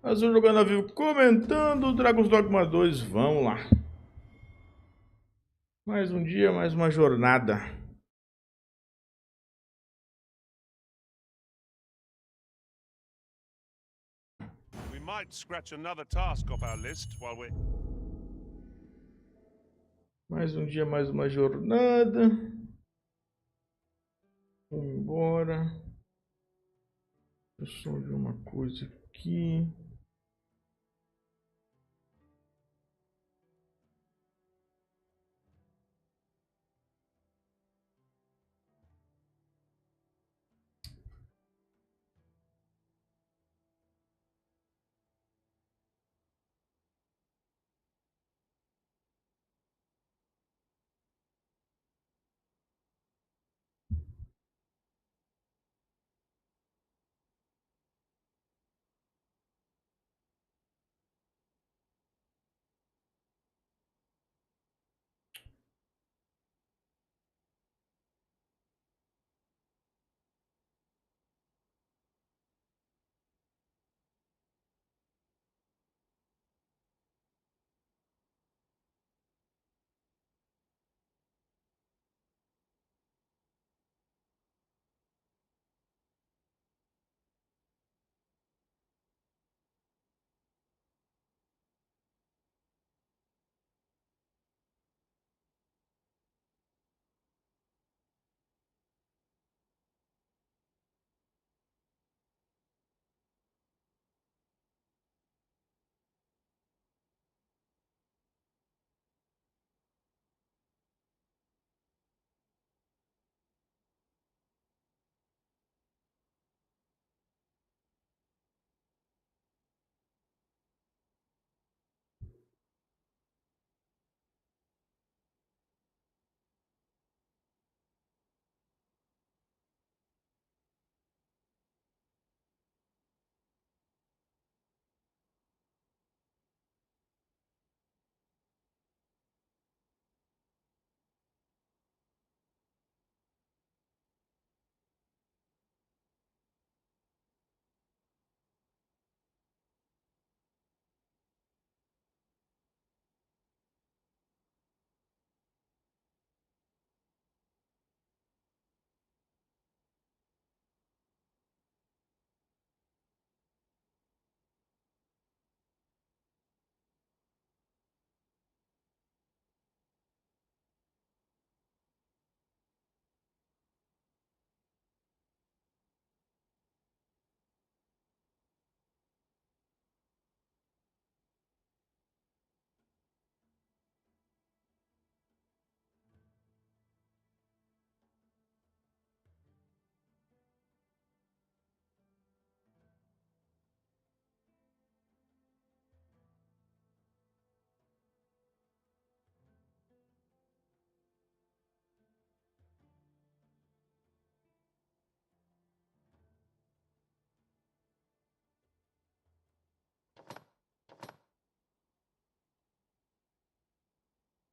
Azul jogando ao vivo, comentando Dragon's Dogma 2. Vamos lá. Mais um dia, mais uma jornada. We might scratch another task off our list while we... Mais um dia, mais uma jornada. Vamos embora. Deixa eu só ver uma coisa aqui.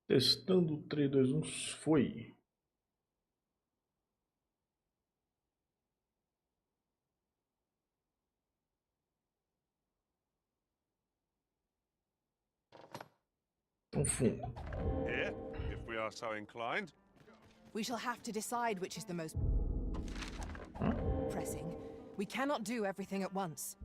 Testando 3, 2, 1, foi. Então, fundo. Here, if we are so inclined. We shall have to decide which is the most pressing. We cannot do everything at once.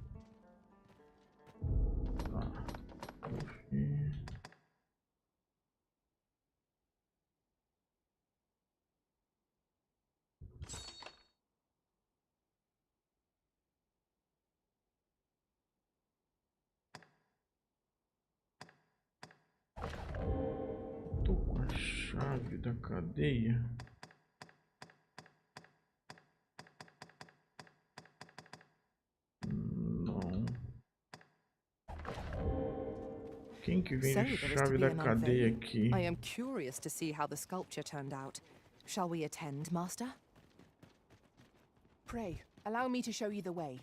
Tô com a chave da cadeia. Não. Quem que vende a chave da cadeia aqui? I am curious to see how the sculpture turned out. Shall we attend, Master? Pray, allow me to show you the way.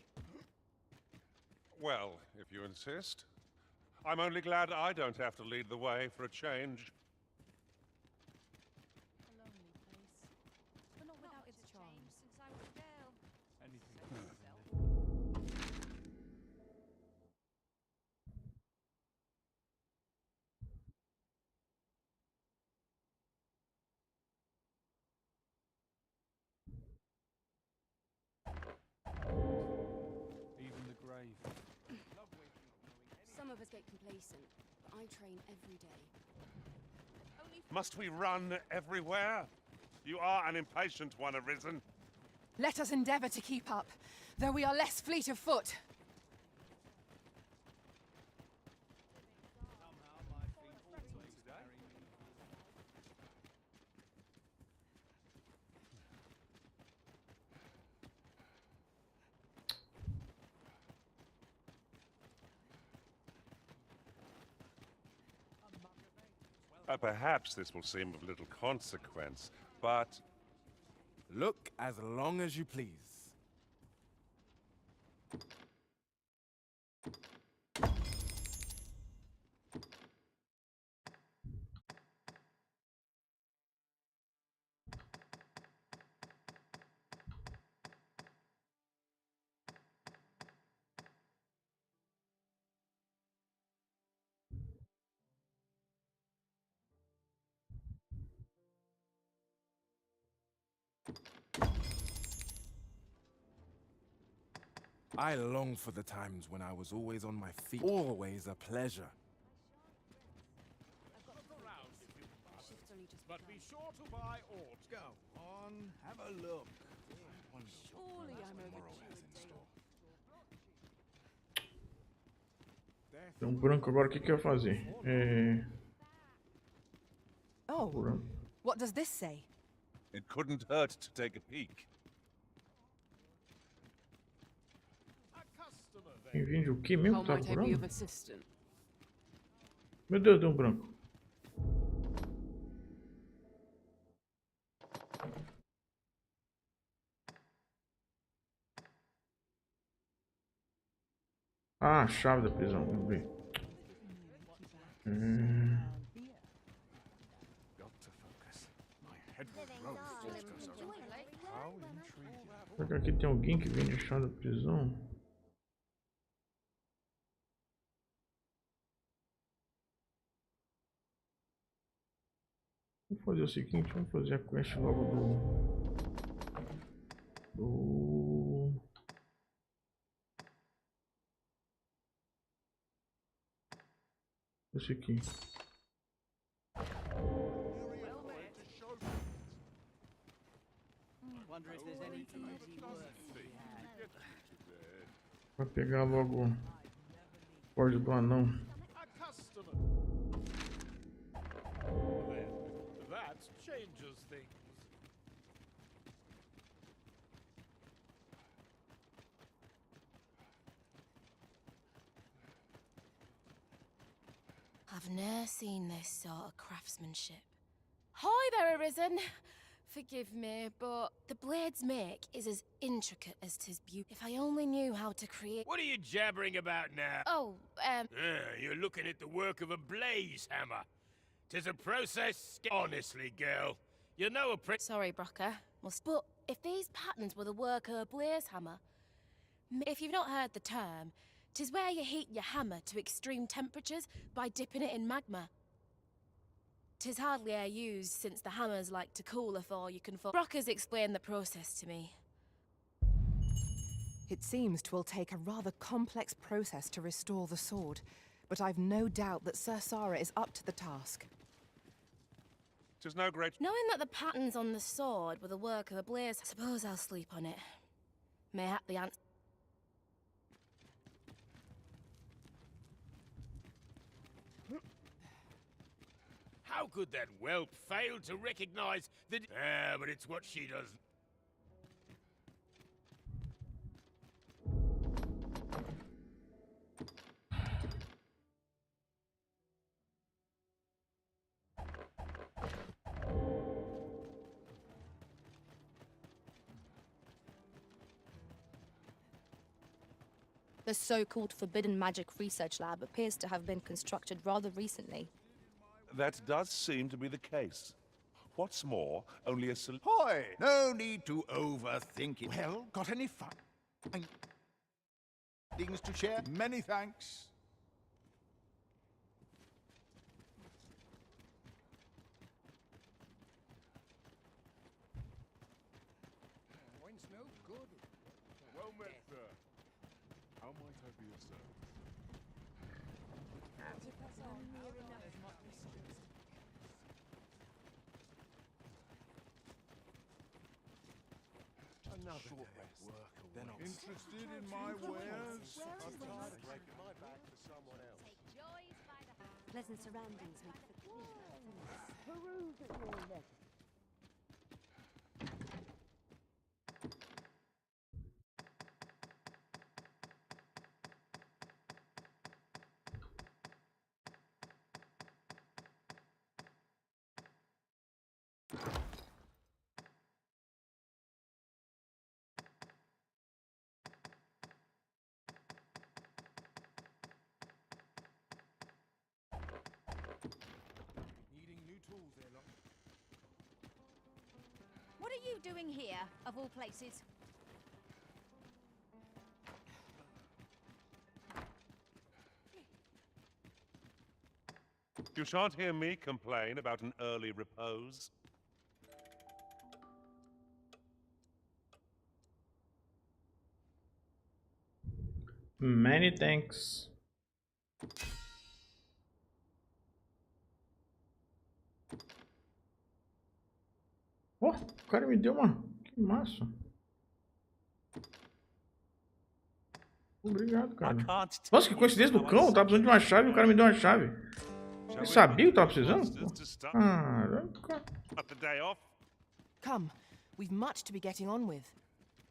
Well, if you insist. I'm only glad I don't have to lead the way for a change. A lonely place, but not without its charms. Since I was a girl. others get complacent, but I train every day. Must we run everywhere? You are an impatient one, Arisen. Let us endeavor to keep up, though we are less fleet of foot. Perhaps this will seem of little consequence, but Look as long as you please. I long for the times when I was always on my feet. Always a pleasure. Shift's only just But be begun. sure to buy orbs. Go on, have a look. Surely I'm overdue a day. Tem um branco agora, o que que eu ia fazer? Oh, Branco. what does this say? it couldn't hurt to take a peek. A customer then. Quem vende o que mesmo How que tá might I be of procurando? assistance? Meu Deus, deu um branco. Ah, a chave da prisão, vamos ver. Got to focus. My head will roll. How intriguing. Será que aqui tem alguém que vende a chave da prisão? Vamos fazer o seguinte, vamos fazer a quest logo esse aqui. Wonder if there's any easy work to be had. Vai pegar logo o código do anão. A customer. Then, that changes things. I've ne'er seen this sort of craftsmanship. Hi there, Arisen. Forgive me, but the blade's make is as intricate as 'tis beautiful. If I only knew how to create. What are you jabbering about now? Oh, You're looking at the work of a blaze hammer. 'Tis a process. Honestly, girl, you know a prick. sorry, Brocker. But if these patterns were the work of a blaze hammer, if you've not heard the term, 'tis where you heat your hammer to extreme temperatures by dipping it in magma. 'Tis hardly e'er used since the hammers like to cool afore you can. Brockers explained the process to me. It seems 'twill take a rather complex process to restore the sword, but I've no doubt that Sir Sarah is up to the task. 'Tis no great. Knowing that the patterns on the sword were the work of a blaze, I suppose I'll sleep on it. Mayhap the answer. How could that whelp fail to recognize that? But it's what she does. The so-called Forbidden Magic Research Lab appears to have been constructed rather recently. That does seem to be the case. What's more, only a Hoy! No need to overthink it. Well, got any fun? Things to share? Many thanks. When's no good. Well met, sir. How might I be of service? Interested in my wares? Pleasant surroundings make What are you doing here, of all places? You shan't hear me complain about an early repose. Many thanks. Oh, o cara me deu uma... Que massa. Obrigado, cara. Nossa, que coincidência do cão. Eu tava precisando de uma chave e o cara me deu uma chave. Ele sabia que eu tava precisando? Caraca. Come, we've much to be getting on with.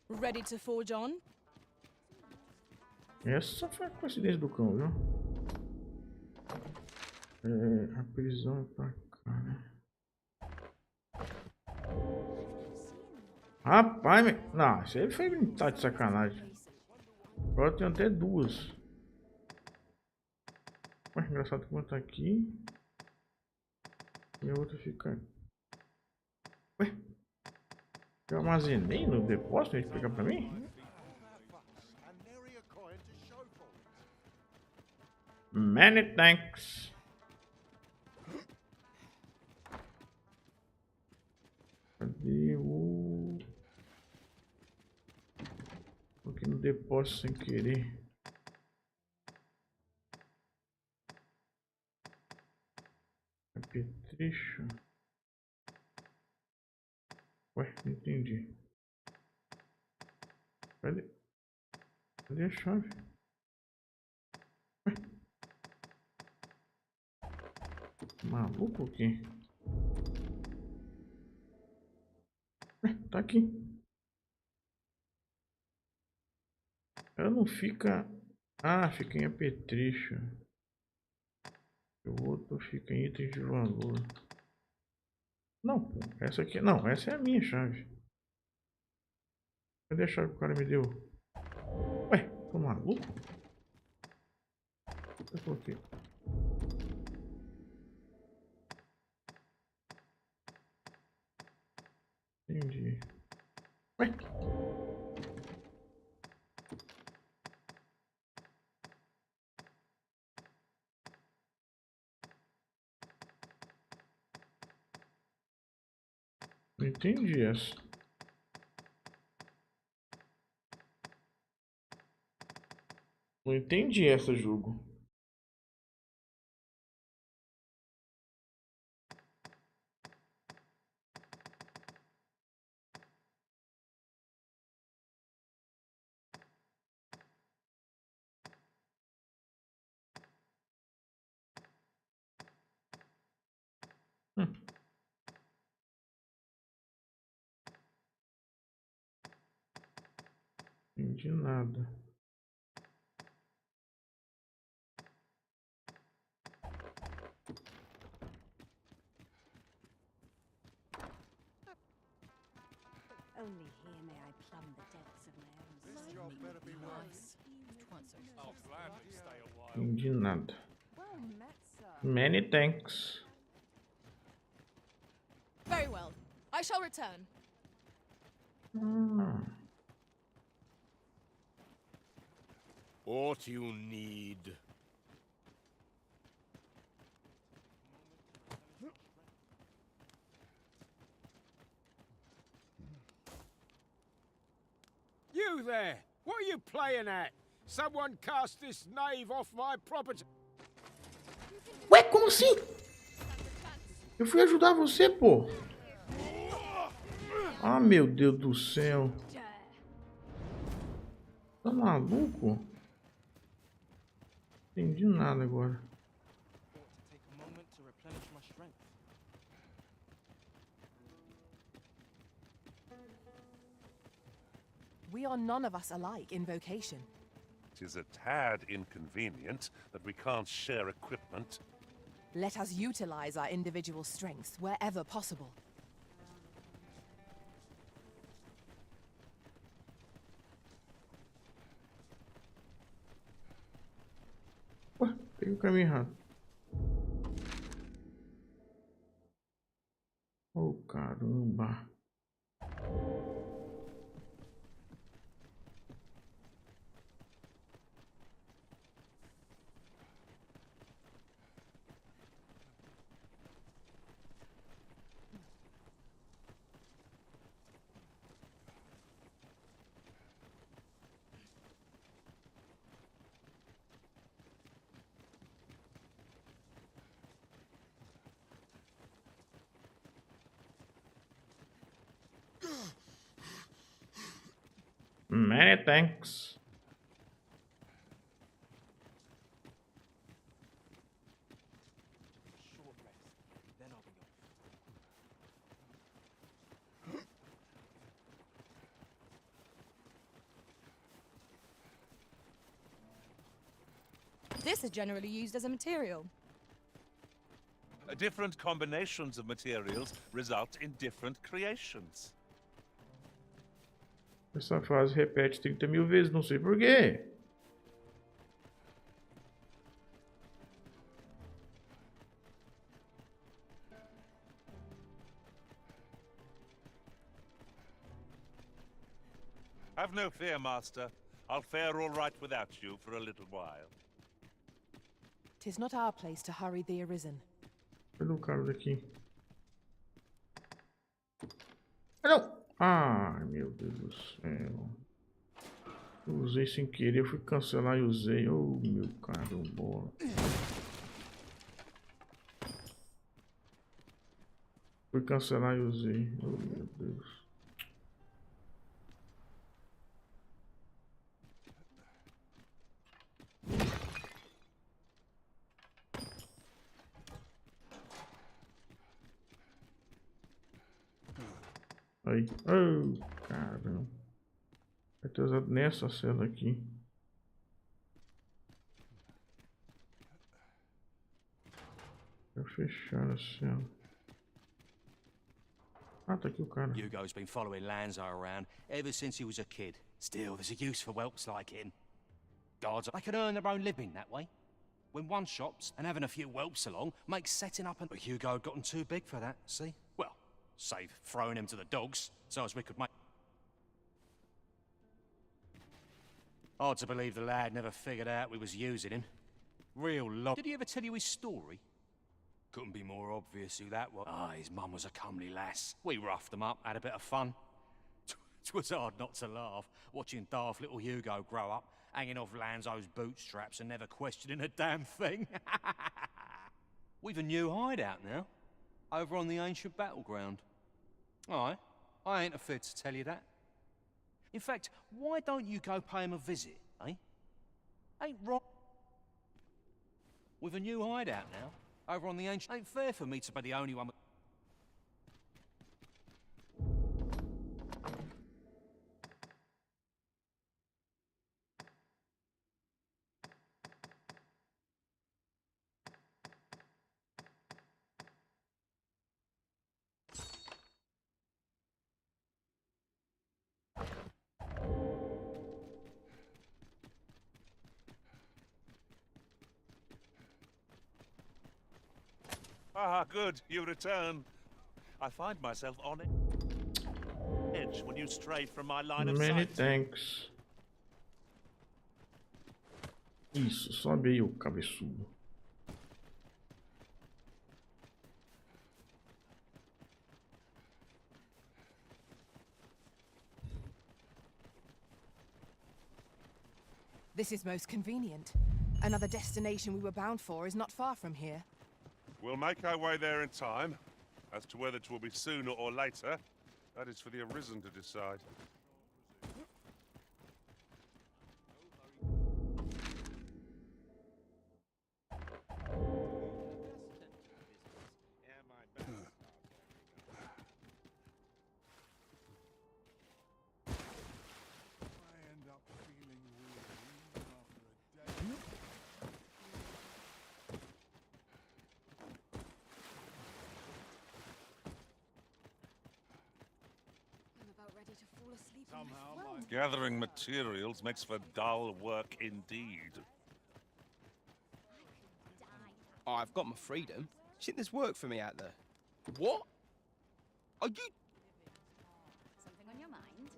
Ready to forge on? Essa foi a coincidência do cão, viu? A prisão é pra cá, né? Rapaz, não, isso aí foi tá de sacanagem. Agora eu tenho até duas. Ué, engraçado que uma tá aqui. E a outra fica... Ué? Eu armazenei no depósito, a gente pegar pra mim? Many thanks. Cadê o... Coloquei no depósito sem querer. Apetrecho. Ué, não entendi. Cadê? Cadê a chave? Ué? Maluco aqui. Tá aqui. Ela não fica... Ah, fica em apetrecho. O outro fica em itens de valor. Não, pô. Essa aqui... Não, essa é a minha chave. Cadê a chave que o cara me deu? Ué, tô maluco? Eu coloquei... Entendi. Ué? Não entendi essa. Não entendi essa, jogo. Entendi nada. Only here may I plumb the depths of my own This job better be nice. I'll gladly stay a while. Entendi nada. Well met, sir. Many thanks. Very well. I shall return. What you need. You there! What are you playing at? Someone cast this knave off my property. Ué, como assim? Eu fui ajudar você, pô. Ah, meu Deus do céu. Tá maluco? Entendi nada agora. We are none of us alike in vocation. It is a tad inconvenient that we can't share equipment. Let us utilize our individual strengths wherever possible. Ué, peguei o caminho errado. Oh, caramba. Many thanks. This is generally used as a material. Different combinations of materials result in different creations. Essa frase repete 30.000 vezes, não sei porquê. Have no fear, Master. I'll fare all right without you for a little while. 'Tis not our place to hurry the arisen. Cadê o cara daqui? Não! Ai, meu Deus do céu. Eu usei sem querer, eu fui cancelar e usei. Oh, meu caramba. Fui cancelar e usei. Oh, meu Deus. Aí. Oh, caramba. Vai ter usado nessa cela aqui. Vou fechar a cela. Ah, tá aqui o cara. Hugo's been following Lanzo around ever since he was a kid. Still, there's a use for whelps like him. Guards, they can earn their own living that way. When one shops and having a few whelps along makes setting up and... But Hugo had gotten too big for that, see? Well, save throwing him to the dogs, so as we could make... Hard to believe the lad never figured out we was using him. Real love. Did he ever tell you his story? Couldn't be more obvious who that was. Ah, his mum was a comely lass. We roughed them up, had a bit of fun. 'Twas hard not to laugh, watching daft little Hugo grow up, hanging off Lanzo's bootstraps and never questioning a damn thing. We've a new hideout now, over on the ancient battleground. Aye, I ain't afraid to tell you that. In fact, why don't you go pay him a visit, eh? Ain't wrong. With a new hideout now, over on the ancient... Ain't fair for me to be the only one... Ah, good, you return. I find myself on edge when you stray from my line of Many sight. thanks. Isso, sobe aí, o cabeçudo. This is most convenient. Another destination we were bound for is not far from here. We'll make our way there in time. As to whether it will be sooner or later, that is for the Arisen to decide. Gathering materials makes for dull work indeed. I've got my freedom. Shouldn't there's work for me out there? What? Are you... Something on your mind?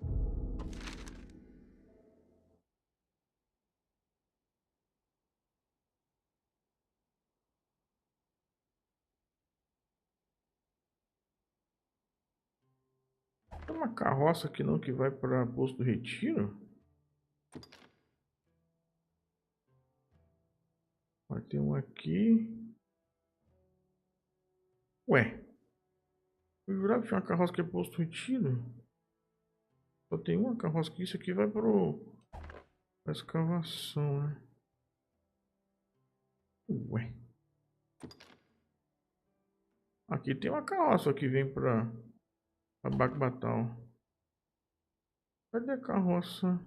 Tem uma carroça aqui não que vai para posto do retiro? Vai ter um aqui. Ué. Eu jurava que tinha uma carroça que é posto do retiro. Só tem uma carroça aqui. Isso aqui vai para a escavação, né? Ué. Aqui tem uma carroça que vem para Backbatal. Cadê a carroça?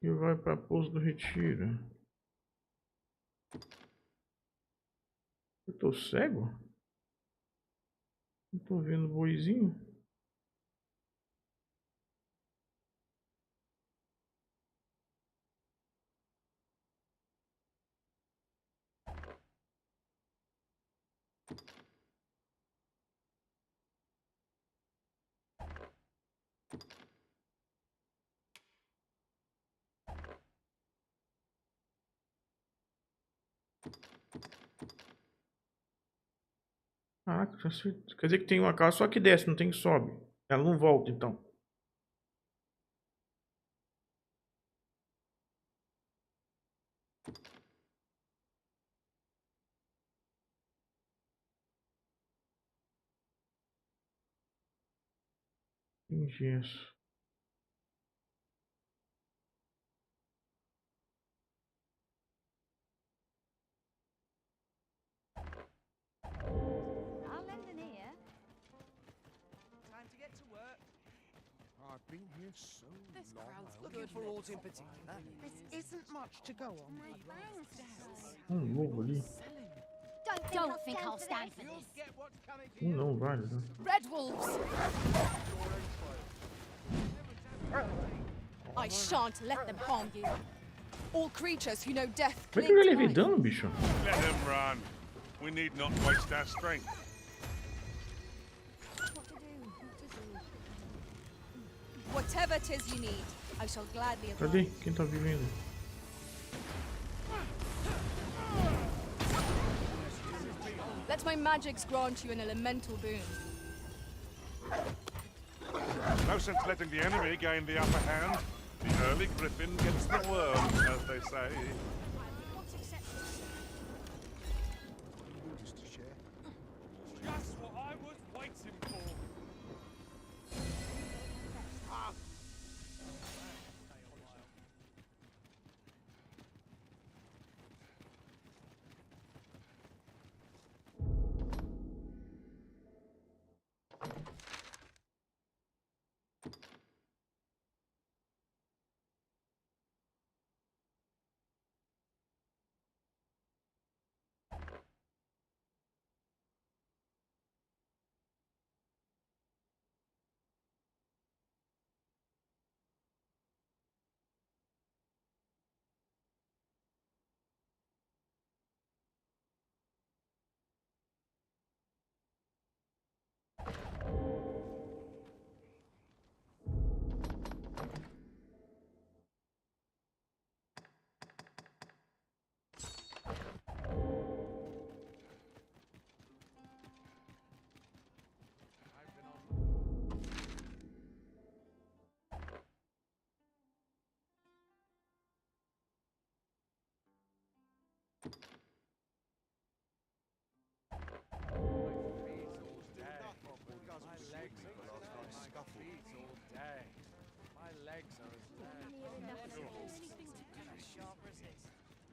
E vai para Pouso do Retiro. Eu tô cego? Não tô vendo o boizinho. Caraca, quer dizer que tem uma casa só que desce, não tem que sobe. Ela não volta então. Tem gesso. I'll lend an ear. Time to get to work. I've been here so This long. crowd's Looking for rules in particular. This isn't much to go on. Novo ali. Don't think I'll stand for this. Não vale, né? Red wolves! I shan't let them harm you. All creatures who know death Como é cling que eu já to levei life. dano, bicho? Let him run. We need not waste our strength. Whatever 'tis you need, I shall gladly Cadê? oblige. Quem tá vivendo? Let my magics grant you an elemental boon. No sense letting the enemy gain the upper hand. The early griffin gets the worm, as they say. Just what I was waiting for.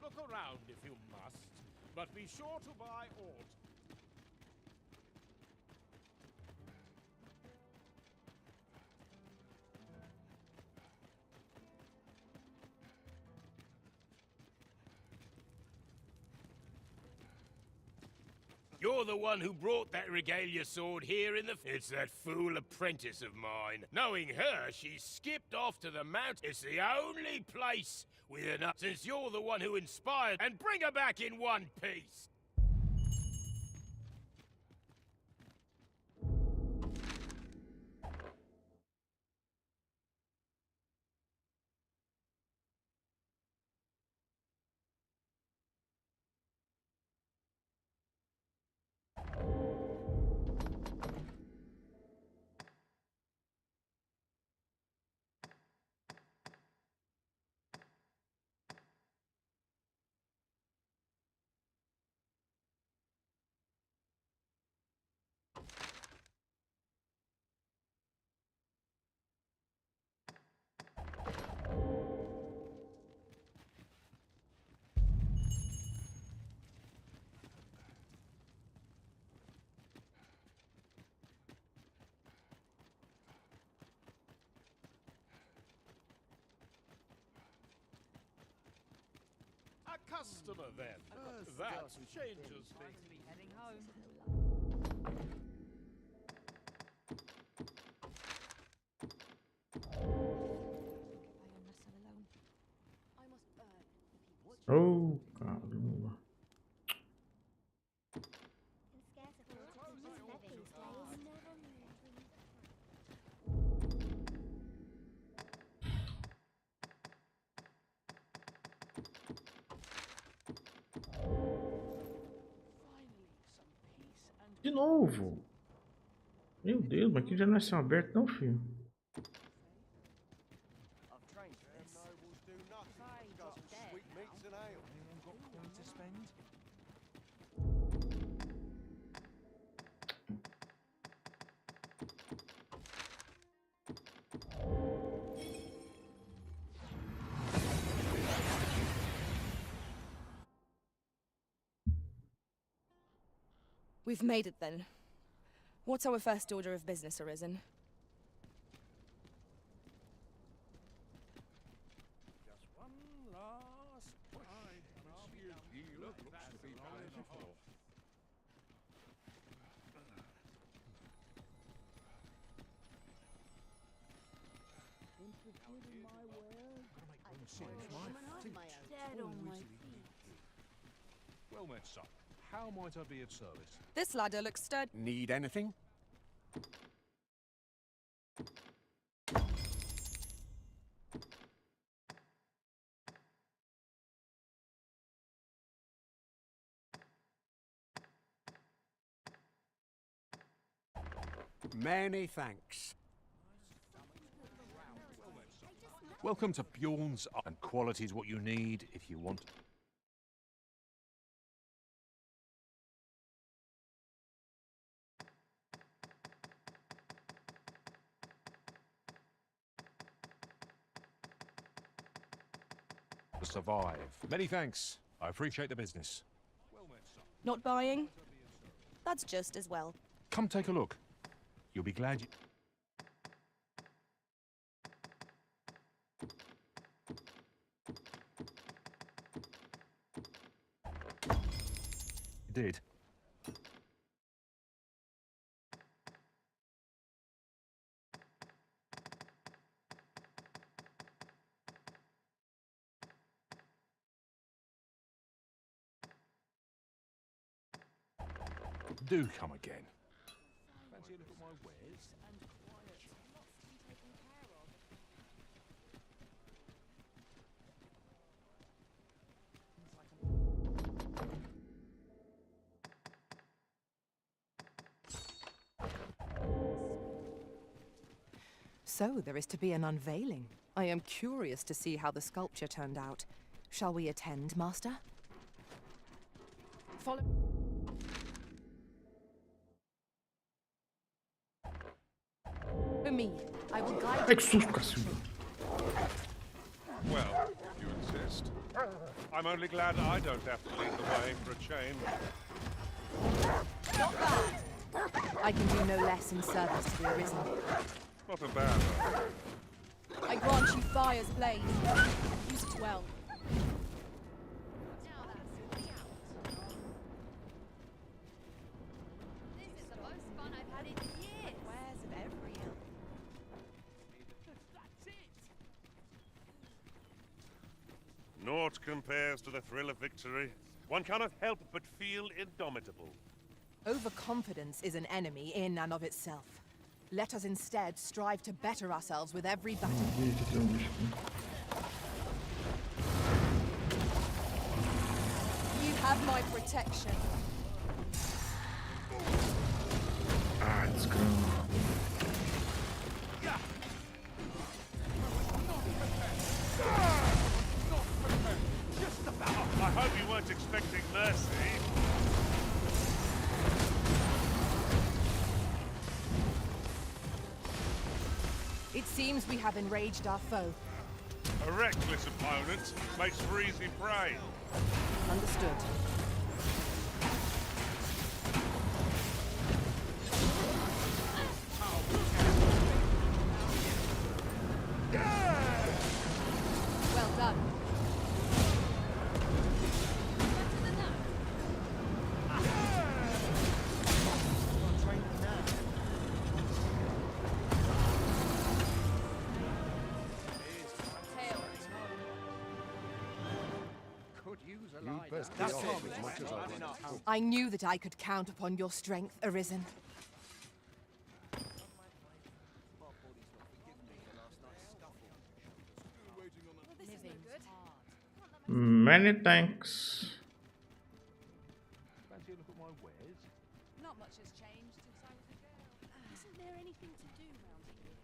Look around if you must, but be sure to buy aught. You're you're the one who brought that regalia sword here in the... It's that fool apprentice of mine. Knowing her, she skipped off to the mount. It's the only place with enough... Since you're the one who inspired... And bring her back in one piece! A customer then. That changes things. Heading home. Oh, caramba. De novo. Meu Deus, mas aqui já não é céu aberto não, filho. We've made it then. What's our first order of business, Arisen? Just one last try. Looks to be plentiful. Well met, son. How might I be of service? This ladder looks sturdy. Need anything? Many thanks. Welcome to Bjorn's, and quality is what you need if you want. To survive. Many thanks. I appreciate the business. Not buying? That's just as well. Come take a look. You'll be glad you... did. Do come again. Fancy a look at my wares? So there is to be an unveiling. I am curious to see how the sculpture turned out. Shall we attend, Master? Follow... For me, I will guide you. Well, you insist. I'm only glad I don't have to lead the way for a change. Not bad. I can do no less in service to the Arisen. Not a bad one. I grant you fire's blaze. Use it well. Naught compares to the thrill of victory. One cannot help but feel indomitable. Overconfidence is an enemy in and of itself. Let us instead strive to better ourselves with every battle. You have my protection. Ah, let's go. I hope you weren't expecting mercy. It seems we have enraged our foe. A reckless opponent makes for easy prey. Understood. Well done. I knew that I could count upon your strength, Arisen. Many thanks. Fancy a look at my wares? Not much has changed since I was a girl. Isn't there anything to do round here?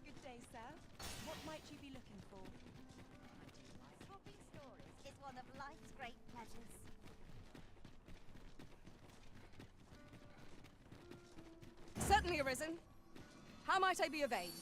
Good day, sir. What might you be looking for? Swapping stories is one of life's great pleasures. Certainly, Arisen. How might I be of aid?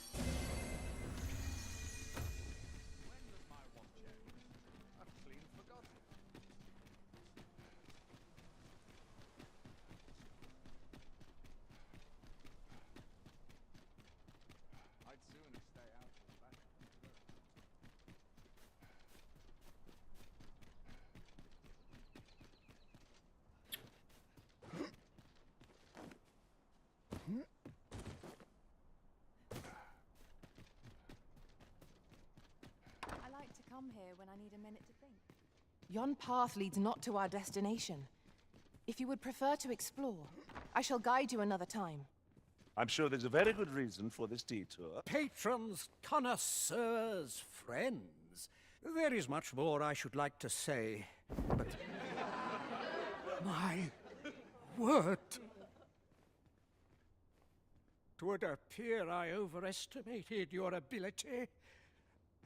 I like to come here when I need a minute to think. Yon path leads not to our destination. If you would prefer to explore, I shall guide you another time. I'm sure there's a very good reason for this detour. Patrons, connoisseurs, friends. There is much more I should like to say, but... My word! It would appear I overestimated your ability.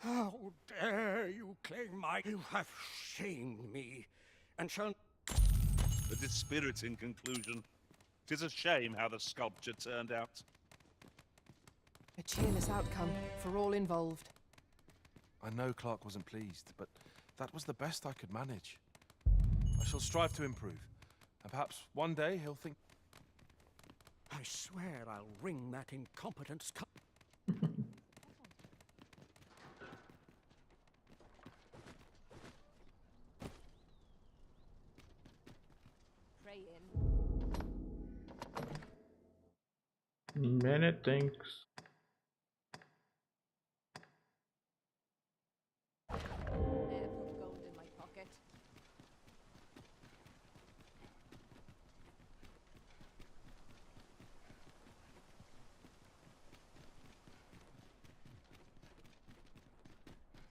How dare you claim my... You have shamed me, and shall... The dispiriting conclusion. 'Tis a shame how the sculpture turned out. A cheerless outcome for all involved. I know Clark wasn't pleased, but that was the best I could manage. I shall strive to improve, and perhaps one day he'll think... I swear I'll wring that incompetent skull. Pray in. Many thanks. Ne'er put gold in my pocket.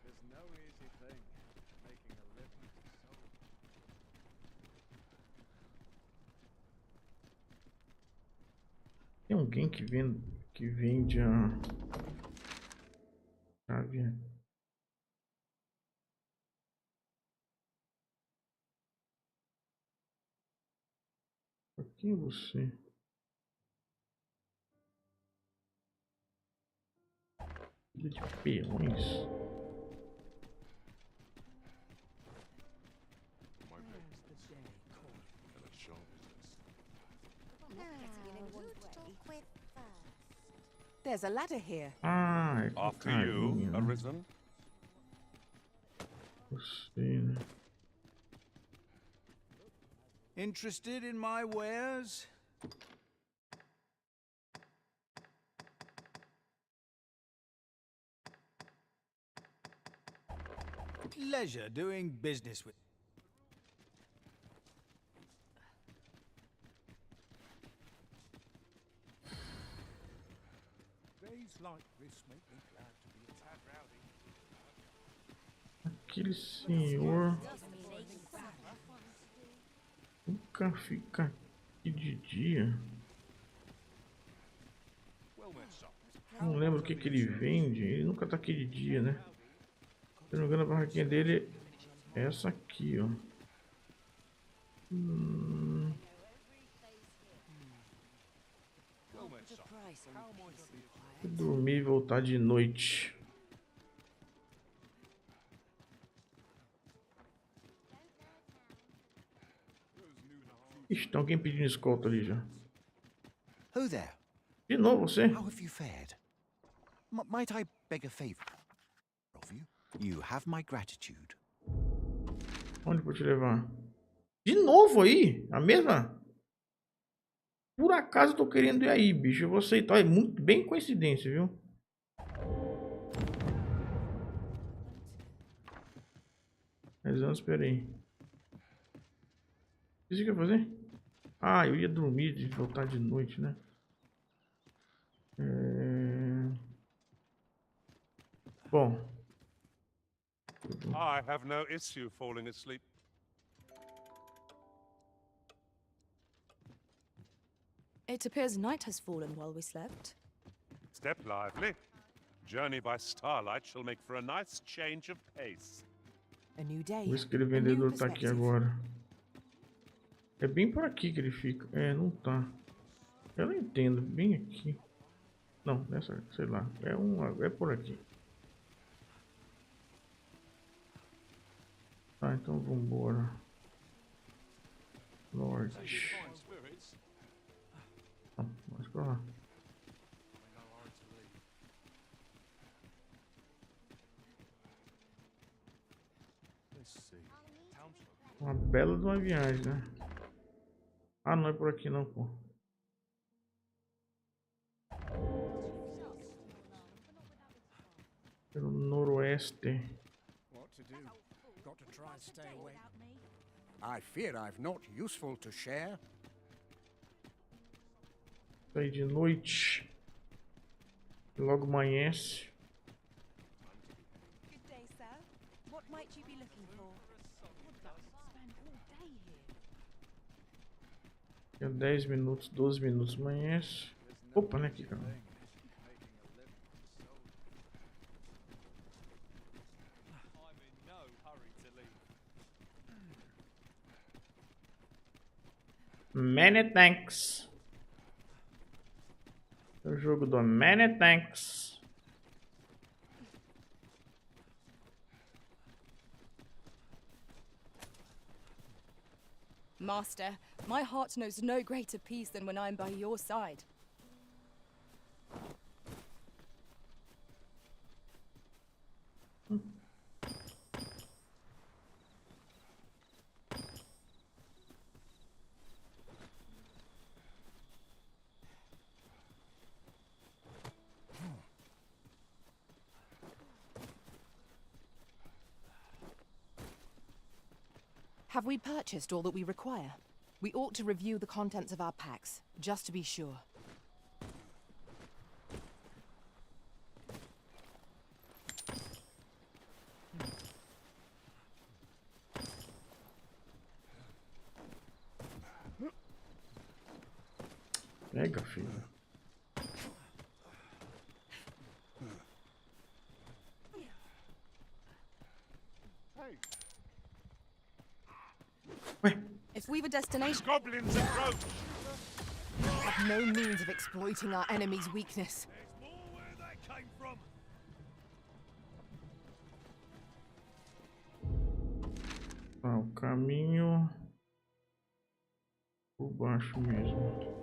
There's no easy thing, making a living. Tem alguém que vende a chave. Quem é você? Filha de peões. There's a ladder here. Ah, é After carinha, you, né? Arisen. Você, né? Interested in my wares? pleasure doing business with. Days like this make me glad to be a tad rowdy. Aquele senhor nunca fica aqui de dia. Não lembro o que ele vende. Ele nunca tá aqui de dia, né? Se não me engano, a barraquinha dele é essa aqui, ó. Vou dormir e voltar de noite. Ixi, tem alguém pedindo escolta ali já. Oh there. De novo você? How have you fared? Might I beg a favor of you? You have my gratitude. Onde vou te levar? De novo aí? A mesma? Por acaso eu tô querendo ir aí, bicho. Eu vou aceitar. É muito bem coincidência, viu? Mas antes, peraí. O que você quer fazer? Ah, eu ia dormir e voltar de noite, né? Bom. I have no issue falling asleep. It appears night has fallen while we slept. Step lively. Journey by starlight shall make for a nice change of pace. A new day. Por isso que aquele vendedor tá aqui agora. É bem por aqui que ele fica. É, não tá. Eu não entendo. Bem aqui. Não, nessa, sei lá. É por aqui. Tá, então vambora. Norte. Não, mais pra lá. Uma bela de uma viagem, né? Ah, não é por aqui não, pô. Pelo noroeste. What to do? Got to try and stay awake. I fear I've not useful to share. Saí de noite. Logo amanhece. Good day, sir. What might you be looking for? Spend all day here. 10 minutos, 12 minutos amanhece. Opa, né aqui, cara. Many thanks. O jogo do Many thanks. Master, my heart knows no greater peace than when I'm by your side. Have we purchased all that we require? We ought to review the contents of our packs, just to be sure. Pega, filho. If we've a destination, goblins approach. We have no means of exploiting our enemy's weakness. There's more where that came from. Ah, o caminho por baixo mesmo.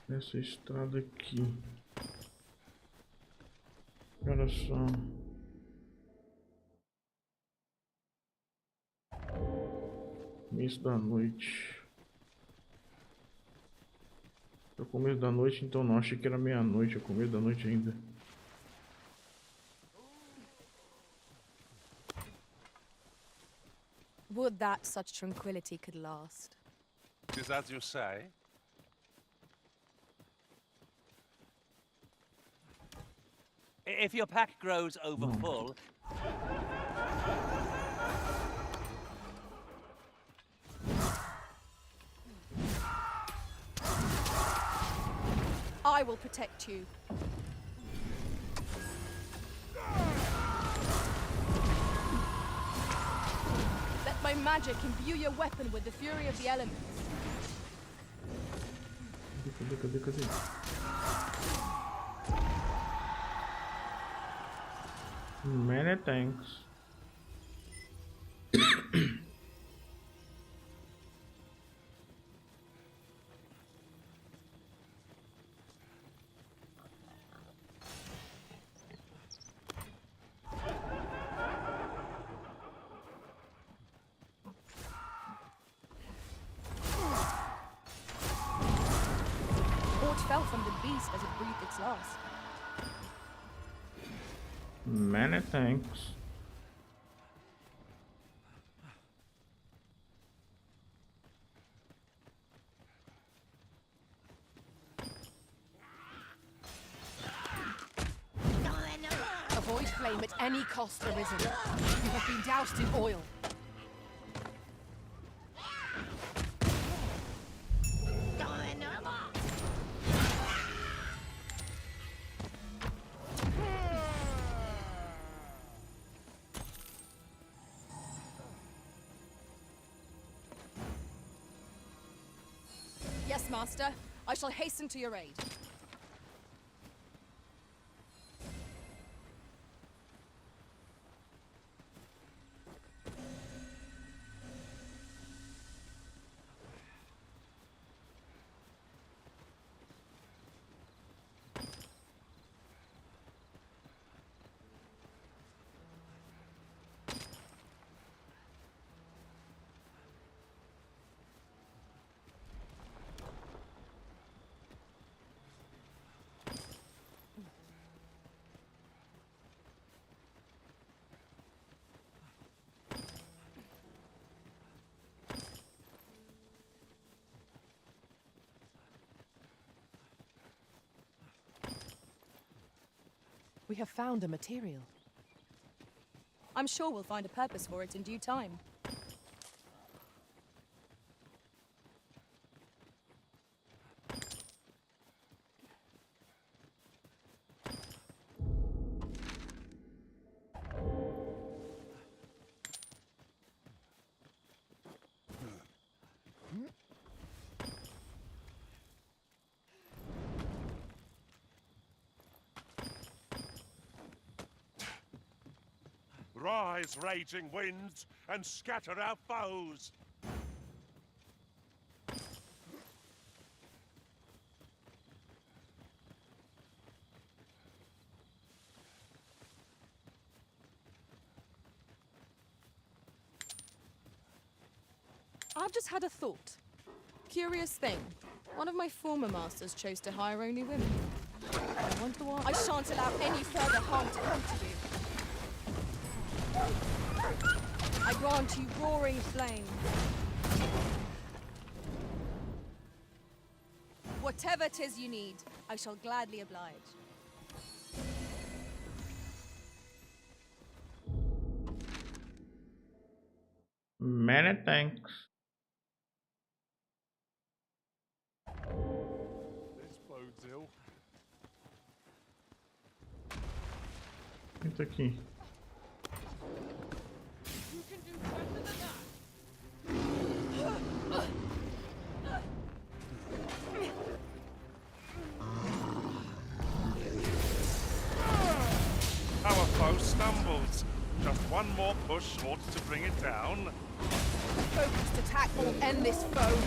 Essa estrada aqui. Olha só. Começo da noite. É o começo da noite, então não. Achei que era meia-noite. É o começo da noite ainda. Would that such tranquility could last. Is as you say? If your pack grows over full... I will protect you. Let my magic imbue your weapon with the fury of the elements. Cadê? Many thanks. Fell from the beast as it breathed its last. Many thanks. Avoid flame at any cost, Arisen. You have been doused in oil. Yes, Master. I shall hasten to your aid. We have found a material. I'm sure we'll find a purpose for it in due time. Rise, raging winds, and scatter our foes! I've just had a thought. Curious thing. One of my former masters chose to hire only women. I wonder why. I shan't allow any further harm to come to you. I grant you roaring flame. Whatever 'tis you need, I shall gladly oblige. Many thanks. This bodes ill. Entra aqui. Our foe stumbles. Just one more push ought to bring it down. Focused attack will end this foe.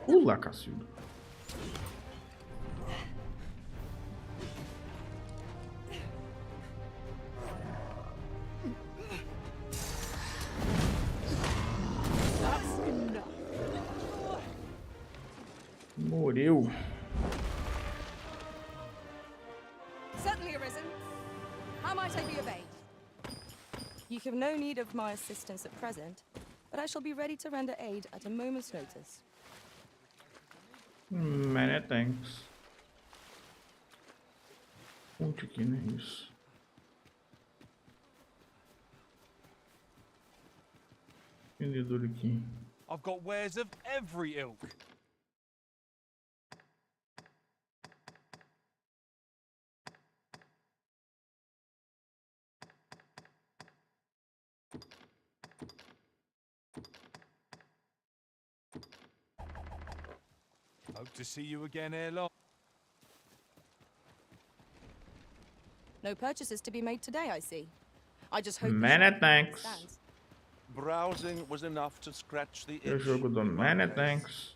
Pula, Cacildo. Certainly, You have no need of my assistance at present, but I shall be ready to render aid at a moment's notice. Many thanks. Onde aqui, né? Isso. Vendedor aqui. I've got wares of every ilk. Hope to see you again ere long. No purchases to be made today, I see. I just hope. Many thanks. Browsing was enough to scratch the Eu itch. jogo do many thanks.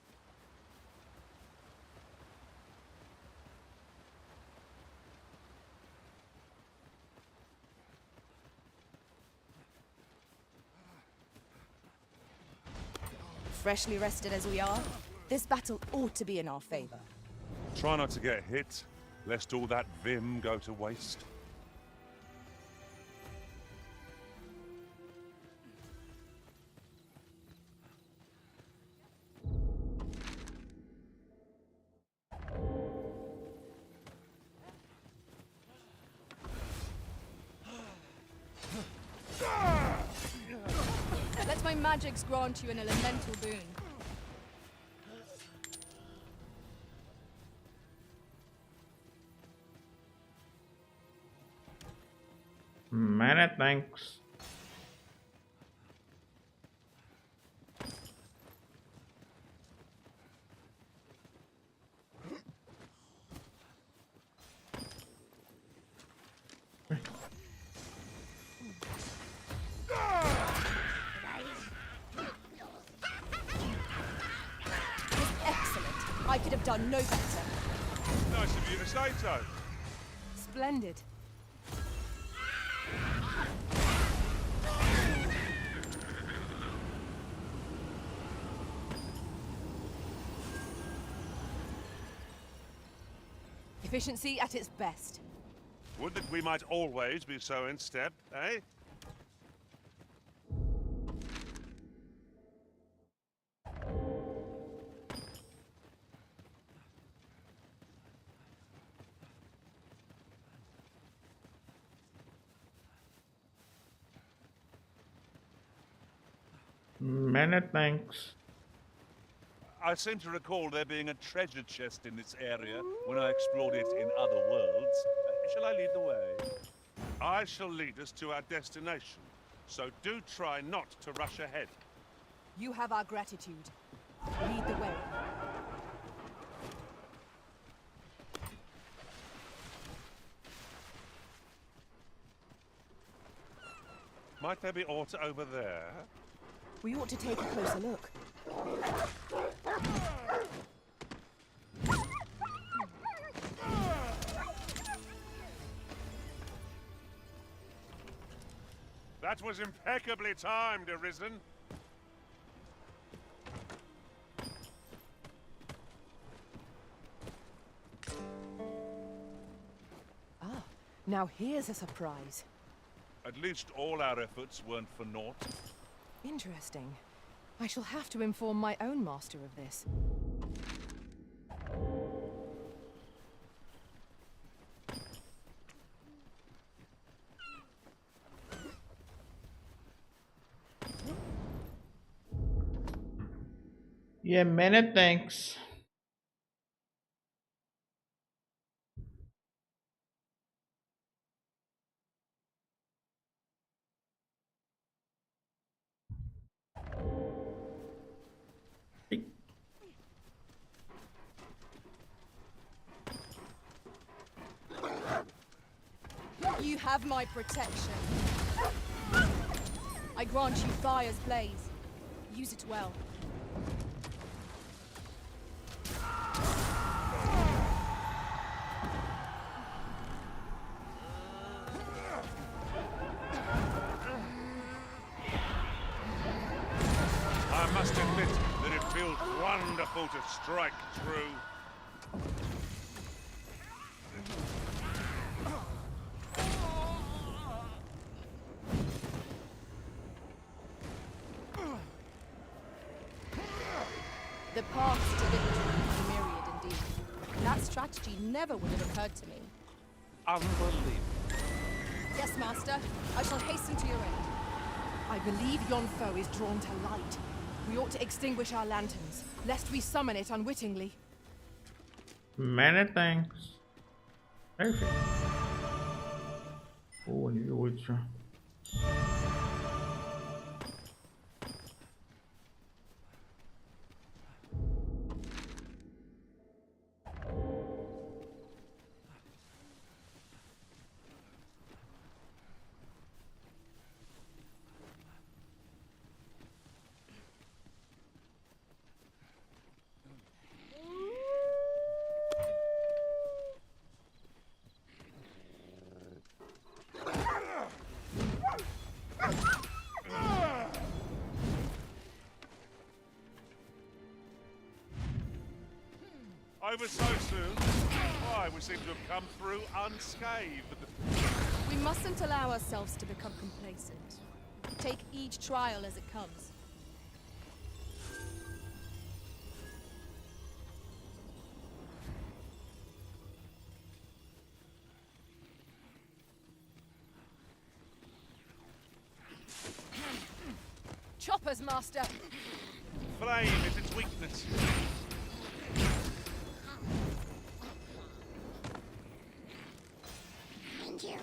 Freshly rested as we are, this battle ought to be in our favor. Try not to get hit, lest all that vim go to waste. Let my magics grant you an elemental boon. Many thanks. Excellent. I could have done no better. Nice of you to say so. Splendid. Efficiency at its best. Would that we might always be so in step, eh? Many thanks. I seem to recall there being a treasure chest in this area when I explored it in other worlds. Shall I lead the way? I shall lead us to our destination, so do try not to rush ahead. You have our gratitude. Lead the way. Might there be aught over there? We ought to take a closer look. That was impeccably timed, Arisen. Ah, now here's a surprise. At least all our efforts weren't for naught. Interesting. I shall have to inform my own master of this. Yeah, many thanks. You have my protection. I grant you fire's blaze. Use it well. I must admit that it feels wonderful to strike true. paths to victory, myriad indeed. That strategy never would have occurred to me. Unbelievable. Yes, Master. I shall hasten to your aid. I believe yon foe is drawn to light. We ought to extinguish our lanterns, lest we summon it unwittingly. Many thanks. Perfect. Oh, nível 8 já. Over so soon? Why, we seem to have come through unscathed. We mustn't allow ourselves to become complacent. Take each trial as it comes. Choppers, Master! Flame is its weakness. Thank you.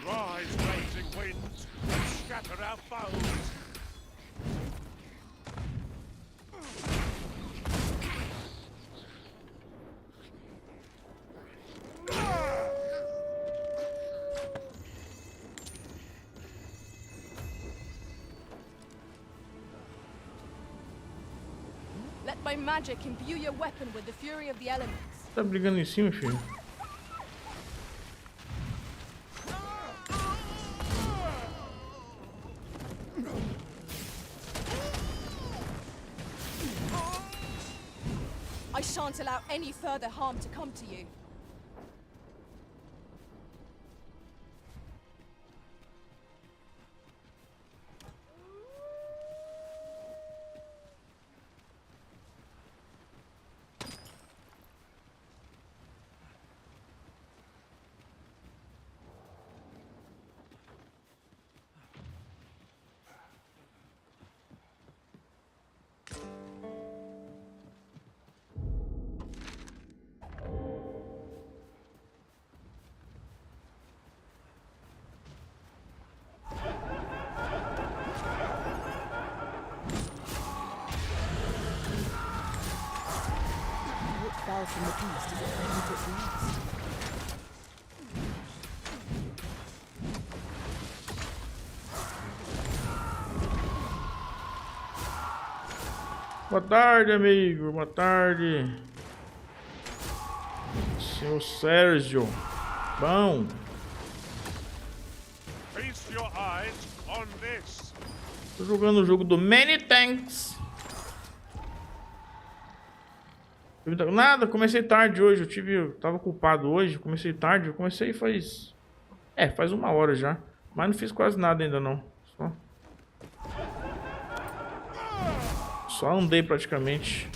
Rise, raging winds, and scatter our foes. Let my magic imbue your weapon with the fury of the elements. Tá brigando em cima, filho? I shan't allow any further harm to come to you. Fell from the beast as it claimed its last. Boa tarde, amigo. Boa tarde. Seu Sérgio. Bom. Feast your eyes on this. Tô jogando o jogo do Many Thanks. Nada, comecei tarde hoje. Tava ocupado hoje. Comecei tarde. Eu comecei faz 1 hora já. Mas não fiz quase nada ainda não. Só andei praticamente.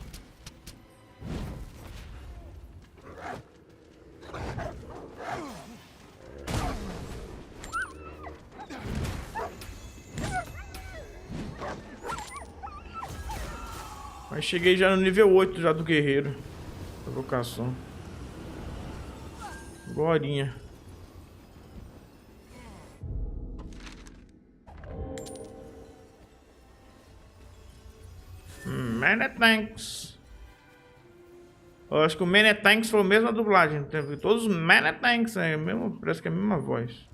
Mas cheguei já no nível 8 já do guerreiro. Provocação. Agorinha. Many thanks. Eu acho que o Many thanks foi a mesma dublagem. Todos os Many thanks é mesmo, parece que é a mesma voz.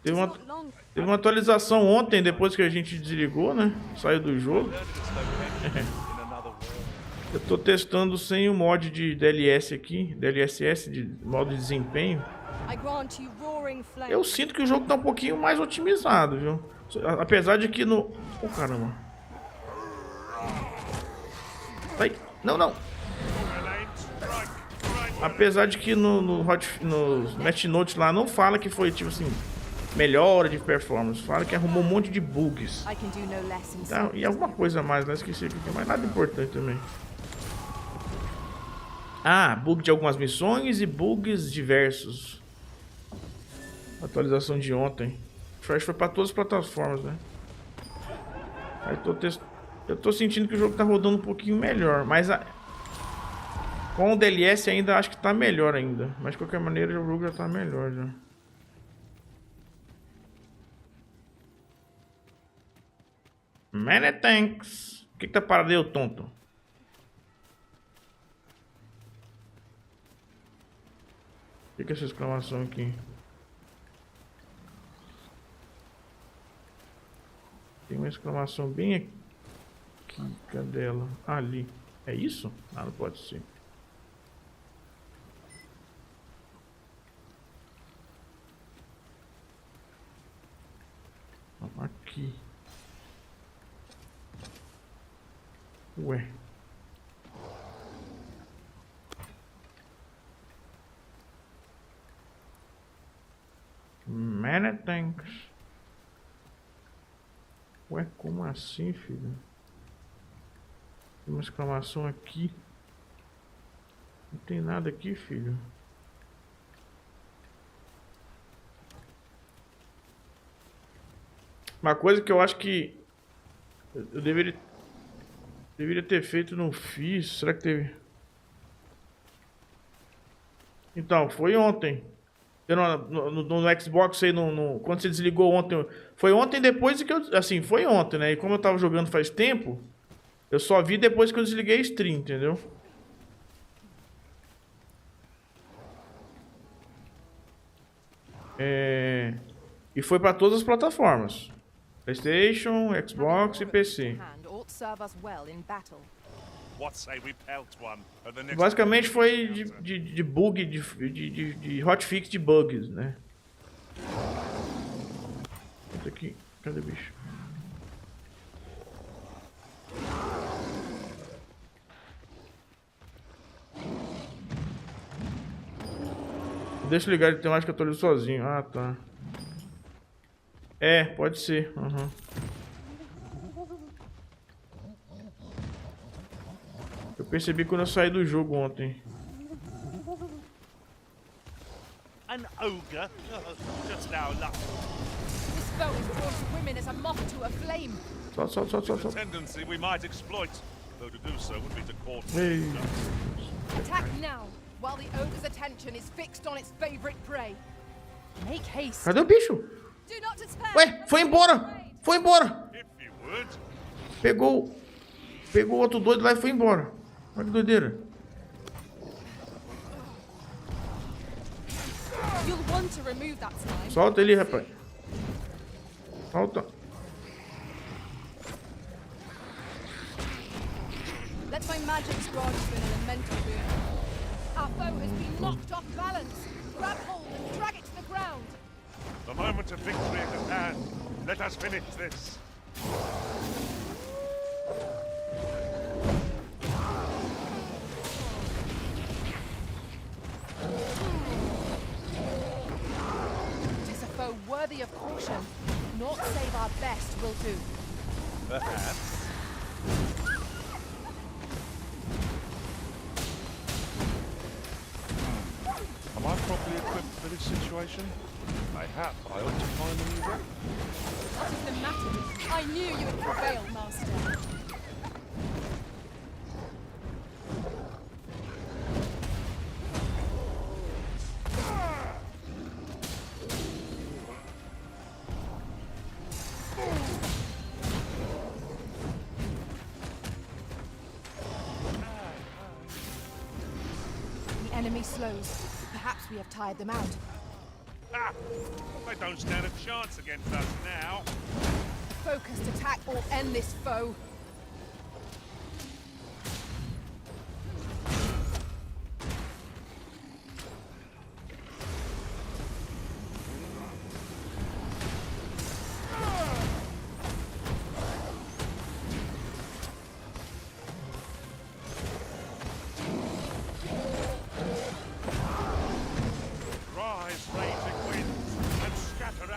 Teve uma atualização ontem, depois que a gente desligou, né? Saiu do jogo. Eu tô testando sem o mod de DLS aqui, DLSS, de modo de desempenho. I grant you roaring flame. Eu sinto que o jogo tá um pouquinho mais otimizado, viu? Apesar de que no... Oh, caramba. Ai, não, não. Apesar de que no Match Notes lá não fala que foi, tipo assim, melhora de performance. Fala que arrumou um monte de bugs. Tá, e alguma coisa a mais, né? Esqueci aqui, mas nada importante também. Ah, bug de algumas missões e bugs diversos. Atualização de ontem. Acho que foi pra todas as plataformas, né? Aí eu tô sentindo que o jogo tá rodando um pouquinho melhor, mas com o DLS ainda acho que tá melhor ainda. Mas de qualquer maneira o jogo já tá melhor já. Many thanks. O que tá parado aí, ô tonto? O que é essa exclamação aqui? Tem uma exclamação bem aqui. Cadê ela? Ali. É isso? Ah, não pode ser. Aqui. Ué. Many thanks. Ué, como assim, filho? Tem uma exclamação aqui. Não tem nada aqui, filho. Uma coisa que eu acho que eu deveria ter feito, não fiz. Será que teve? Então, foi ontem. No Xbox aí, quando você desligou ontem. Foi ontem depois que eu... Assim, foi ontem, né? E como eu tava jogando faz tempo, eu só vi depois que eu desliguei a stream, entendeu? E foi pra todas as plataformas. PlayStation, Xbox e PC. Basicamente foi de bug, de hotfix de bugs, né? Esse aqui, cadê o bicho? Deixa eu ligar de temática que eu tô ali sozinho. Ah, tá. É, pode ser. Uhum. Eu percebi quando eu saí do jogo ontem. An ogre? Just our luck. This foe is drawn to women as a moth to a flame. It's a tendency we might exploit, though to do so would be to court. Attack now, while the ogre's attention is fixed on its favorite prey. Make haste. Cadê o bicho? Ué, foi embora! Foi embora! Pegou o outro doido lá e foi embora. Olha que doideira. Solta ele, rapaz. Solta. Let my magic's grant you an elemental boon. Our foe has been knocked off balance. Grab hold and drag it to the ground. The moment of victory is at hand. Let us finish this. Tis a foe worthy of caution. Naught save our best will do. Perhaps. Am I properly equipped for this situation? Mayhap I ought to find a new weapon. What is the matter with you? I knew you would prevail, Master. The enemy slows. Perhaps we have tired them out. Ah! They don't stand a chance against us now. A focused attack will end this foe.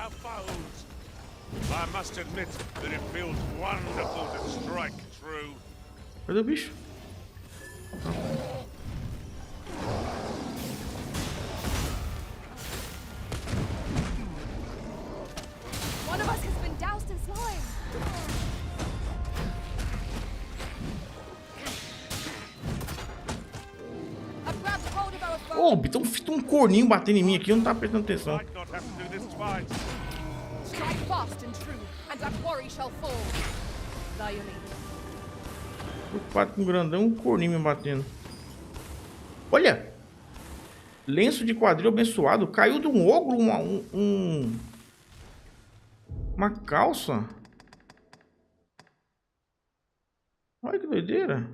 our foes. I must admit that it feels wonderful to strike true. Cadê o bicho? One of us has been doused in slime. I've grabbed hold of our foe. Ô, tem um corninho batendo em mim aqui, eu não tava prestando atenção. Might not have to do this twice. Strike fast and true, and that quarry shall fall. Lion. Preocupado com um grandão, um corninho me batendo. Olha! Lenço de quadril abençoado. Caiu de um ogro uma calça. Olha que doideira.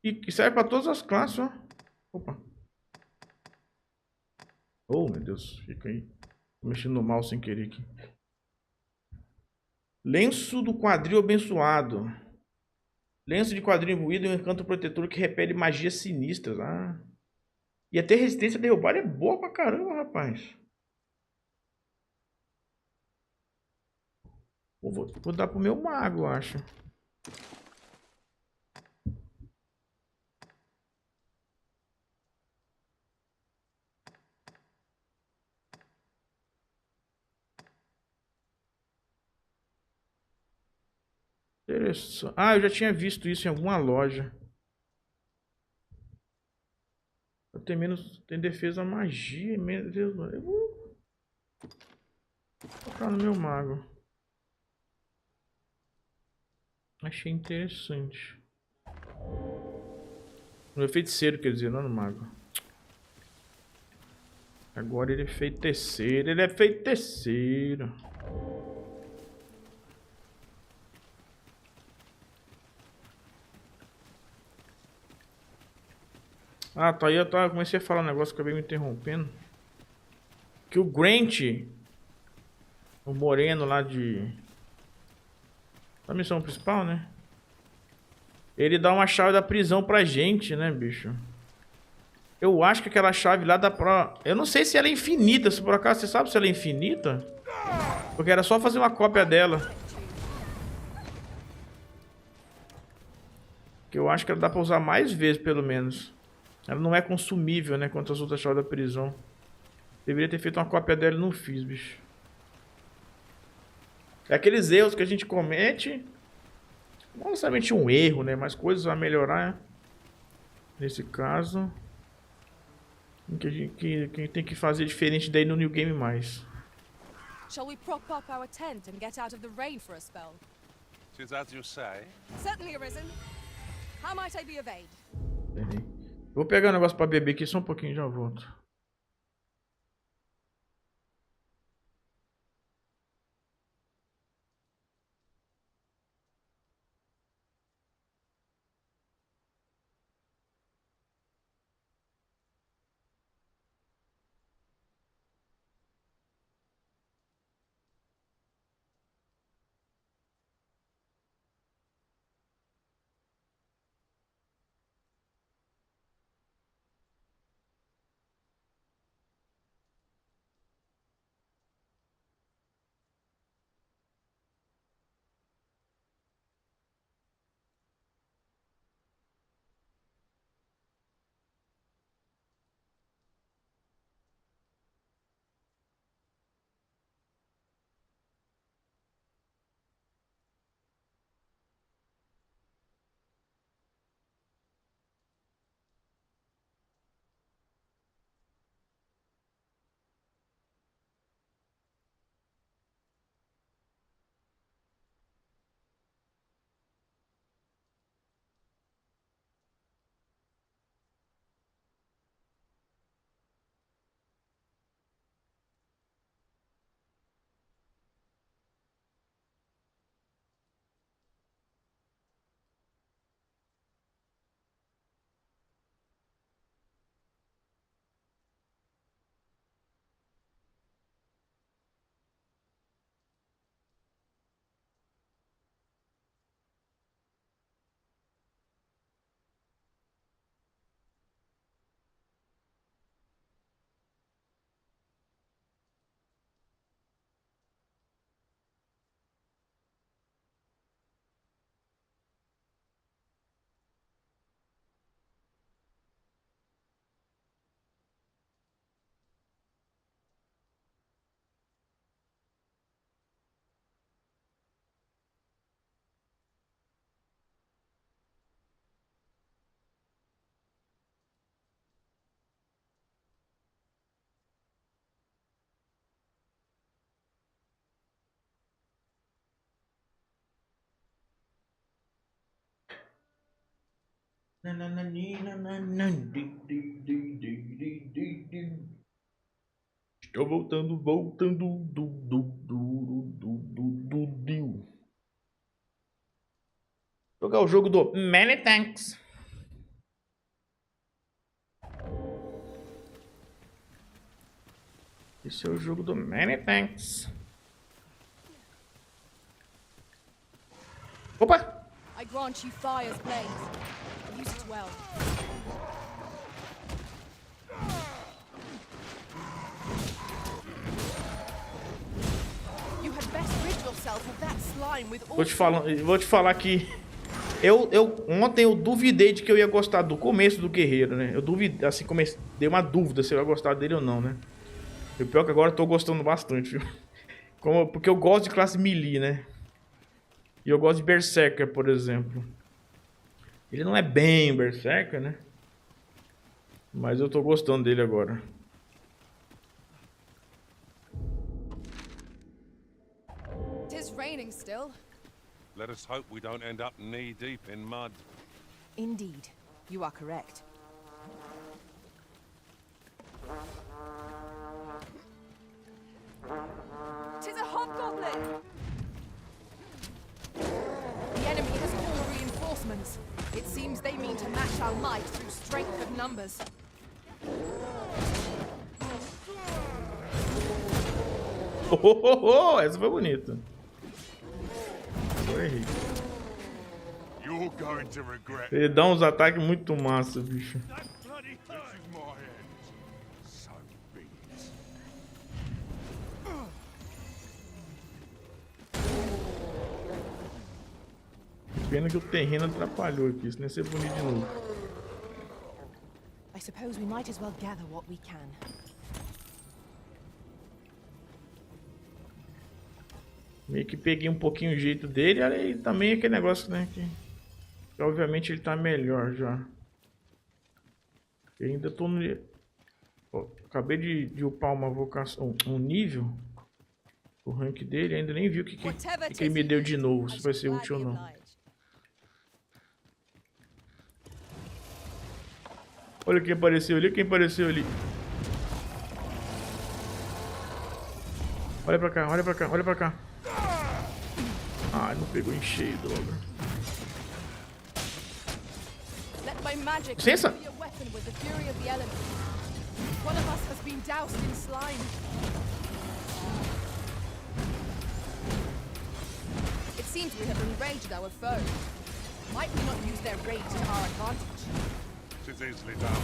E serve para todas as classes, ó. Opa. Oh, meu Deus. Fica aí. Tô mexendo no mouse sem querer aqui. Lenço do quadril abençoado. Lenço de quadril imbuído é um encanto protetor que repele magias sinistras. Ah. E até resistência a derrubar é boa pra caramba, rapaz. Vou dar pro meu mago, eu acho. Interessante. Ah, eu já tinha visto isso em alguma loja. Tem defesa magia, menos. Eu vou focar no meu mago. Achei interessante. No feiticeiro, quer dizer, não no mago. Agora ele é feiticeiro, ele é feiticeiro. Ah, tá aí, eu comecei a falar um negócio, acabei me interrompendo. Que o Grant, o moreno lá da missão principal, né? Ele dá uma chave da prisão pra gente, né, bicho? Eu acho que aquela chave lá dá pra... Eu não sei se ela é infinita, se por acaso você sabe se ela é infinita. Porque era só fazer uma cópia dela. Que eu acho que ela dá pra usar mais vezes, pelo menos. Ela não é consumível, né? Quanto as outras chaves da prisão. Deveria ter feito uma cópia dela e não fiz, bicho. É aqueles erros que a gente comete. Não necessariamente um erro, né? Mas coisas a melhorar. Nesse caso. Que tem que fazer diferente daí no New Game mais. Shall we prop up our tent and get out of the rain for a spell? 'Tis as you say. Certainly, Arisen. How might I be of aid? Peraí. Vou pegar um negócio pra beber aqui só um pouquinho e já volto. Estou voltando. Jogar o jogo do Many Thanks. Esse é o jogo do Many Thanks. Opa! I grant you fire's blaze. Use it well. You had best rid yourself of that slime with all. Vou te falar que ontem eu duvidei de que eu ia gostar do começo do guerreiro, né? Eu duvidei, assim, dei uma dúvida se eu ia gostar dele ou não, né? E o pior é que agora eu tô gostando bastante, viu? Porque eu gosto de classe melee, né? E eu gosto de Berserker, por exemplo. Ele não é bem um Berserker, né? Mas eu tô gostando dele agora. Tis raining still. Let us hope we don't end up knee-deep in mud. Indeed, you are correct. Tis a hobgoblin! The enemy has called reinforcements. It seems they mean to match our might through strength of numbers. Essa foi bonita. Foi rico. Ele dá uns ataques muito massa, bicho. Pena que o terreno atrapalhou aqui, isso nem ser bonito de novo. I suppose we might as well gather what we can. Meio que peguei um pouquinho o jeito dele, e também aquele negócio, né, que obviamente ele tá melhor já. Eu ainda tô no... Ó, acabei de upar uma vocação, um nível, o rank dele, ainda nem vi o que ele me deu de novo, se vai ser útil ou não. Olha quem apareceu ali, Olha pra cá, olha pra cá. Ah, não pegou em cheio, droga. Licença! It seems we have enraged our foe. Might we not use their rage to our advantage? It is easily done.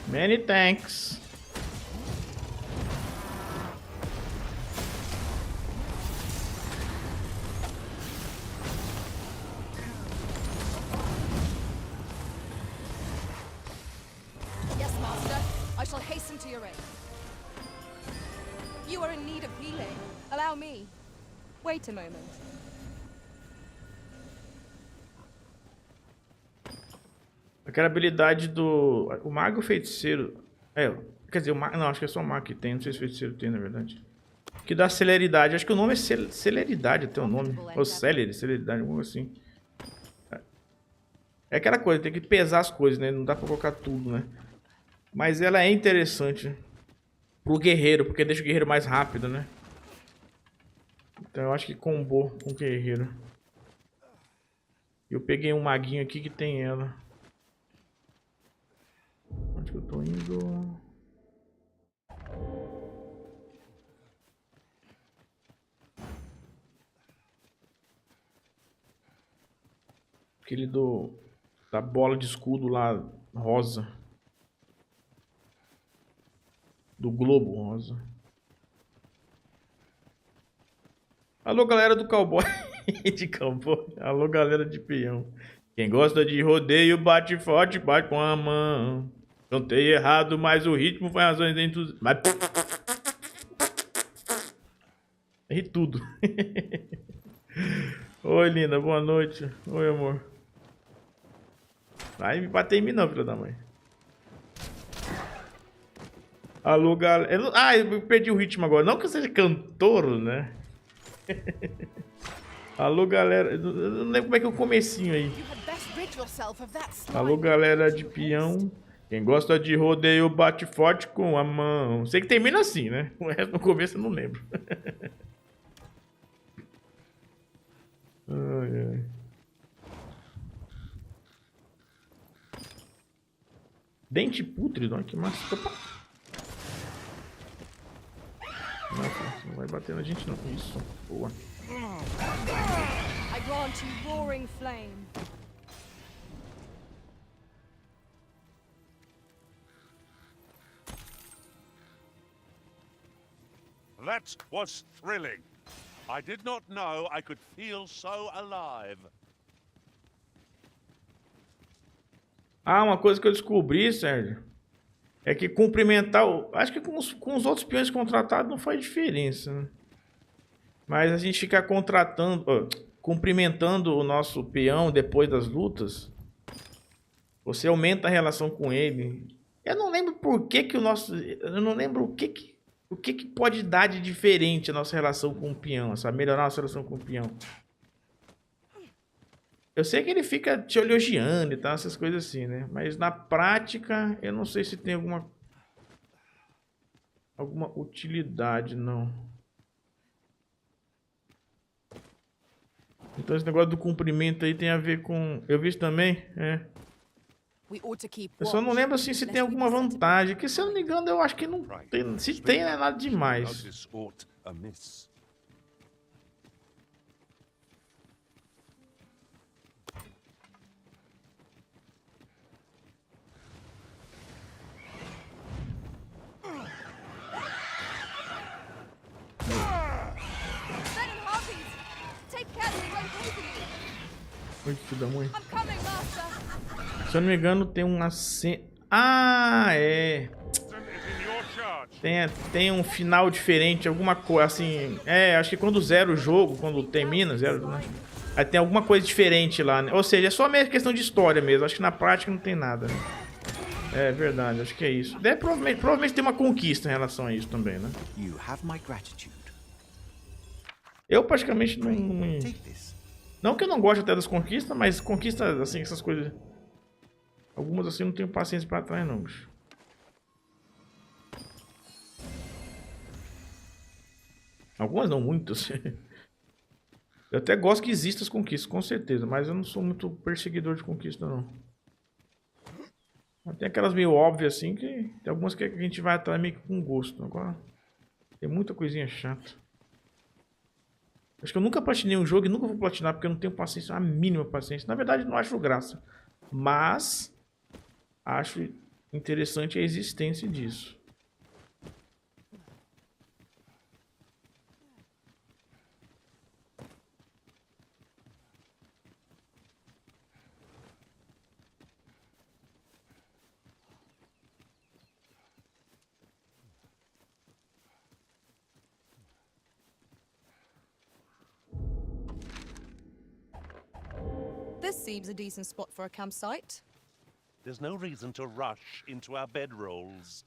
Many thanks. Yes, Master. I shall hasten to your aid. You are in need of healing. Allow me. Wait a moment. Aquela habilidade do... O mago feiticeiro... quer dizer, não, acho que é só o mago que tem. Não sei se o feiticeiro tem, na verdade. Que dá celeridade. Acho que o nome é celeridade, até o nome. Ou celeridade, algo assim. É aquela coisa, tem que pesar as coisas, né? Não dá pra colocar tudo, né? Mas ela é interessante pro guerreiro, porque deixa o guerreiro mais rápido, né? Então eu acho que combou com o guerreiro. Eu peguei um maguinho aqui que tem ela. Onde que eu tô indo? Aquele da bola de escudo lá, rosa. Do globo rosa. Alô, galera do cowboy. De cowboy. Alô, galera de peão. Quem gosta de rodeio, bate forte, bate com a mão. Cantei errado, mas o ritmo foi razões dentro dos... Mas... Errei tudo. Oi, linda. Boa noite. Oi, amor. Vai me bater em mim não, filho da mãe. Alô, galera. Ah, eu perdi o ritmo agora. Não que eu seja cantor, né? Alô, galera. Eu não lembro como é que é o comecinho aí. Alô, galera de peão. Quem gosta de rodeio bate forte com a mão. Sei que termina assim, né? O resto no começo eu não lembro. Ai, ai. Dente pútrido, olha que massa. Opa. Nossa, não vai bater na gente não. Isso, boa. I grant you roaring flame. That was thrilling. I did not know I could feel so alive. Ah, uma coisa que eu descobri, Sérgio, é que cumprimentar... Acho que com os outros peões contratados não faz diferença, né? Mas a gente ficar cumprimentando o nosso peão depois das lutas, você aumenta a relação com ele. Eu não lembro por que que o nosso... Eu não lembro o que que pode dar de diferente a nossa relação com o peão, sabe? Melhorar a nossa relação com o peão. Eu sei que ele fica te elogiando e tal, essas coisas assim, né? Mas na prática, eu não sei se tem alguma utilidade, não. Então esse negócio do cumprimento aí tem a ver com... Eu vi isso também? É. Eu só não lembro assim se tem alguma vantagem. Que se eu não me engano, eu acho que não tem. Se tem, não é nada demais. Oi, filho da mãe. Se eu não me engano, tem uma cena... Ah, é. Tem um final diferente, alguma coisa assim... É, acho que quando zera o jogo, quando termina, zero, né? Aí tem alguma coisa diferente lá, né? Ou seja, é só mesmo questão de história mesmo. Acho que na prática não tem nada, né? É verdade, acho que é isso. Provavelmente tem uma conquista em relação a isso também, né? Eu praticamente não... Não que eu não goste até das conquistas, mas conquistas, assim, essas coisas... Algumas assim eu não tenho paciência pra trás, não, bicho. Algumas não, muitas. Eu até gosto que existam as conquistas, com certeza, mas eu não sou muito perseguidor de conquista, não. Mas tem aquelas meio óbvias assim, que tem algumas que a gente vai atrás meio que com gosto. Agora, tem muita coisinha chata. Acho que eu nunca platinei um jogo e nunca vou platinar, porque eu não tenho paciência, a mínima paciência. Na verdade, não acho graça. Mas acho interessante a existência disso. This seems a decent spot for a campsite. There's no reason to rush into our bedrolls.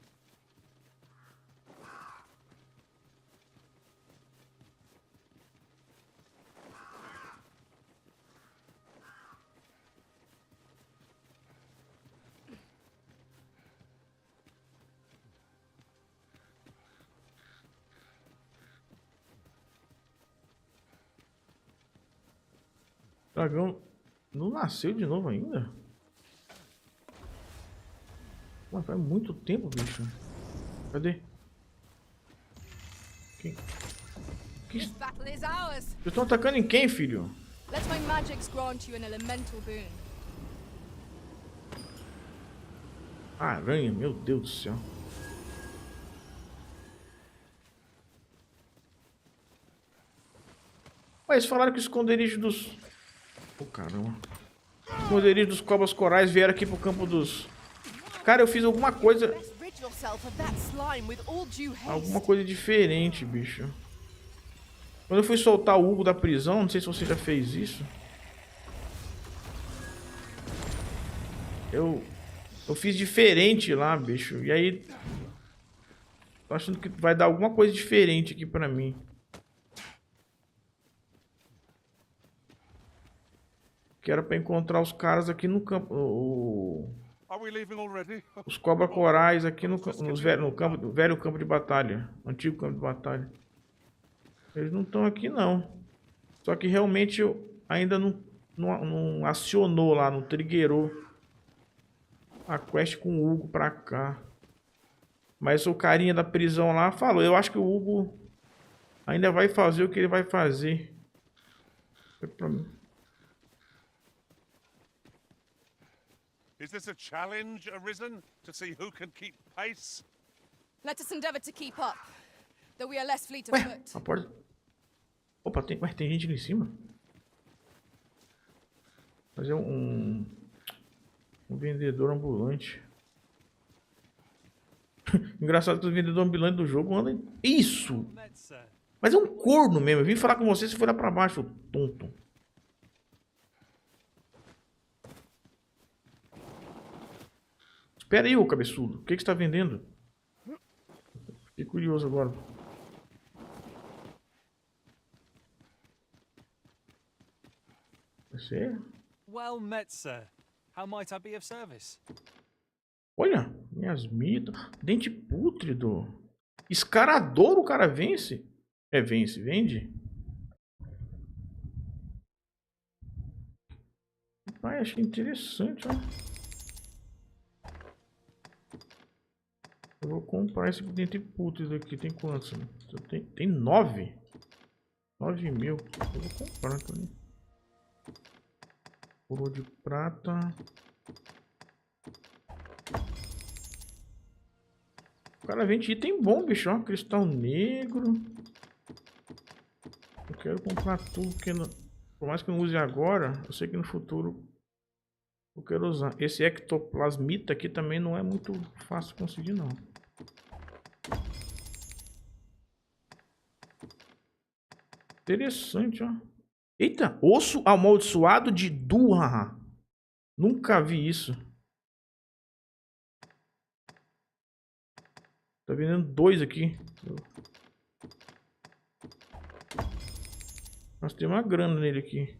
Dragão não nasceu de novo ainda? Mas faz muito tempo, bicho. Cadê? Quem? Vocês estão atacando em quem, filho? Let my magics grant you an elemental boon. Aranha, meu Deus do céu. Mas falaram que o esconderijo dos... Oh, caramba. Os esconderijos dos cobras corais vieram aqui pro campo dos... Cara, eu fiz alguma coisa... Alguma coisa diferente, bicho. Quando eu fui soltar o Hugo da prisão, não sei se você já fez isso. Eu fiz diferente lá, bicho. E aí... Tô achando que vai dar alguma coisa diferente aqui pra mim. Que era pra encontrar os caras aqui no campo. Os cobra-corais aqui no velho campo de batalha. Antigo campo de batalha. Eles não estão aqui, não. Só que realmente ainda não acionou lá, não triggerou a quest com o Hugo pra cá. Mas o carinha da prisão lá falou. Eu acho que o Hugo ainda vai fazer o que ele vai fazer. Foi pra mim. Is this a challenge arisen to see who can keep pace? Let us endeavor to keep up, though we are less fleet of Ué, foot. a porta... Opa, tem gente ali em cima. Fazer um vendedor ambulante. Engraçado que os vendedores ambulantes do jogo andam... Isso! Mas é um corno mesmo. Eu vim falar com você, você foi lá pra baixo, tonto. Espera aí, ô cabeçudo. O que você tá vendendo? Fiquei curioso agora. Você? Well met, sir. How might I be of service? Olha, minhas mitas. Dente pútrido. Escarador o cara vence? É, vence, vende? Pai, achei interessante, ó. Eu vou comprar esse dente pútrido aqui. Tem quantos? Tem 9. 9 mil. Eu vou comprar também. Coroa de prata. O cara vende item bom, bicho, ó. Cristal negro. Eu quero comprar tudo, porque por mais que eu não use agora, eu sei que no futuro eu quero usar. Esse ectoplasmita aqui também não é muito fácil conseguir, não. Interessante, ó. Eita, osso amaldiçoado de Dúvida. Nunca vi isso. Tá vendendo 2 aqui. Nossa, tem uma grana nele aqui.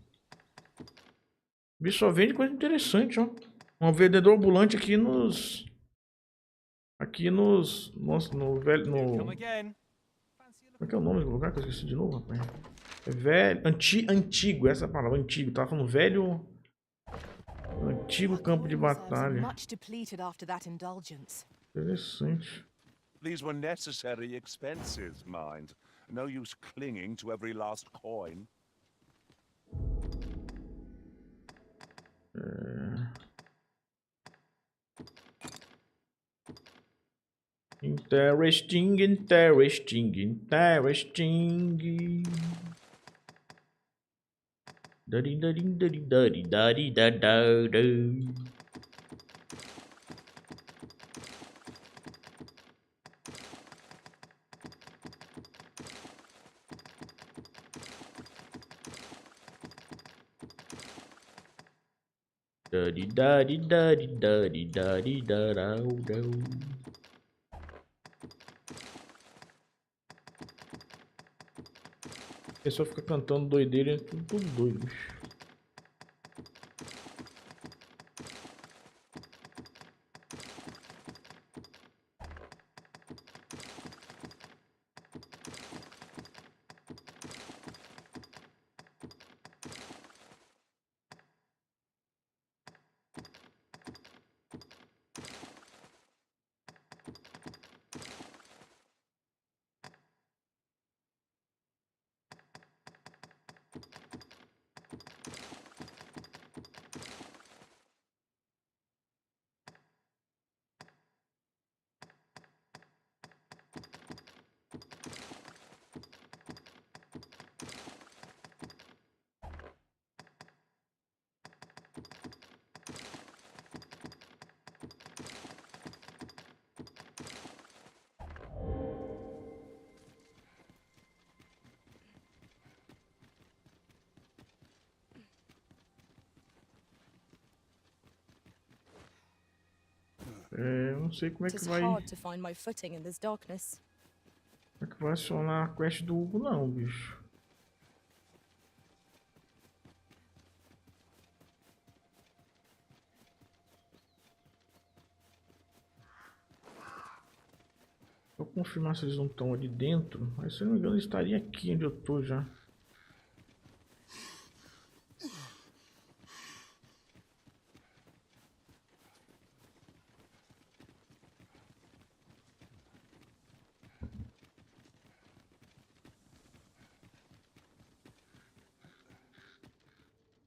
O bicho só vende coisa interessante, ó. Um vendedor ambulante aqui nos... Nossa, no velho... Como é que é o nome do lugar que eu esqueci de novo, rapaz? É velho... Antigo, essa é a palavra, antigo. Tava falando velho... Antigo campo de batalha. Interessante. These were necessary expenses, mind. No use clinging to every last coin. Interesting. Daddy. A pessoa fica cantando doideira, é tudo doido, bicho. É, eu não sei como é que It is vai... hard to find my footing in this darkness. Como é que vai acionar a quest do Hugo, não, bicho. Vou confirmar se eles não estão ali dentro. Mas se eu não me engano, eles estariam aqui onde eu tô já.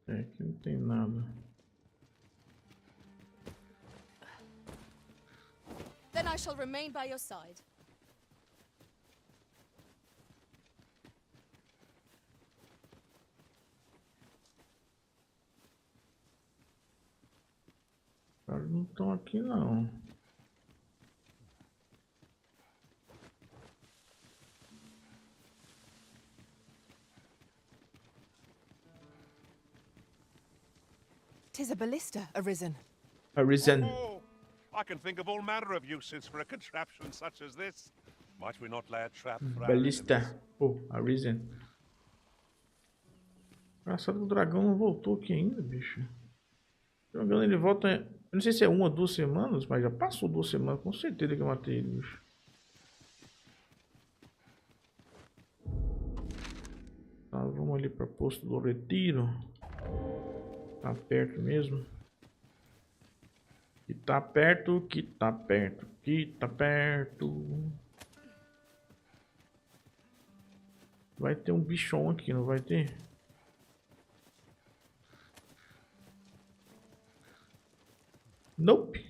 É, aqui não tem nada. Then I shall remain by your side. Eles não estão aqui não. Tis a ballista arisen. Arisen. Oh, I can think of all manner of uses for a contraption such as this. Might we not lay a trap for our Ballista. Oh, Arisen. Engraçado que o dragão não voltou aqui ainda, bicho. Jogando ele volta. Eu não sei se é 1 ou 2 semanas, mas já passou 2 semanas. Com certeza que eu matei ele, bicho. Tá, vamos ali para posto do retiro. Tá perto mesmo. Que tá perto, que tá perto, que tá perto. Vai ter um bichão aqui, não vai ter? Nope.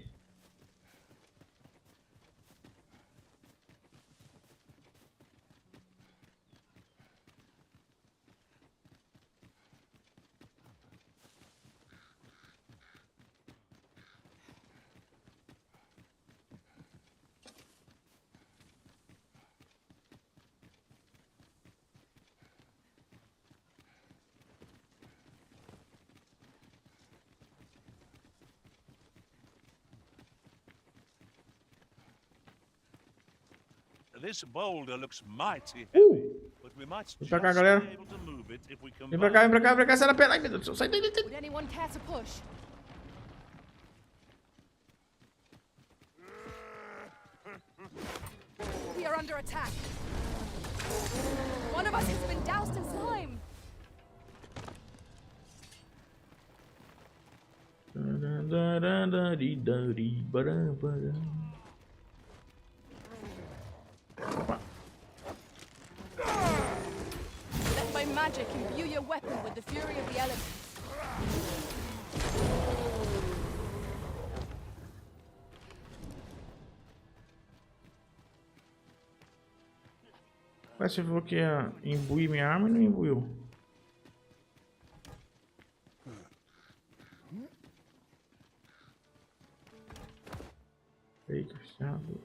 This boulder looks mighty heavy, but we might just Vem pra cá, galera. be able to move it if we Vem pra cá, vem pra cá, vem pra cá, sai da pena. Ai, meu Deus do céu, sai daí. Would anyone care to push? We are under attack. One of us has been doused in slime. Let my magic imbue your weapon with the fury of the elements. Mas você falou que ia imbuir minha arma e não imbuiu. Eita, fechado.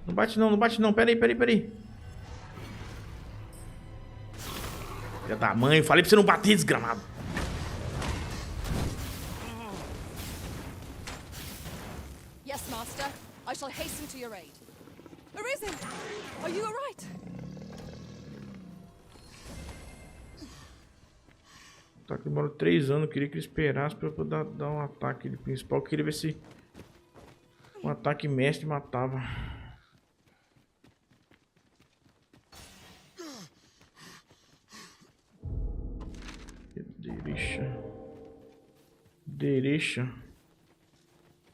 Não bate não, não bate não. Pera aí. Filha da mãe, falei pra você não bater, desgramado. Yes, master. I shall hasten to your aid. Arisen! Are you alright? Tá, que demorou 3 anos. Eu queria que ele esperasse pra eu poder dar um ataque de principal. Eu queria ver se um ataque mestre matava. Derecha.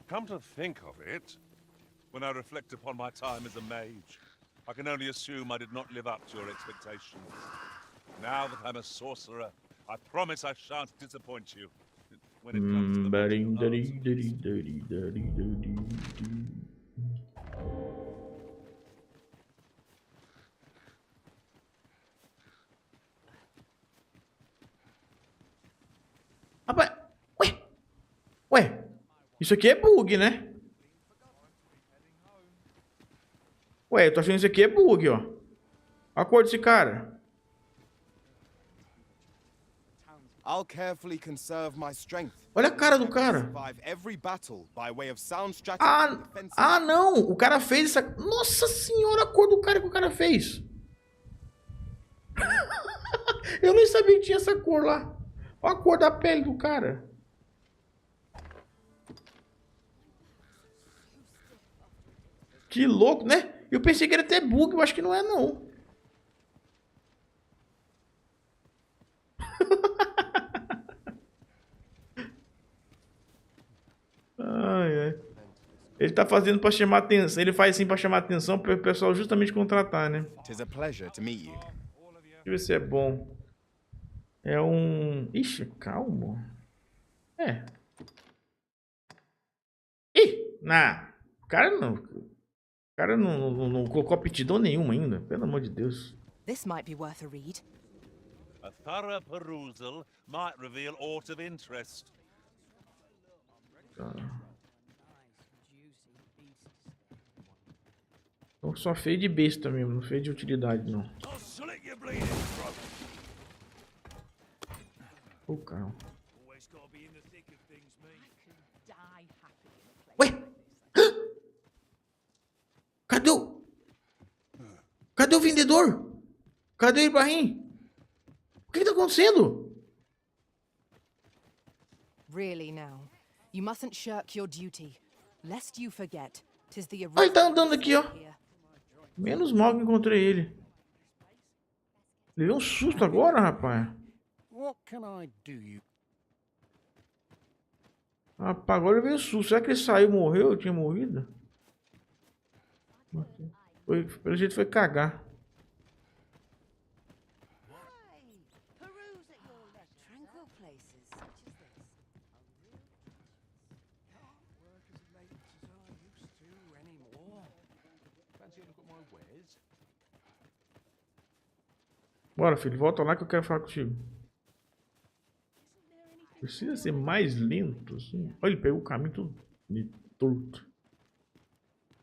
Come to think of it, when I reflect upon my time as a mage, I can only assume I did not live up to your expectations. Now that I'm a sorcerer, I promise I shan't disappoint you when it comes to Rapaz, ué, isso aqui é bug, né? Ué, eu tô achando que isso aqui é bug, ó. A cor desse cara. I'll carefully conserve my strength. Olha a cara do cara. Survive every battle by way of sound strategy and defensive. Não. O cara fez essa... Nossa senhora, a cor do cara que o cara fez. Eu nem sabia que tinha essa cor lá. Olha a cor da pele do cara. Que louco, né? Eu pensei que era até bug, eu acho que não é, não. Ai, ai. Ele tá fazendo pra chamar atenção. Ele faz assim pra chamar atenção para o pessoal justamente contratar, né? Tis a pleasure to meet you. Deixa eu ver se é bom. É um... Ixi, calma. É. Ih, o cara não... O cara não colocou aptidão nenhuma ainda. Pelo amor de Deus. This might be worth a read. A thorough perusal might reveal aught of interest. Tá. Então só feio de besta mesmo, não feio de utilidade não. O carro. Ué? Cadê o vendedor? Cadê o Ibrahim? O que tá acontecendo? Really now, you mustn't shirk your duty, lest you forget. 'Tis the Ah, ele tá andando aqui, ó. Menos mal que encontrei ele. Levei um susto agora, rapaz. What can I do you? Rapaz, agora eu levei um susto. Será que ele saiu e morreu? Eu tinha morrido? Pelo jeito foi cagar. Bora, filho, volta lá que eu quero falar contigo. Precisa ser mais lento, assim. Olha, ele pegou o caminho todo torto.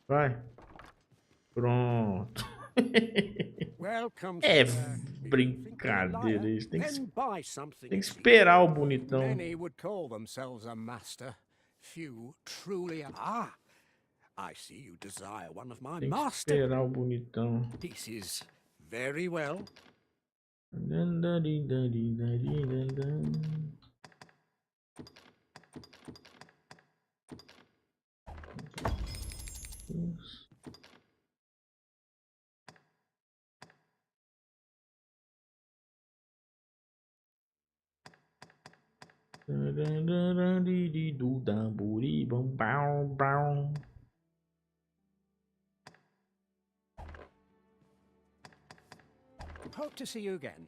Vai. Pronto. É brincadeira isso. Tem que esperar o bonitão. Many would call themselves a master. Few truly are. I see you desire one of my Tem que esperar o bonitão. pieces. Very well. Hope to see you again.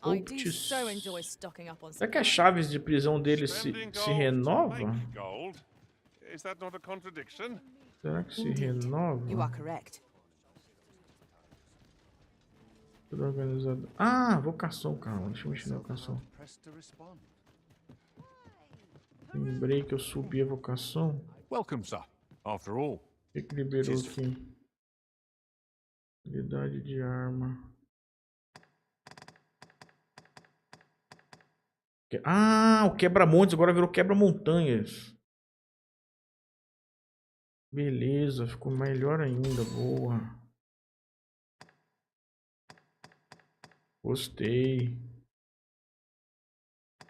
I do so enjoy stocking up on Será que as chaves de prisão dele se renovam? Is that not a contradiction? Será que se renova? You are correct. Tudo organizado. Ah, vocação, calma. Deixa eu mexer na vocação. Lembrei que eu subi a vocação. Welcome, sir. After all. O que liberou aqui? Habilidade de arma. Ah, o quebra-montes agora virou quebra-montanhas. Beleza, ficou melhor ainda. Boa. Gostei.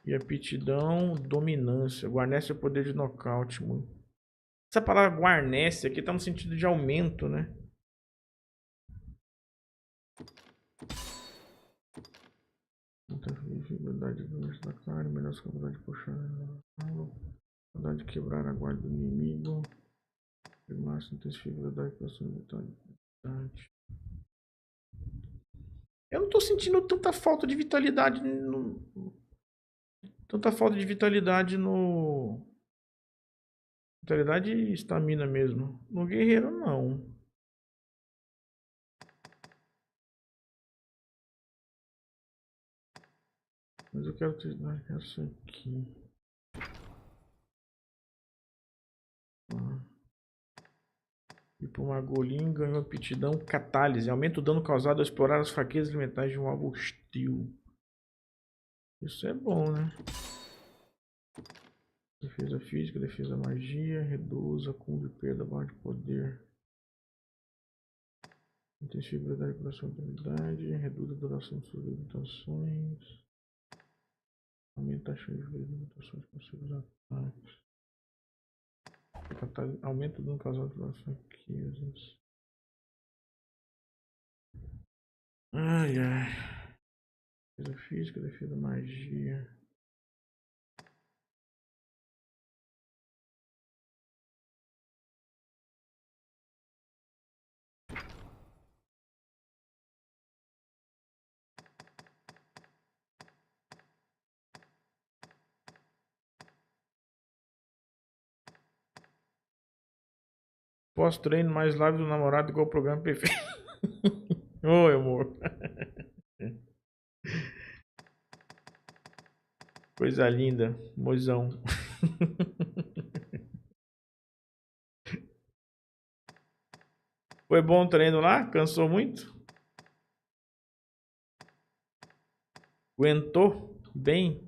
E aptidão, dominância. Guarnece é o poder de nocaute. Essa palavra guarnece aqui tá no sentido de aumento, né? Habilidade de da carne, melhor capacidade de puxar. Capacidade de quebrar a guarda do inimigo. Máximo intensifica da vitalidade. Eu não tô sentindo tanta falta de vitalidade no... Vitalidade e estamina mesmo. No guerreiro, não. Mas eu quero treinar essa aqui. E por uma golinha ganhou aptidão catálise. Aumenta o dano causado ao explorar as fraquezas elementais de um alvo hostil. Isso é bom, né? Defesa física, defesa magia, reduz acúmulo de perda, barra de poder. Intensividade de coração de habilidade, reduz a duração de suas limitações. Aumenta a chance de limitações com seus ataques. Aumenta o dano causado pelas fraquezas. Ai, ai. Defesa física, defesa magia. Pós-treino, mais live do namorado igual o programa perfeito. Oi, amor. Coisa linda, mozão. Foi bom o treino lá? Cansou muito? Aguentou bem?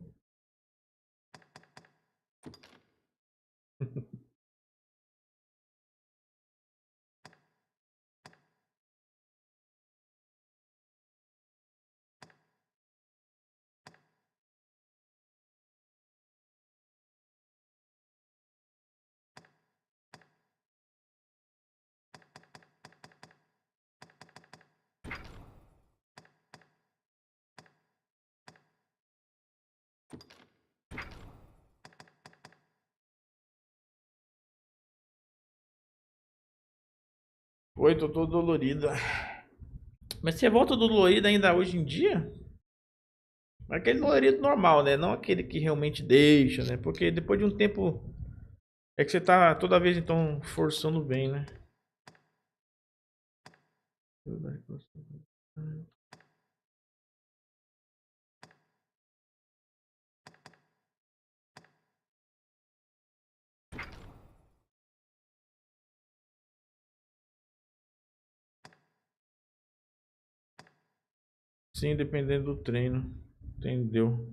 Oi, tô todo dolorida. Mas você volta dolorida ainda hoje em dia? Aquele dolorido normal, né? Não aquele que realmente deixa, né? Porque depois de um tempo... É que você tá toda vez, então, forçando bem, né? Sim, dependendo do treino. Entendeu?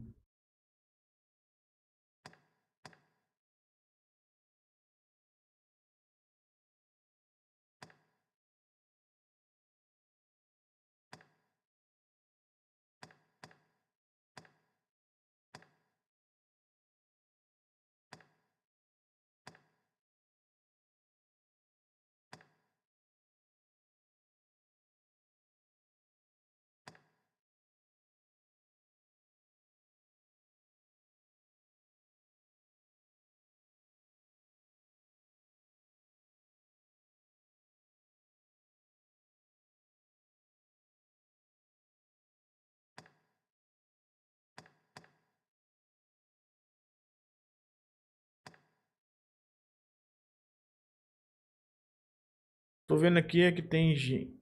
Tô vendo aqui é que tem gente.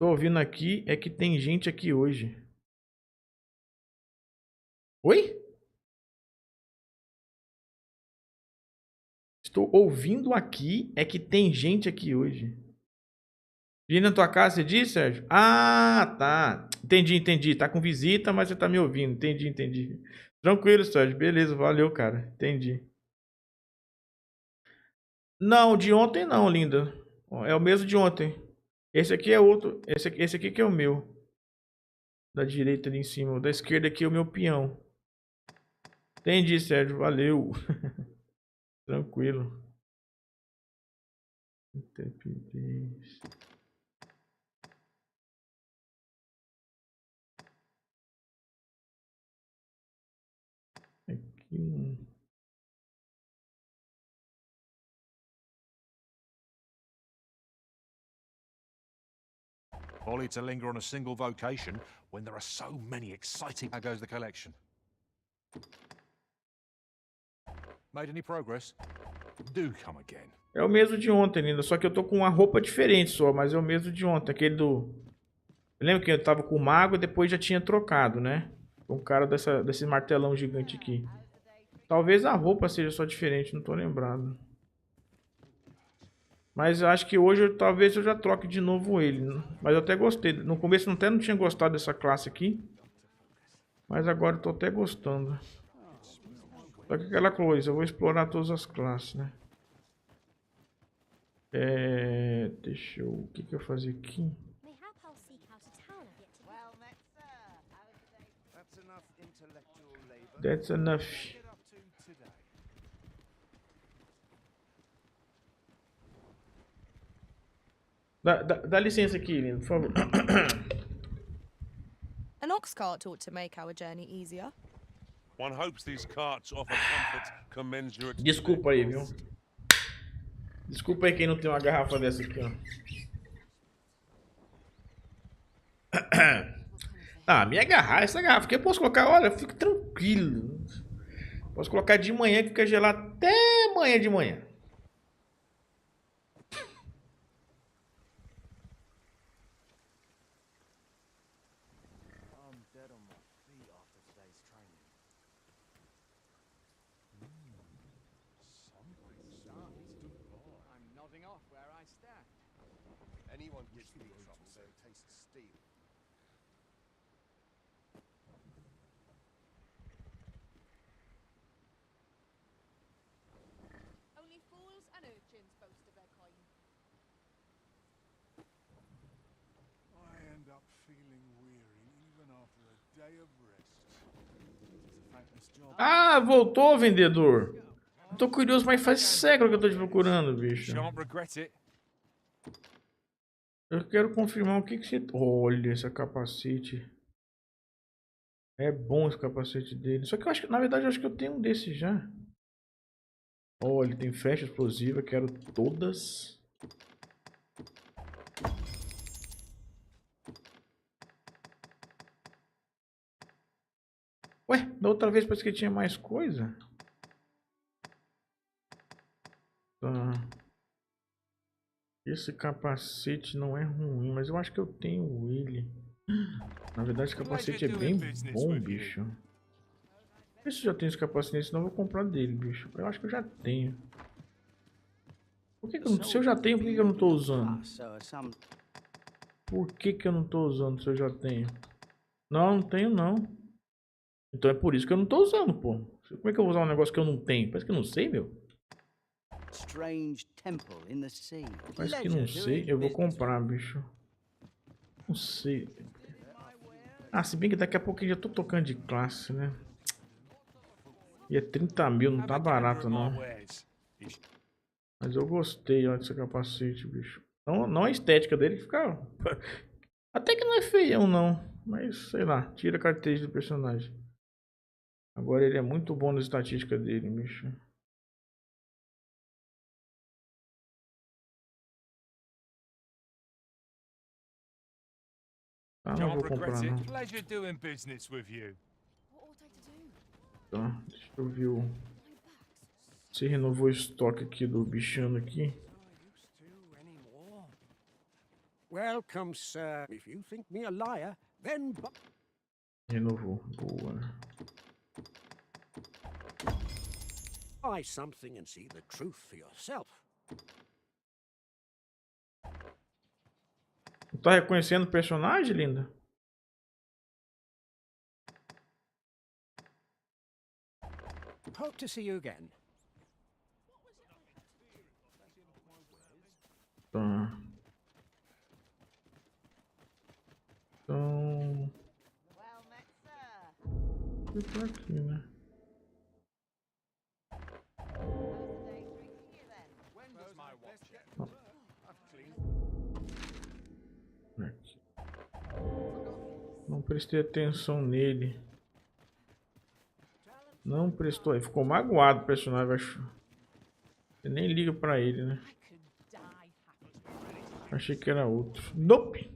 Tô ouvindo aqui é que tem gente aqui hoje. Oi? Estou ouvindo aqui é que tem gente aqui hoje. Vim na tua casa, você disse, Sérgio? Ah, tá. Entendi, entendi. Tá com visita, mas você tá me ouvindo. Entendi, entendi. Tranquilo, Sérgio. Beleza, valeu, cara. Entendi. Não, de ontem não, linda. É o mesmo de ontem. Esse aqui é outro. Esse aqui que é o meu. Da direita ali em cima. Da esquerda aqui é o meu peão. Entendi, Sérgio. Valeu. Tranquilo. Interpidez. Aqui. Folly to linger on a single vocation when there are so many exciting... How goes the collection? Made any progress? Do come again. É o mesmo de ontem, linda. Só que eu tô com uma roupa diferente só, mas é o mesmo de ontem. Aquele do... Lembra que eu tava com o mago e depois já tinha trocado, né? Com o cara desse martelão gigante aqui. Talvez a roupa seja só diferente, não tô lembrado. Mas eu acho que hoje talvez eu já troque de novo ele. Mas eu até gostei. No começo eu até não tinha gostado dessa classe aqui. Mas agora eu tô até gostando. Só que aquela coisa, eu vou explorar todas as classes, né? Deixa eu... O que eu fazer aqui? That's enough. Dá licença aqui, lindo, por favor. An ox cart ought to make our journey easier. One hopes these carts offer comfort commensurate. Desculpa aí, viu? Desculpa aí quem não tem uma garrafa dessa aqui, ó. Ah, minha garrafa, essa garrafa aqui eu posso colocar, olha, eu fico tranquilo. Posso colocar de manhã que fica gelado até amanhã de manhã. Anyone gives me trouble, so it tastes steel. Only fools and urchins boast of their kind. I end up feeling weary even after a day of rest. It's a thankless job. Ah, voltou, vendedor. Eu tô curioso, mas faz século que eu tô te procurando, bicho. Shan't regret it. Eu quero confirmar o que você... Olha, esse capacete. É bom esse capacete dele. Só que eu acho que, na verdade, eu acho que eu tenho um desse já. Olha, ele tem flecha explosiva. Quero todas. Ué, da outra vez parece que tinha mais coisa. Tá. Esse capacete não é ruim, mas eu acho que eu tenho ele. Na verdade, esse capacete é bem bom, bicho. Vê se eu já tenho esse capacete, senão eu vou comprar dele, bicho. Eu acho que eu já tenho. Por que que eu não... Se eu já tenho, por que que eu não tô usando? Por que que eu não tô usando se eu já tenho? Não, não tenho não. Então é por isso que eu não tô usando, pô. Como é que eu vou usar um negócio que eu não tenho? Parece que eu não sei, meu. Parece que não sei. Eu vou comprar, bicho. Não sei. Ah, se bem que daqui a pouco eu já tô tocando de classe, né? E é 30 mil, não tá barato não. Mas eu gostei, ó, desse capacete, bicho. Não a estética dele, fica... Até que não é feião, não. Mas, sei lá, tira a característica do personagem. Agora ele é muito bom na estatística dele, bicho. Ah, não vou comprar não. Tá, deixa eu ver o... Se renovou o estoque aqui do bichano aqui. Welcome, sir. If you think me a liar, then Renovou, boa. buy something and see the truth for yourself. Tá reconhecendo o personagem, linda? Hope to see you again. Tá. Então... Eu tô aqui, né? Aqui. Não prestei atenção nele. Não prestou. Aí ficou magoado o personagem, acho. Você nem liga pra ele, né? Achei que era outro. Nope!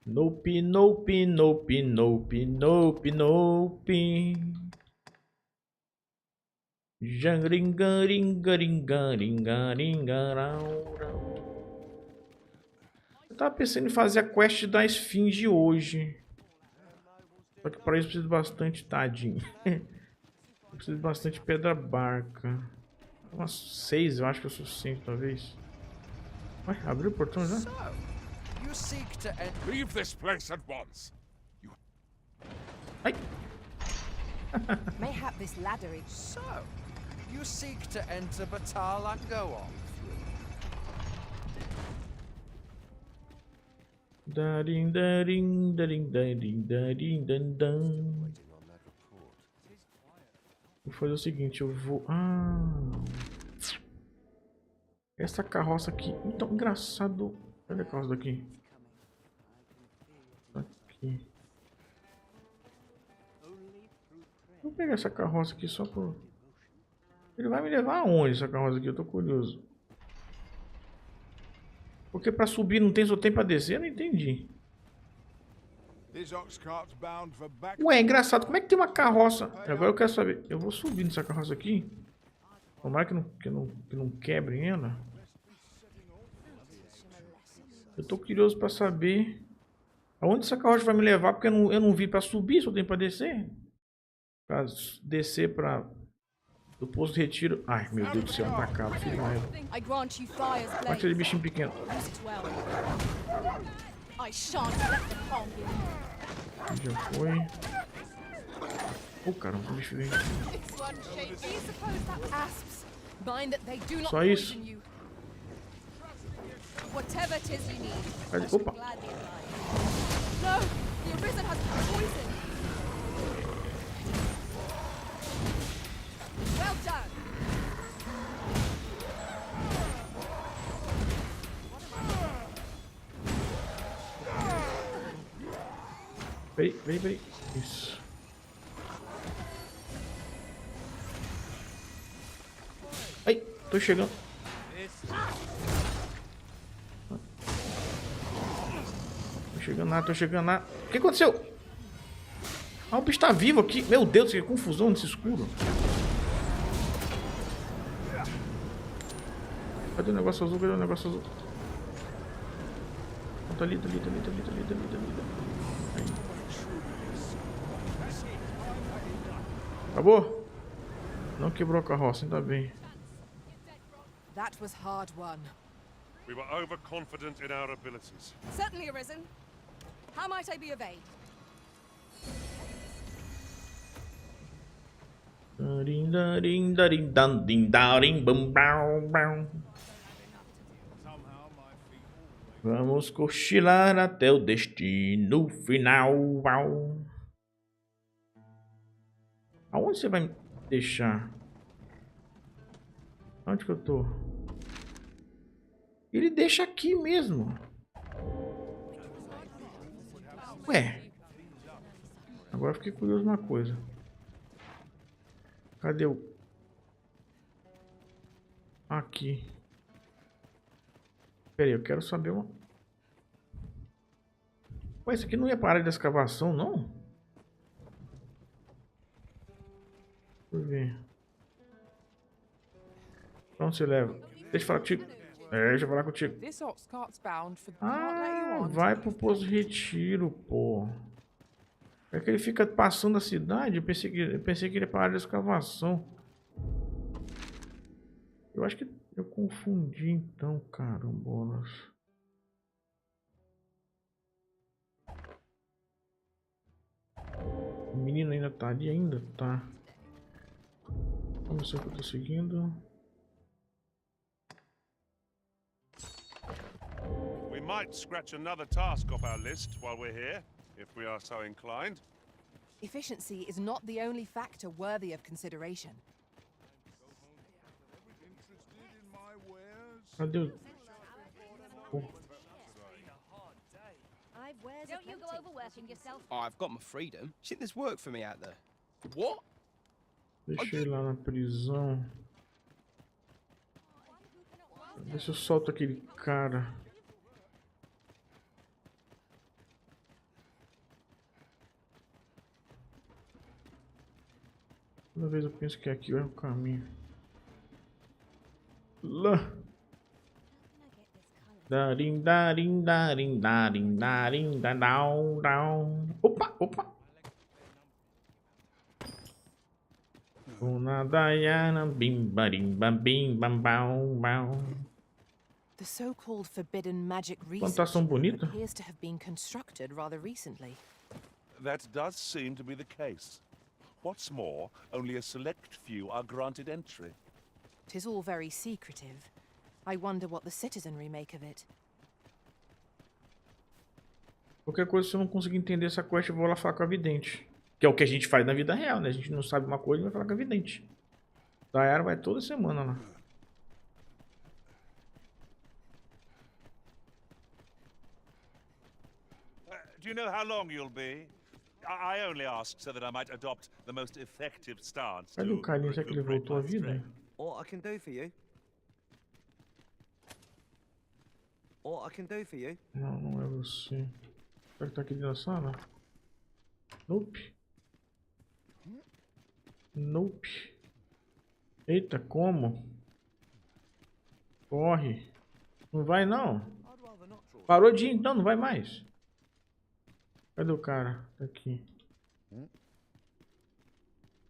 Nope, nope, nope, nope, nope, nope. Eu tava pensando em fazer a quest da esfinge hoje. Só que para isso precisa bastante tadinho. Preciso de bastante pedra barca. Umas 6 eu acho que é o suficiente, talvez. Ué, abriu o portão já? You seek to leave this place at once. Ai. Mayhap this ladder is... So, you seek to enter Batal and go on. Darim, darim, darim, darim, darim, dan. Vou fazer o seguinte, eu vou... essa carroça aqui... Então, engraçado... Cadê a carroça daqui? Aqui. Vou pegar essa carroça aqui só por... Ele vai me levar aonde essa carroça aqui? Eu tô curioso. Porque pra subir não tem, só tem pra descer? Eu não entendi. Ué, é engraçado. Como é que tem uma carroça? Agora eu quero saber. Eu vou subir nessa carroça aqui. Tomara que não quebrem ela. Eu tô curioso pra saber aonde essa carroça vai me levar, porque eu não vi pra subir, só tem pra descer. Pra descer pra... do posto de retiro. Ai, meu Deus do céu, um bacana, filho da égua. Olha aquele bichinho pequeno. Já foi. Oh, caramba, o bicho veio. Só isso. Cadê? Opa! Well done. Peraí. Isso. Ai, tô chegando. Tô chegando lá. O que aconteceu? Ah, o bicho tá vivo aqui. Meu Deus, que confusão nesse escuro. Cadê o negócio azul? Tá ali. Aí. Acabou? Não quebrou a carroça, ainda bem. That was hard won. We were overconfident in our abilities. Certainly, Arisen. How might I be of aid? Vamos cochilar até o destino final. Aonde você vai me deixar? Onde que eu tô? Ele deixa aqui mesmo. Ué. Agora eu fiquei curioso uma coisa. Cadê o... Aqui. Pera aí, eu quero saber uma... Ué, isso aqui não ia parar de escavação, não? Deixa eu ver. Pra onde você leva? Deixa eu falar contigo. Deixa eu falar contigo. Ah, vai pro posto de retiro, pô. É que ele fica passando a cidade. Eu pensei que ele ia parar de escavação. Eu acho que eu confundi então, carambolas. O menino ainda tá ali, ainda tá. Vamos ver se eu tô seguindo. We might scratch another task off our list while we're here, if we are so inclined. Efficiency is not the only factor worthy of consideration. Cadê o... Don't you go overworking yourself? I've got my freedom. You think there's work for me out there? What? Deixa ele lá na prisão. Deixa eu solto aquele cara. Toda vez eu penso que aqui é o caminho. Lá. Darim, darim, darim, darim, darim, down. Opa. Una Diana, bim barim bam bim bam bam bam. The so-called forbidden magic Plantação research bonita. appears to have been constructed rather recently. That does seem to be the case. What's more, only a select few are granted entry. 'Tis all very secretive. I wonder what the citizenry make of it. Qualquer coisa, se eu não conseguir entender essa quest, eu vou lá falar com a vidente. Que é o que a gente faz na vida real, né? A gente não sabe uma coisa e vai falar com a vidente. Dayara vai toda semana lá. Do you know how long you'll be? I only ask so that I might adopt the most effective stance. Cadê o carinha? Será que ele voltou à vida? What I can do for you? What I can do for you? Não, não é você. Será que tá aqui dentro da sala? Nope. Nope. Eita, como? Corre. Não vai não. Parou de ir, então não vai mais. Cadê o cara? Tá aqui.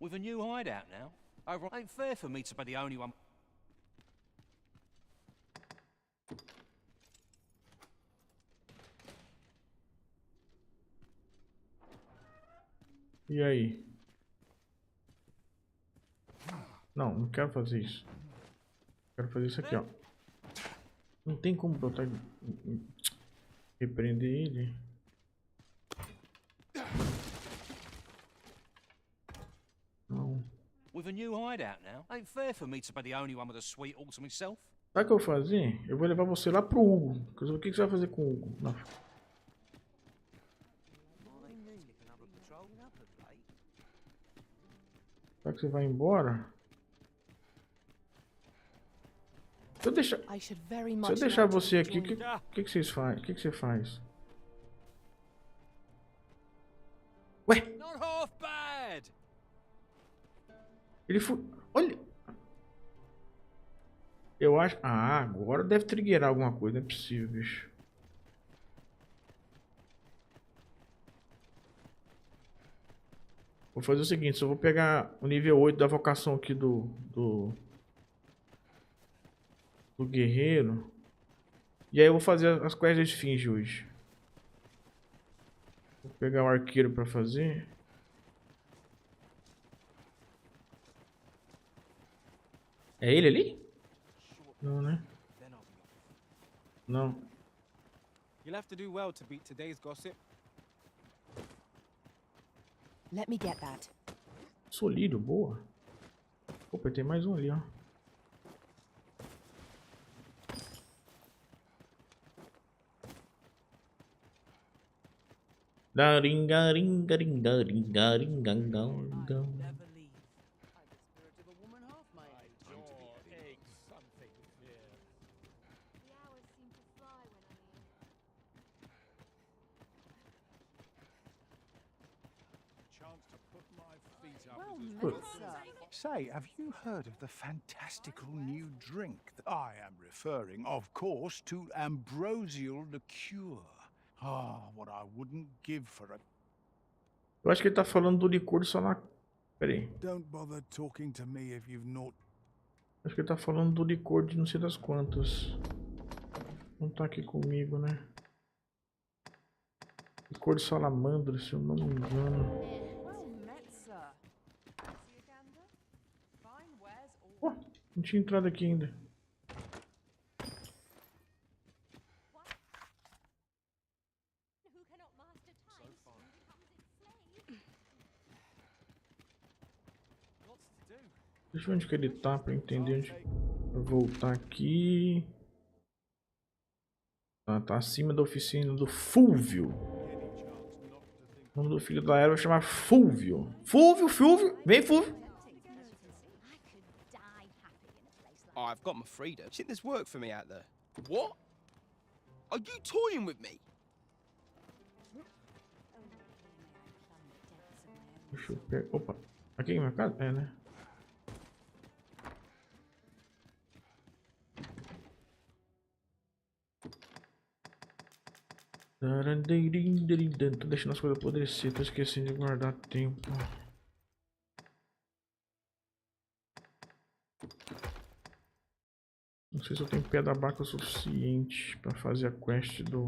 With a new hideout now. Ain't fair for me to be the only one. E aí? Não, não quero fazer isso. Quero fazer isso aqui, ó. Não tem como botar... Repreender ele. Não. With a new hideout now. Ain't fair for me to be the only one with a sweet all to myself. Sabe o que eu vou fazer? Eu vou levar você lá pro Hugo. O que você vai fazer com o Hugo? Não. Será que você vai embora? Se eu deixar você aqui, o que vocês fazem? O que você faz? Ué? Not half bad. Ele foi... Olha... Eu acho... Ah, agora deve triggerar alguma coisa. Não é possível, bicho. Vou fazer o seguinte. Só vou pegar o nível 8 da vocação aqui do guerreiro. E aí eu vou fazer as quests da esfinge hoje. Vou pegar o arqueiro pra fazer. É ele ali? Não, né? Não. You'll have to do well to beat today's gossip. Let me get that. Solírio, boa. Opa, tem mais um ali, ó. Say, have you heard of the fantastical new drink? I am referring, of course, to ambrosial liqueur. Ah, what I wouldn't give for a... Eu acho que ele tá falando do licor de solar. Pera aí. Don't bother talking to me if you've not... Acho que ele tá falando do licor de não sei das quantas. Não tá aqui comigo, né? Licor de salamandra, se eu não me engano. Oh, não tinha entrado aqui ainda. Deixa eu ver onde que ele tá pra entender onde. Vou voltar aqui. Tá acima da oficina do Fúvio. O nome do filho da Era vai chamar Fúvio. Fúvio! Vem, Fúvio! Oh, I've got my freedom. Shouldn't this work for me out there? What? Are you toying with me? Deixa eu pegar. Opa, aqui em minha casa? É, né? Tô deixando as coisas apodrecer, tô esquecendo de guardar tempo. Não sei se eu tenho pedra barca o suficiente para fazer a quest do...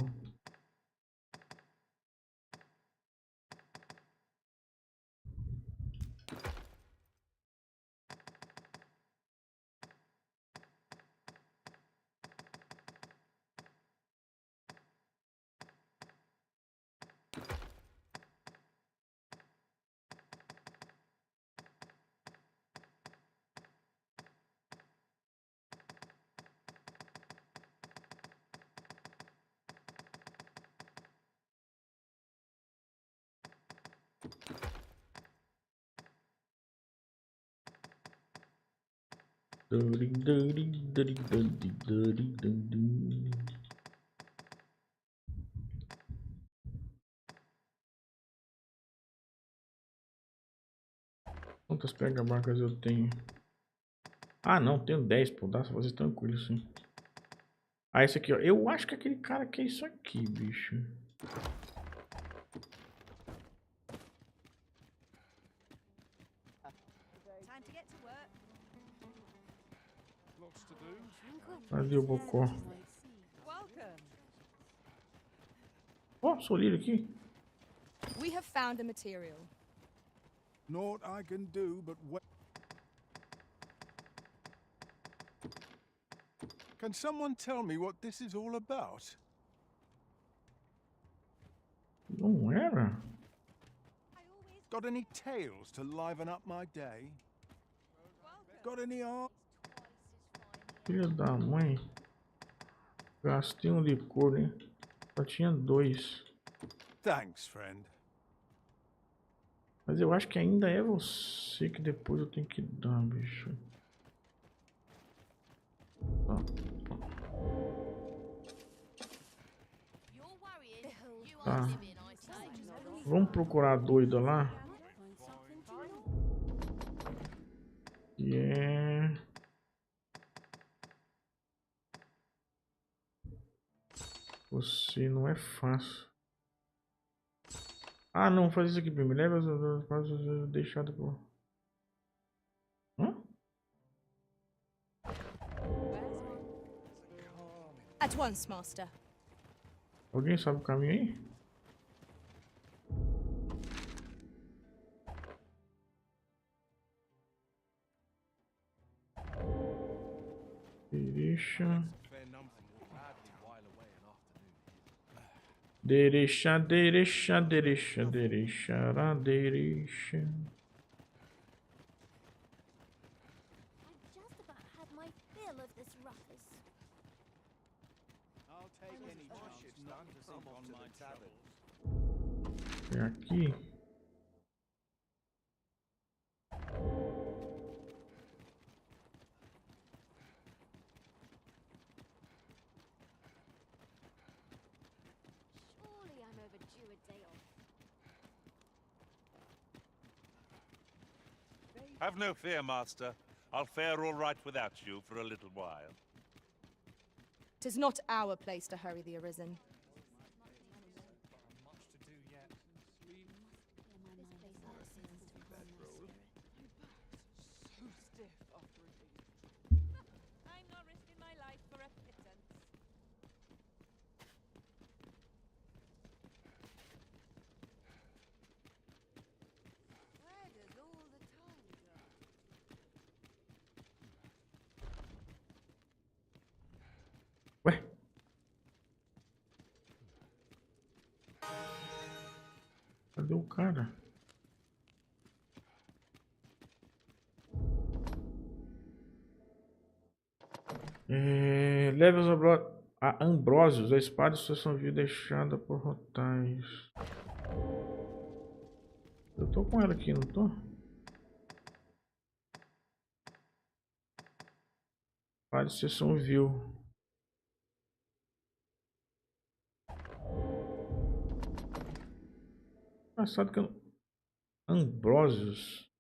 Quantas pega-barcas eu tenho? Ah, não, tenho 10, pô, dá pra fazer tranquilo, sim. Ah, esse aqui, ó. Eu acho que aquele cara quer isso aqui, bicho. Cadê o bocó? Ó, sou líder aqui. We have found a material. Naught I can do but wait. Can someone tell me what this is all about? Não era? Got any tales to liven up my day? Got any art? Filha da mãe. Gastei um licor, hein? Só tinha 2. Thanks, friend. Mas eu acho que ainda é você que depois eu tenho que dar, bicho. Tá. Vamos procurar a doida lá. Que é... Você não é fácil. Ah, não, faz isso aqui primeiro. Leva as coisas deixadas por... Hã? At once, master. Alguém sabe o caminho aí? Deixa. É aqui. Have no fear, Master. I'll fare all right without you for a little while. 'Tis not our place to hurry the Arisen. I'm not risking my life for a pittance. Where does all the time go? Ué? Cadê o cara? Leve a Ambrósios, a espada de sucessão vil deixada por Rotais. Eu tô com ela aqui, não tô? Espada de sucessão vil. Engraçado que eu... Ambrósios.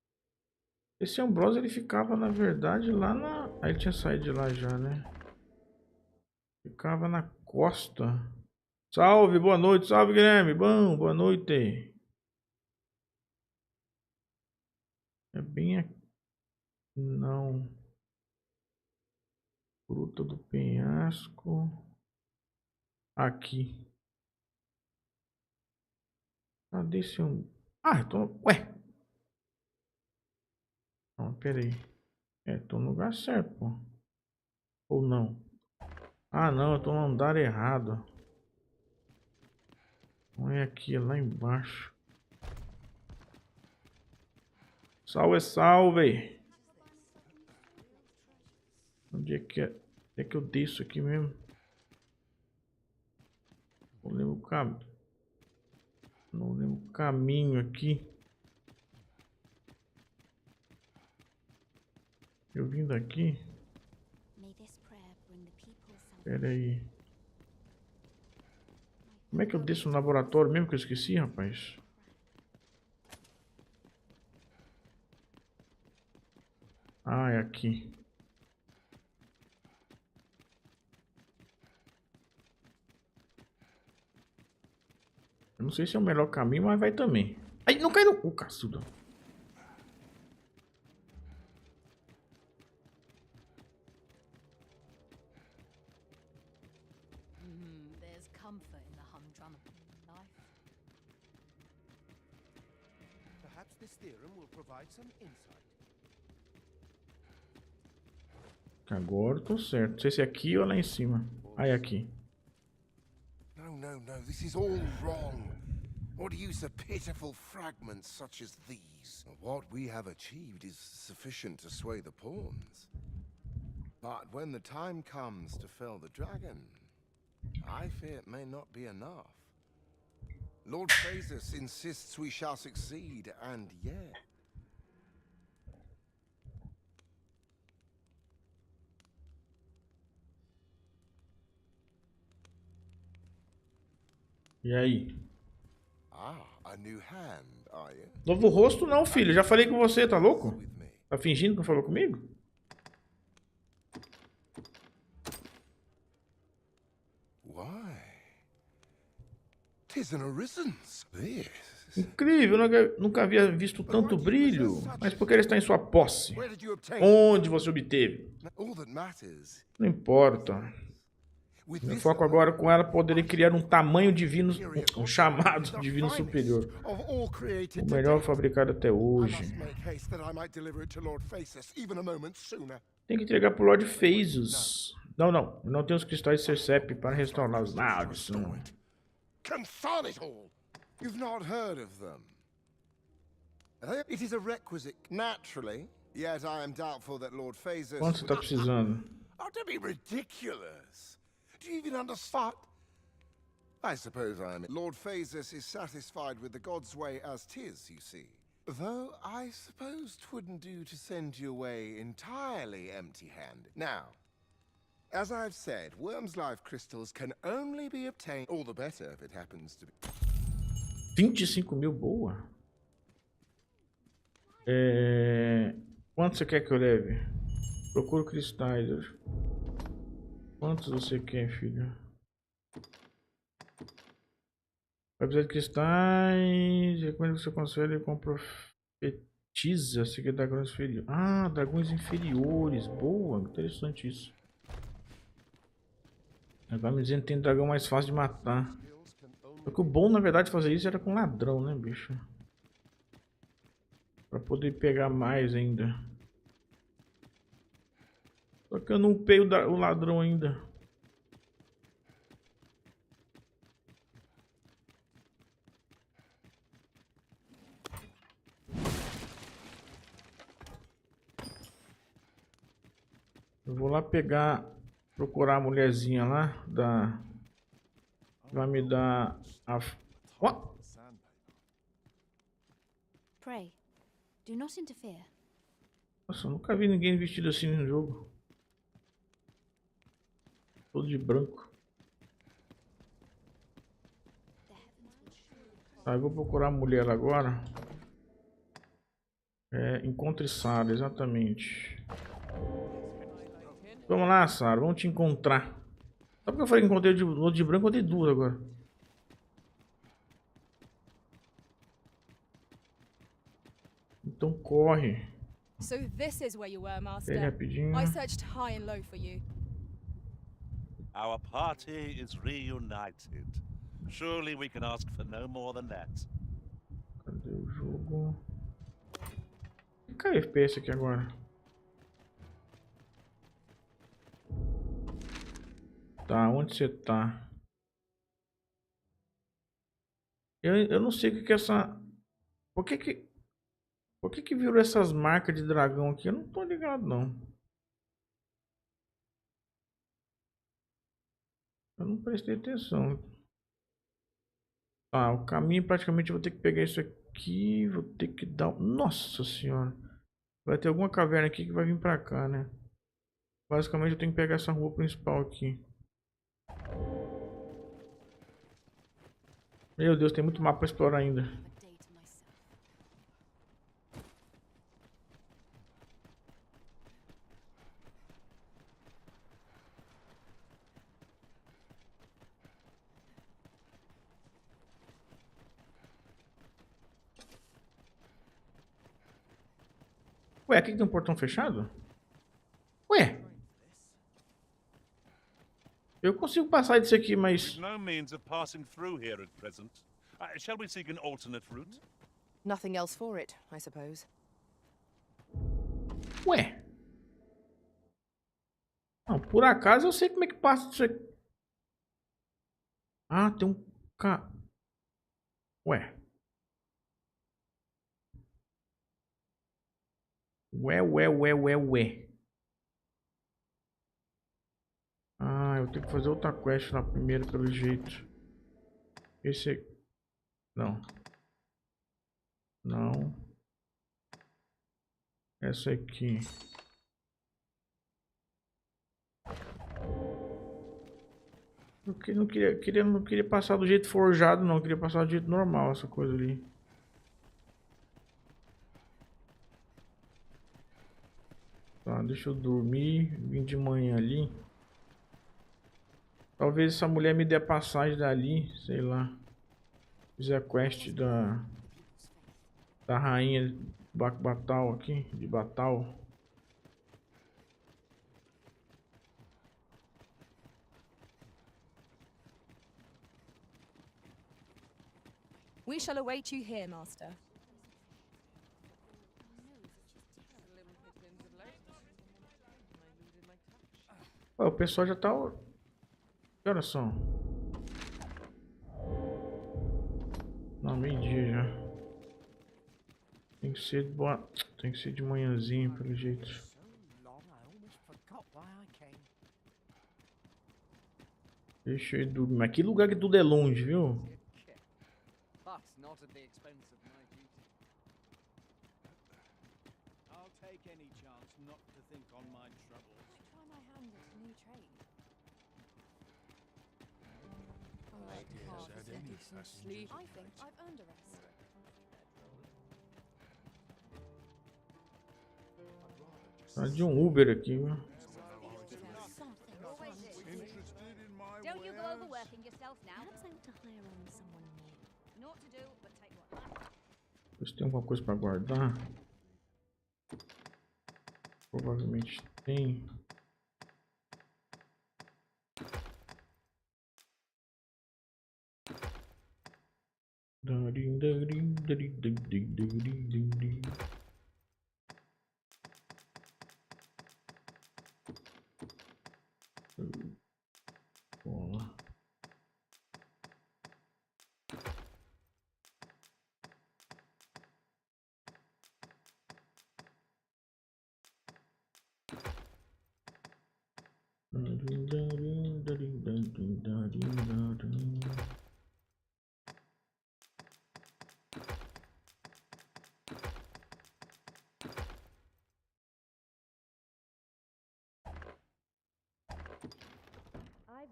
Esse Ambrósio ele ficava na verdade lá na... Aí ele tinha saído de lá já, né? Ficava na costa. Salve, boa noite, salve Guilherme. Bom, boa noite. É bem aqui. Não. Fruta do penhasco. Aqui. Cadê esse um? Ah, eu tô... Ué. Não, pera aí. Tô no lugar certo, pô. Ou não? Ah, não, eu tô no andar errado. Não é aqui, é lá embaixo. Salve, salve! Onde é que é? Onde é que eu desço aqui mesmo? Não lembro o caminho. Não lembro o caminho aqui. Eu vim daqui? Pera aí. Como é que eu desço no laboratório mesmo que eu esqueci, rapaz? Ah, é aqui. Eu não sei se é o melhor caminho, mas vai também. Ai, não cai no... O caçudo. There's comfort in the humdrum life. Perhaps this theorem will provide some insight. Agora eu tô certo. Não sei se é aqui ou lá em cima. Ah, é aqui. No, this is all wrong. What use are pitiful fragments such as these? What we have achieved is sufficient to sway the pawns. But when the time comes to fell the dragon, I fear it may not be enough. Lord Phasus insists we shall succeed, and yet... E aí? Ah, a new hand, are you? Novo rosto não, filho. Já falei com você, tá louco? Tá fingindo que não falou comigo? Why? 'Tis an arisen's. This. Incrível, eu nunca havia visto tanto brilho. Mas por que ele está em sua posse? Onde você obteve? Não importa. Meu foco agora com ela poderia criar um tamanho divino, um chamado divino superior. O melhor fabricado até hoje. Tem que entregar para o Lord Phasus. Não tem os cristais Sercepe para restaurar maldição. Confound it all! You've not heard of them. It is a requisite, naturally. Yet I am doubtful that Lord Phasus. Quanto você está precisando? Oh, don't be ridiculous. Do you even understand? I suppose I am. Lord Phasus is satisfied with the god's way as 'tis, you see. Though I suppose 'twouldn't do to send you away entirely empty-handed. Now, as I've said, worm's life crystals can only be obtained. All the better if it happens to be. 25 mil, boa. Quanto você quer que eu leve? Procuro cristais. Quantos você quer, filho? Vai precisar de cristais. Recomendo que você consegue com profetiza. Você quer dragões inferiores. Ah, dragões inferiores. Boa, interessante isso. Agora me dizendo que tem dragão mais fácil de matar. Só que o bom, na verdade, de fazer isso era com ladrão, né, bicho? Pra poder pegar mais ainda. Só que eu não upei o ladrão ainda. Eu vou lá procurar a mulherzinha lá da... Vai me dar a... What? Pray, do not interfere. Nossa, eu nunca vi ninguém vestido assim no jogo. Todo de branco. Tá, eu vou procurar a mulher agora. Encontre Sarah, exatamente. Vamos lá, Sarah, vamos te encontrar. Só porque eu falei que encontrei o de branco, eu dei duas agora. Então corre. So this is where you were, Master. Bem rapidinho. I searched high and low for you. Our party is reunited. Surely we can ask for no more than that. Cadê o jogo? Caiu FPS aqui agora. Tá, onde você tá? Eu não sei o que é essa... Por que virou essas marcas de dragão aqui? Eu não tô ligado, não. Eu não prestei atenção. Ah, o caminho praticamente eu vou ter que pegar isso aqui. Vou ter que dar... Nossa senhora. Vai ter alguma caverna aqui que vai vir pra cá, né? Basicamente eu tenho que pegar essa rua principal aqui. Meu Deus, tem muito mapa pra explorar ainda. Ué, aqui tem um portão fechado? Ué? Eu consigo passar disso aqui, mas... No means of passing through here at present. Shall we seek an alternate route? Nothing else for it, I suppose. Ué? Não, por acaso eu sei como é que passa disso aqui. Ah, tem um... Ué. Ué. Ah, eu tenho que fazer outra quest lá primeiro, pelo jeito. Esse aqui. Não. Não. Essa aqui. Eu não queria passar do jeito forjado, não. Eu queria passar do jeito normal, essa coisa ali. Tá, deixa eu dormir. Vim de manhã ali. Talvez essa mulher me dê a passagem dali, sei lá. Fizer a quest da rainha Batal aqui, de Batal. We shall await you here, master. Ué, o pessoal já tá... Que horas são? Não, meio-dia já. Tem que ser de manhãzinho, pelo jeito. Deixa eu ir dormir. Mas que lugar que tudo é longe, viu? I think I've earned a rest. Tá de um Uber aqui, viu? Don't you go overworking yourself now. Perhaps I ought to hire on someone new. Naught to do, but take what. Ver se tem alguma coisa pra guardar. Provavelmente tem.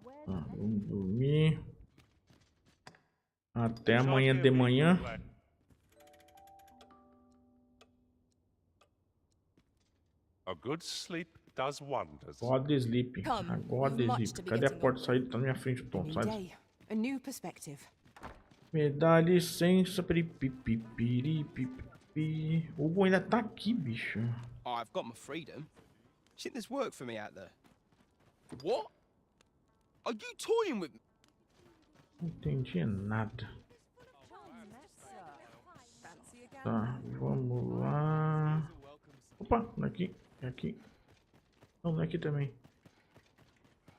Bola. Vamos dormir. Até amanhã de manhã. A good sleep does wonders. God sleep. God sleep. Cadê a porta de saída? Tá na minha frente o Tom, sabe? A new perspective. Me dá licença. O Hugo ainda tá aqui, bicho. Oh, I've got my freedom. Shouldn't this work for me out there? What? Are you toying with me? Não entendi nada. Tá, vamos lá. Opa, não é aqui. É aqui. Não, não é aqui também.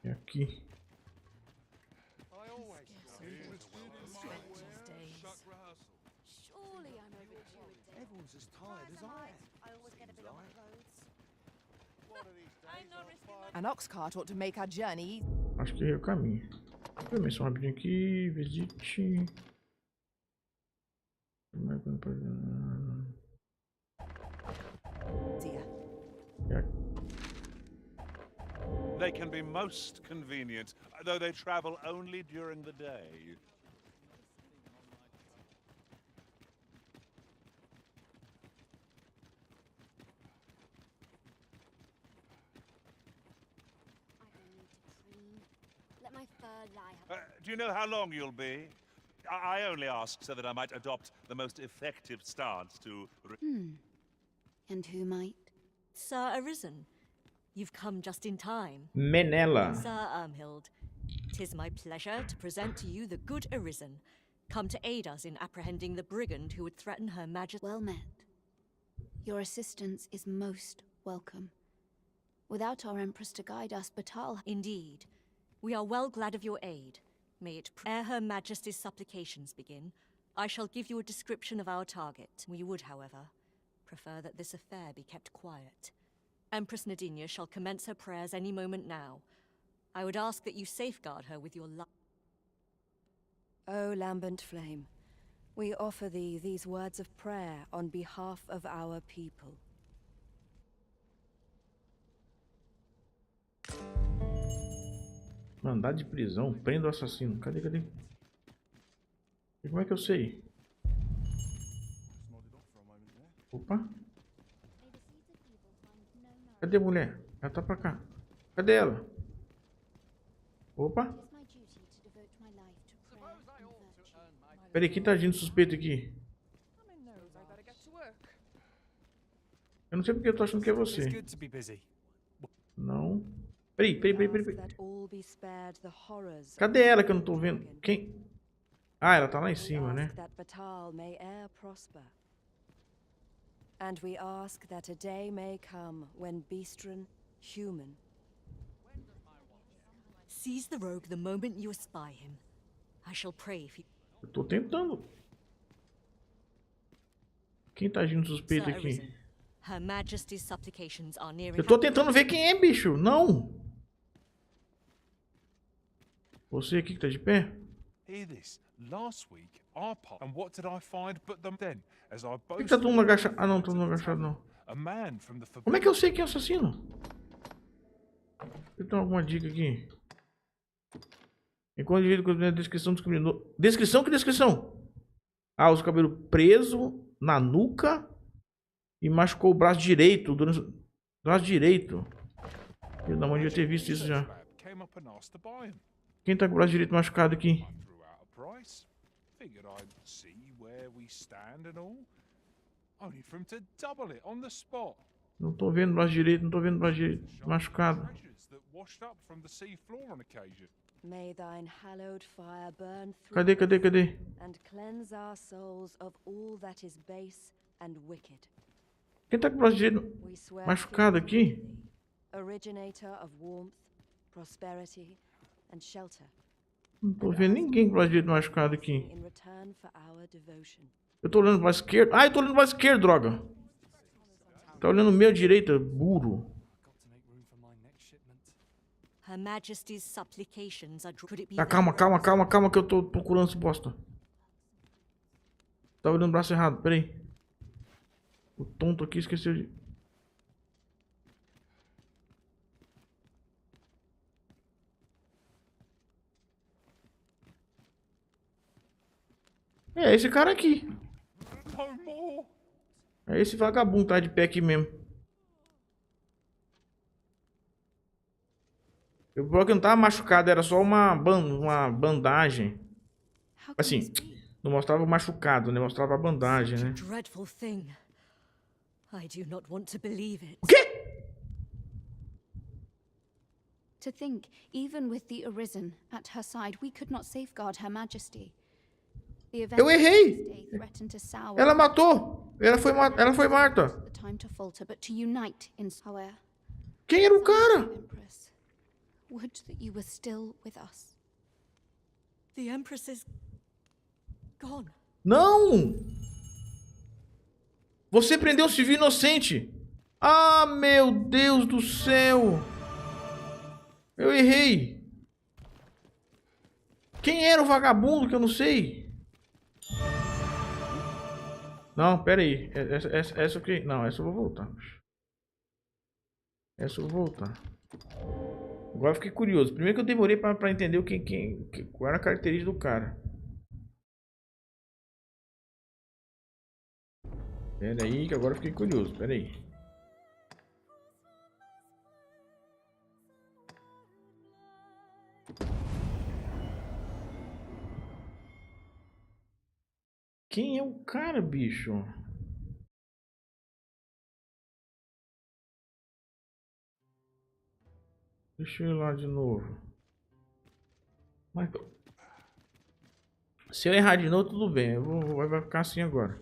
É aqui. Everyone's as tired as I am. I always get a bit on my clothes. An ox cart ought to make our journey. Acho que é o caminho. Permissão rapidinho aqui. Visite. They can be most convenient, though they travel only during the day. Let my fur lie. Do you know how long you'll be? I only ask so that I might adopt the most effective stance to... And who might? Sir Arisen, you've come just in time. Menela. Sir Ermhild, 'tis my pleasure to present to you the good Arisen, come to aid us in apprehending the brigand who would threaten her majesty. Well met. Your assistance is most welcome. Without our Empress to guide us, Batal... Indeed. We are well glad of your aid. May it ere Her Majesty's supplications begin, I shall give you a description of our target. We would, however, prefer that this affair be kept quiet. Empress Nadinia shall commence her prayers any moment now. I would ask that you safeguard her with your life. O lambent flame, we offer thee these words of prayer on behalf of our people. Mandado de prisão, prenda o assassino. Cadê, cadê? E como é que eu sei? Opa. Cadê a mulher? Ela tá pra cá. Cadê ela? Opa. Peraí, quem tá agindo suspeito aqui? Eu não sei porque eu tô achando que é você. Não. Peraí. Cadê ela que eu não tô vendo? Quem? Ah, ela tá lá em cima, né? And we ask that a day may come when Beastren, human. Seize the rogue the moment you espy him. I shall pray for you. Eu tô tentando. Quem tá agindo suspeito aqui? Her Majesty's supplications are nearing. Eu tô tentando ver quem é, bicho. Não. Você aqui que tá de pé? Hear this. Last week, our part. And what did I find but them then? As I Por que tá todo mundo agachado? Ah, não, todo mundo agachado não. Como é que eu sei quem é o assassino? Eu tenho alguma dica aqui? Enquanto indivíduo com a descrição discriminou. Descrição? Que descrição? Ah, usa o cabelo preso na nuca e machucou o braço direito. Braço direito. Eu não devia ter visto isso já. Quem tá com o braço direito machucado aqui? Figured I'd see where we stand and all. Only for him to double it on the spot. Não tô vendo o braço direito, não tô vendo o braço direito machucado. May thine hallowed fire burn through. Cadê? And cleanse our souls of all that is base and wicked. Quem tá com o braço direito machucado aqui? Originator of warmth, prosperity and shelter. Não tô vendo ninguém com o braço direito machucado aqui. Eu tô olhando pra esquerda. Ah, eu tô olhando pra esquerda, droga. Tá olhando meu direita, burro. Tá, calma, que eu tô procurando essa bosta. Tá olhando o braço errado, peraí. O tonto aqui esqueceu de... É esse cara aqui. É esse vagabundo, tá de pé aqui mesmo. Eu que não tava machucado, era só uma bandagem. Assim, não mostrava o machucado, né? Mostrava a bandagem, né? O quê? To think, even with the Arisen at her side, we could not safeguard Her Majesty. The event Eu errei! threatened to sour. Ela matou! Ela foi morta! The time to falter, but to unite in however. Quem era o cara? Empress, would that you were still with us. The Empress is gone. Não! Você prendeu um civil inocente! Ah, meu Deus do céu! Eu errei! Quem era o vagabundo que eu não sei? Não, pera aí. Essa aqui... Não, essa eu vou voltar. Essa eu vou voltar. Agora eu fiquei curioso. Primeiro que eu demorei pra entender qual era a característica do cara. Pera aí, que agora eu fiquei curioso. Pera aí. Quem é o cara, bicho? Deixa eu ir lá de novo. Mas... se eu errar de novo, tudo bem. Vai ficar assim agora.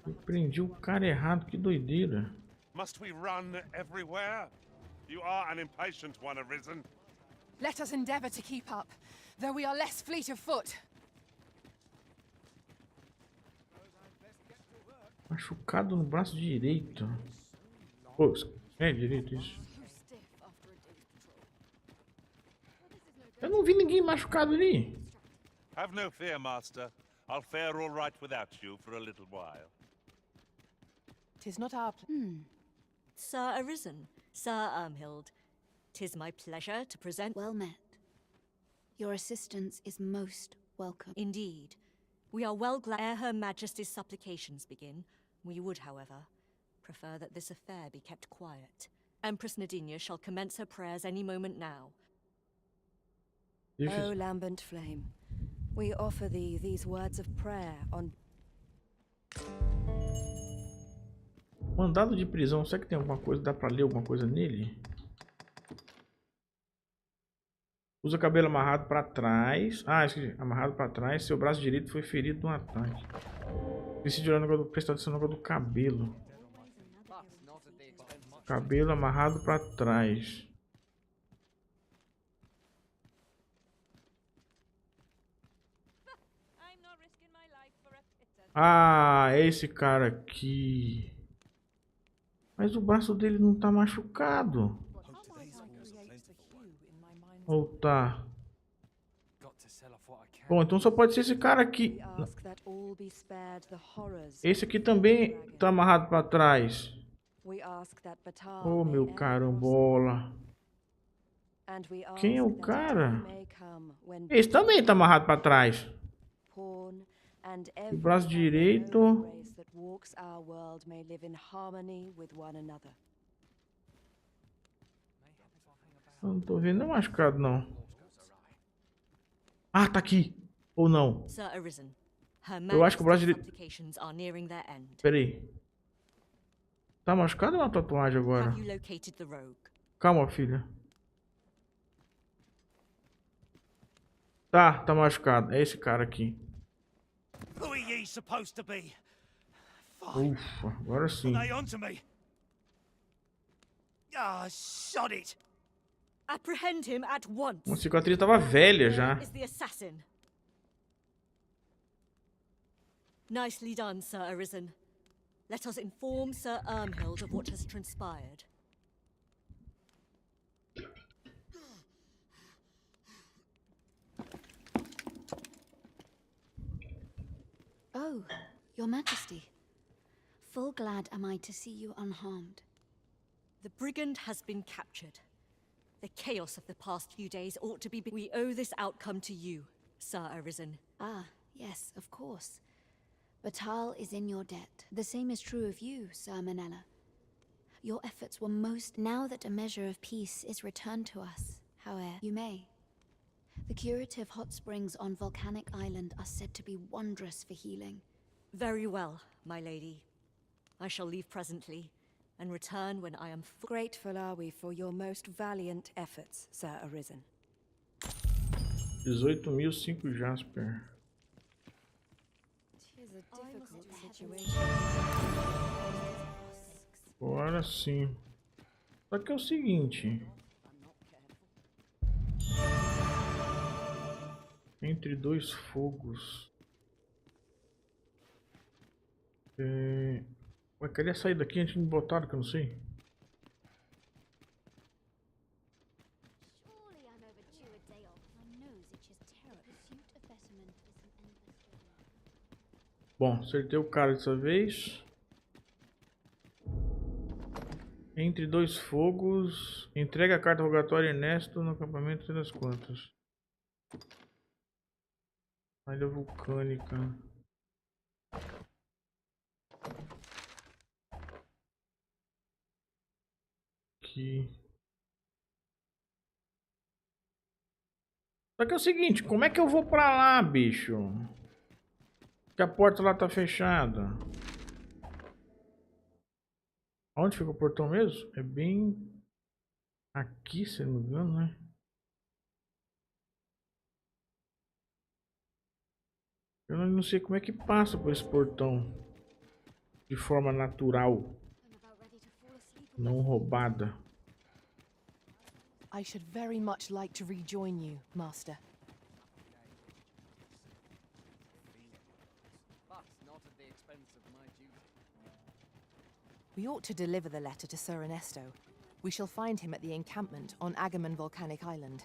Eu prendi o cara errado, que doideira. Must we run everywhere? You are an impatient one, Arisen. Let us endeavor to keep up, though we are less fleet of foot. Machucado no braço direito. Pô, é direito isso. Eu não vi ninguém machucado ali. Have no fear, Master. I'll fare all right without you for a little while. 'Tis not our Sir Arisen, Sir Ermhild, 'tis my pleasure to present... Well met. Your assistance is most welcome. Indeed. We are well glad ere Her Majesty's supplications begin. We would, however, prefer that this affair be kept quiet. Empress Nadinia shall commence her prayers any moment now. O lambent flame, we offer thee these words of prayer on... Mandado de prisão, será que tem alguma coisa? Dá pra ler alguma coisa nele? Usa cabelo amarrado pra trás. Ah, esqueci. Amarrado pra trás. Seu braço direito foi ferido no ataque. Decide olhar no negócio do... prestar atenção no negócio do cabelo. Cabelo amarrado pra trás. Ah, é esse cara aqui. Mas o braço dele não tá machucado. Ou tá? Bom, então só pode ser esse cara aqui. Esse aqui também tá amarrado pra trás. Oh, meu carambola. Quem é o cara? Esse também tá amarrado pra trás. O braço direito. Eu não tô vendo machucado, não. Ah, tá aqui. Ou não? Eu acho que o braço direito... Pera aí. Tá machucado ou uma tatuagem agora? Calma, filha. Tá machucado. É esse cara aqui. Who are ye supposed to be? Ufa, agora sim. Are they onto me? Ah, sod it. Apprehend him at once. Uma cicatriz tava velha já. Is the assassin. Nicely done, Sir Arisen. Let us inform Sir Ermhild of what has transpired. Oh, Your Majesty. Full glad am I to see you unharmed. The brigand has been captured. The chaos of the past few days ought to be... We owe this outcome to you, Sir Arisen. Ah, yes, of course. Batal is in your debt. The same is true of you, Sir Manella. Your efforts were most... Now that a measure of peace is returned to us, however, you may. The curative hot springs on Volcanic Island are said to be wondrous for healing. Very well, my lady. I shall leave presently, and return when I am Grateful are we for your most valiant efforts, Sir Arisen. 18.005 Jasper. Tis a difficult situation. Agora sim. Só que é o seguinte. Entre dois fogos. Eu queria sair daqui antes de me botar, que eu não sei. Bom, acertei o cara dessa vez. Entre dois fogos. Entrega a carta rogatória Ernesto no acampamento das quantas. Ilha vulcânica. Aqui. Só que é o seguinte, como é que eu vou pra lá, bicho? Que a porta lá tá fechada. Onde fica o portão mesmo? É bem aqui, se não me engano, né? Eu não sei como é que passa por esse portão de forma natural, não roubada. I should very much like to rejoin you, Master. We ought to deliver the letter to Sir Ernesto. We shall find him at the encampment on Agamemnon Volcanic Island.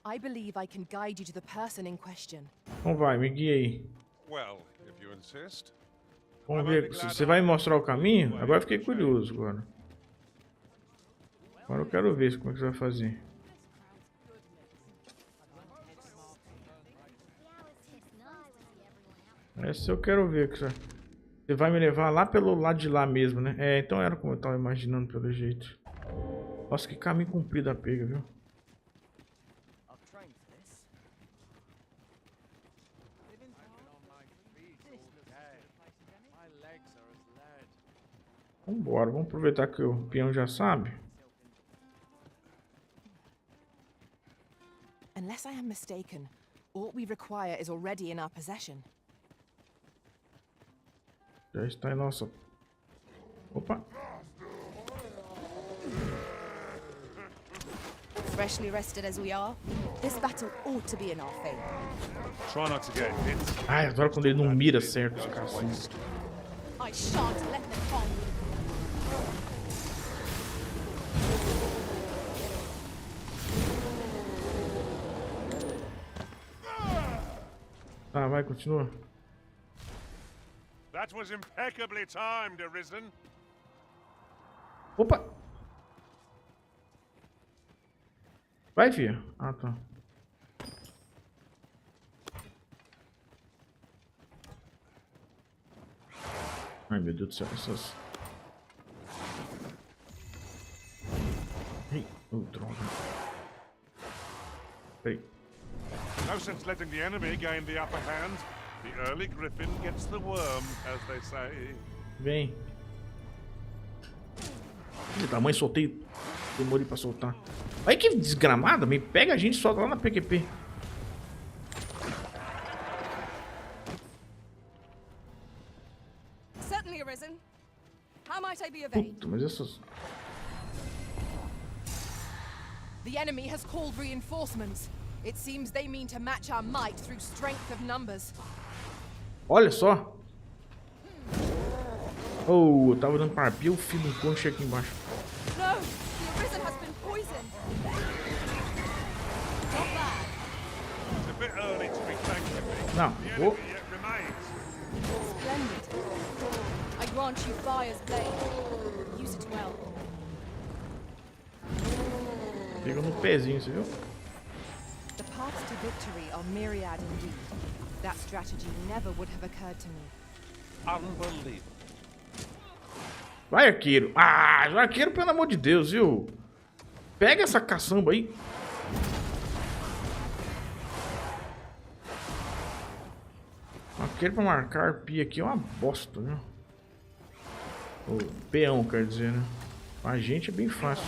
I believe I can guide you to the person in question. Então vai, me guia aí. Well, if you insist. Vamos ver, se você vai me mostrar o caminho? Agora eu fiquei curioso agora. Agora eu quero ver como é que você vai fazer. Essa eu quero ver. Você vai me levar lá pelo lado de lá mesmo, né? É, então era como eu tava imaginando pelo jeito. Nossa, que caminho comprido a pega, viu? Vambora, vamos aproveitar que o peão já sabe. Unless I am mistaken, all we require is already in our possession. Já está em nossa... Opa! Freshly rested as we are, this battle ought to be in our favor. Try not to get hit. Ai, adoro quando ele não mira certo os caras. I shan't let them come. Tá, vai, continua. That was impeccably timed, Arisen. Opa! Vai, filha. Ah, tá. Ai, meu Deus do céu, essas... Ei, oh, droga. Peraí. No sense letting the enemy gain the upper hand. The early griffin gets the worm, as they say. Vem. Filho da mãe, soltei. Demorei pra soltar. Olha que desgramada. Me pega a gente e solta lá na PQP. Certainly, Arisen. How might I be of aid? Puta, mas essas... The enemy has called reinforcements. It seems they mean to match our might through strength of numbers. Olha só. Oh, eu tava dando para o filho do conche aqui embaixo. No, the Arisen has been poisoned. Not bad. It's a bit early to be thanking me. Não, The vou... enemy yet remains. Splendid. I grant you fire's blade. Use it well. Pega no pezinho, você viu? The paths to victory are myriad indeed. That strategy never would have occurred to me. Unbelievable. Vai, arqueiro. Ah, arqueiro, pelo amor de Deus, viu? Pega essa caçamba aí. Aquele pra marcar pia aqui é uma bosta, viu? O peão, quer dizer, né? A gente é bem fácil.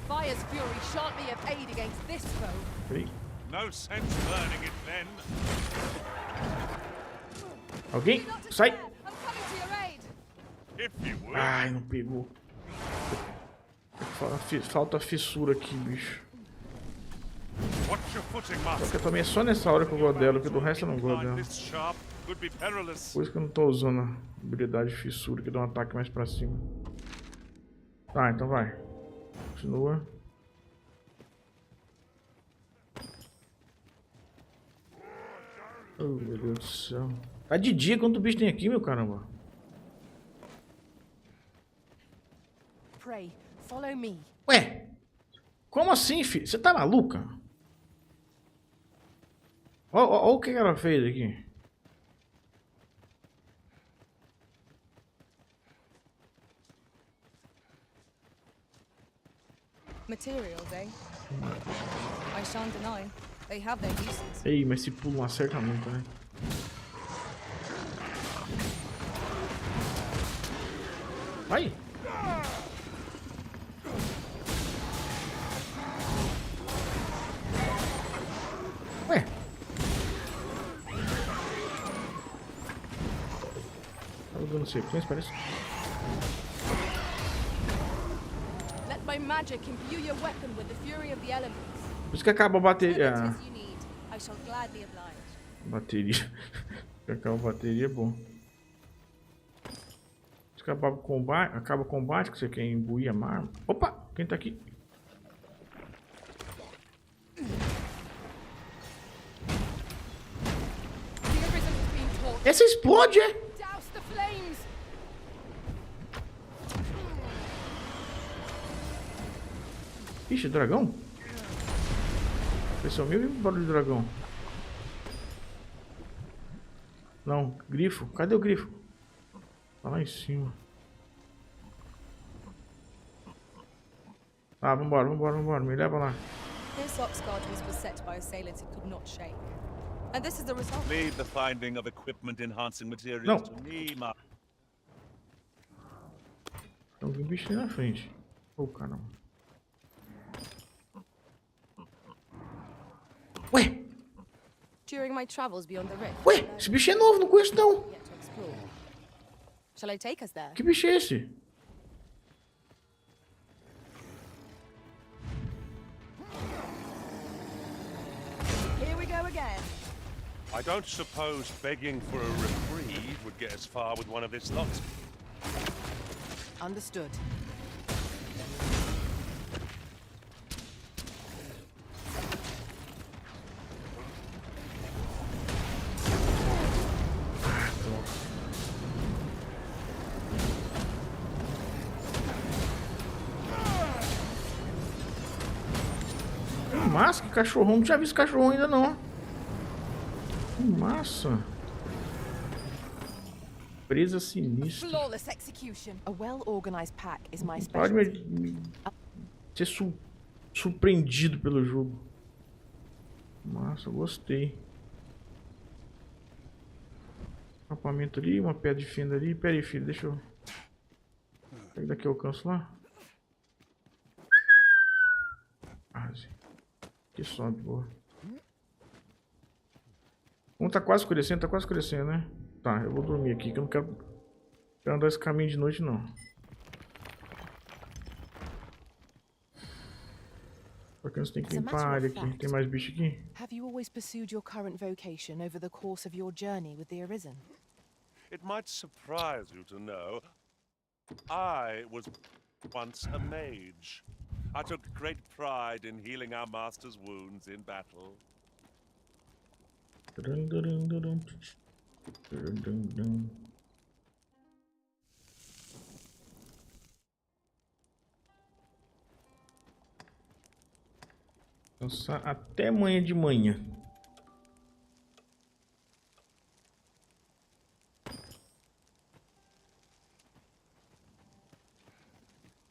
Fire's fury shan't be of aid against this foe. Ei. No sense learning it then. Alguém? Sai! I'm coming to your aid. If you would. Ai, não pegou. Falta fissura aqui, bicho. Watch your footing, Só master. que também é só nessa hora que eu gosto dela, porque do resto eu não gosto dela. This sharp could be perilous. Por isso que eu não tô usando a habilidade de fissura, que dá um ataque mais pra cima. Tá, então vai. Continua. Oh, meu Deus do céu. Tá de dia quanto bicho tem aqui, meu caramba. Pray, follow me. Ué? Como assim, filho? Você tá maluca? Ó o que ela fez aqui. Materials, eh? I shan't deny. They have their uses. Ei, mas esse pulo não acerta nunca, né? Vai! Ué? Tá dando sequência, parece. Let my magic imbue your weapon with the fury of the elements. Por isso que acaba a bateria. Whatever it is you need, I shall gladly oblige. Bateria. Acaba a bateria é bom. Se acaba o combate, que você quer imbuir a arma. Opa! Quem tá aqui? Essa explode, é? Douse the flames. Ixi, dragão? Pessoal, meu barulho de dragão. Não, grifo. Cadê o grifo? Tá lá em cima. Ah, vambora. Me leva lá. This Oxguard was set by assailants it could not shake. And this is the result. Leave the finding of equipment enhancing materials Não. to me, ma. Tem um bicho ali na frente. Ô, caramba. Ué? During my travels beyond the rift. Ué, esse bicho é novo, não conheço não. Yet to explore. Shall I take us there? Que bicho é esse? Here we go again. I don't suppose begging for a reprieve would get us far with one of this lot. Understood. Massa, que cachorrão. Não tinha visto cachorrão ainda não. Que massa. Presa sinistra. Flawless execution. A well-organized pack is my Pode specialty. ser surpreendido pelo jogo. Massa, gostei. Acampamento ali, uma pedra de fenda ali. Pera aí, filho, deixa eu... Será que daqui eu alcanço lá? Quase. Que sobe, boa. Tá quase escurecendo, né? Tá, eu vou dormir aqui, que eu não quero andar esse caminho de noite, não. Porque nós temos que limpar a área aqui. Tem mais bicho aqui? Have you always pursued your current vocation over the course of your journey with the Arisen? It might surprise you to know I was once a mage. I took great pride in healing our master's wounds in battle. Nossa, até amanhã de manhã.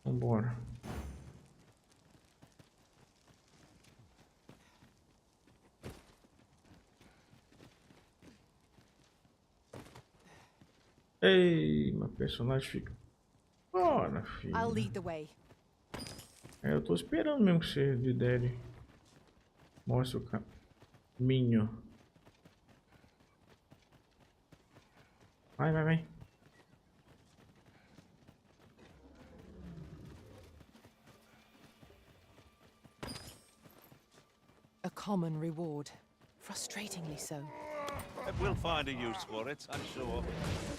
Vambora. Ei, meu personagem fica... Bora, filho. I'll lead the way. É, eu tô esperando mesmo que você lidere. Mostra o caminho. Vai, vai, vai. A common reward. Frustratingly so. We'll find a use for it, I'm sure.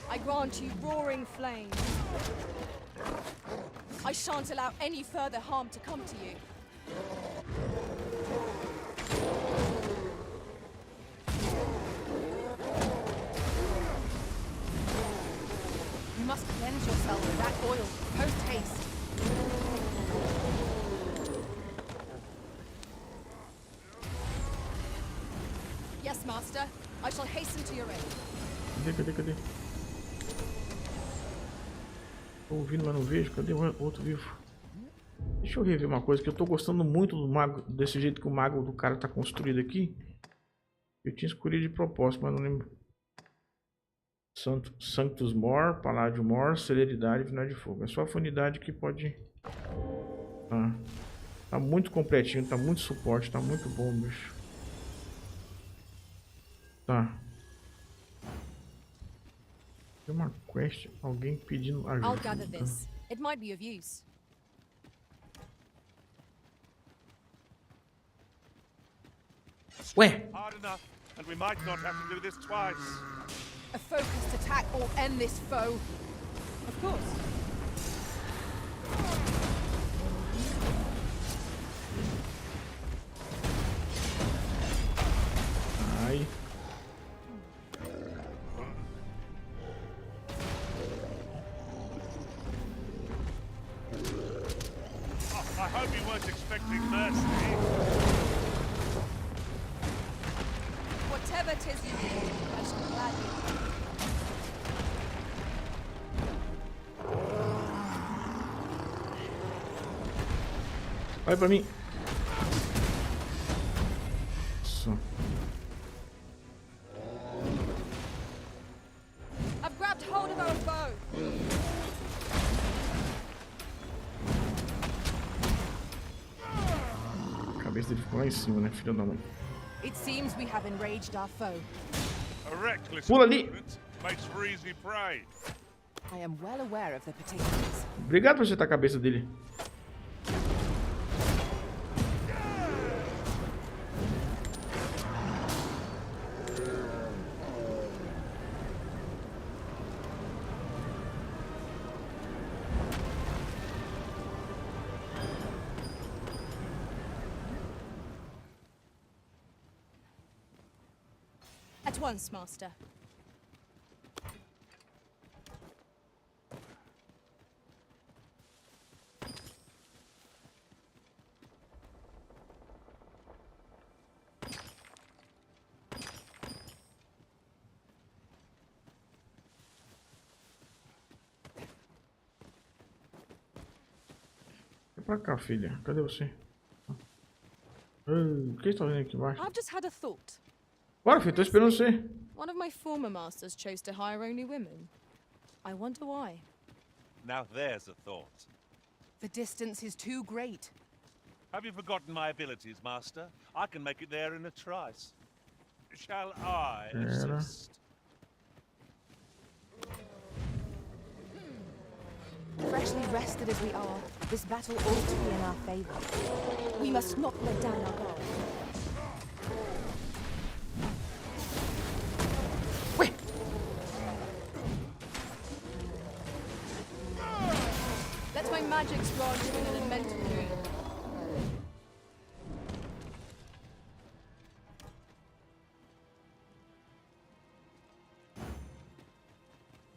I grant you roaring flames. I shan't allow any further harm to come to you. You must cleanse yourself with that oil, post haste. Yes, master. I shall hasten to your aid. Cadê? Tô ouvindo, mas não vejo. Cadê o outro vivo? Deixa eu rever uma coisa que eu tô gostando muito do mago, desse jeito que o mago do cara tá construído aqui. Eu tinha escolhido de propósito, mas não lembro. Sanctus Mor, Paládio Mor, Celeridade e Final de Fogo. É só a afinidade que pode... Tá muito completinho, tá muito suporte, tá muito bom, bicho. Tá. Tem uma quest, alguém pedindo ajuda. I'll gather this. It might be of use. Ué? Hard enough, and we might not have to do this twice. A focused attack will end this foe. Of course. Ai. I hope you weren't expecting mercy. Whatever 'tis you do, I shall gladly. Vai pra mim. Isso. I've grabbed hold of our bow. A cabeça dele ficou lá em cima, né, filho da mãe? It seems we have enraged our foe. A reckless Pula ali. opponent makes for easy prey. I am well aware of the particulars. Obrigado por acertar a cabeça dele. At once, master. Vem pra cá, filha. Cadê você? O que está fazendo aqui embaixo? I've just had a thought. Bora, filho. Tô esperando você. One of my former masters chose to hire only women. I wonder why. Now there's a thought. The distance is too great. Have you forgotten my abilities, Master? I can make it there in a trice. Shall I assist? Freshly rested as we are, this battle ought to be in our favor. We must not let down our guard. Let my magics grant you an elemental dream.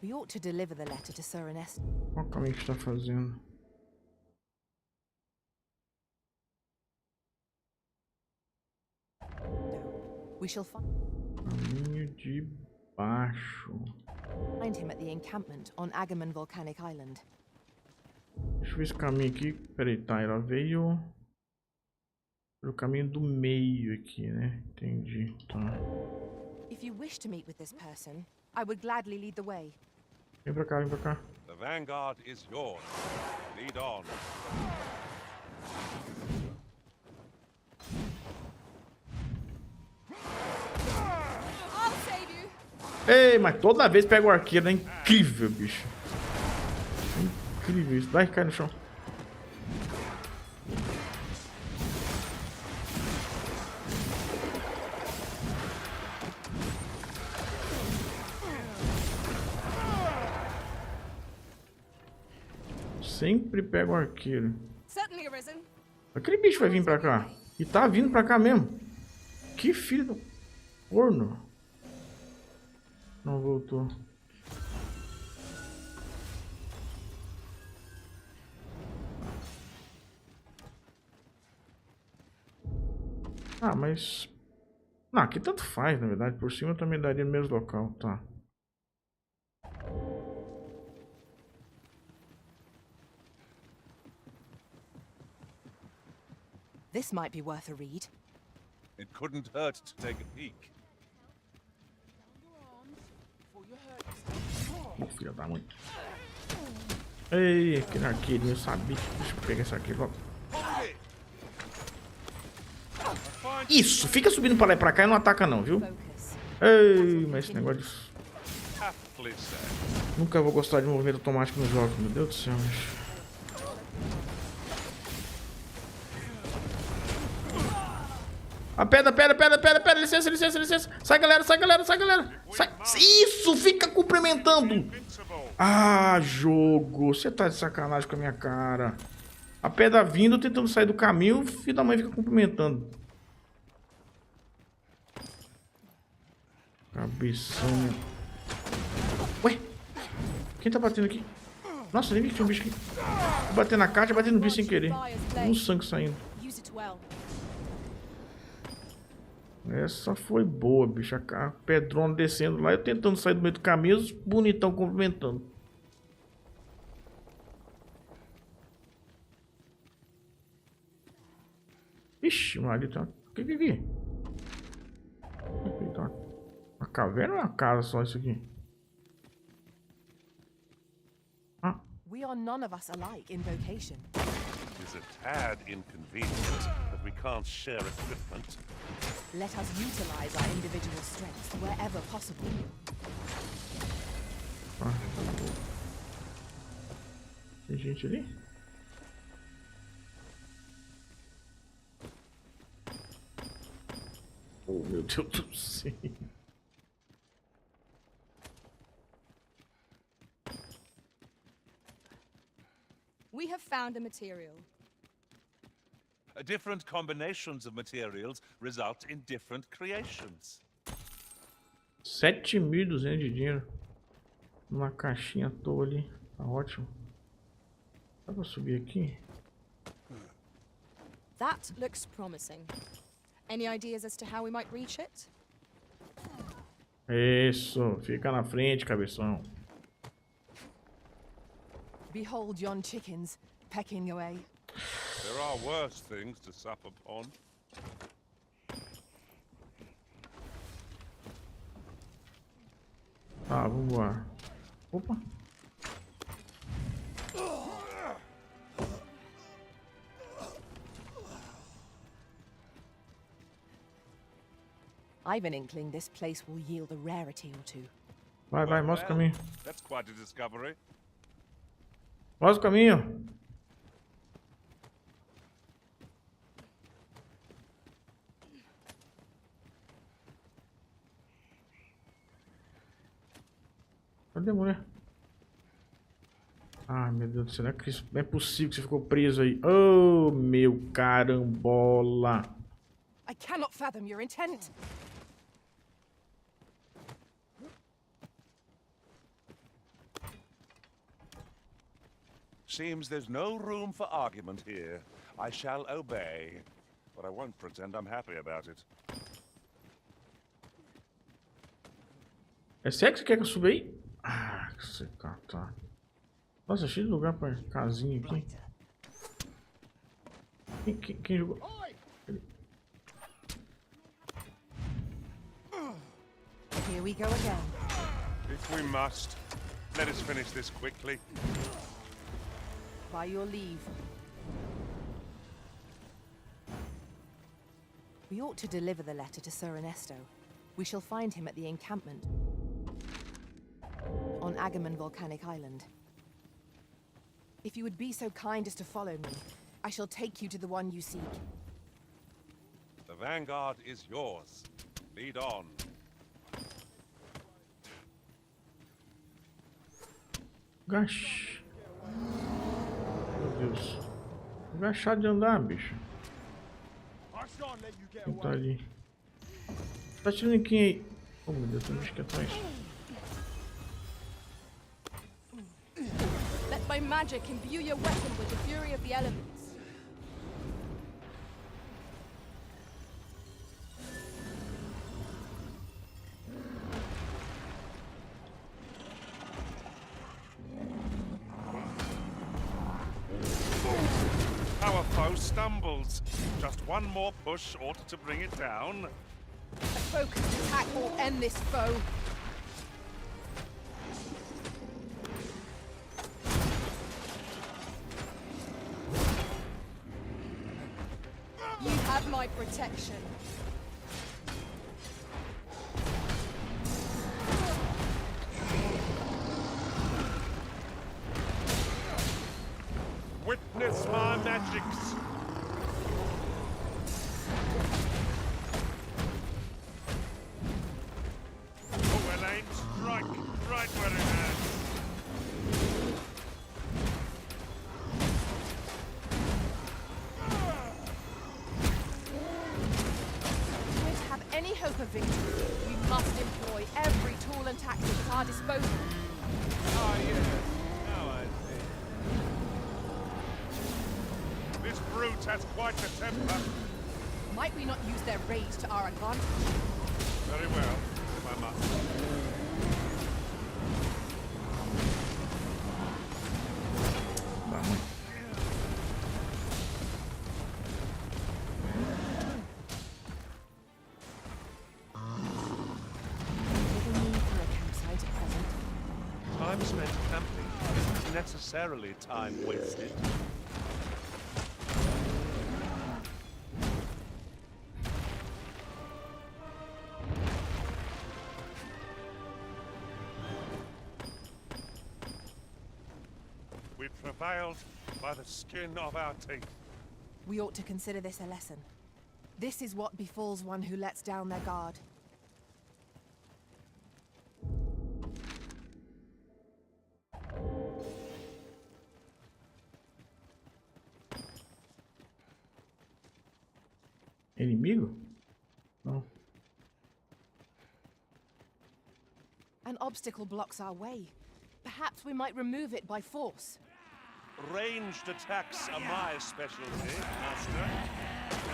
We ought to deliver the letter to Sir Ernesto. Olha o caminho que está fazendo. We shall Caminho de baixo. find him at the encampment on Agamemnon Volcanic Island. Deixa eu ver esse caminho aqui. Peraí, tá. Ela veio pelo caminho do meio aqui, né? Entendi. Tá. If you wish to meet with this person, I would gladly lead the way. Vem pra cá, vem pra cá. The vanguard is yours. Lead on. I'll save you. Ei, mas toda vez pega o arqueiro, é incrível, bicho. É incrível isso. Vai, cai no chão. Sempre pega o arqueiro. Certainly arisen. Aquele bicho vai vir pra cá. E tá vindo pra cá mesmo. Que filho do corno. Não voltou. Ah, mas... Não, aqui tanto faz, na verdade. Por cima eu também daria no mesmo local, tá. This might be worth a read. It couldn't hurt to take a peek. Oh, filho da mãe. Ei, aquele arqueirinho, eu sabia. Deixa eu pegar esse arqueiro logo. Isso, fica subindo pra lá e pra cá e não ataca não, viu? Ei, mas esse negócio de... Nunca vou gostar de movimento automático nos jogos, meu Deus do céu. Mas... A pedra, licença. Sai, galera. Sai. Isso, fica cumprimentando. Ah, jogo. Você tá de sacanagem com a minha cara. A pedra vindo, tentando sair do caminho, o filho da mãe fica cumprimentando. Cabeção. Ué? Quem tá batendo aqui? Nossa, nem vi que tinha um bicho aqui. Vou bater na caixa, bater no bicho sem querer. Um sangue saindo. Essa foi boa, bicho. A pedrona descendo lá, eu tentando sair do meio do caminho, os bonitão cumprimentando. Ixi, Maria, tem uma... O que é aqui? Uma caverna ou uma casa só isso aqui? Ah. We are none of us alike in vocation. It is a tad inconvenient that we can't share equipment. Let us utilize our individual strengths wherever possible. Ah, tem gente ali? Oh, meu Deus do céu. We have found a material. Different combinations of materials result in different creations. 7.200 de dinheiro. Uma caixinha à toa ali. Tá ótimo. Dá pra subir aqui? That looks promising. Any ideas as to how we might reach it? Isso. Fica na frente, cabeção. Behold yon chickens pecking away. There are worse things to sup upon. Tá, vamos lá. Opa. I've an inkling this place will yield a rarity or two. Vai, mostra o caminho. That's quite a discovery. Mostra o caminho. Cadê a mulher? Ai, meu Deus do céu, não é possível que você ficou preso aí. Oh, meu carambola. I cannot fathom your intent. Seems there's no room for argument here. I shall obey, but I won't pretend I'm happy about it. É sério que você quer que eu suba aí? Ah, que você tá. Nossa, cheio de lugar pra casinha aqui. Quem jogou? Here we go again. If we must, Let us finish this quickly. By your leave. We ought to deliver the letter to Sir Ernesto. We shall find him at the encampment on Agamemnon Volcanic Island. If you would be so kind as to follow me, I shall take you to the one you seek. The vanguard is yours. Lead on. Gash. Meu Deus. Agachado de andar, bicho. Quem tá ali? Tá tirando em quem aí? Oh meu Deus, tem um bicho aqui atrás. Let my magic imbue your weapon with the fury of the elements. Our foe stumbles. Just one more push ought to bring it down. A focused attack will end this foe. You have my protection. Witness my magics. Oh, well aimed. Strike right where it hurts. To have any hope of victory, we must employ every tool and tactic at our disposal. Ah, yes. Now I see. This brute has quite a temper. Might we not use their rage to our advantage? Very well, if I must. Time spent camping isn't necessarily time wasted. We prevailed by the skin of our teeth. We ought to consider this a lesson. This is what befalls one who lets down their guard. Inimigo? Não. An obstacle blocks our way. Perhaps we might remove it by force. Ranged attacks are my specialty, Master.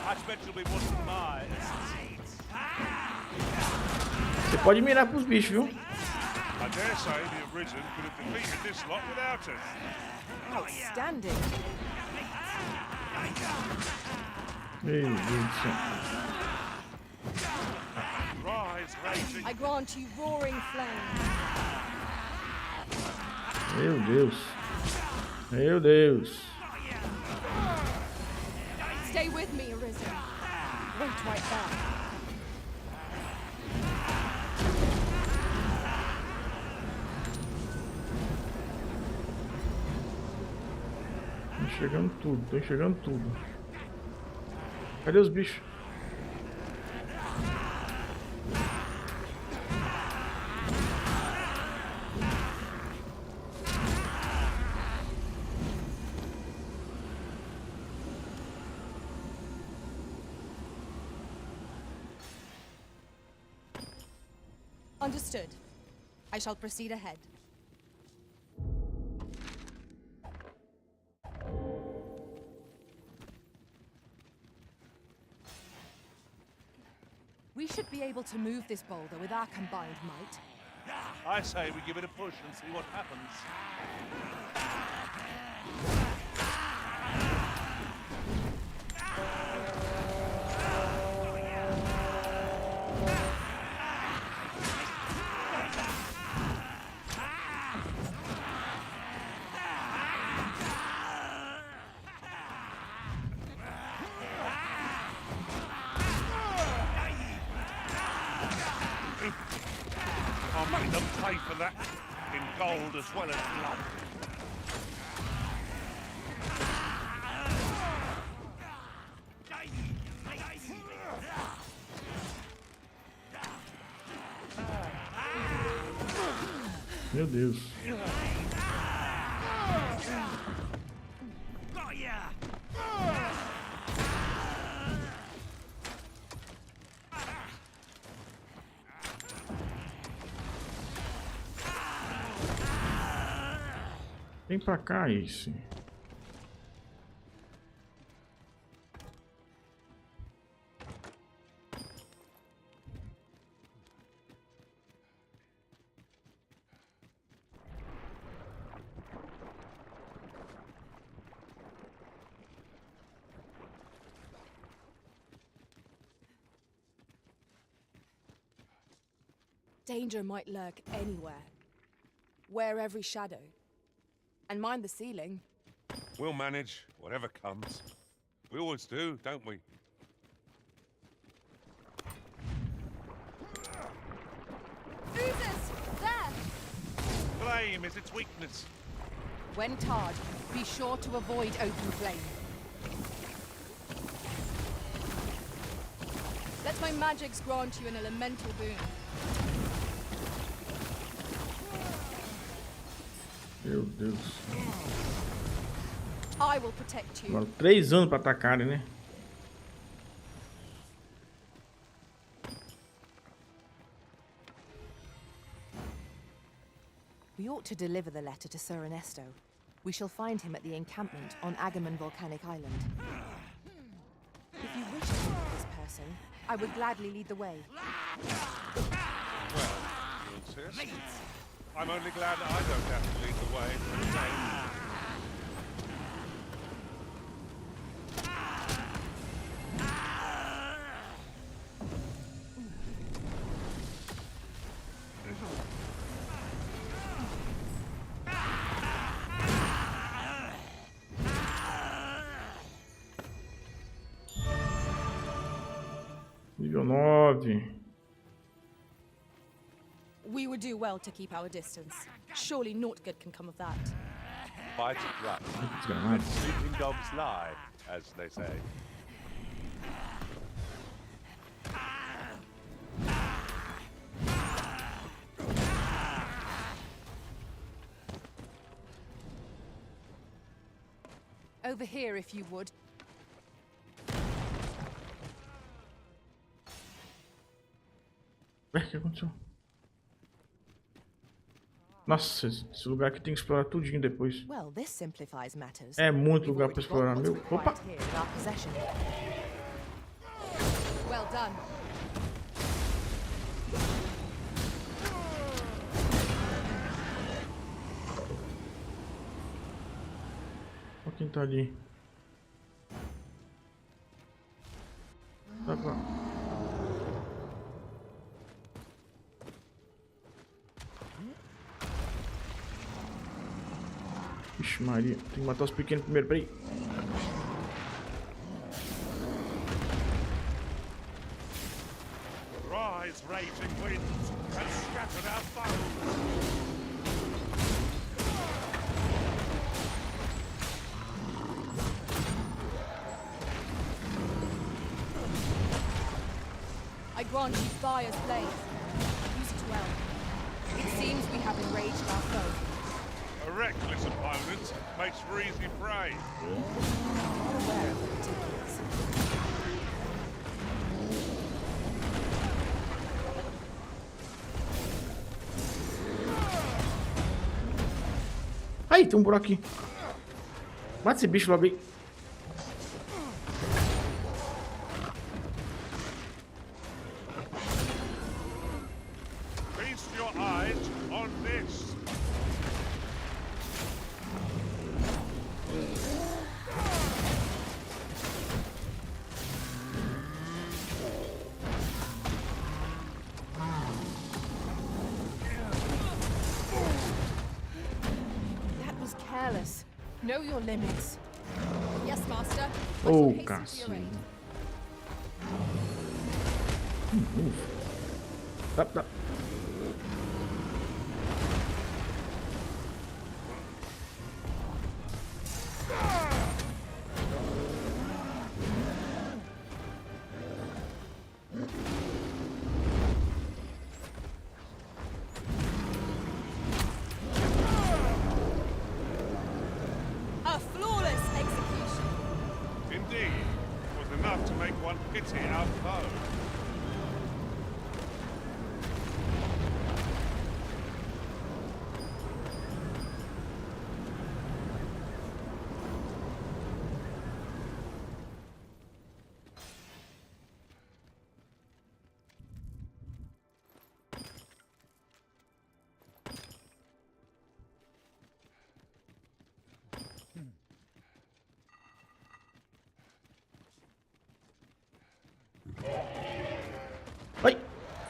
I bet you'll be wanting my assistance. Você pode mirar pros bichos, viu? I dare say the Arisen could have defeated this lot without us. Outstanding. Meu Deus do céu. Rise, raging. I grant you roaring flame. Meu Deus. Meu Deus. Stay with me, Arisen. Wait right there. Tô enxergando tudo, tô enxergando tudo. Cadê os bichos? Understood. I shall proceed ahead. We should be able to move this boulder with our combined might. I say we give it a push and see what happens. I'll make them pay for that in gold as well as blood. Meu Deus. Vem pra cá, esse. Danger might lurk anywhere. Wear every shadow. And mind the ceiling. We'll manage whatever comes. We always do, don't we? Oozes! There! Flame is its weakness. When tarred, be sure to avoid open flame. Let my magics grant you an elemental boon. Meu Deus. I will protect you. Agora 3 anos pra atacarem, né? We ought to deliver the letter to Sir Ernesto. We shall find him at the encampment on Agamemnon Volcanic Island. If you wish to meet this person, I would gladly lead the way. Well, you insist. I'm only glad I don't have to lead the way for a change. Nível 9. We would do well to keep our distance. Surely naught good can come of that. Fight it right. Let sleeping dogs lie, as they say. Over here, if you would. O que aconteceu? Nossa, esse lugar aqui tem que explorar tudinho depois. Well, this simplifies matters. É muito lugar pra explorar, meu. Opa! Well done. Olha quem tá ali. Tá pra... Vixe Maria, tem que matar os pequenos primeiro, peraí. Rise, raging winds, and scattered our foes. I grant you fire's blaze. Use it well. It seems we have enraged our foe. A reckless opponent makes for easy prey. Ai, tem um buraco aqui. Mata esse bicho logo aí. Feast your eyes on this. Know your limits. Yes, master. Oh, cacete. Tá.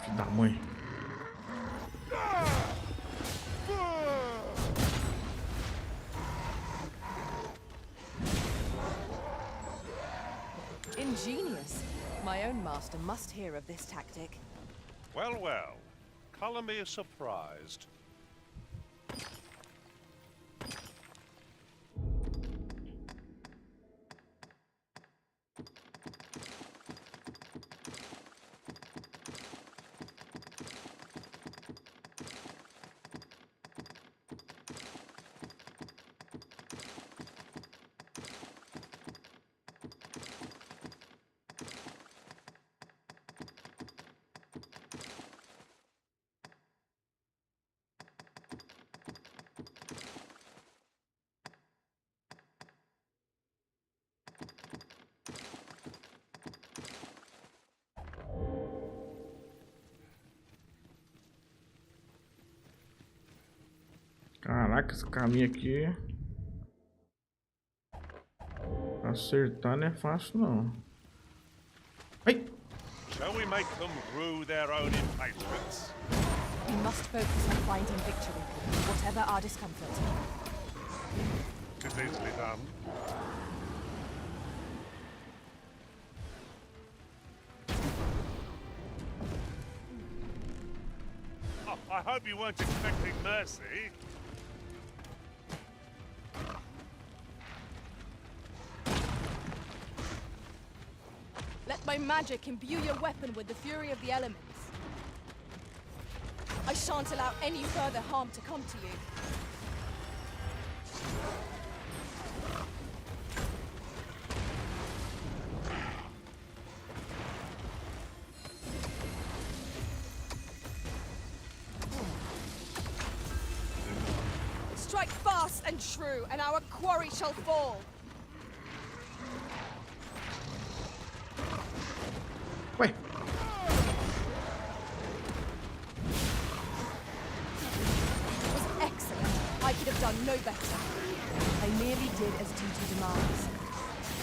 Filho da mãe. Ingenious. My own master must hear of this tactic. Well, well. Color me surprised. Caraca, esse caminho aqui. Acertar não é fácil, não. Ai! Shall we make them rue their own impatience? We must focus on finding victory, whatever our discomfort. Tis easily done. Oh, I hope you weren't expecting mercy. Let my magic imbue your weapon with the fury of the elements. I shan't allow any further harm to come to you. Strike fast and true, and our quarry shall fall. Ué. It was excellent. I could have done no better. I merely did as duty demands.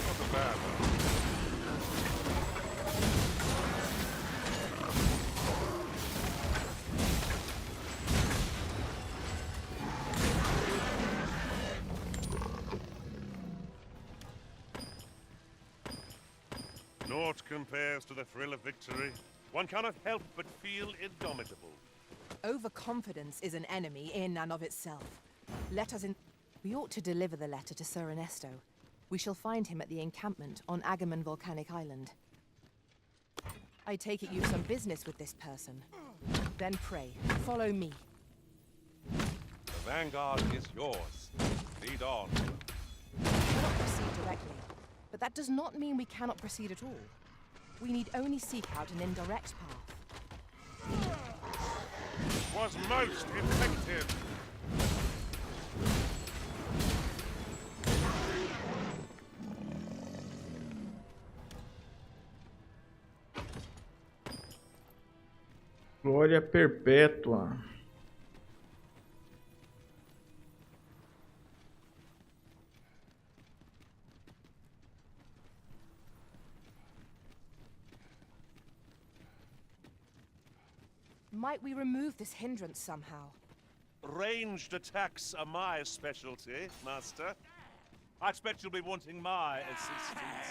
Not a bad one. Naught compares to the thrill of victory. One cannot help but feel indomitable. Overconfidence is an enemy in and of itself. Let us in... We ought to deliver the letter to Sir Ernesto. We shall find him at the encampment on Agamemnon Volcanic Island. I take it you've some business with this person. Then pray, follow me. The vanguard is yours. Lead on. We cannot proceed directly, but that does not mean we cannot proceed at all. We need only seek out an indirect path. Was most effective. Glória perpétua. Might we remove this hindrance somehow? Ranged attacks are my specialty, Master. I expect you'll be wanting my assistance.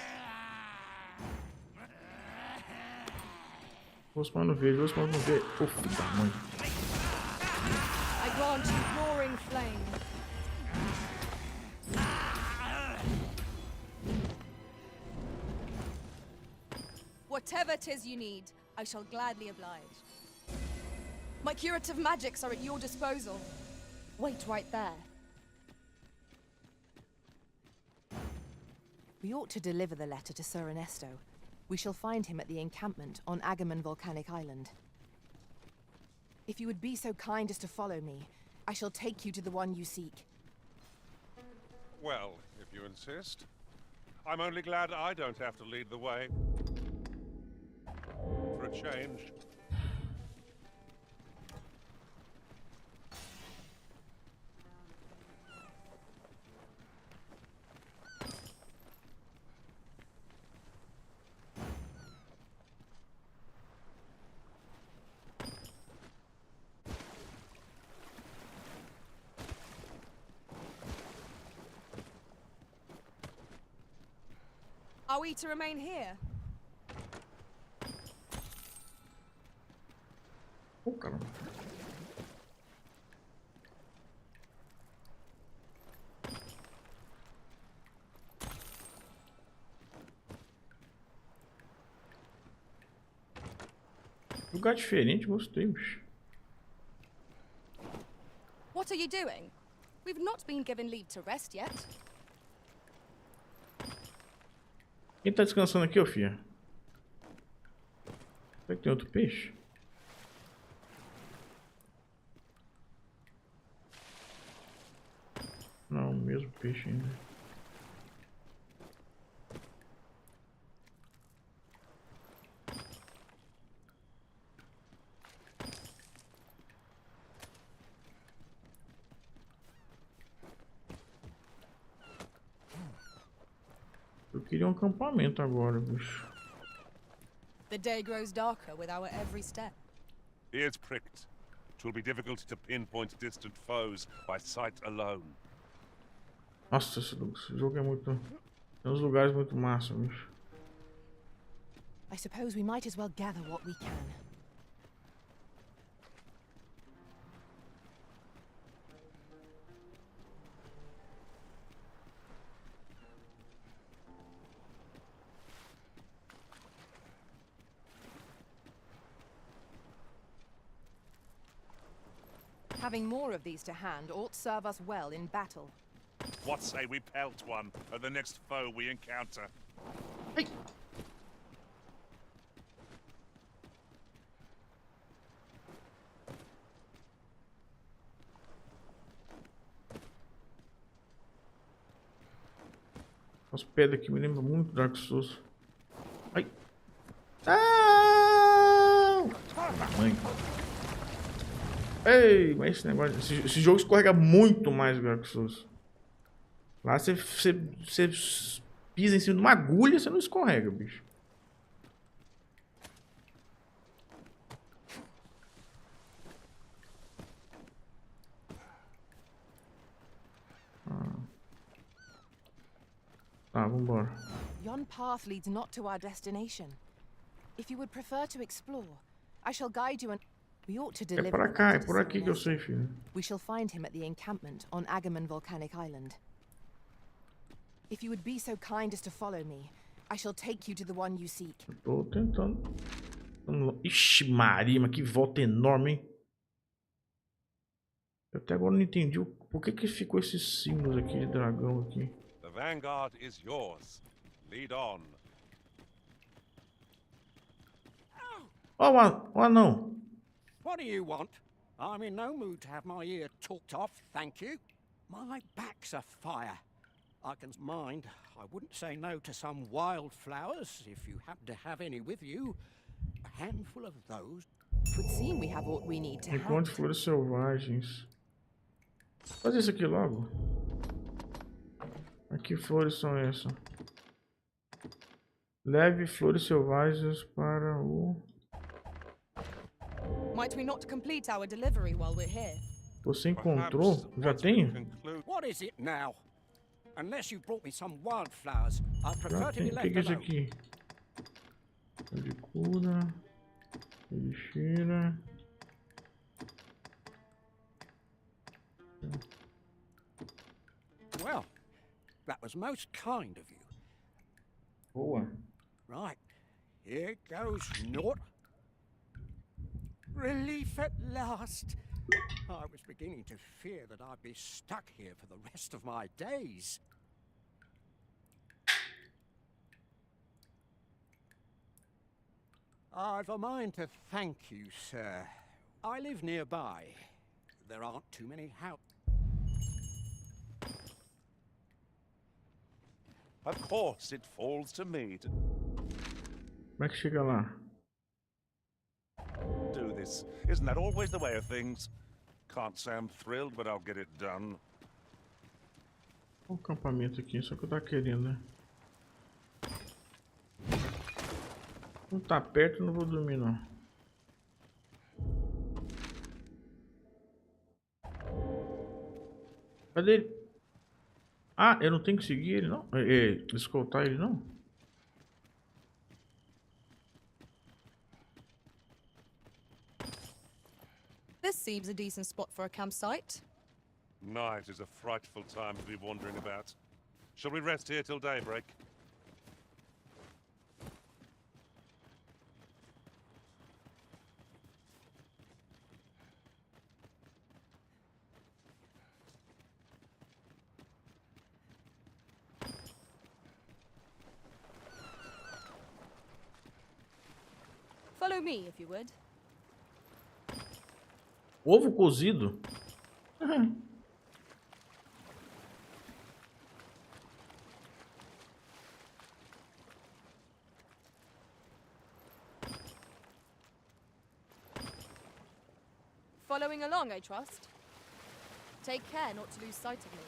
Vou spawnar no verde, vou spawnar no verde. Ô, filho da mãe. I grant you roaring flame. Whatever 'tis you need, I shall gladly oblige. My curative magics are at your disposal. Wait right there. We ought to deliver the letter to Sir Ernesto. We shall find him at the encampment on Agamemnon Volcanic Island. If you would be so kind as to follow me, I shall take you to the one you seek. Well, if you insist. I'm only glad I don't have to lead the way. For a change. Are we to remain here? Oh, caramba. Lugar diferente, gostei, bicho. What are you doing? We've not been given leave to rest yet. Quem tá descansando aqui, ô filha? Será que tem outro peixe? Não, o mesmo peixe ainda. Eu queria um acampamento agora, bicho. The day grows darker with our every step. Ears pricked. It will be difficult to pinpoint distant foes by sight alone. Nossa, esse jogo é muito... Tem uns lugares muito massa, bicho. I suppose we might as well gather what we can. Having more of these to hand ought serve us well in battle. What say we pelt one at the next foe we encounter? Hey. As pedras aqui me lembram muito Dark Souls. Ai! Não! Mãe. Ei, mas esse negócio... Esse jogo escorrega muito mais do Dark Souls. Lá você pisa em cima de uma agulha e você não escorrega, bicho. Tá, vambora. Yon path leads not to our destination. If you would prefer to explore, I shall guide you and... We ought to deliver. É pra cá, é por aqui que eu sei, filho. We shall find him at the encampment on Agamemnon Volcanic Island. If you would be so kind as to follow me, I shall take you to the one you seek. Eu tô tentando. Ixi, Maria, mas que volta enorme, hein? Eu até agora não entendi por que ficou esses símbolos aqui de dragão aqui. The vanguard is yours. Lead on. Ó, o anão. What do you want? I'm in no mood to have my ear talked off, thank you. My back's afire. I can mind, I wouldn't say no to some wildflowers, if you happen to have any with you. A handful of those. It would seem we have what we need to have. Encontre flores selvagens. Faz isso aqui logo. Que flores são essas? Leve flores selvagens para o... Might we not complete our delivery while we're here? Você encontrou? Já tenho? What is it now? Unless you brought me some wildflowers, I prefer to be left alone. O que é isso alone. aqui? De cura, de cheira. Well, that was most kind of you. Boa. Right, here goes naught. Relief at last. I was beginning to fear that I'd be stuck here for the rest of my days. I've a mind to thank you, sir. I live nearby. There aren't too many houses. Of course, it falls to me to Como é que chega lá? do this. Isn't that always the way of things? Can't say I'm thrilled, but I'll get it done. Olha o acampamento aqui, só que eu tava querendo, né? Não tá perto, não vou dormir não. Cadê ele? Ah, eu não tenho que seguir ele não? Escoltar ele não? This seems a decent spot for a campsite. Night is a frightful time to be wandering about. Shall we rest here till daybreak? Follow me, if you would. Ovo cozido? Following along, I trust. Take care not to lose sight of me.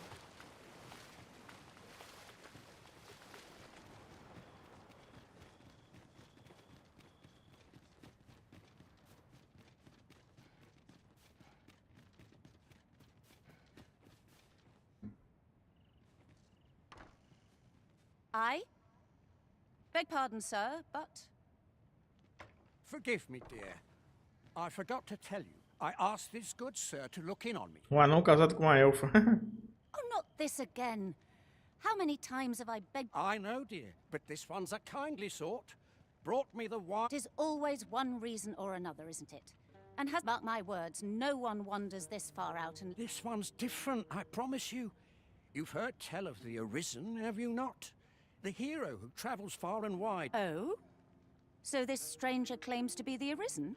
I beg pardon, sir, but... Forgive me, dear. I forgot to tell you. I asked this good sir to look in on me. Anão casado com uma elfa. Oh, not this again. How many times have I begged... I know, dear, but this one's a kindly sort. Brought me the wine... It is always one reason or another, isn't it? And has... Mark my words, no one wanders this far out and... This one's different, I promise you. You've heard tell of the Arisen, have you not? The hero who travels far and wide. Oh? So this stranger claims to be the Arisen?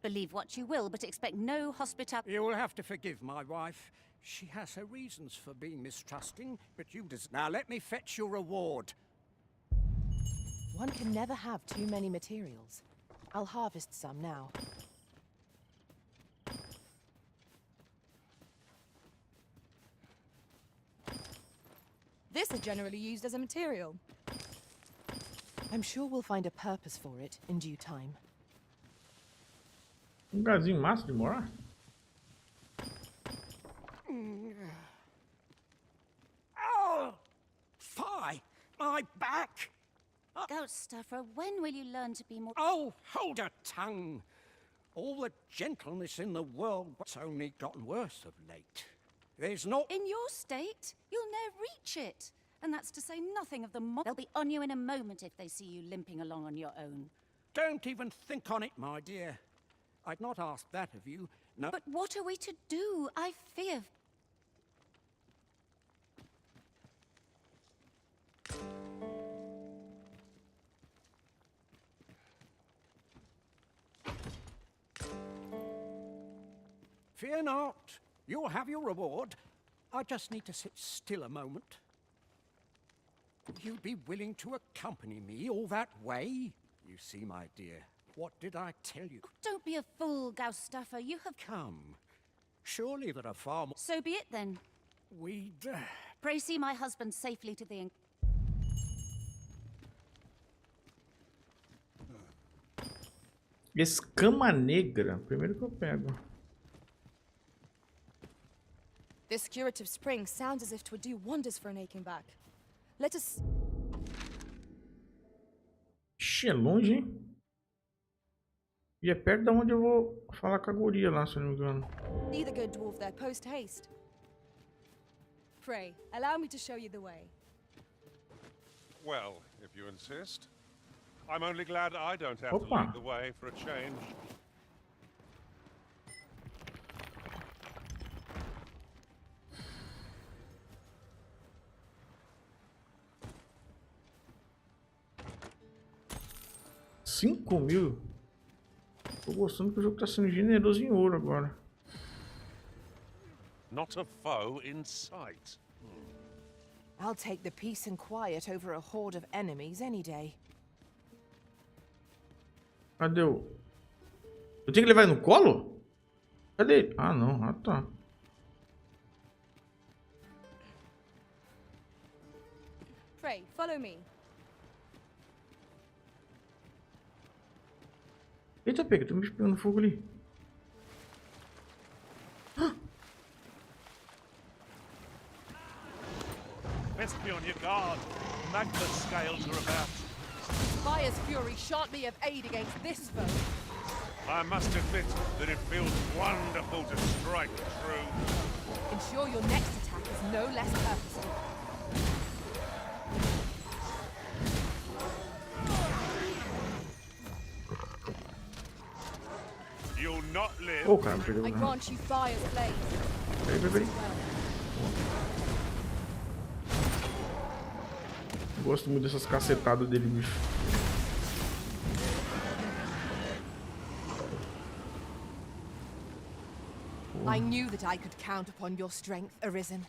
Believe what you will, but expect no hospitality. You will have to forgive my wife. She has her reasons for being mistrusting, but you does. Now let me fetch your reward. One can never have too many materials. I'll harvest some now. This is generally used as a material. I'm sure we'll find a purpose for it in due time. Lugarzinho massa de morar. Oh! Fie! My back! Ghost stuffer, when will you learn to be more... Oh, hold your tongue! All the gentleness in the world, what's only gotten worse of late. There's not... In your state, you'll ne'er reach it. And that's to say nothing of the They'll be on you in a moment if they see you limping along on your own. Don't even think on it, my dear. I'd not ask that of you, no. But what are we to do? I fear... Fear not. You'll have your reward. I just need to sit still a moment. You'd be willing to accompany me all that way? You see, my dear, what did I tell you? Don't be a fool, Gaustaffer. You have... Come. Surely there are far more... So be it, then. We'd... Pray see my husband safely to the... Escama negra. Primeiro que eu pego. This curative spring sounds as if 'twould do wonders for an aching back. Let us... Ixi, é longe, hein? E é perto de onde eu vou falar com a guria lá, se eu não me engano. See the good dwarf there, post haste. Pray, allow me to show you the way. Well, if you insist. I'm only glad I don't have to Opa. lead the way for a change. $5.000. Tô gostando que o jogo tá sendo generoso em ouro agora. Not a foe in sight. I'll take the peace and quiet over a horde of enemies any day. Cadê o... Eu tenho que levar ele no colo? Cadê ele? Ah, não. Ah, tá. Pray, follow me. Eita, pega. Tem um bicho pegando fogo ali. Best be on your guard. Magma scales are about. Fire's fury shan't be of aid against this foe. I must admit that it feels wonderful to strike true. Ensure your next attack is no less purposeful. You'll not live. Oh, cara, perdeu. I grant you fire's blaze. Peraí. Gosto muito dessas cacetadas dele, bicho. I knew that I could count upon your strength, Arisen.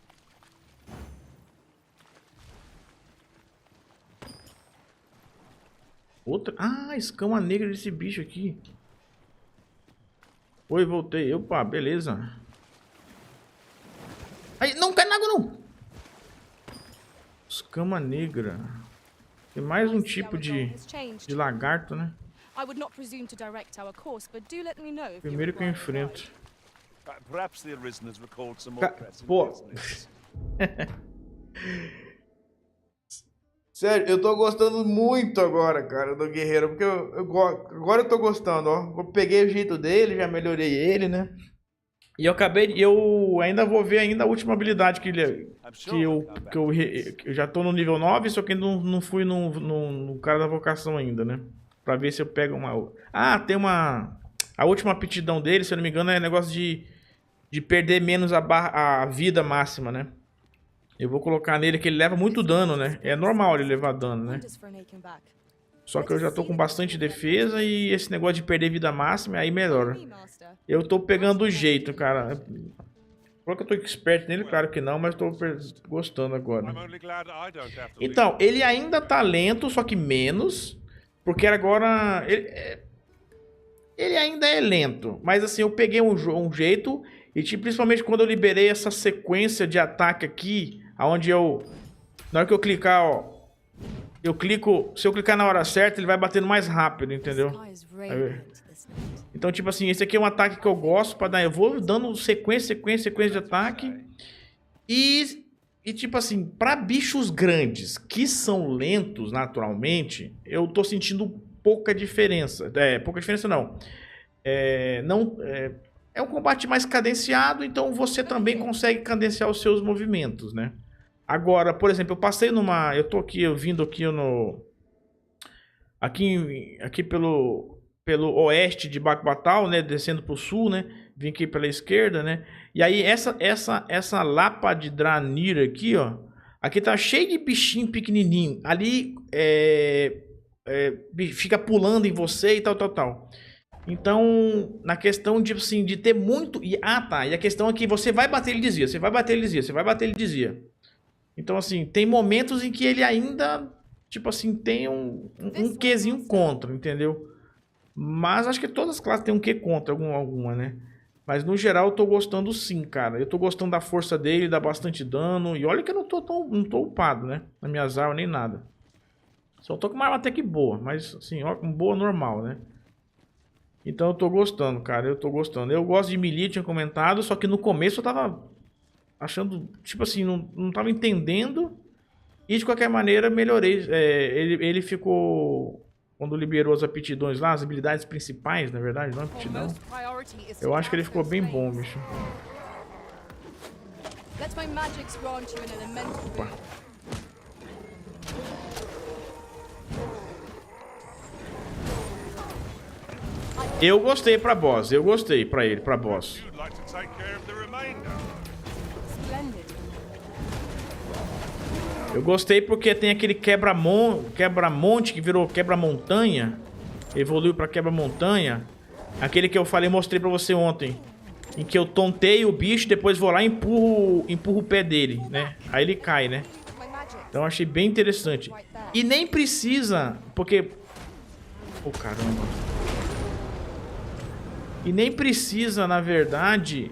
Outra? Ah, escama negra desse bicho aqui. Oi, voltei. Opa, beleza. Aí, não cai na água, não. Escama negra. Tem mais um tipo de lagarto, né? I would not presume to direct our course, but do let me know if Primeiro que eu enfrento. Perhaps the Arisen has recalled some more pressing Pô. business. Sério, eu tô gostando muito agora, cara, do guerreiro, porque agora eu tô gostando, ó. Eu peguei o jeito dele, já melhorei ele, né? E eu ainda vou ver ainda a última habilidade que eu já tô no nível 9, só que não fui no cara da vocação ainda, né? Pra ver se eu pego uma... Ah, tem uma... A última aptidão dele, se eu não me engano, é negócio de perder menos a vida máxima, né? Eu vou colocar nele que ele leva muito dano, né? É normal ele levar dano, né? Só que eu já tô com bastante defesa e esse negócio de perder vida máxima, aí melhora. Eu tô pegando o jeito, cara. Será que eu tô expert nele? Claro que não, mas tô gostando agora. Então, ele ainda tá lento, só que menos. Porque agora... Ele ainda é lento. Mas assim, eu peguei um jeito... E tipo, principalmente quando eu liberei essa sequência de ataque aqui, aonde eu... Na hora que eu clicar, ó... Eu clico... Se eu clicar na hora certa, ele vai batendo mais rápido, entendeu? Então, tipo assim, esse aqui é um ataque que eu gosto pra dar... Eu vou dando sequência de ataque. E tipo assim, pra bichos grandes, que são lentos naturalmente, eu tô sentindo pouca diferença. Pouca diferença não. É um combate mais cadenciado, então você também consegue cadenciar os seus movimentos, né? Agora, por exemplo, eu passei numa... Eu tô aqui, eu vindo aqui no... Aqui pelo oeste de Batal, né? Descendo pro sul, né? Vim aqui pela esquerda, né? E aí, essa lapa de Dranir aqui, ó. Aqui tá cheio de bichinho pequenininho. Ali, fica pulando em você e tal. Então, na questão de, assim, de ter muito... E a questão é que você vai bater, ele dizia. Você vai bater, ele dizia. Você vai bater, ele dizia. Então, assim, tem momentos em que ele ainda, tipo assim, tem um quezinho contra, entendeu? Mas acho que todas as classes têm um que contra, alguma, né? Mas, no geral, eu tô gostando sim, cara. Eu tô gostando da força dele, dá bastante dano. E olha que eu não tô upado, né? Nas minhas armas, nem nada. Só tô com uma arma até que boa. Mas, assim, ó, boa normal, né? Então eu tô gostando, cara, eu tô gostando. Eu gosto de melee, tinha comentado, só que no começo eu tava achando, tipo assim, não tava entendendo. E de qualquer maneira melhorei. Ele ficou, quando liberou as aptidões lá, as habilidades principais, na verdade, não é aptidão. Eu acho que ele ficou bem bom, bicho. Opa. Eu gostei pra boss, eu gostei pra boss. Eu gostei porque tem aquele quebra-monte que virou quebra-montanha. Evoluiu pra quebra-montanha. Aquele que eu falei, mostrei pra você ontem. Em que eu tontei o bicho, depois vou lá e empurro o pé dele, né? Aí ele cai, né? Então eu achei bem interessante. E nem precisa, porque... Oh, caramba. E nem precisa, na verdade,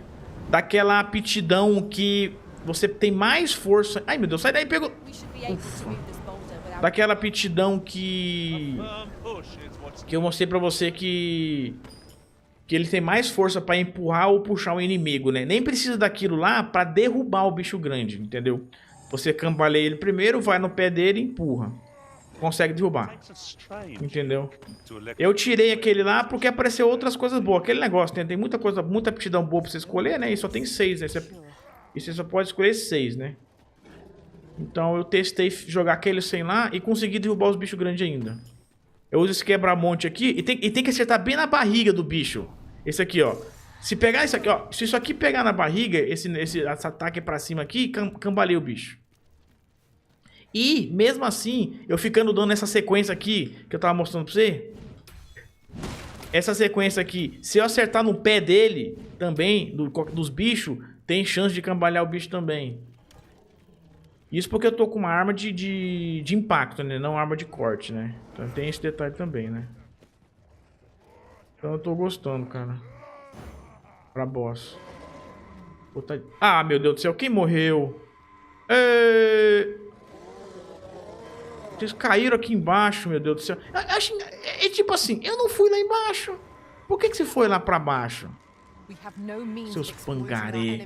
daquela aptidão que você tem mais força... Ai, meu Deus, sai daí, pegou... Ufa. Daquela aptidão que eu mostrei pra você que ele tem mais força pra empurrar ou puxar o inimigo, né? Nem precisa daquilo lá pra derrubar o bicho grande, entendeu? Você cambaleia ele primeiro, vai no pé dele e empurra. consegue derrubar. Entendeu? Eu tirei aquele lá porque apareceu outras coisas boas. Aquele negócio, tem muita coisa, muita aptidão boa pra você escolher, né? E só tem 6, né? E você só pode escolher 6, né? Então eu testei jogar aquele sem lá e consegui derrubar os bichos grandes ainda. Eu uso esse quebra-monte aqui e tem que acertar bem na barriga do bicho. Esse aqui, ó. Se pegar isso aqui, ó. Se isso aqui pegar na barriga, esse ataque pra cima aqui, cambaleia o bicho. E, mesmo assim, eu ficando dando essa sequência aqui, que eu tava mostrando pra você. Essa sequência aqui, se eu acertar no pé dele, também, dos bichos, tem chance de cambalear o bicho também. Isso porque eu tô com uma arma de impacto, né? Não arma de corte, né? Então tem esse detalhe também, né? Então eu tô gostando, cara. Pra boss. Ah, meu Deus do céu, quem morreu? Vocês caíram aqui embaixo, meu Deus do céu. É tipo assim, eu não fui lá embaixo. Por que você foi lá pra baixo? Seus pangaré.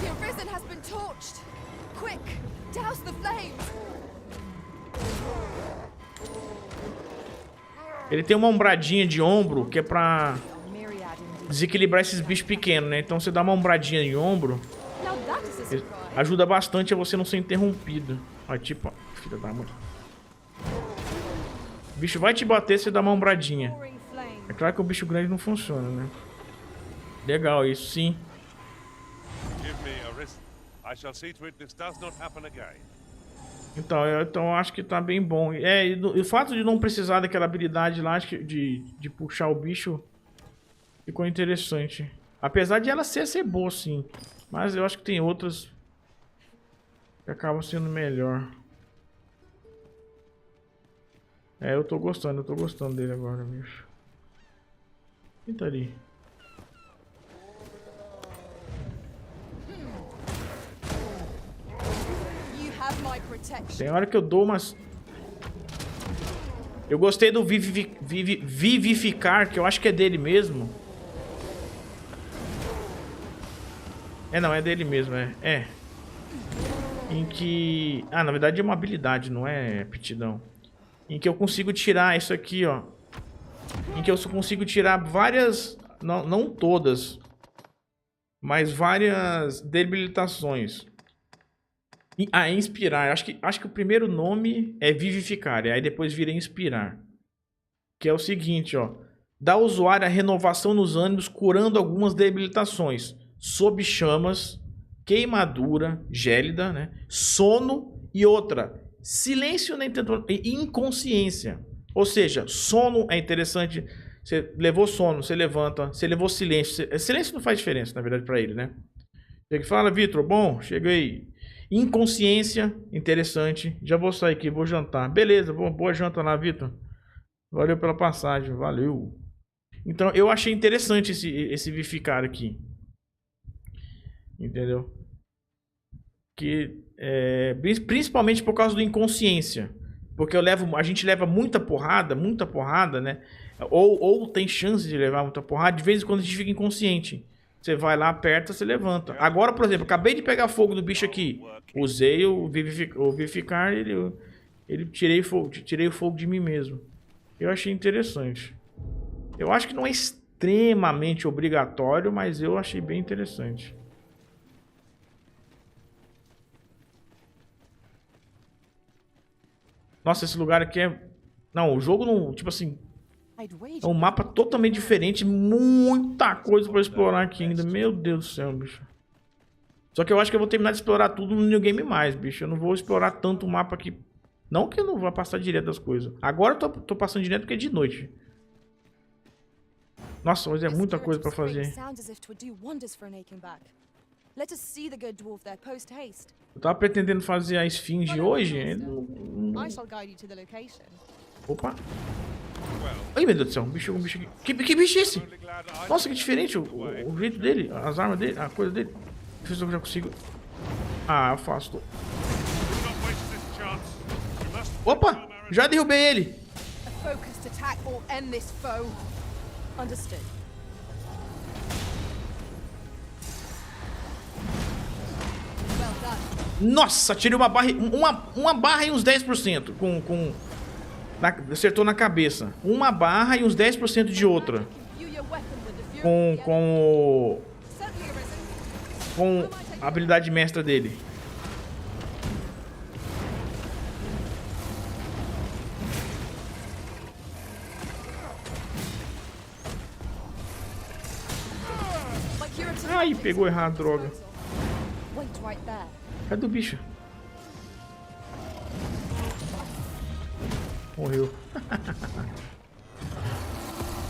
The arisen has been torched. Quick, douse the flames. Ele tem uma ombradinha de ombro que é pra desequilibrar esses bichos pequenos, né? Então você dá uma ombradinha de ombro, ajuda bastante a você não ser interrompido. Olha, tipo, filha da mãe. O bicho vai te bater se você dá uma ombradinha. É claro que o bicho grande não funciona, né? Legal isso, sim. Então eu acho que tá bem bom. E o fato de não precisar daquela habilidade lá de puxar o bicho ficou interessante. Apesar de ela ser boa, sim. Mas eu acho que tem outras que acabam sendo melhor. Eu tô gostando dele agora, bicho. Quem tá ali? Tem hora que eu dou umas... Eu gostei do vivificar, que eu acho que é dele mesmo. Não, é dele mesmo, Em que... Ah, na verdade é uma habilidade, não é aptidão. Em que eu consigo tirar isso aqui, ó. Em que eu consigo tirar várias... Não todas. Mas várias debilitações. Inspirar. Acho que o primeiro nome é vivificar. Aí depois vira inspirar. Que é o seguinte, ó. Dá ao usuário a renovação nos ânimos, curando algumas debilitações. Sob chamas, queimadura, gélida, né? Sono e outra. Silêncio e inconsciência. Ou seja, sono é interessante. Você levou sono, você levanta. Você levou silêncio. Silêncio não faz diferença, na verdade, pra ele, né? Você que fala, Vitor, bom, chega aí. Inconsciência, interessante. Já vou sair aqui, vou jantar. Beleza, boa janta lá, Vitor. Valeu pela passagem, valeu. Então, eu achei interessante esse vivificar aqui. Entendeu? Que, principalmente por causa do inconsciência. Porque a gente leva muita porrada, né? Ou tem chance de levar muita porrada. De vez em quando a gente fica inconsciente. Você vai lá, aperta, você levanta. Agora, por exemplo, acabei de pegar fogo do bicho aqui. Usei o vivificar, tirei o fogo de mim mesmo. Eu achei interessante. Eu acho que não é extremamente obrigatório, mas eu achei bem interessante. Nossa, esse lugar aqui é... Não, o jogo não... Tipo assim... É um mapa totalmente diferente. Muita coisa pra explorar aqui ainda. Meu Deus do céu, bicho. Só que eu acho que eu vou terminar de explorar tudo no New Game mais, bicho. Eu não vou explorar tanto o mapa aqui. Não que eu não vá passar direto das coisas. Agora eu tô passando direto porque é de noite. Nossa, mas é muita coisa pra fazer. Eu tava pretendendo fazer a esfinge hoje. Opa. Ai, meu Deus do céu, um bicho aqui. Que bicho é esse? Nossa, que diferente o jeito dele, as armas dele, a coisa dele. Deixa eu ver se eu já consigo. Ah, eu faço. Opa, já derrubei ele. Nossa, tirei uma barra, uma barra e uns 10% acertou na cabeça. Uma barra e uns 10% de outra. Com a habilidade mestra dele. Ai, pegou errado, droga. Cadê o bicho? Morreu.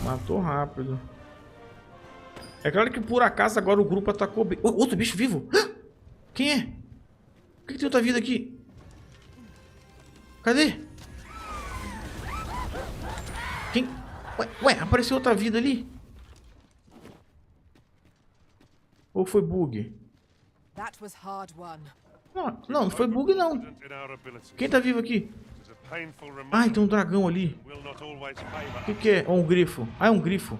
Matou rápido. É claro que por acaso agora o grupo atacou... Outro bicho vivo? Quem é? Por que tem outra vida aqui? Cadê? Quem? Ué, apareceu outra vida ali? Ou foi bug? Não foi bug não. Quem tá vivo aqui? Ah, tem um dragão ali. O que é? Um grifo. Ah, é um grifo.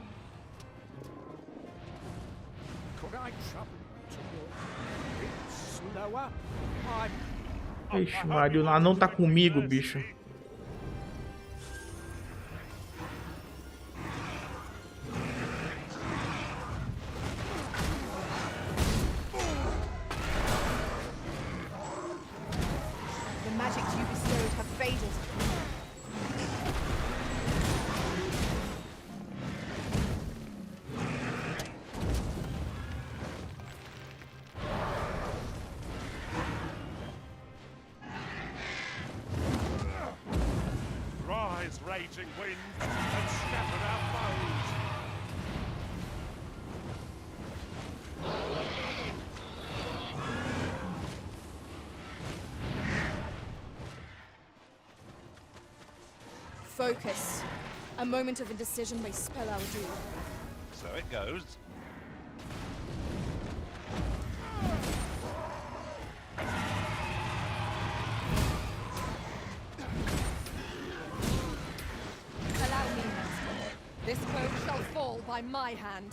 Ixi, Mario, o anão tá comigo, bicho. Raging wind and scatter our foes. Focus. A moment of indecision may spell our doom. So it goes.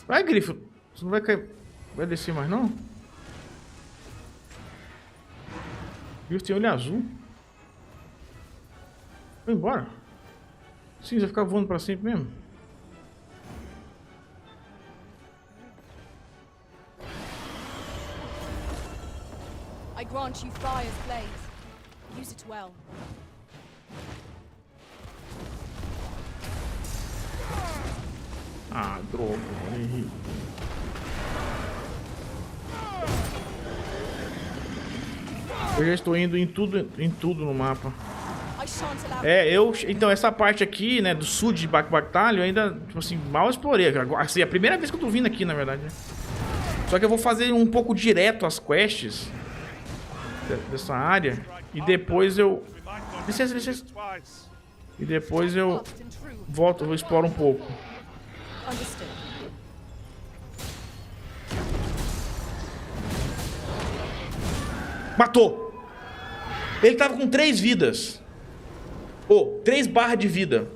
Vai, grifo. Você não vai cair. Vai descer mais, não? O grifo tem olho azul. Vai embora. Sim, vai ficar voando pra sempre mesmo. I grant you fire's blaze. Use it well. Ah, droga, errei. Eu já estou indo em tudo no mapa. Então essa parte aqui, né, do sul de Batalha, eu ainda, tipo assim, mal explorei. Assim, é a primeira vez que eu tô vindo aqui, na verdade, né? Só que eu vou fazer um pouco direto as quests dessa área e depois eu... Licença. E depois eu volto, eu exploro um pouco. Matou! Ele tava com 3 vidas. 3 barras de vida.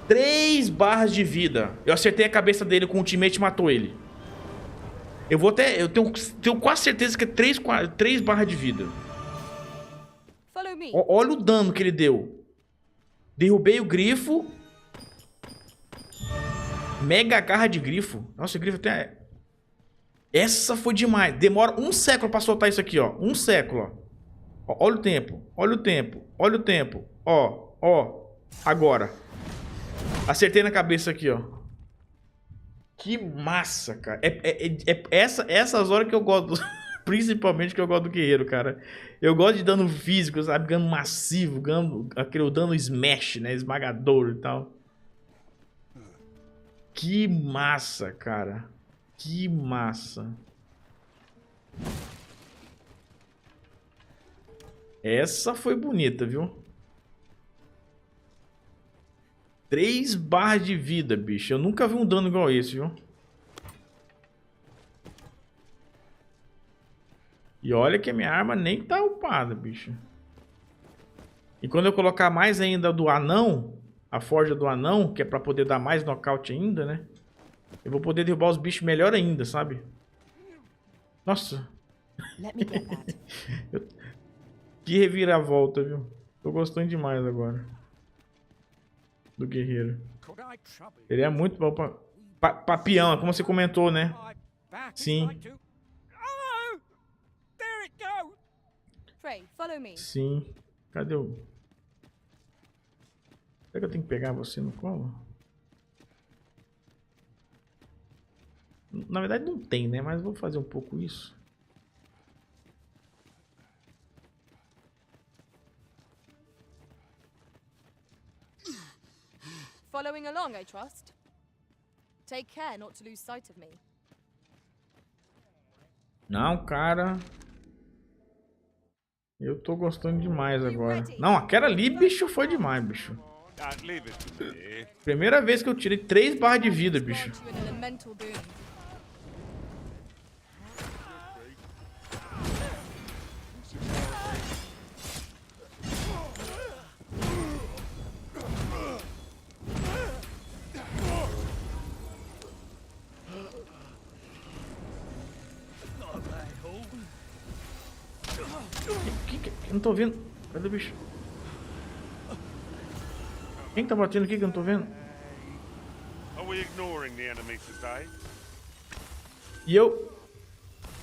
3 barras de vida. Eu acertei a cabeça dele com o ultimate e matou ele. Eu tenho quase certeza que é 3 barras de vida. Olha o dano que ele deu. Derrubei o grifo. Mega garra de grifo. Nossa, o grifo até... Essa foi demais. Demora 1 século pra soltar isso aqui, ó. 1 século, ó. Olha o tempo. Olha o tempo. Olha o tempo. Ó. Agora. Acertei na cabeça aqui, ó. Que massa, cara. Essas horas que eu gosto. Principalmente que eu gosto do guerreiro, cara. Eu gosto de dano físico, sabe? Dano massivo. Aquele dano smash, né? Esmagador e tal. Que massa, cara. Que massa. Essa foi bonita, viu? 3 barras de vida, bicho. Eu nunca vi um dano igual esse, viu? E olha que a minha arma nem tá upada, bicho. E quando eu colocar mais ainda do anão, a forja do anão, que é pra poder dar mais nocaute ainda, né? Eu vou poder derrubar os bichos melhor ainda, sabe? Nossa. Que reviravolta, viu? Tô gostando demais agora. Do guerreiro. Ele é muito bom pra peão, como você comentou, né? Sim. Frey, follow me. Sim. Cadê o... Será que eu tenho que pegar você no colo? Na verdade não tem, né? Mas vou fazer um pouco isso. Following along, I trust. Take care not to lose sight of me. Não, cara. Eu tô gostando demais agora. Não, aquela ali, bicho, foi demais, bicho. Primeira vez que eu tirei 3 barras de vida, bicho. Eu não tô vendo. Cadê o bicho? Quem tá batendo aqui que eu não tô vendo? E eu...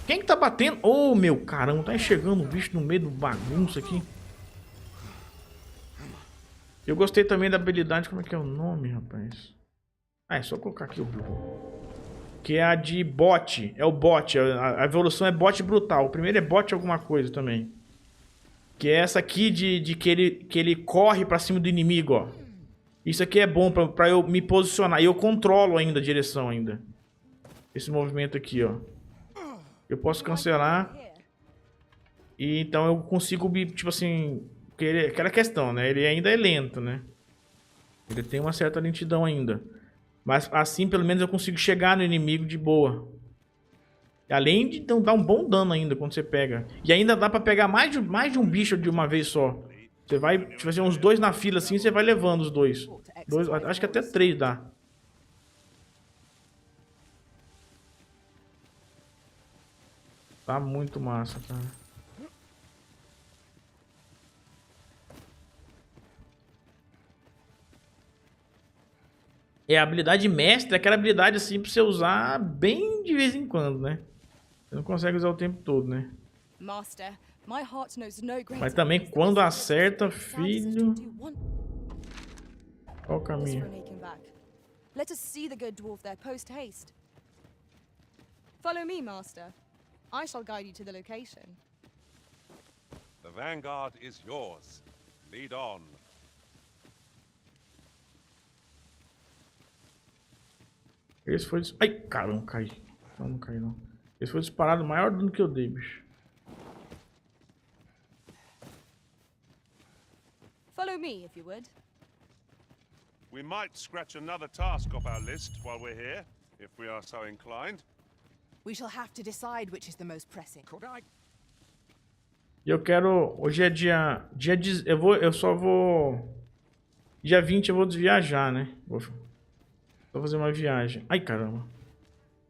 Quem que tá batendo? Oh, meu caramba, tá enxergando o bicho no meio do bagunça aqui. Eu gostei também da habilidade, como é que é o nome, rapaz? Ah, é só colocar aqui o burro. Que é a de bot. É o bot, a evolução é bot brutal. O primeiro é bot alguma coisa também. Que é essa aqui de que ele corre pra cima do inimigo, ó. Isso aqui é bom pra eu me posicionar. E eu controlo ainda a direção ainda. Esse movimento aqui, ó. Eu posso cancelar. E então eu consigo, tipo assim... Aquela questão, né? Ele ainda é lento, né? Ele tem uma certa lentidão ainda. Mas assim, pelo menos, eu consigo chegar no inimigo de boa. Além de dar um bom dano ainda quando você pega. E ainda dá pra pegar mais de um bicho de uma vez só. Você vai, tipo assim, uns 2 na fila assim, você vai levando os dois. Acho que até 3 dá. Tá muito massa, cara. É, a habilidade mestre é aquela habilidade assim pra você usar bem de vez em quando, né? Você não consegue usar o tempo todo, né? Mas também quando acerta, filho... Qual o caminho? Let us see the good dwarf there post haste. Follow me, master. I shall guide you to the location. The vanguard is yours. Lead on. Esse foi... Ai, caramba, caí. Não caí, não. Esse foi disparado maior do que eu dei, bicho. Follow me, if you would. We might scratch another task off our list while we're here, if we are so inclined. We shall have to decide which is the most pressing. E eu quero... Hoje é dia... Eu só vou... Dia 20 eu vou desviajar, né? Vou fazer uma viagem. Ai, caramba.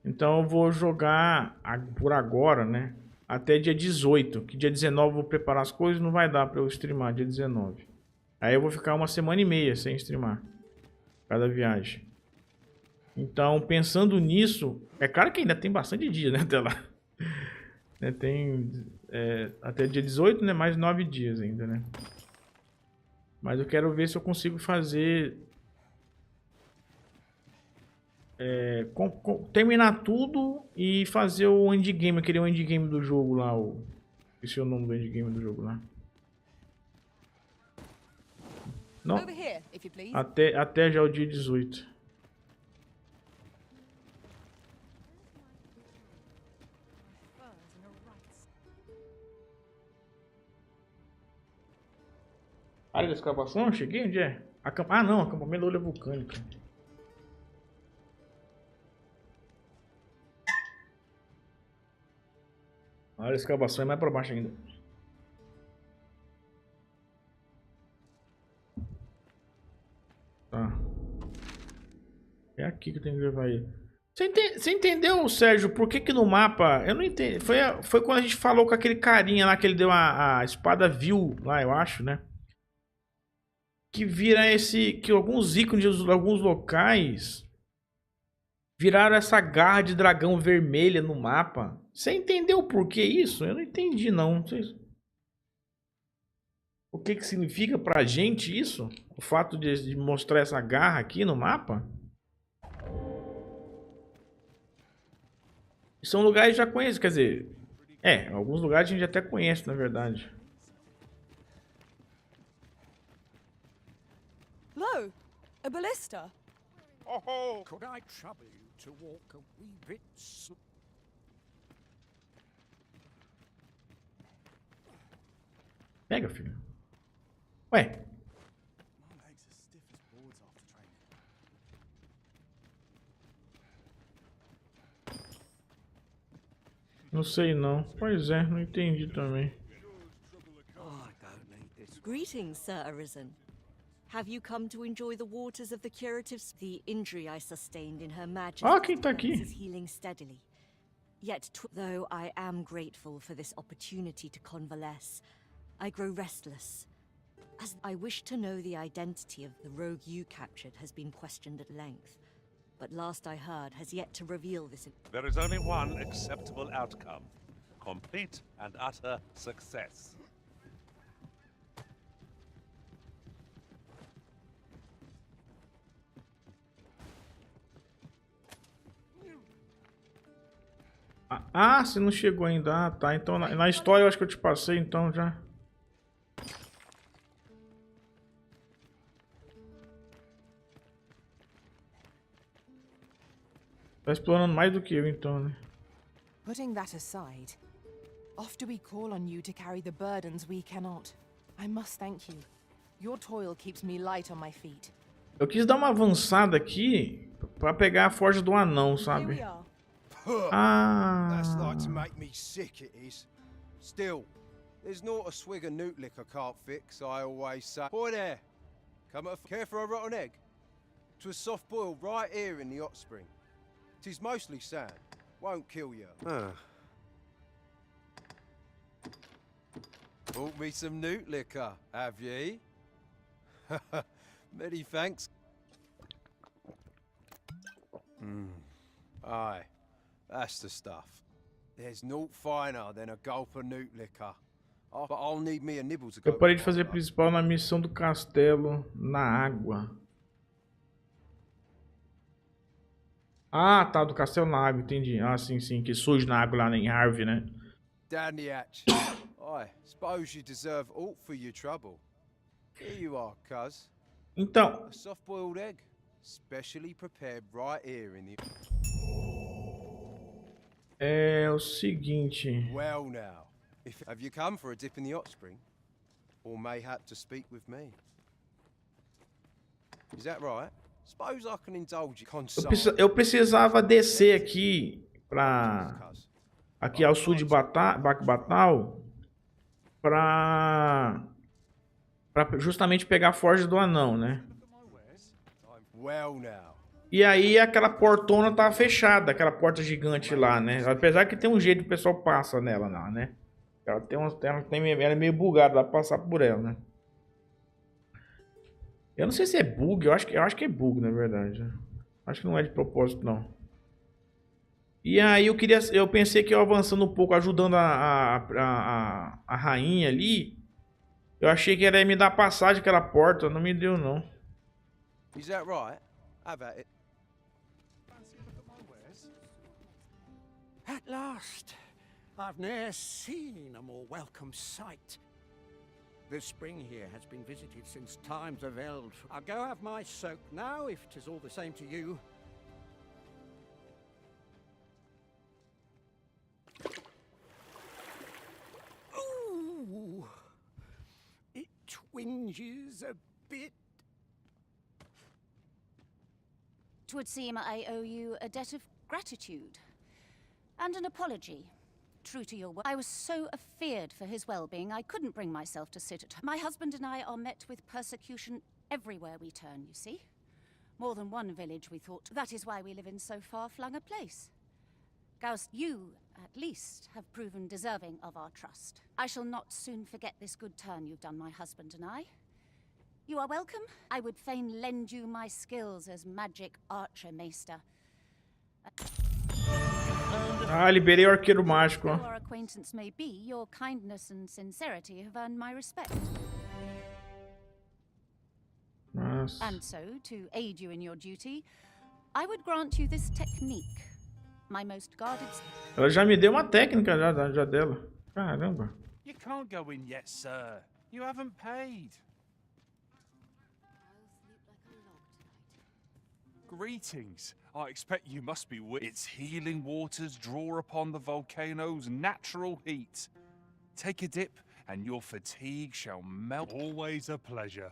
Então eu vou jogar por agora, né? Até dia 18. Que dia 19 eu vou preparar as coisas. Não vai dar pra eu streamar dia 19. Aí eu vou ficar 1,5 sem streamar. Cada viagem. Então, pensando nisso... É claro que ainda tem bastante dia, né? Até lá. Tem... até dia 18, né? Mais 9 dias ainda, né? Mas eu quero ver se eu consigo fazer... terminar tudo e fazer o endgame, aquele endgame do jogo lá. Esse é o nome do endgame do jogo lá. Não. Até já o dia 18. Área da escavação? Cheguei? Onde é? Ah, não. Acampamento da Olha Vulcânica. A área da escavação é mais pra baixo ainda. Tá. É aqui que eu tenho que levar ele. Você entendeu, Sérgio, por que no mapa... Eu não entendi. Foi quando a gente falou com aquele carinha lá, que ele deu a espada vil lá, eu acho, né? Que vira que alguns ícones de alguns locais viraram essa garra de dragão vermelha no mapa. Você entendeu por que isso? Eu não entendi, não. O que significa pra gente isso? O fato de mostrar essa garra aqui no mapa? São lugares que já conheço, quer dizer... alguns lugares a gente até conhece, na verdade. Lo, a ballista. Oh, could I trouble you to walk a wee bit Pega, filho. Ué. Não sei não. Pois é, não entendi também. Greetings, Sir Arisen. Have you come to enjoy the waters of the curative? The injury I sustained in Her Majesty's quem tá aqui? is healing steadily. Yet, though I am grateful for this opportunity to convalesce, I grow restless. As I wish to know the identity of the rogue you captured has been questioned at length, but last I heard has yet to reveal this. There is only one acceptable outcome. Complete and utter success. Ah, você não chegou ainda. Ah, tá. Então na história eu acho que eu te passei, então já. Tá explorando mais do que eu, então, né? Putting that aside, oft do we call on you to carry the burdens we cannot. I must thank you. Your toil keeps me light on my feet. Eu quis dar uma avançada aqui pra pegar a forja do anão, sabe? That's like to make me sick, it is. Still, there's not a swig of newt lick I can't fix, I always say. Boy there, care for a rotten egg? 'Twas soft boiled right here in the hot spring. 'Tis mostly sand, won't kill you. Bought me some newt liquor, have ye? Many thanks. Aye. That's the stuff. There's naught finer than a gulp of newt liquor. Oh, but I'll need me a nibble to go. Eu parei de fazer principal na missão do castelo na água. Ah, tá, do castelo na água, entendi. Ah, sim, que surge na água lá em Harvey, né? Down the hatch. I suppose you deserve aught for your trouble. Here you are, cuz. Então, a soft-boiled egg, specially prepared right here in the... É o seguinte. Well now, have you come for a dip in the hot spring? Or mayhap to speak with me? Is that right? Suppose I can indulge you. Eu precisava descer aqui aqui ao sul de Batal pra justamente pegar a forja do anão, né? Well now. E aí aquela portona tava fechada, aquela porta gigante lá, né? Apesar que tem um jeito que o pessoal passa nela lá, né? Ela é meio bugada, dá pra passar por ela, né? Eu não sei se é bug, eu acho que é bug, na verdade. Acho que não é de propósito, não. E aí eu pensei que eu avançando um pouco, ajudando a rainha ali, eu achei que ela ia me dar passagem aquela porta, não me deu, não. Is that right? Have at it. At last, I've ne'er seen a more welcome sight. The spring here has been visited since times of eld. I'll go have my soak now, if 'tis all the same to you. Ooh, it twinges a bit. 'Twould seem I owe you a debt of gratitude. And an apology. True to your word, I was so afeared for his well-being, I couldn't bring myself to sit at home. My husband and I are met with persecution everywhere we turn, you see. More than one village, we thought. That is why we live in so far-flung a place. Gauss, you, at least, have proven deserving of our trust. I shall not soon forget this good turn you've done my husband and I. You are welcome. I would fain lend you my skills as magic archer maester. Ah, liberei o arqueiro mágico, Though ó. our acquaintance may be, your kindness and sincerity have earned my respect. Nossa. And so, to aid you in your duty, I would grant you this technique. My most guarded... Ela já me deu uma técnica já dela. Caramba. You can't go in yet, sir. You haven't paid. Greetings. I expect you must be its healing waters draw upon the volcano's natural heat. Take a dip, and your fatigue shall melt. Always a pleasure.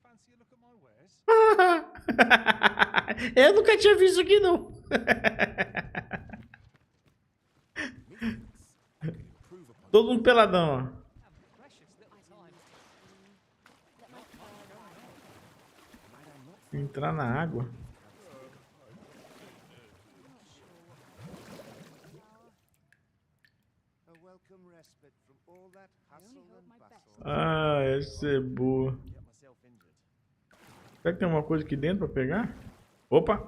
Fancy a look at my wares? Eu nunca tinha visto aqui, não. Todo mundo peladão, ó. Entrar na água. Ah, essa é boa. Será que tem uma coisa aqui dentro pra pegar? Opa!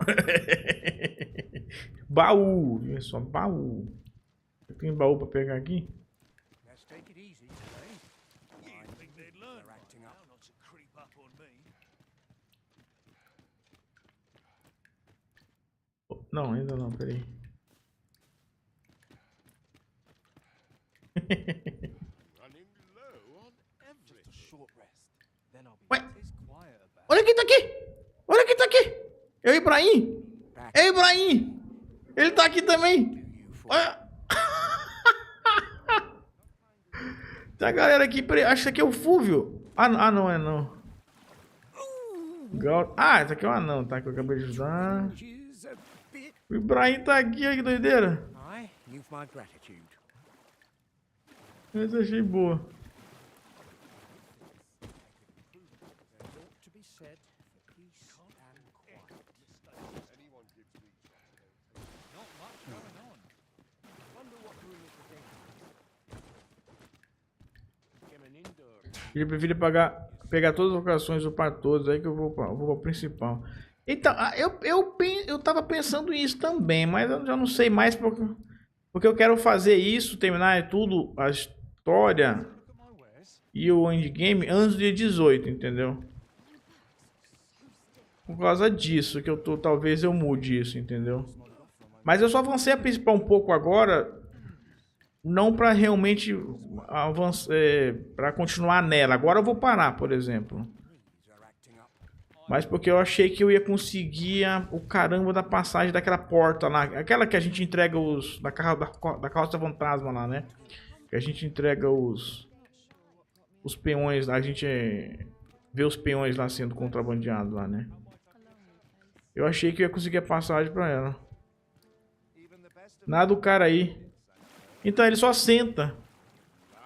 Baú! Olha só, baú. Tem baú pra pegar aqui? Não, ainda não, peraí. Ué? Olha quem tá aqui! Olha quem tá aqui! É o Ibrahim! É o Ibrahim! Ele tá aqui também! Olha! Tem a galera aqui, peraí, acho que aqui é o Fúvio. Ah, não é não. Ah, esse aqui é o anão, tá? Que eu acabei de ajudar. O Ibrahim tá aqui, olha que doideira. Essa achei boa. Ele prefere pegar todas as vocações ou para todos, aí que eu vou pro principal. Então, eu tava pensando nisso também, mas eu já não sei mais porque eu quero fazer isso, terminar tudo, a história e o endgame antes do dia 18, entendeu? Por causa disso que talvez eu mude isso, entendeu? Mas eu só avancei a principal um pouco agora, não para realmente avançar, para continuar nela. Agora eu vou parar, por exemplo. Mas porque eu achei que eu ia conseguir o caramba da passagem daquela porta lá. Aquela que a gente entrega da carroça fantasma lá, né? Que a gente entrega os peões lá. A gente vê os peões lá sendo contrabandeados lá, né? Eu achei que eu ia conseguir a passagem pra ela. Nada do cara aí. Então ele só senta.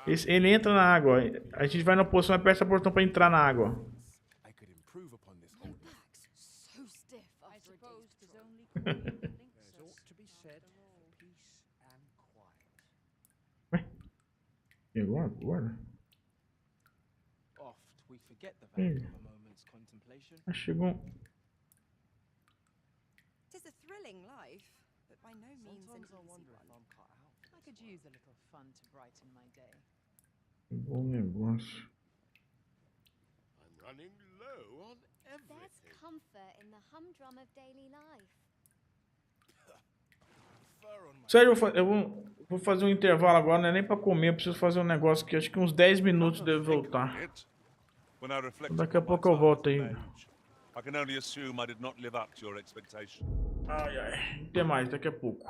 Ele entra na água. A gente vai na posição e aperta o portão pra entrar na água. Chegou agora? Chegou. Tis a thrilling life, but by no means an easy one. I could use a little fun to brighten my day. Bom negócio. I'm running low on everything. There's comfort in the humdrum of daily life. Sério, eu vou fazer um intervalo agora, não é nem pra comer, eu preciso fazer um negócio que acho que uns 10 minutos devo voltar. Daqui a pouco eu volto aí. Ai, ai. Até mais, daqui a pouco.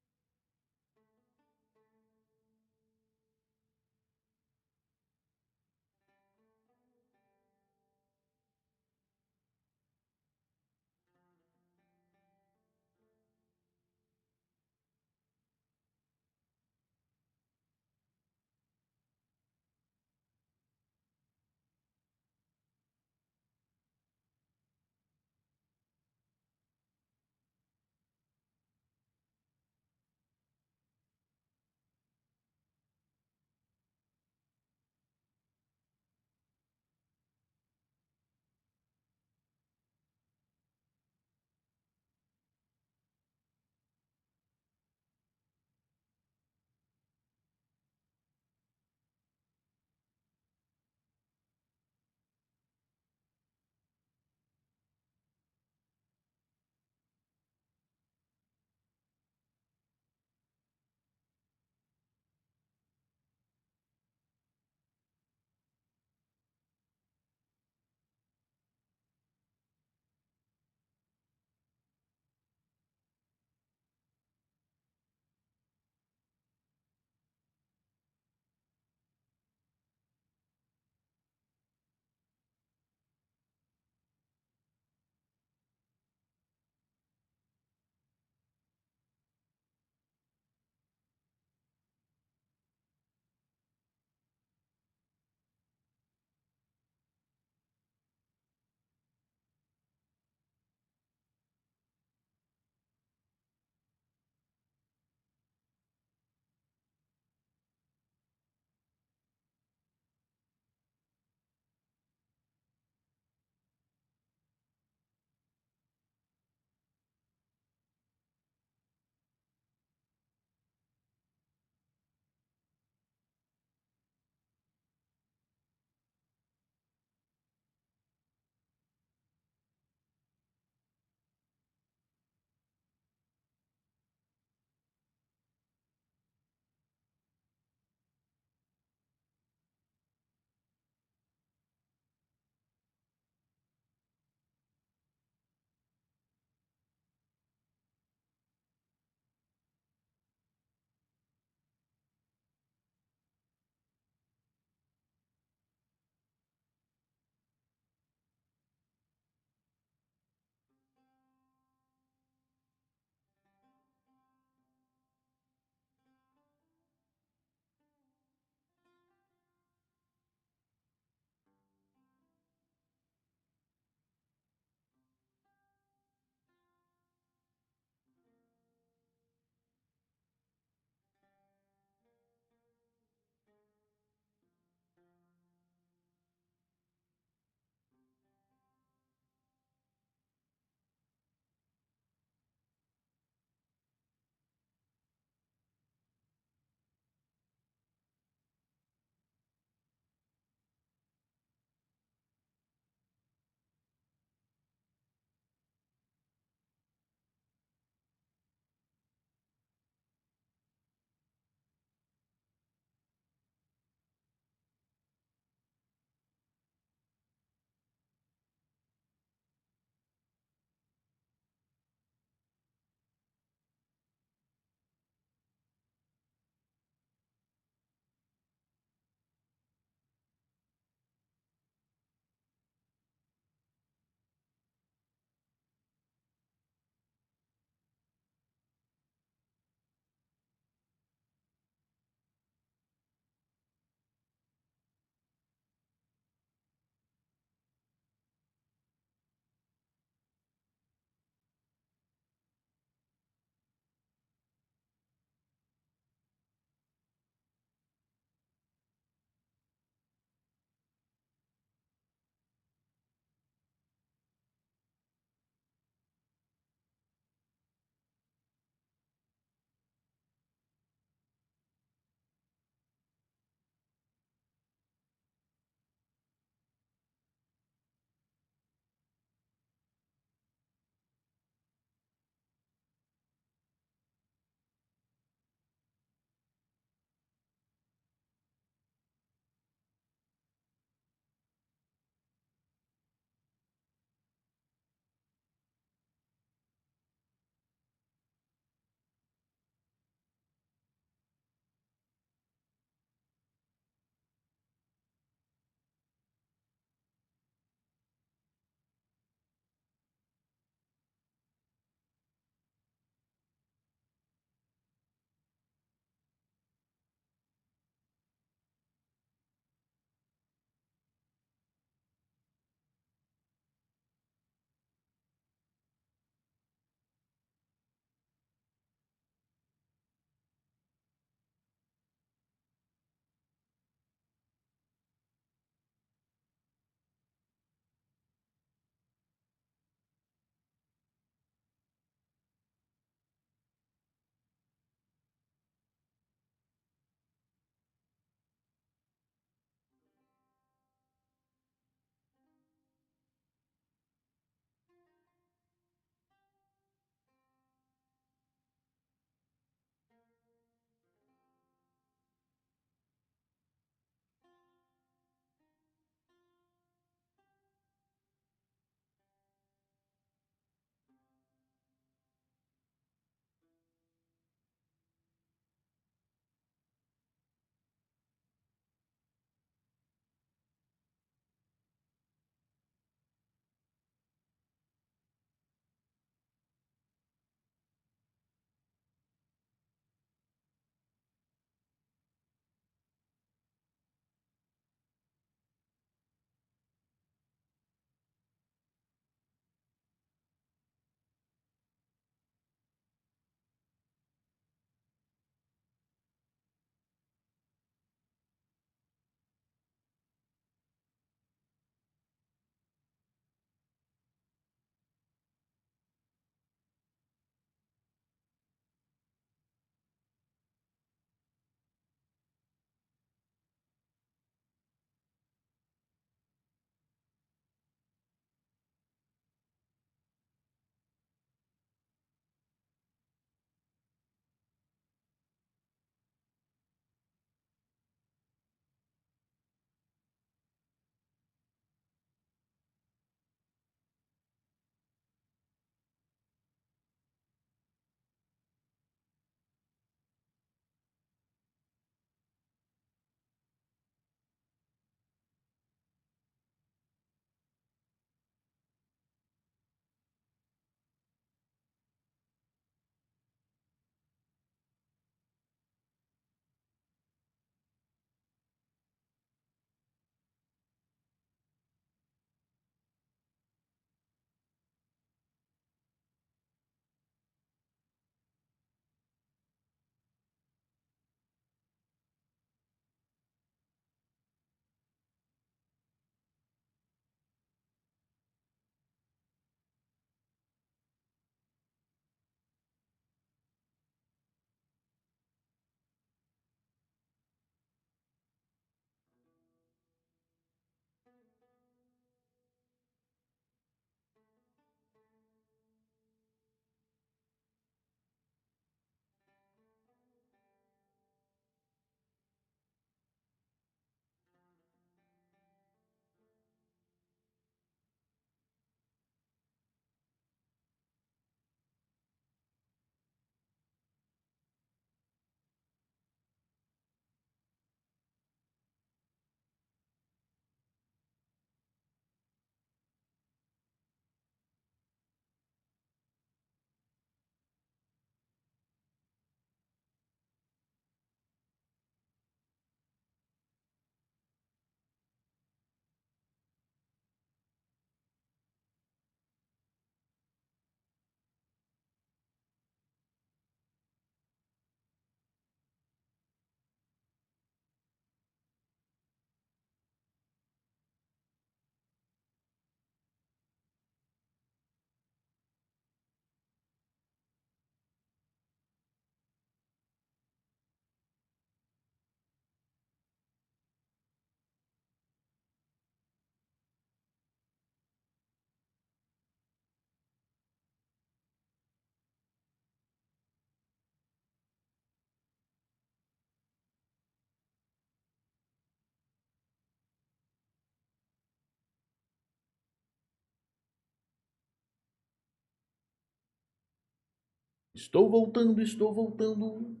Estou voltando, estou voltando.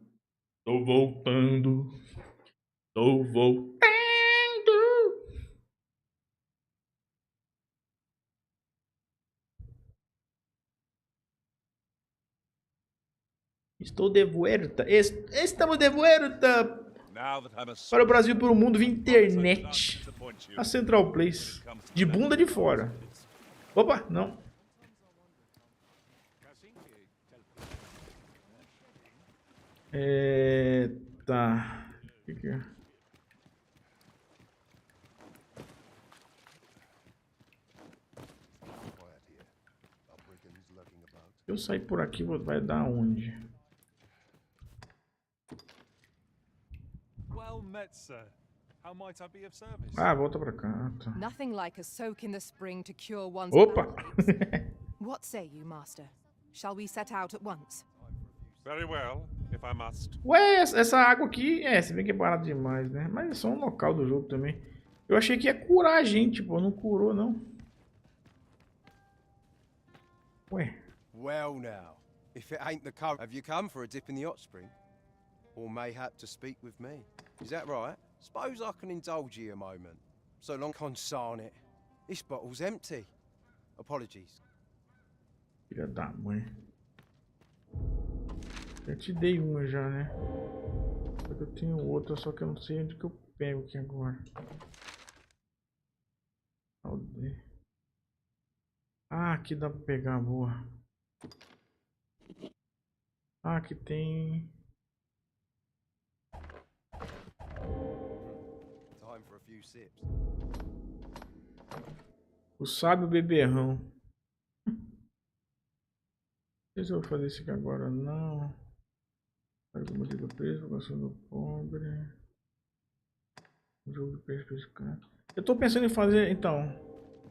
Estou voltando. Estou voltando. Estou de vuelta. Estamos de vuelta. Para o Brasil e para o mundo via internet. A Centrallplays. De bunda de fora. Opa, não. Tá. O que é? Se eu sair por aqui, vai dar onde? Well met, sir. How might I be of service? Ah, volta pra cá. Tá. Nothing like a soak in the spring to cure one's Opa! What say you, master? Shall we set out at once? Very well, if I must. Ué, essa água aqui, se bem que é barata demais, né? Mas é só um local do jogo também. Eu achei que ia curar a gente, pô. Não curou, não. Ué. Well now, if it ain't the current, have you come for a dip in the hot spring? Or mayhap to speak with me? Is that right? Suppose I can indulge you a moment. So long, consarn it. This bottle's empty. Apologies. Filha da mãe. Já te dei uma já, né? Só que eu tenho outra, só que eu não sei onde que eu pego aqui agora. Ah, aqui dá pra pegar, boa. Ah, aqui tem... Time for a few sips. O sábio beberrão. Não sei se eu vou fazer isso aqui agora, não. Como digo, preço, vocação do pobre. Jogo de preço pescado. Eu tô pensando em fazer, então.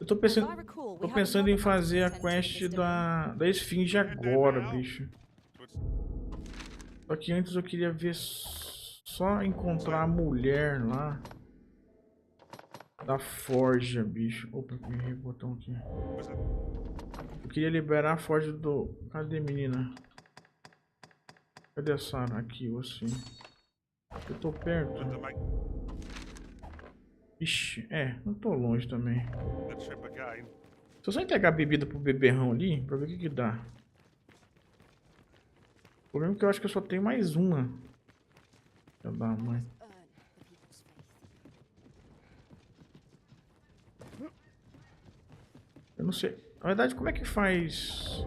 Eu tô pensando em fazer a quest da esfinge agora, bicho. Só que antes eu queria ver só encontrar a mulher lá da forja, bicho. Opa, errei o botão aqui. Eu queria liberar a forja do... Cadê, menina? Cadê a Sarah? Aqui, você. Eu tô perto. Ixi, não tô longe também. Se eu só entregar bebida pro beberrão ali, pra ver o que que dá. O problema é que eu acho que eu só tenho mais uma. Deixa eu dar uma. Eu não sei. Na verdade, como é que faz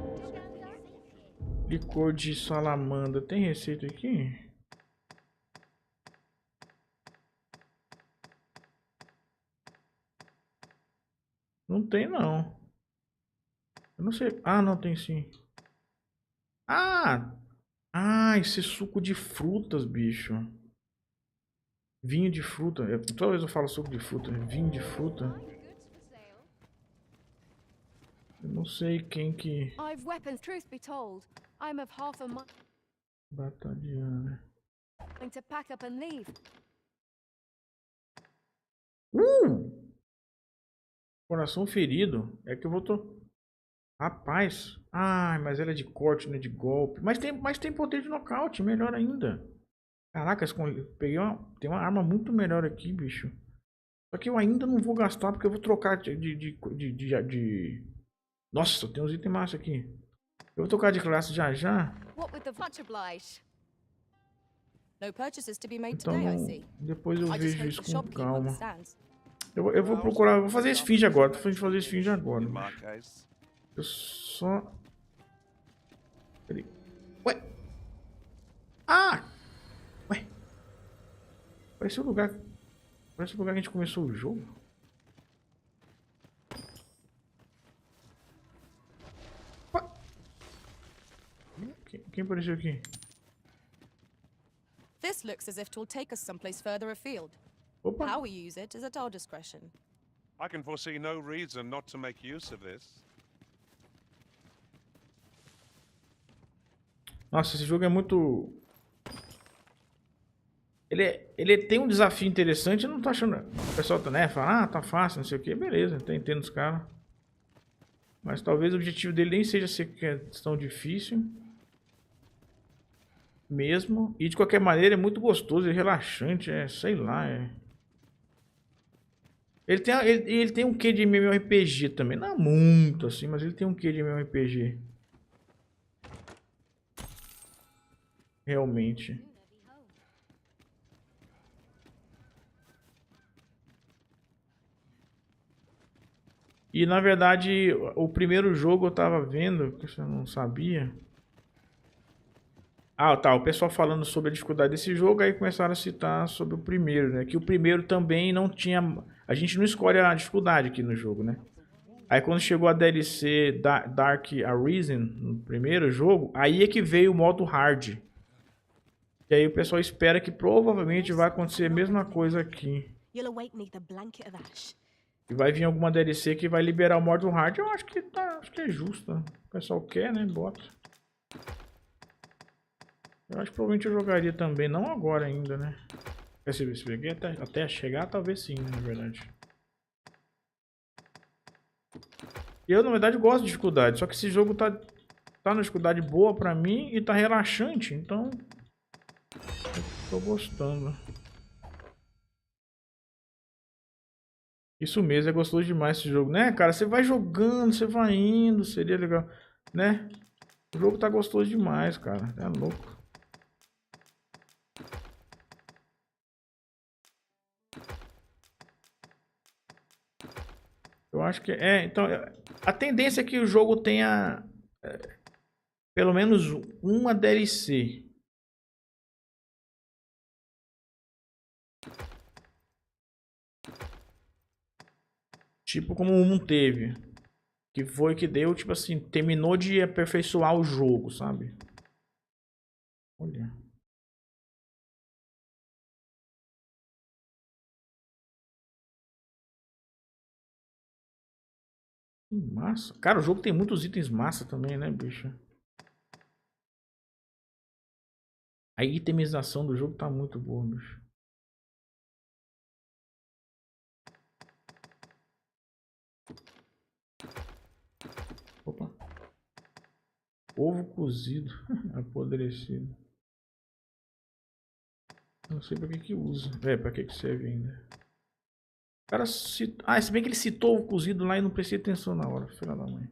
licor de salamandra? Tem receita aqui? Não tem, não. Eu não sei. Ah, não, tem sim. Ah! Ah, esse suco de frutas, bicho. Vinho de fruta. Toda vez eu falo suco de fruta. Vinho de fruta. Eu não sei quem que... I've weapons, truth be told. I'm of half a mind Batalhana. to pack up and leave. Coração ferido. É que eu vou... Rapaz. Ah, mas ela é de corte, não é de golpe. Mas tem poder de nocaute. Melhor ainda. Caraca, peguei tem uma arma muito melhor aqui, bicho. Só que eu ainda não vou gastar porque eu vou trocar de... Nossa, tem uns itens massa aqui. Eu vou trocar de classe já já. Então, depois eu vejo isso com calma. Eu vou procurar, vou fazer esfinge agora. Tô fazer esfinge agora. Eu só... Ué? Ah! Ué? Parece o lugar... Parece o lugar que a gente começou o jogo. Quem apareceu aqui? This looks as if it will take us someplace further afield. Opa. How we use it is at our discretion. I can foresee no reason not to make use of this. Nossa, esse jogo é muito... Ele tem um desafio interessante, eu não tô achando... O pessoal tá, né, fala, tá fácil, não sei o que, beleza, tá entendendo os caras. Mas talvez o objetivo dele nem seja ser questão difícil. mesmo. E de qualquer maneira é muito gostoso e relaxante, sei lá, Ele tem um quê de MMORPG também. Não muito assim, mas ele tem um quê de MMORPG. Realmente. E na verdade, o primeiro jogo eu tava vendo, que eu não sabia. Ah, tá, o pessoal falando sobre a dificuldade desse jogo, aí começaram a citar sobre o primeiro, né? Que o primeiro também não tinha... A gente não escolhe a dificuldade aqui no jogo, né? Aí quando chegou a DLC Dark Arisen, no primeiro jogo, aí é que veio o modo hard. E aí o pessoal espera que provavelmente vai acontecer a mesma coisa aqui. E vai vir alguma DLC que vai liberar o modo hard. Eu acho que é justo. O pessoal quer, né? Bota. Eu acho que provavelmente eu jogaria também. Não agora ainda, né? Se até chegar, talvez sim, né, na verdade. Eu, na verdade, gosto de dificuldade. Só que esse jogo tá numa dificuldade boa pra mim e tá relaxante. Então, eu tô gostando. Isso mesmo, é gostoso demais esse jogo, né, cara? Você vai jogando, você vai indo, seria legal, né? O jogo tá gostoso demais, cara. É louco. Eu acho que então, a tendência é que o jogo tenha pelo menos uma DLC. Tipo como o 1 teve. Que foi que deu, tipo assim, terminou de aperfeiçoar o jogo, sabe? Olha. Que massa. Cara, o jogo tem muitos itens massa também, né, bicho? A itemização do jogo tá muito boa, bicho. Opa. Ovo cozido. Apodrecido. Não sei pra que usa. Pra que serve ainda. O cara citou... Ah, se bem que ele citou o cozido lá e não prestei atenção na hora. Filha da mãe.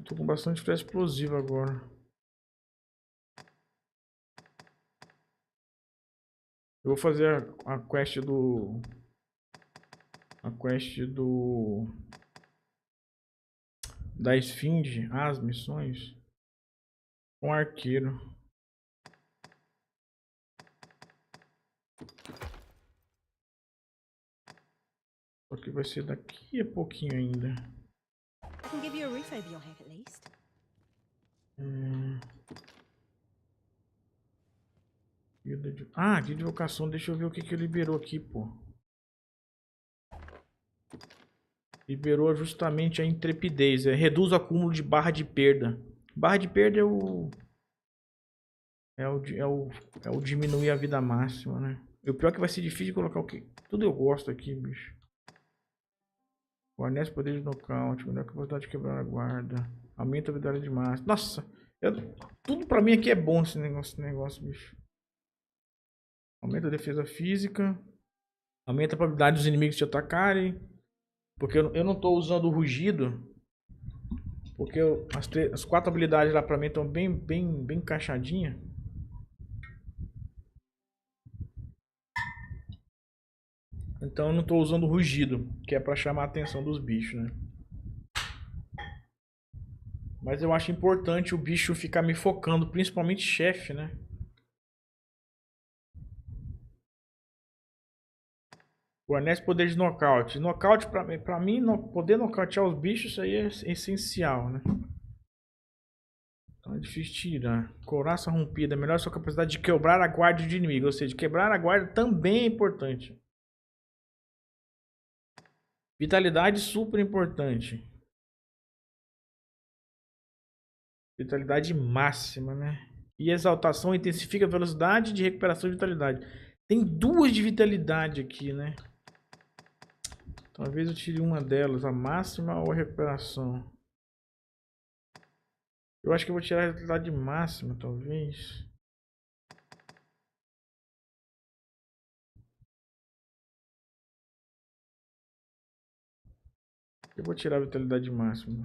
Tô com bastante flecha explosiva agora. Eu vou fazer a quest do... Da esfinge, as missões, com arqueiro. Só que vai ser daqui a pouquinho ainda. I can give you a roof over your head at least. Ah, aqui de vocação, deixa eu ver o que liberou aqui, pô. Liberou justamente a intrepidez. Reduz o acúmulo de barra de perda. Barra de perda é o diminuir a vida máxima, né? E o pior é que vai ser difícil de colocar o que... Tudo eu gosto aqui, bicho. Fornece poder de nocaute, melhor capacidade de quebrar a guarda. Aumenta a habilidade de massa. Nossa, tudo pra mim aqui é bom esse negócio, bicho. Aumenta a defesa física. Aumenta a probabilidade dos inimigos te atacarem. Porque eu não tô usando o rugido. Porque as 4 habilidades lá pra mim estão bem encaixadinhas. Então eu não tô usando o rugido, que é pra chamar a atenção dos bichos, né? Mas eu acho importante o bicho ficar me focando, principalmente chefe, né? O Anés poder de nocaute. Nocaute, pra mim, poder nocautear os bichos, isso aí é essencial, né? Então é difícil tirar. Couraça rompida. Melhora sua capacidade de quebrar a guarda de inimigo. Ou seja, quebrar a guarda também é importante. Vitalidade super importante. Vitalidade máxima, né? E exaltação intensifica a velocidade de recuperação de vitalidade. Tem duas de vitalidade aqui, né? Talvez eu tire uma delas, a máxima ou a recuperação. Eu acho que eu vou tirar a vitalidade máxima, talvez. Eu vou tirar a vitalidade máxima.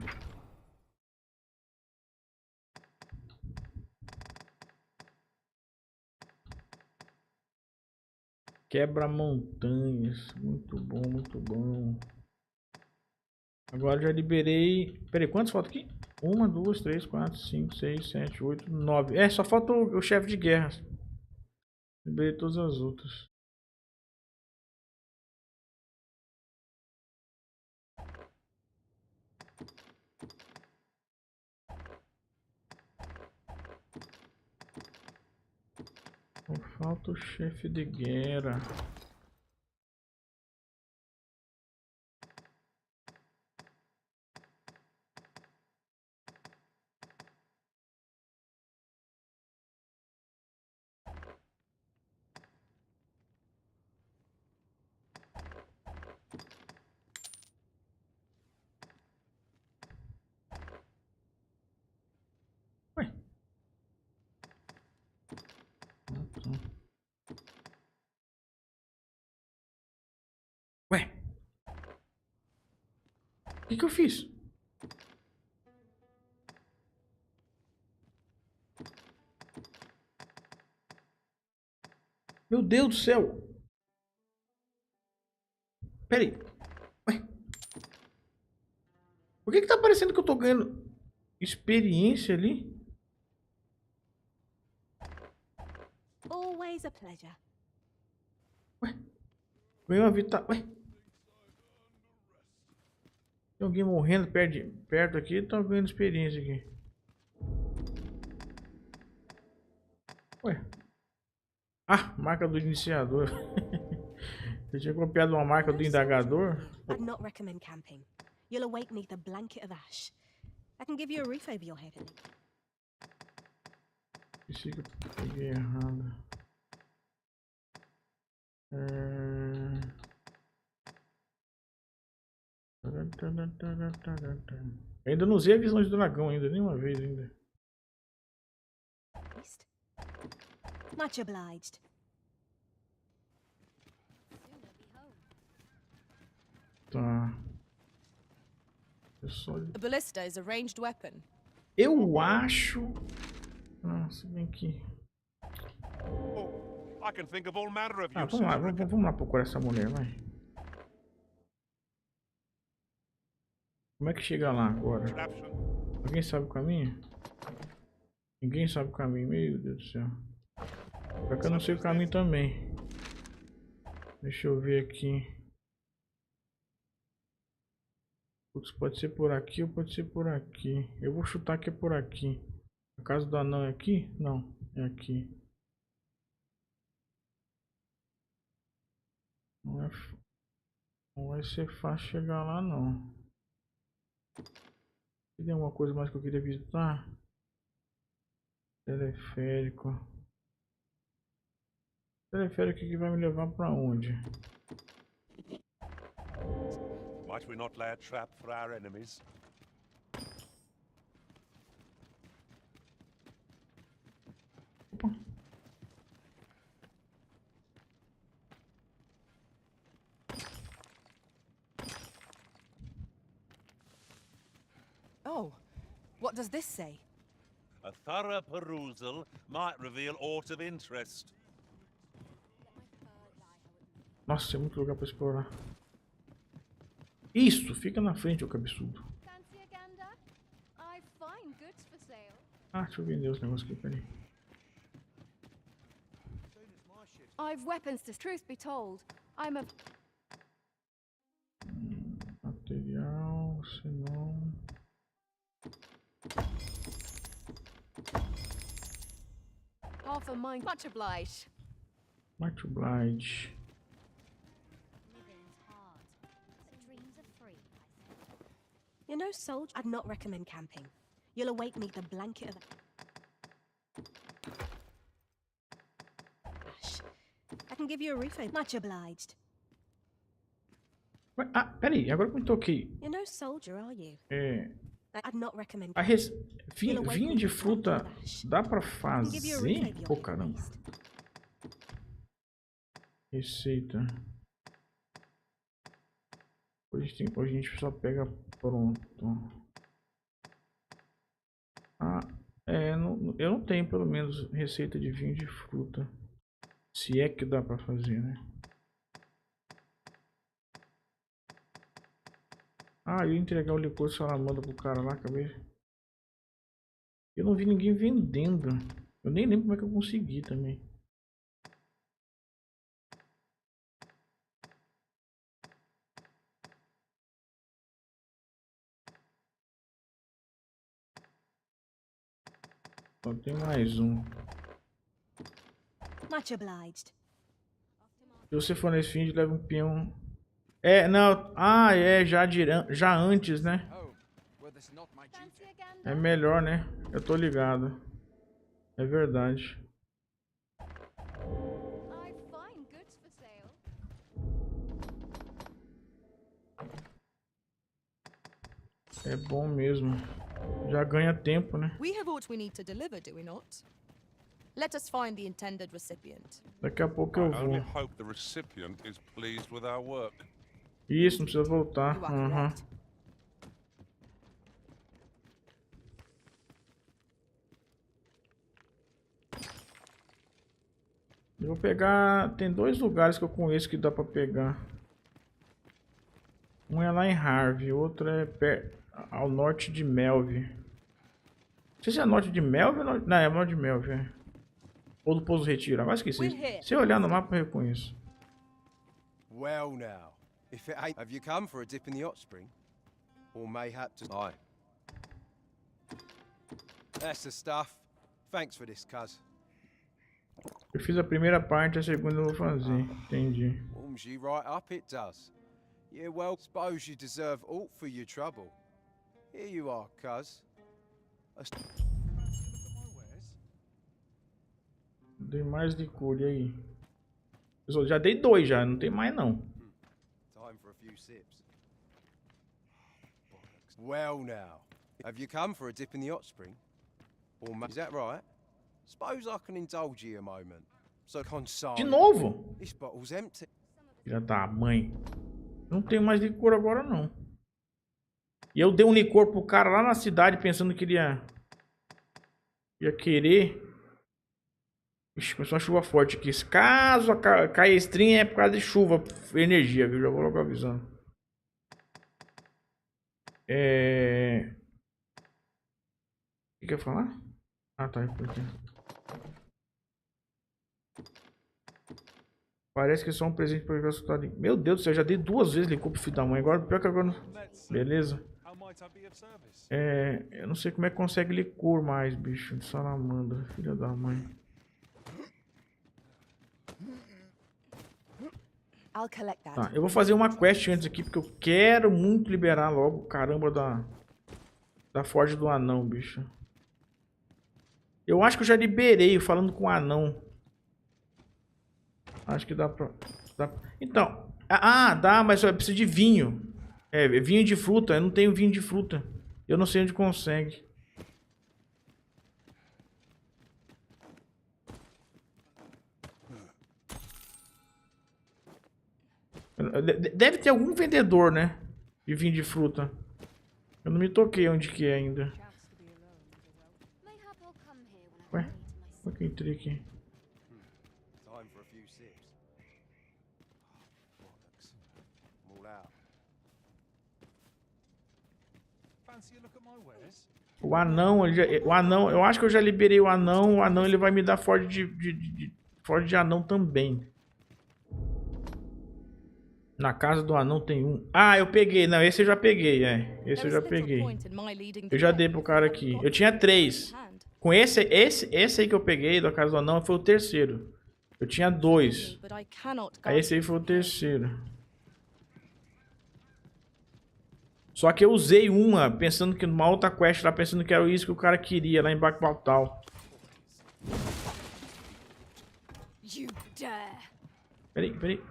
Quebra montanhas. Muito bom, muito bom. Agora já liberei... Peraí, quantos faltam aqui? 1, 2, 3, 4, 5, 6, 7, 8, 9. É, só falta o chefe de guerra. Liberei todas as outras. Só falta o chefe de guerra. Ué? O que eu fiz? Meu Deus do céu! Pera aí. Ué? Por que tá parecendo que eu tô ganhando experiência ali? Always a pleasure. Ganhei uma vitória. Ué? Tem alguém morrendo perto aqui, tô ganhando experiência aqui. Ué? Ah, marca do iniciador. Eu tinha copiado uma marca do indagador. I'd not recommend camping. You'll awake neath a blanket of ash. I can give you a roof over your head. Esqueci que eu peguei errado. Ainda não usei a visão de dragão ainda, nenhuma vez ainda. Much obliged. Tá. A ballista is a ranged weapon. Eu acho. Nossa, bem que. I can think of all manner of Vamos lá, vamos lá procurar essa mulher, vai. Como é que chega lá agora? Alguém sabe o caminho? Ninguém sabe o caminho, meu Deus do céu. Só que eu não sei o caminho também. Deixa eu ver aqui. Putz, pode ser por aqui ou pode ser por aqui. Eu vou chutar que é por aqui. A casa do anão é aqui? Não, é aqui. Não vai ser fácil chegar lá, não. Tem alguma coisa mais que eu queria visitar? Teleférico. Teleférico que vai me levar pra onde? Might we not lay a trap for our enemies? Oh, what does this say? A thorough perusal might reveal aught of interest. Nossa, é muito lugar pra explorar. Isso, fica na frente, ô cabeçudo. Ah, deixa eu vender os negócios aqui, peraí. I've weapons to truth be told. I'm a... offer mine. Much obliged. Much obliged. You're no soldier. I'd not recommend camping. You'll awake neath the blanket of ash. I can give you a roof over. Much obliged. Ah, peraí, agora que eu me toquei. You're no soldier, are you? É, I'd not recommend vinho de fruta dá pra fazer? Pô, caramba. Receita. Hoje a gente só pega pronto. Ah, eu não tenho pelo menos receita de vinho de fruta. Se é que dá pra fazer, né? Ah, eu ia entregar o licor de salamandra pro cara lá, acabei. Eu não vi ninguém vendendo. Eu nem lembro como é que eu consegui também. Só tem mais um. Much obliged. Se você for nesse fim, leva um peão. É, não. Ah, é, já antes, né? É melhor, né? Eu tô ligado. É verdade. É bom mesmo. Já ganha tempo, né? We have what we need to deliver, do we not? Let us find the intended recipient. Daqui a pouco eu I only vou. hope the recipient is pleased with our work. Isso, não precisa voltar. Eu vou pegar... Tem dois lugares que eu conheço que dá pra pegar. Um é lá em Harvey, outro é ao norte de Melville. Não sei se é norte de Melville ou... Não, é norte de Melville. É. Ou do Pouso Retiro, agora esqueci. Se eu olhar no mapa eu reconheço. Well now, if it ain't... Have you come for a dip in the hot spring? Or mayhap to... Aye. That's the stuff. Thanks for this, cuz. Eu fiz a primeira parte, a segunda eu vou fazer. Entendi. Warms you right up, it does. Yeah, well, suppose you deserve aught for your trouble. Here you are, cuz. Dei mais licor, e aí? Eu já dei dois já, não tem mais não. Time for a few sips. Well now, have you come for a dip in the hot spring? Or is that right? Suppose I can indulge you a moment. So consign. De novo? This bottle's empty. Filha da mãe. Não tenho mais licor agora não. E eu dei um licor pro cara lá na cidade pensando que ele ia querer. Ixi, começou uma chuva forte aqui. Caso caia stream é por causa de chuva, energia, viu? Já vou logo avisando. O que eu ia falar? Ah, tá. Parece que é só um presente para o resultado. Meu Deus do céu, eu já dei duas vezes licor pro filho da mãe. Agora, pior que agora não... Beleza. Eu não sei como é que consegue licor mais, bicho. De salamandra, filha da mãe. Tá, eu vou fazer uma quest antes aqui, porque eu quero muito liberar logo o caramba da Forja do Anão, bicho. Eu acho que eu já liberei falando com o anão. Acho que dá pra... Então, dá, mas eu preciso de vinho. Vinho de fruta, eu não tenho vinho de fruta. Eu não sei onde consegue. Deve ter algum vendedor, né? De vinho de fruta. Eu não me toquei onde que é ainda. Ué? Como é que eu entrei aqui? O anão, eu acho que eu já liberei o anão ele vai me dar forte de anão também. Na casa do anão tem um. Ah, eu peguei. Não, esse eu já peguei, esse eu já peguei. Eu já dei pro cara aqui. Eu tinha 3. Com esse aí que eu peguei da casa do anão foi o terceiro. Eu tinha 2. But I cannot Aí esse aí foi o terceiro. Só que eu usei uma, pensando que numa outra quest lá, pensando que era isso que o cara queria lá em Backseat Gaming. You dare. Peraí.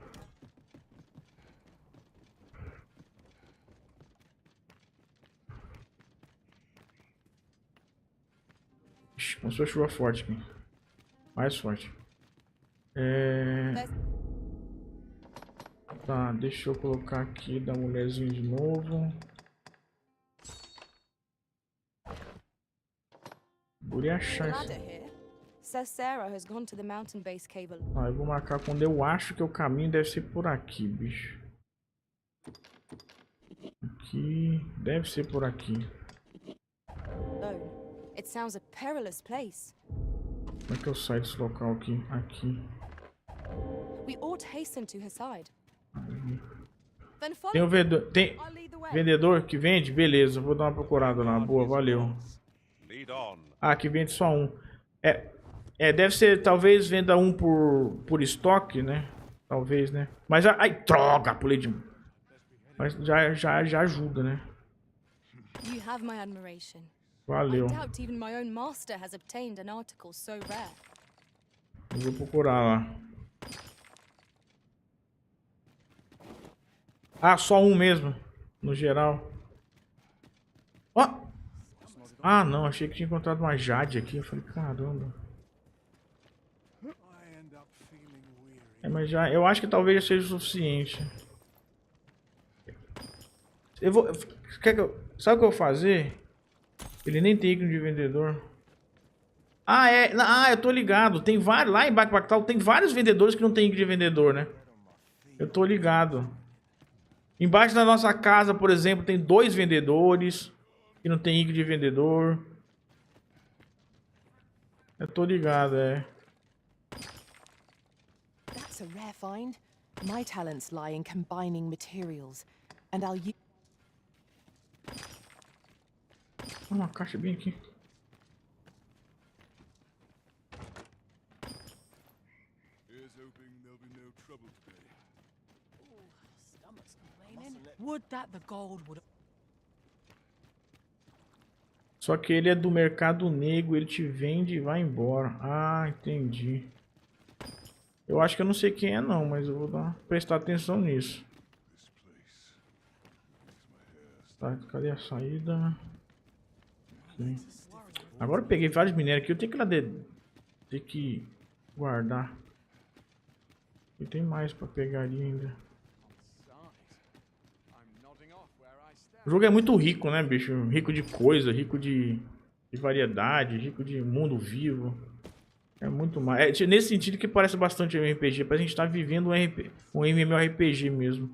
Ixi, começou a chuva forte aqui. Mais forte. Tá, deixa eu colocar aqui da mulherzinha de novo. Vou achar isso. Ladder here. Says Sarah has gone to the mountain base cave. Ah, eu vou marcar quando eu acho que o caminho deve ser por aqui, bicho. Aqui. Deve ser por aqui. Oh, it sounds a perilous place. Como é que eu saio desse local aqui? Aqui. We ought hasten to her side. Then Tem follow. um vendedor. Tem vendedor que vende? Beleza, eu vou dar uma procurada lá. Boa, valeu. Ah, que vende só um. Deve ser, talvez venda um por estoque, né? Talvez, né? Mas, ai, droga, pulei de... Mas já ajuda, né? You have my admiration. Valeu. I doubt even my own master has obtained an article so rare. Eu vou procurar lá. Ah, só um mesmo. No geral. Ó! Ah, não. Achei que tinha encontrado uma Jade aqui. Eu falei, caramba. Mas já... Eu acho que talvez já seja o suficiente. Eu vou... Sabe o que eu vou fazer? Ele nem tem ícone de vendedor. Ah, é. Ah, eu tô ligado. Tem vários. Lá em Backseat tem vários vendedores que não tem ícone de vendedor, né? Eu tô ligado. Embaixo da nossa casa, por exemplo, tem 2 vendedores que não tem ícone de vendedor. Eu tô ligado, é. That's a rare find. My talents lie in combining materials, and I'll use. Uma caixa bem aqui. Would that the gold would... Só que ele é do mercado negro, ele te vende e vai embora. Ah, entendi. Eu acho que eu não sei quem é não, mas eu vou prestar atenção nisso. Tá, cadê a saída? Aqui. Agora eu peguei vários minérios aqui, eu tenho que ir lá ter que guardar. E tem mais pra pegar ali ainda. O jogo é muito rico, né, bicho? Rico de coisa, rico de variedade, rico de mundo vivo. É muito mais. É nesse sentido que parece bastante um RPG. Parece que a gente tá vivendo um MMORPG mesmo.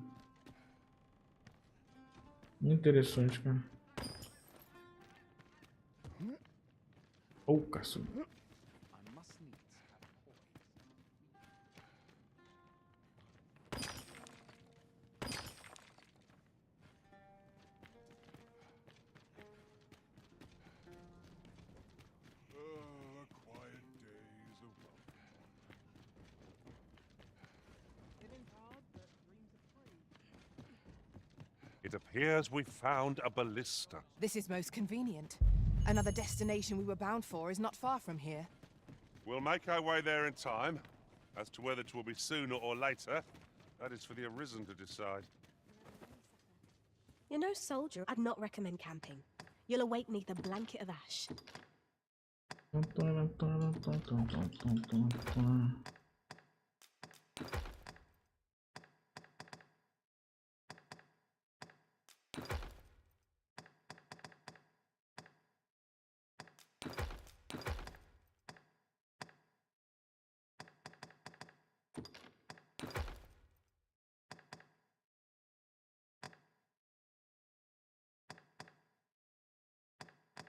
Muito interessante, cara. Oh, caçamba. It appears we found a ballista. This is most convenient. Another destination we were bound for is not far from here. We'll make our way there in time. As to whether it will be sooner or later, that is for the Arisen to decide. You're no soldier. I'd not recommend camping. You'll awake neath a blanket of ash.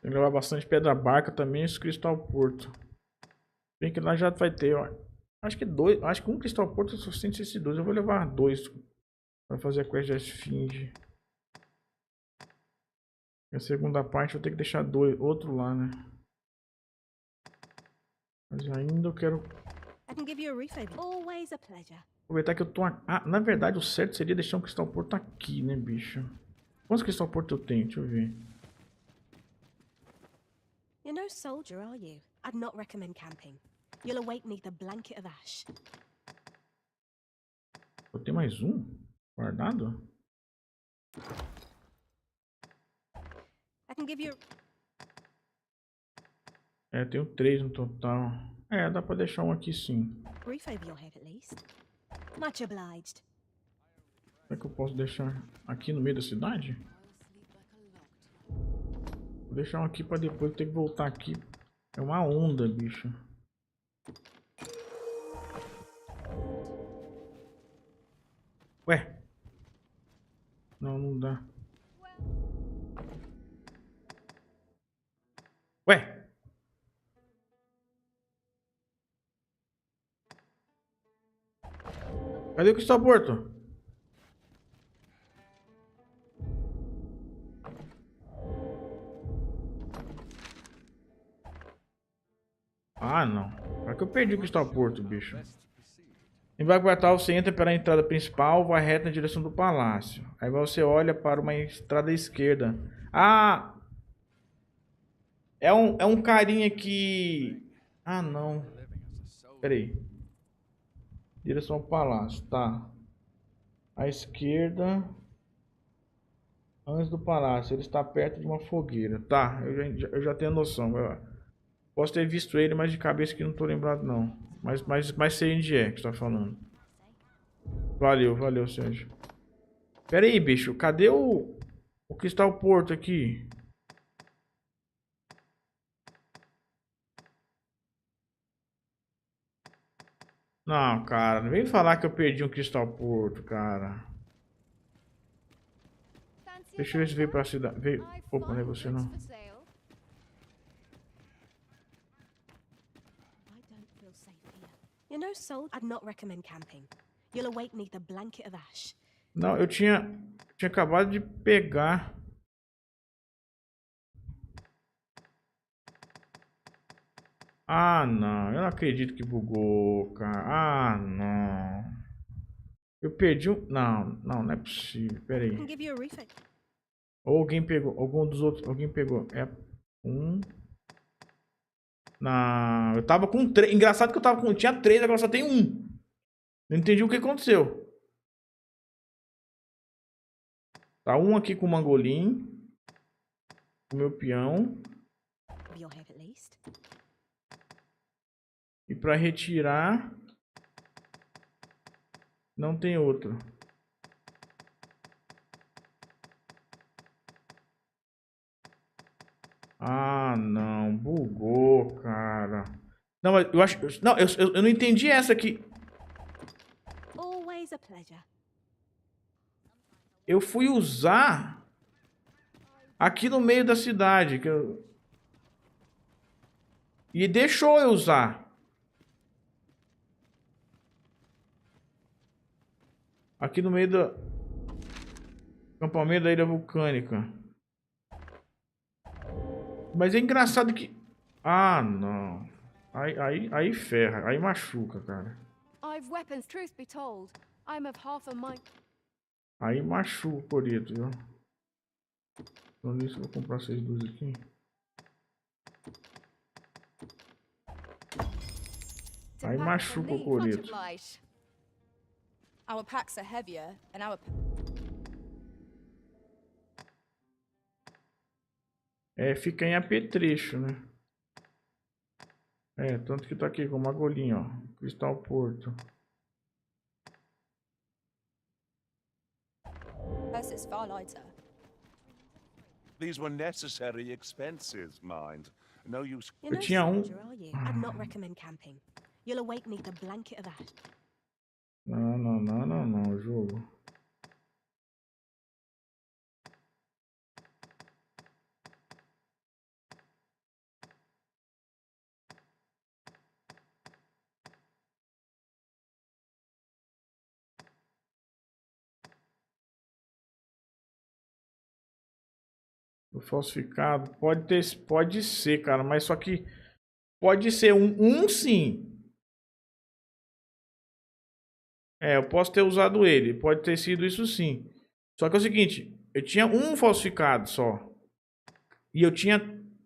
Tem que levar bastante pedra barca também, esse cristal porto. Bem que lá já vai ter, ó. Acho que um cristal porto é suficiente esses 2. Eu vou levar 2 para fazer a quest da esfinge. E a segunda parte eu vou ter que deixar outro lá, né? Mas ainda eu quero I can give you a roof over. Always a pleasure. aproveitar que eu tô... Ah, na verdade o certo seria deixar um cristal porto aqui, né, bicho? Quantos cristal porto eu tenho? Deixa eu ver. You're no soldier, are you? I'd not recommend camping. You'll awake neath a blanket of ash. Eu tenho mais um guardado? I can give you É, tenho 3 no total. É, dá pra deixar um aqui sim. a roof over your head at least. Much obliged. Como é que eu posso deixar aqui no meio da cidade? Vou deixar um aqui pra depois ter que voltar aqui. É uma onda, bicho. Ué? Não, não dá. Ué? Cadê o cristal porto? Ah, não. Para que eu perdi o cristal porto, bicho. Em Backseat você entra pela entrada principal, vai reto na direção do palácio. Aí você olha para uma estrada à esquerda. Ah! É um carinha que... Ah, não. Pera aí. Direção ao palácio, tá. À esquerda. Antes do palácio. Ele está perto de uma fogueira. Tá, eu já tenho noção. Posso ter visto ele, mas de cabeça que não tô lembrado não. Mas sei onde é que você tá falando. Valeu, Sérgio. Pera aí, bicho. Cadê o cristal porto aqui? Não, cara. Não vem falar que eu perdi um cristal porto, cara. Deixa eu ver se veio pra cidade. Veio... Opa, não é você não. You're no soldier. I'd not recommend camping. You'll awake neath a blanket of ash. Não, eu tinha acabado de pegar. Ah, não. Eu não acredito que bugou, cara. Ah, não. Eu perdi um... Não é possível. Pera aí. Ou alguém pegou. Algum dos outros... Alguém pegou. É um... Não. Eu tava com 3. Engraçado que eu tava com... Tinha 3, agora só tem um. Não entendi o que aconteceu. Tá um aqui com o mangolim. O meu peão. E pra retirar... Não tem outro. Ah, não. Bugou, cara. Não, mas eu acho... Não, eu não entendi essa aqui. Always a pleasure. Eu fui usar... Aqui no meio da cidade. E deixou eu usar. Aqui no meio do... Acampamento da ilha vulcânica. Mas é engraçado que... Ah, não. Aí ferra. Aí machuca, cara. I've weapons, truth be told. I'm of half a mind. Aí machuca o coreto, viu? Então nisso eu vou comprar essas duas aqui. Aí machuca o coreto. Our packs are heavier and our... É, fica em apetrecho, né? É, tanto que tá aqui com uma golinha, ó. Cristal Porto. This is far lighter. These were necessary expenses, mind. No use. Eu tinha um... I'd not recommend camping. You'll awake neath a blanket of ash. Não, jogo. O falsificado pode ser, cara, mas só que Pode ser um sim. É, eu posso ter usado ele. Pode ter sido isso sim. Só que é o seguinte, eu tinha um falsificado só. E eu tinha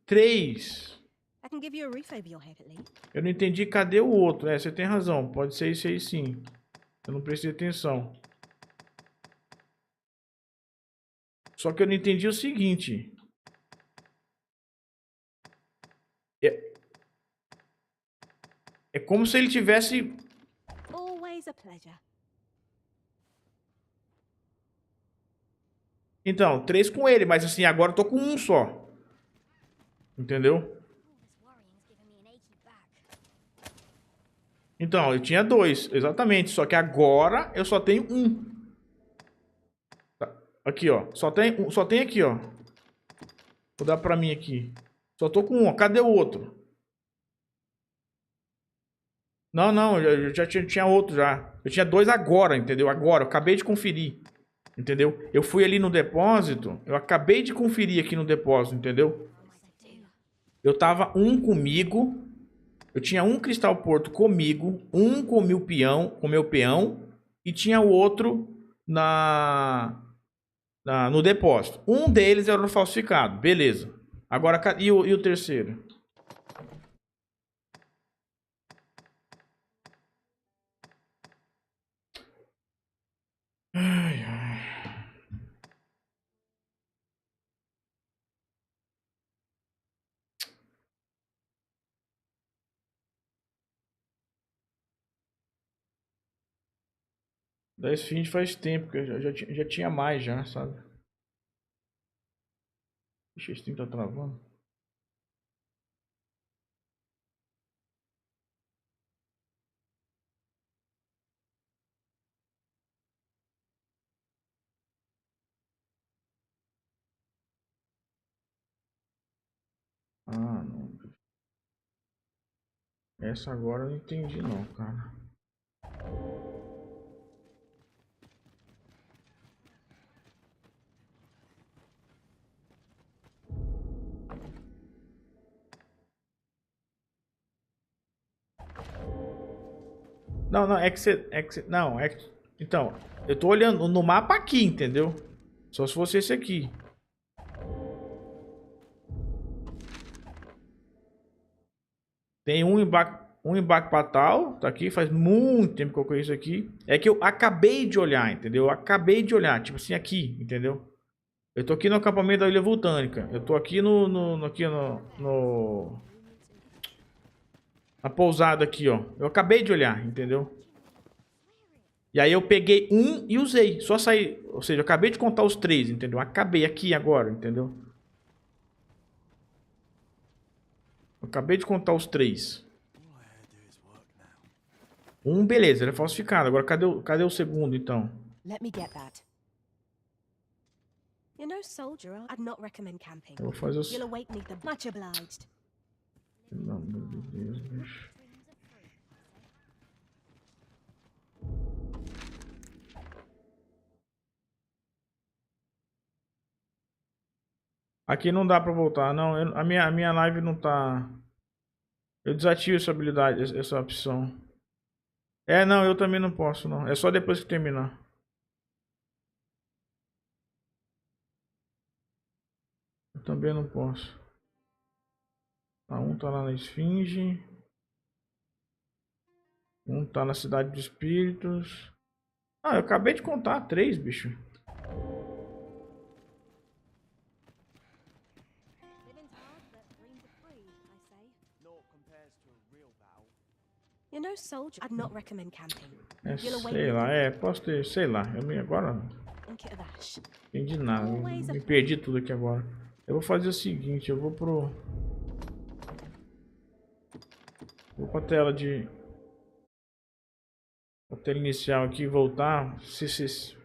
3. I can give you a roof over your head at least. Eu não entendi cadê o outro. É, você tem razão. Pode ser isso aí sim. Eu não prestei atenção. Só que eu não entendi o seguinte. É como se ele tivesse... Always a pleasure. Então, 3 com ele. Mas assim, agora eu tô com um só. Entendeu? Então, eu tinha 2. Exatamente. Só que agora eu só tenho 1. Tá. Aqui, ó. Só tem aqui, ó. Vou dar pra mim aqui. Só tô com 1. Ó. Cadê o outro? Não, eu já tinha outro já. Eu tinha 2 agora, entendeu? Agora, eu acabei de conferir. Entendeu? Eu fui ali no depósito, eu acabei de conferir aqui no depósito, entendeu? Eu tava um comigo, eu tinha um cristal porto comigo, um com meu peão, e tinha o outro no depósito. Um deles era o falsificado, beleza. Agora, e o terceiro? Ai, ai. Da Esfinge faz tempo, que eu já tinha mais já, sabe? Ixi, esse time tá travando. Ah, não. Essa agora eu não entendi não, cara. Não, então, eu tô olhando no mapa aqui, entendeu? Só se fosse esse aqui. Tem um embarque fatal, tá aqui, faz muito tempo que eu conheço aqui. É que eu acabei de olhar, entendeu? Eu acabei de olhar, tipo assim, aqui, entendeu? Eu tô aqui no acampamento da Ilha Vulcânica. Eu tô aqui na pousada aqui, ó. Eu acabei de olhar, entendeu? E aí eu peguei um e usei. Só saí. Ou seja, eu acabei de contar os 3, entendeu? Acabei aqui agora, entendeu? Eu acabei de contar os 3. Um, beleza, ele é falsificado. Agora, cadê o segundo, então? Let me get that. You're no soldier. I'd not recommend camping. Eu vou fazer os... You'll awake me the much obliged. Pelo amor de Deus, bicho. Aqui não dá pra voltar, não. A minha live não tá... Eu desativo essa habilidade, essa opção. É, não, eu também não posso, não. É só depois que terminar. Eu também não posso. Um tá lá na Esfinge. Um tá na Cidade dos Espíritos. Ah, eu acabei de contar 3, bicho. You're no soldier. I'd not recommend camping. É, sei lá, posso ter, sei lá. Agora não entendi nada. Me perdi tudo aqui agora. Eu vou fazer o seguinte, eu vou pra tela de... A tela inicial aqui, voltar. Esse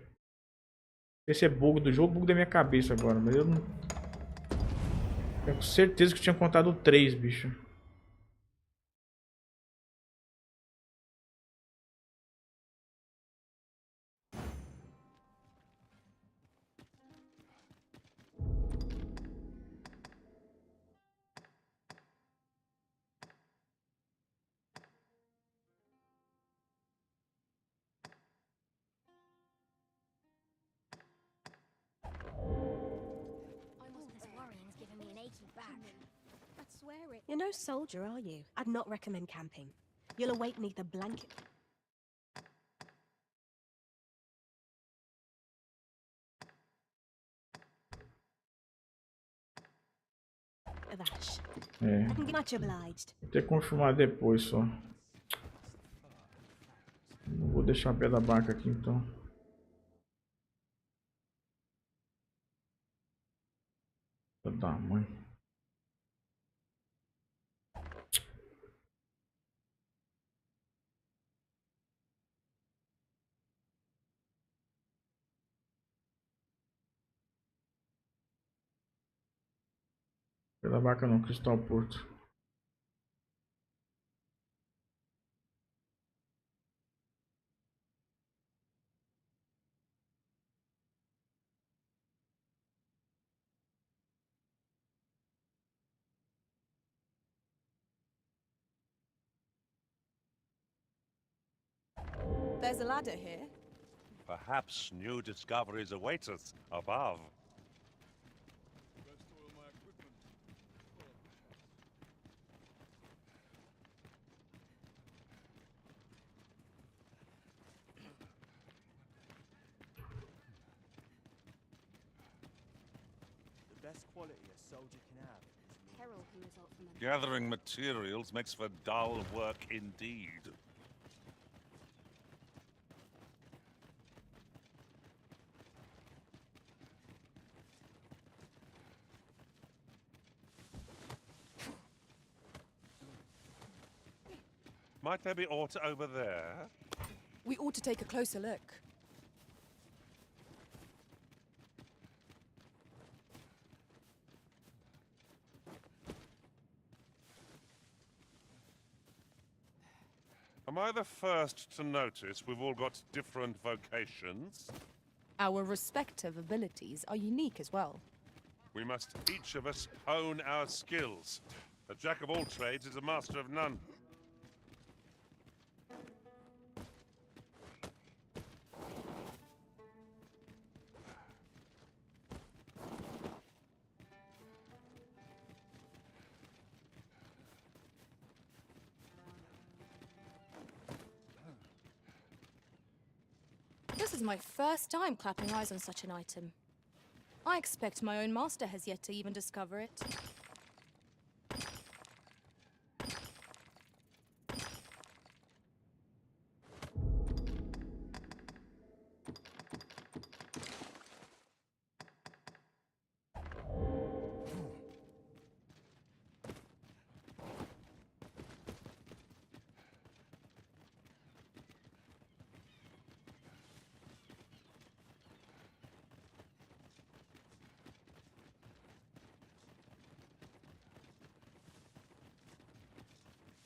é bug do jogo, bug da minha cabeça agora, mas eu não... Eu tenho certeza que eu tinha contado 3, bicho. I'd swear it. You're no soldier, are you? I'd not recommend camping. You'll awake neath a blanket. Of ash. É. I can get much obliged. Vou ter que confirmar depois só. Não vou deixar o pé da barca aqui então. Do tamanho. Pé da barca não, Cristal Porto. There's a ladder here. Perhaps new discoveries await us above. The best quality a soldier can have is Peril can result from a... Gathering materials makes for dull work indeed. Might there be aught over there? We ought to take a closer look. Am I the first to notice we've all got different vocations? Our respective abilities are unique as well. We must each of us hone our skills. A jack of all trades is a master of none. This is my first time clapping eyes on such an item. I expect my own master has yet to even discover it.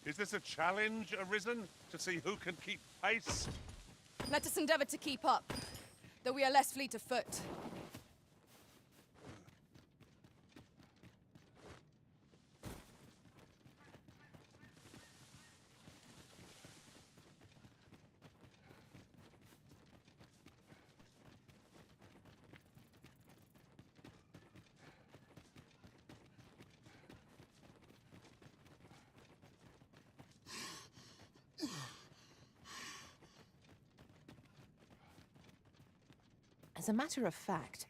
Is this a challenge arisen to see who can keep pace? Let us endeavor to keep up, though we are less fleet of foot. As a matter of fact,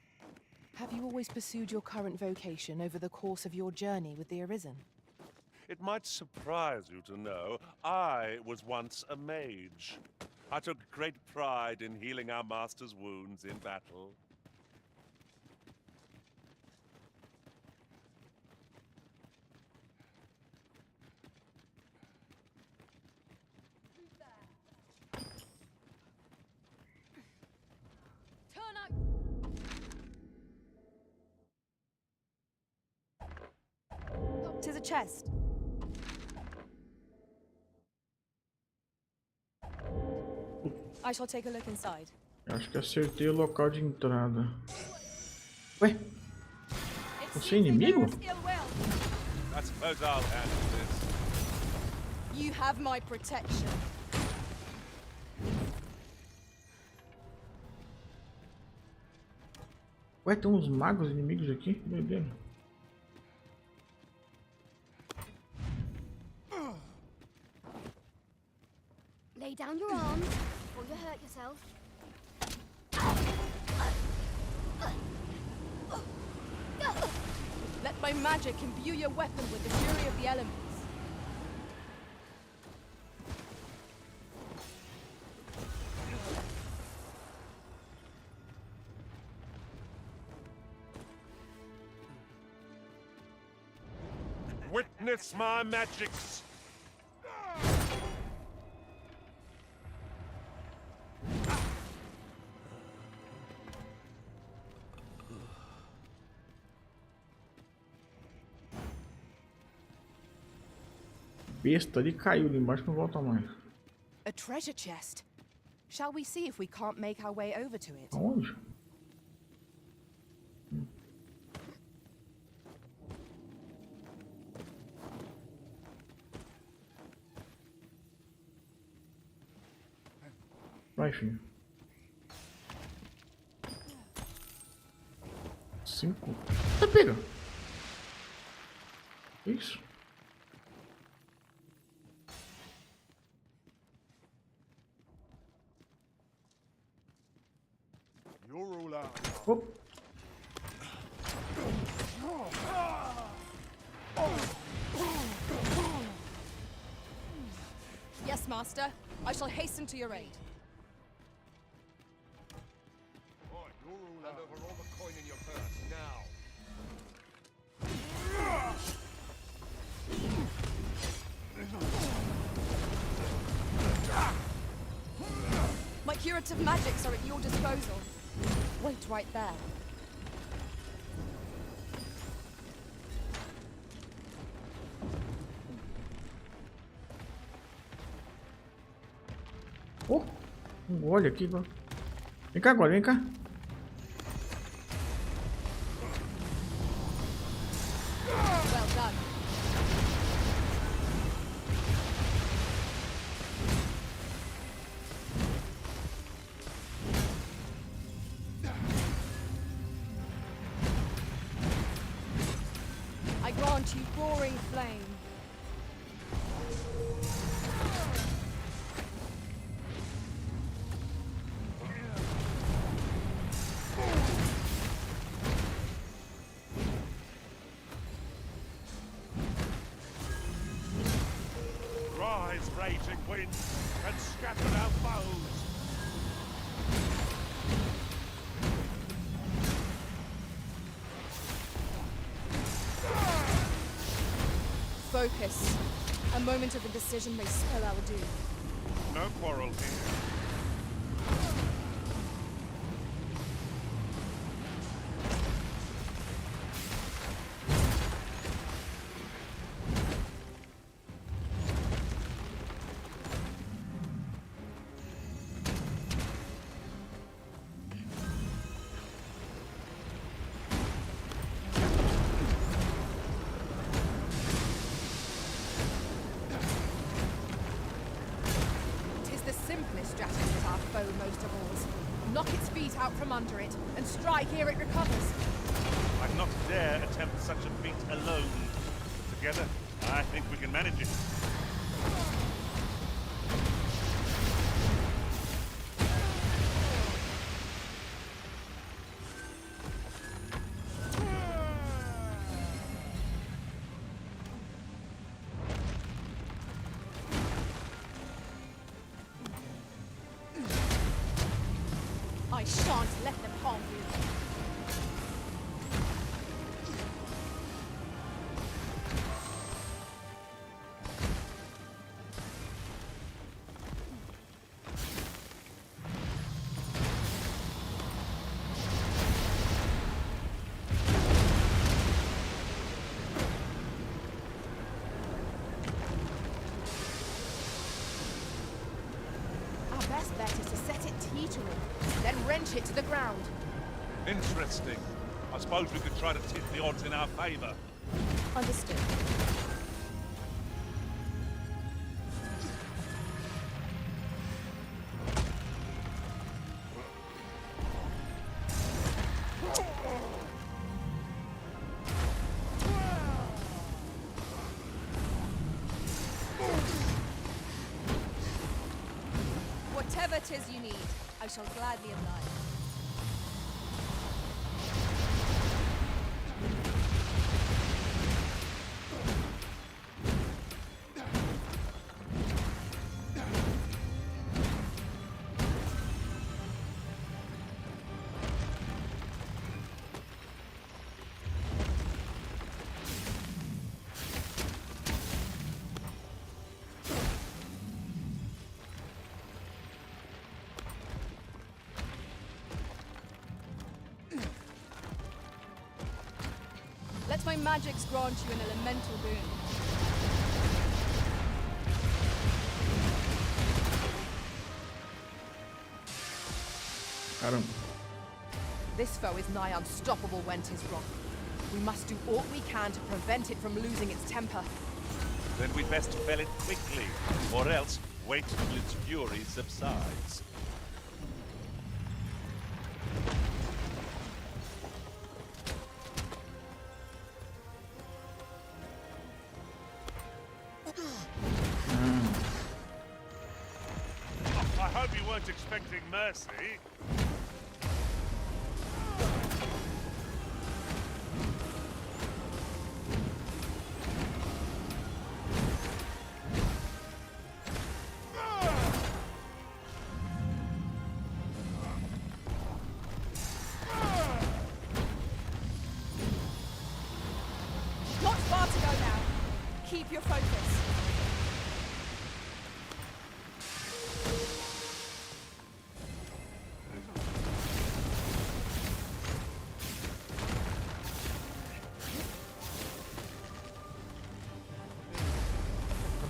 have you always pursued your current vocation over the course of your journey with the Arisen? It might surprise you to know I was once a mage. I took great pride in healing our master's wounds in battle. Tis a chest. I shall take a look inside. Acho que acertei o local de entrada. Ué? Você é inimigo? I suppose I'll handle this. You have my protection. Ué, tem uns magos inimigos aqui? Meu Deus. yourself. Let my magic imbue your weapon with the fury of the elements. Witness my magics! Besta, ele caiu ali embaixo, não volta mais. A treasure chest. Shall we see if we can't make our way over to it? Aonde? Vai, filho. 5. Tá pegando. Isso. Oh. Yes, Master. I shall hasten to your aid. Hand over all the coin in your purse, now. My curative magics are at your disposal. Wait right there. Oh, olha aqui, vem cá agora, vem cá. Well done. I grant you roaring flame. Rise, raging wind, and scatter our foes! Focus. A moment of indecision may spell our doom. No quarrel here. Most of all. Knock its feet out from under it, and strike ere it recovers. I'd not dare attempt such a feat alone. Together, I think we can manage it. I shan't let them harm you. Our best bet is to set it teetering, then wrench it to the ground. Interesting. I suppose we could try to tip the odds in our favor. Understood. Whatever 'tis you need. I shall gladly oblige. Let my magics grant you an elemental boon. Caramba. This foe is nigh unstoppable when 'tis wrong. We must do all we can to prevent it from losing its temper. Then we'd best fell it quickly, or else wait till its fury subsides. I hope you weren't expecting mercy. Not far to go now. Keep your focus.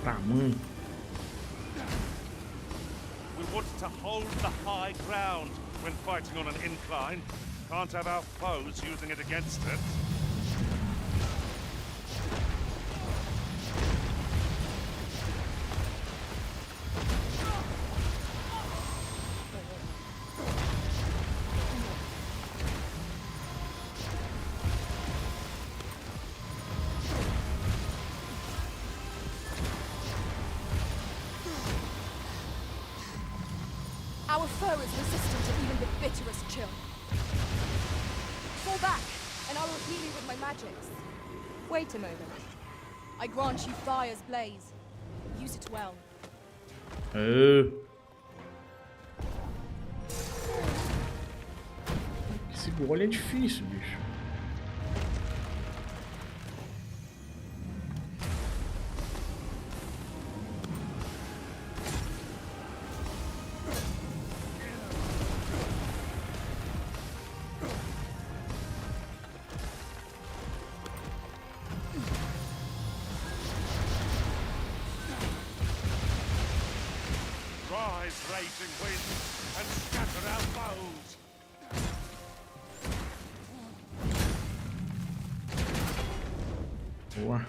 Tamanho. We want to hold the high ground when fighting on an incline. Can't have our foes using it against us. Our foe is resistant to even the bitterest chill. Fall back, and I will heal you with my magics. Wait a moment. I grant you fire's blaze. Use it well. Esse gole é difícil, bicho. Rise, raging wind, and scatter our foes. Boa.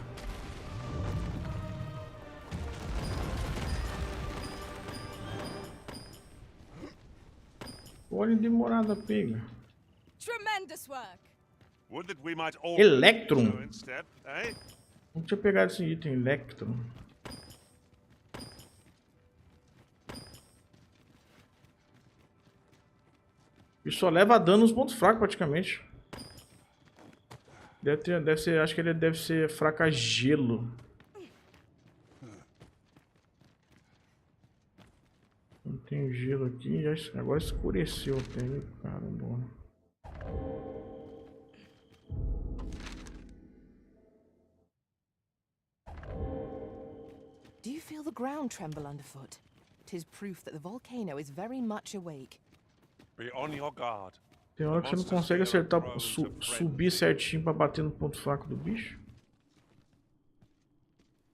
Olha, demorada pega. Tremendous work. Would that we might all Electrum. go in step, eh? Não tinha pegado esse item, Electrum. E só leva dano nos pontos fracos, praticamente. Deve ser, acho que ele deve ser fraco a gelo. Não tem gelo aqui, agora escureceu até. Caramba. Do you feel the ground tremble underfoot? 'Tis proof that the volcano is very much awake. Be on your guard. Tem hora que você não consegue acertar, subir certinho pra bater no ponto fraco do bicho.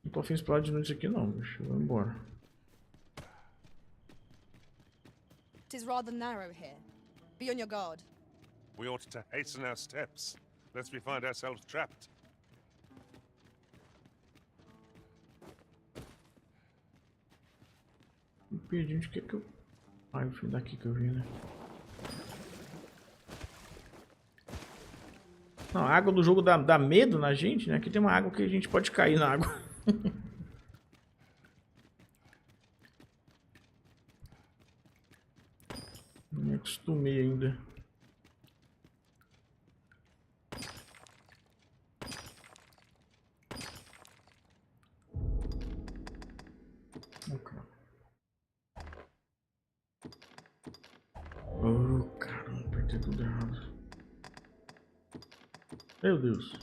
Não tô afim de explorar de noite aqui não, bicho. Vou embora. 'Tis rather narrow here. Be on your guard. We ought to hasten our steps, lest we find ourselves trapped. Me perdi onde que eu... Ah, foi daqui que eu vi, né? Não, a água do jogo dá medo na gente, né? Aqui tem uma água que a gente pode cair na água. acostumei ainda. Oh, caramba, apertei tudo errado. Meu Deus.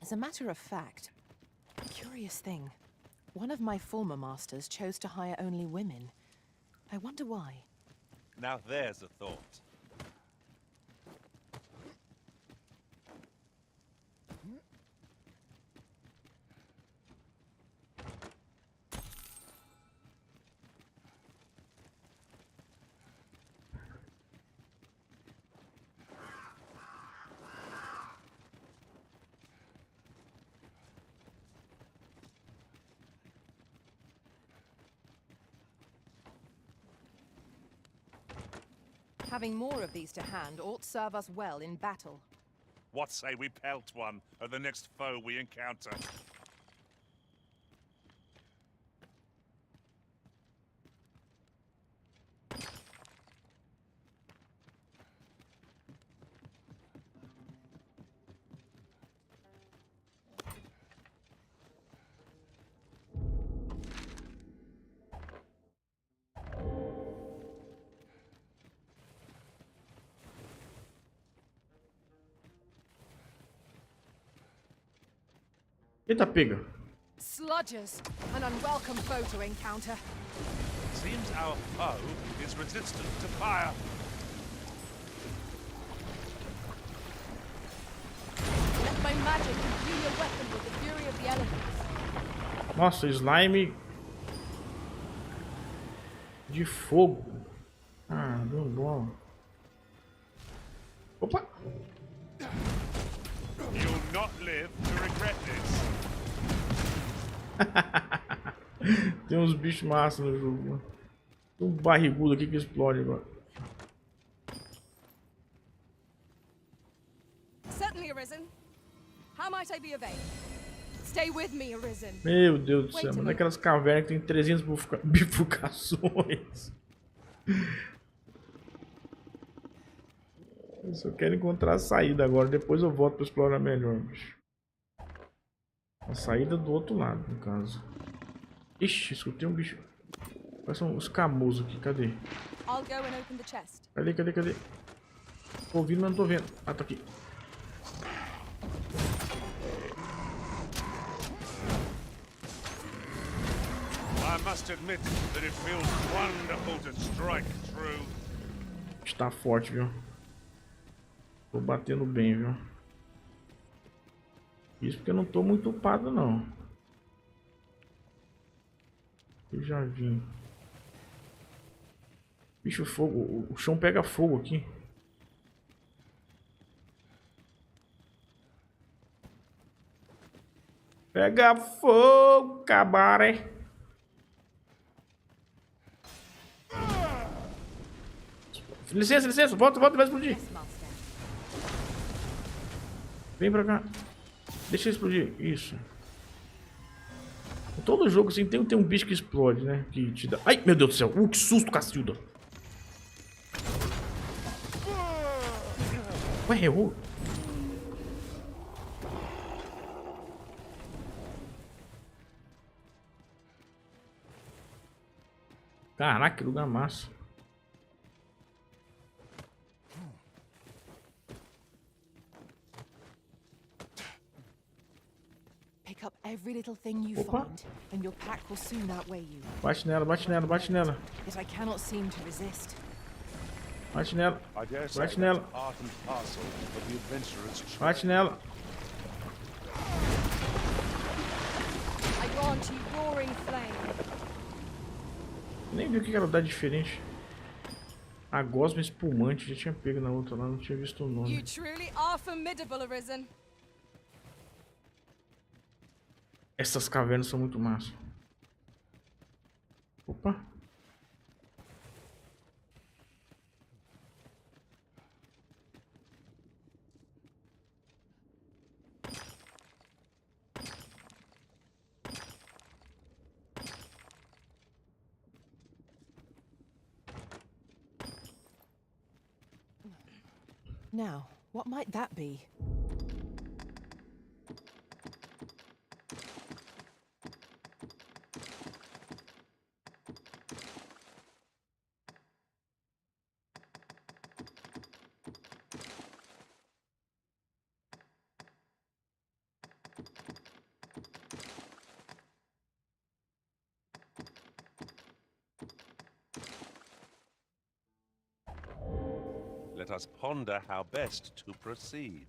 As a matter of fact, curious thing. One of my former masters chose to hire only women. I wonder why. Now there's a thought. Having more of these to hand ought serve us well in battle. What say we pelt one at the next foe we encounter? Eita, pega. Sludgers, an unwelcome foe to encounter. Seems our foe is resistant to fire. Let my magic imbue your weapon with the fury of the elements. Nossa, slime de fogo. Ah, deu bom. Opa! You'll not live to regret this. Tem uns bichos massa no jogo, mano. Tem um barrigudo aqui que explode agora. Certainly, Arisen. How might I be of aid? Stay with me, Arisen. Meu Deus do céu, mano. Aquelas cavernas que tem 300 bifurcações. Eu só quero encontrar a saída agora, depois eu volto pra explorar melhor, bicho. A saída do outro lado, no caso. Ixi, escutei um bicho. Quais são os camosos aqui? Cadê? I'll go and open the chest. Cadê? Tô ouvindo, mas não tô vendo. Ah, tá aqui. I must admit that it feels wonderful to strike true. Está forte, viu? Tô batendo bem, viu? Isso porque eu não tô muito upado, não. Eu já vim. Bicho, fogo. O chão pega fogo aqui. Pega fogo, cabaré. Licença, volta, vai explodir. Vem pra cá. Deixa eu explodir, isso. Em todo jogo assim tem um bicho que explode, né? Que te dá... Ai, meu Deus do céu, que susto, Cacilda. Ué, errou. Caraca, que lugar massa. Pick up every little thing you find, and your pack will soon outweigh you. Bate nela. Yet I cannot seem to resist. Bate nela. I dare say Bate that's nela. part and parcel of the adventurer's Bate nela. I grant you roaring flame. Nem vi o que ela dá diferente. A gosma espumante, já tinha pego na outra lá, não tinha visto o You nome. truly are formidable, Arisen. Essas cavernas são muito massa. Opa. Now, what might that be? Let us ponder how best to proceed.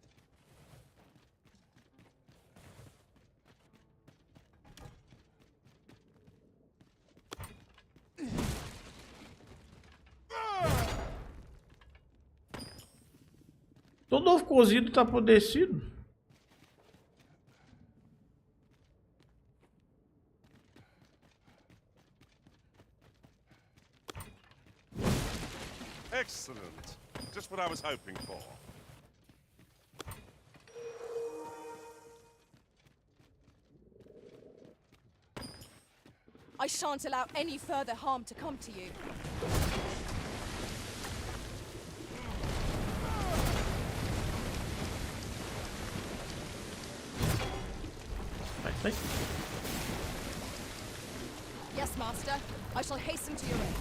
Todo ovo cozido tá apodrecido. Excellent. Just what I was hoping for. I shan't allow any further harm to come to you. Vai. Yes, Master. I shall hasten to your aid.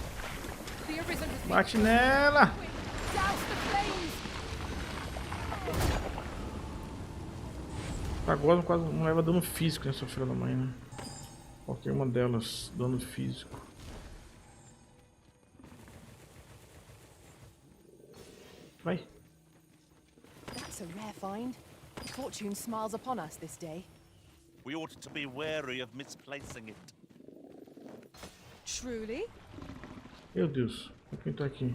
The Arisen has been Bate nela. douse the flames. A gosma quase não leva dano físico nessa filha da mãe, né? Qualquer uma delas, dano físico. Vai. That's a rare find. Fortune smiles upon us this day. We ought to be wary of misplacing it. Truly? Meu Deus, quem tá aqui?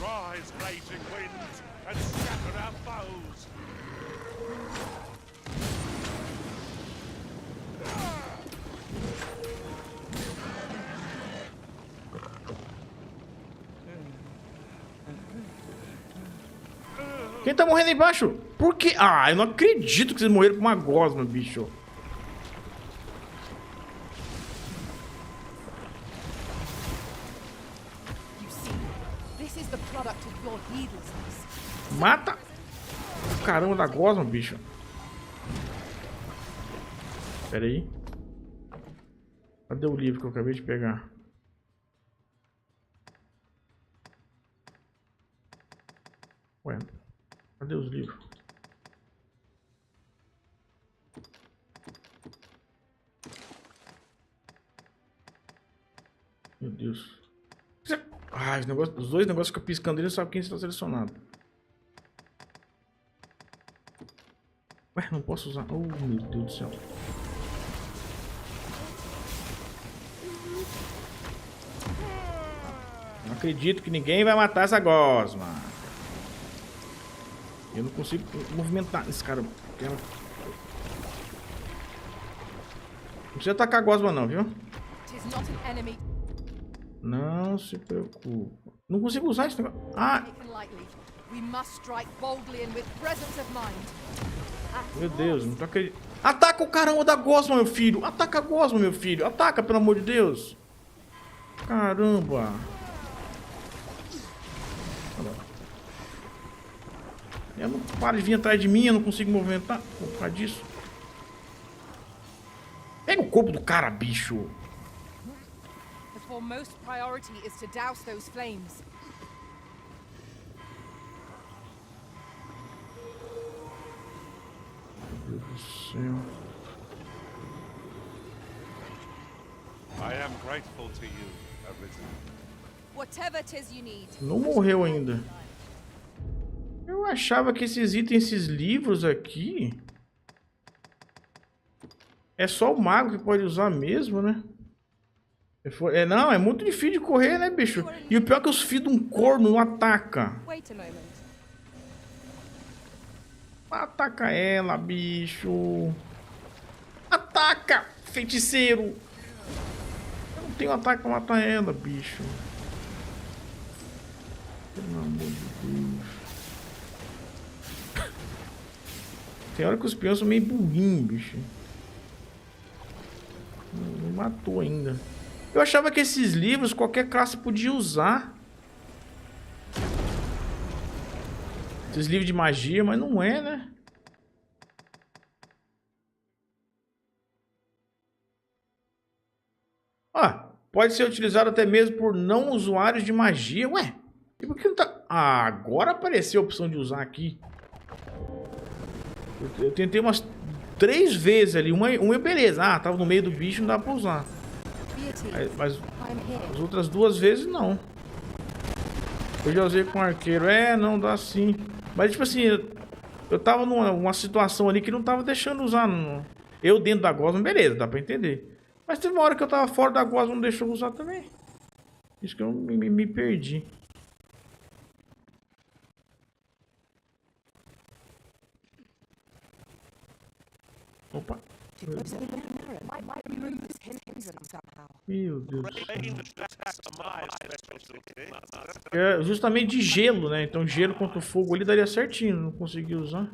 Rise, raging winds, and scatter our foes. Quem tá morrendo aí embaixo? Por quê? Ah, eu não acredito que vocês morreram com uma gosma, bicho. You see, this is the product of your heedlessness. Mata! Caramba da gosma, bicho. Pera aí. Cadê o livro que eu acabei de pegar? Ué, cadê os livros? Meu Deus. Ah, os dois negócios ficam piscando ali, não sabe quem está selecionado. Ué, não posso usar. Oh, meu Deus do céu. Não acredito que ninguém vai matar essa gosma. Eu não consigo movimentar esse cara. Não precisa atacar a gosma não, viu? Não se preocupa. Não consigo usar esse negócio. Ah! Meu Deus, não tô acreditando. Ataca o caramba da gosma, meu filho. Ataca a gosma, meu filho. Ataca, pelo amor de Deus. Caramba. Eu não para de vir atrás de mim, eu não consigo movimentar por causa disso. Pega o corpo do cara, bicho. The foremost priority is to douse those flames. Meu Deus do céu. I am grateful to you, Arisen. Whatever it is you need. Não morreu ainda. Eu achava que esses itens, esses livros aqui... É só o mago que pode usar mesmo, né? Não, é muito difícil de correr, né, bicho? E o pior é que os filhos de um corno não atacam. Ataca ela, bicho. Ataca, feiticeiro. Eu não tenho ataque pra matar ela, bicho. Pelo amor de Deus. Tem hora que os peões são meio burrinhos, bicho. Não matou ainda. Eu achava que esses livros qualquer classe podia usar. Esses livros de magia, mas não é, né? Pode ser utilizado até mesmo por não usuários de magia. Ué, e por que não tá... agora apareceu a opção de usar aqui. Eu tentei umas 3 vezes ali. Uma beleza. Tava no meio do bicho, não dá pra usar. Mas as outras 2 vezes não. Eu já usei com arqueiro. Não dá sim. Mas tipo assim, eu tava numa situação ali que não tava deixando usar. Eu dentro da gosma, beleza, dá pra entender. Mas teve uma hora que eu tava fora da gosma, não deixou usar também. Isso que eu me perdi. Opa. Meu Deus. É justamente de gelo, né? Então gelo contra o fogo ali daria certinho. Não consegui usar.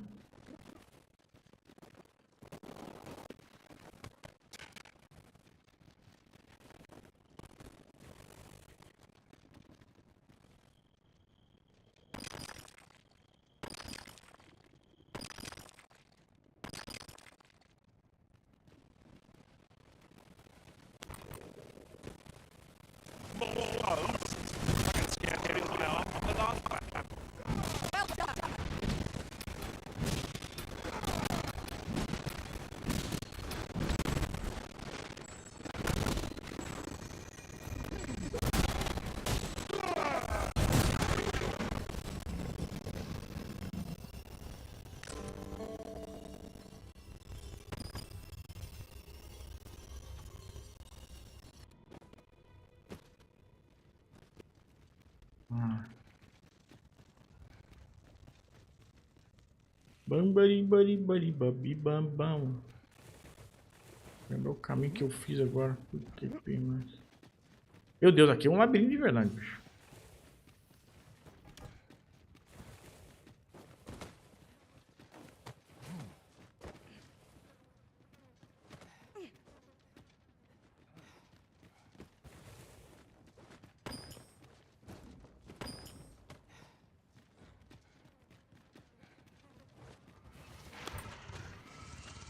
Bam. Lembra o caminho que eu fiz agora? Meu Deus, aqui é um labirinto de verdade, bicho.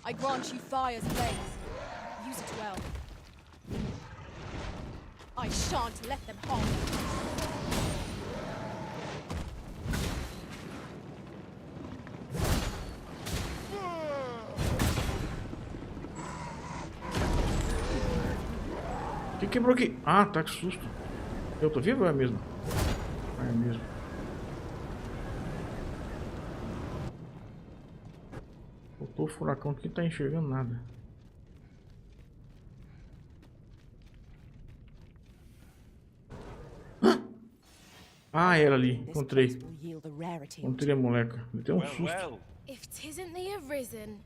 I grant you fire's blaze. Use it well. I shan't let them harm you. Que quebrou aqui? Tá, que susto. Eu tô vivo ou é mesmo? É mesmo. Faltou o furacão aqui, não tá enxergando nada. Ela ali. Encontrei. Encontrei a moleca. Me deu um susto. If 'tisn't the Arisen,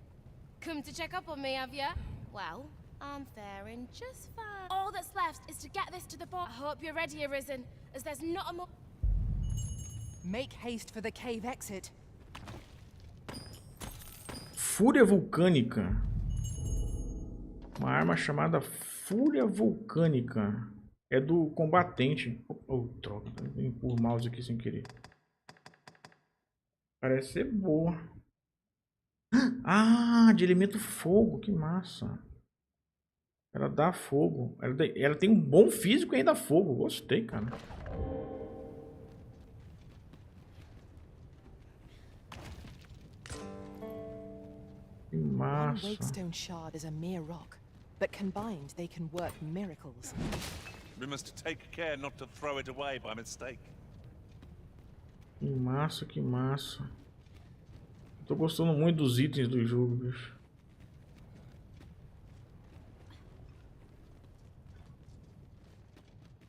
come to check up on me, have ya? Well, I'm faring just fine. All that's left is to get this to the bot. I hope you're ready, Arisen, as there's not a more. Make haste for the cave exit. Fúria vulcânica. Uma arma chamada Fúria vulcânica. É do combatente. Troca. Empurro o mouse aqui sem querer. Parece ser boa. De elemento fogo. Que massa. Ela dá fogo. Ela tem um bom físico e ainda fogo. Gostei, cara. Que massa. One Wakestone shard is a mere rock, but combined they can work miracles. We must take care not to throw it away by mistake. Que massa, que massa. Tô gostando muito dos itens do jogo, bicho.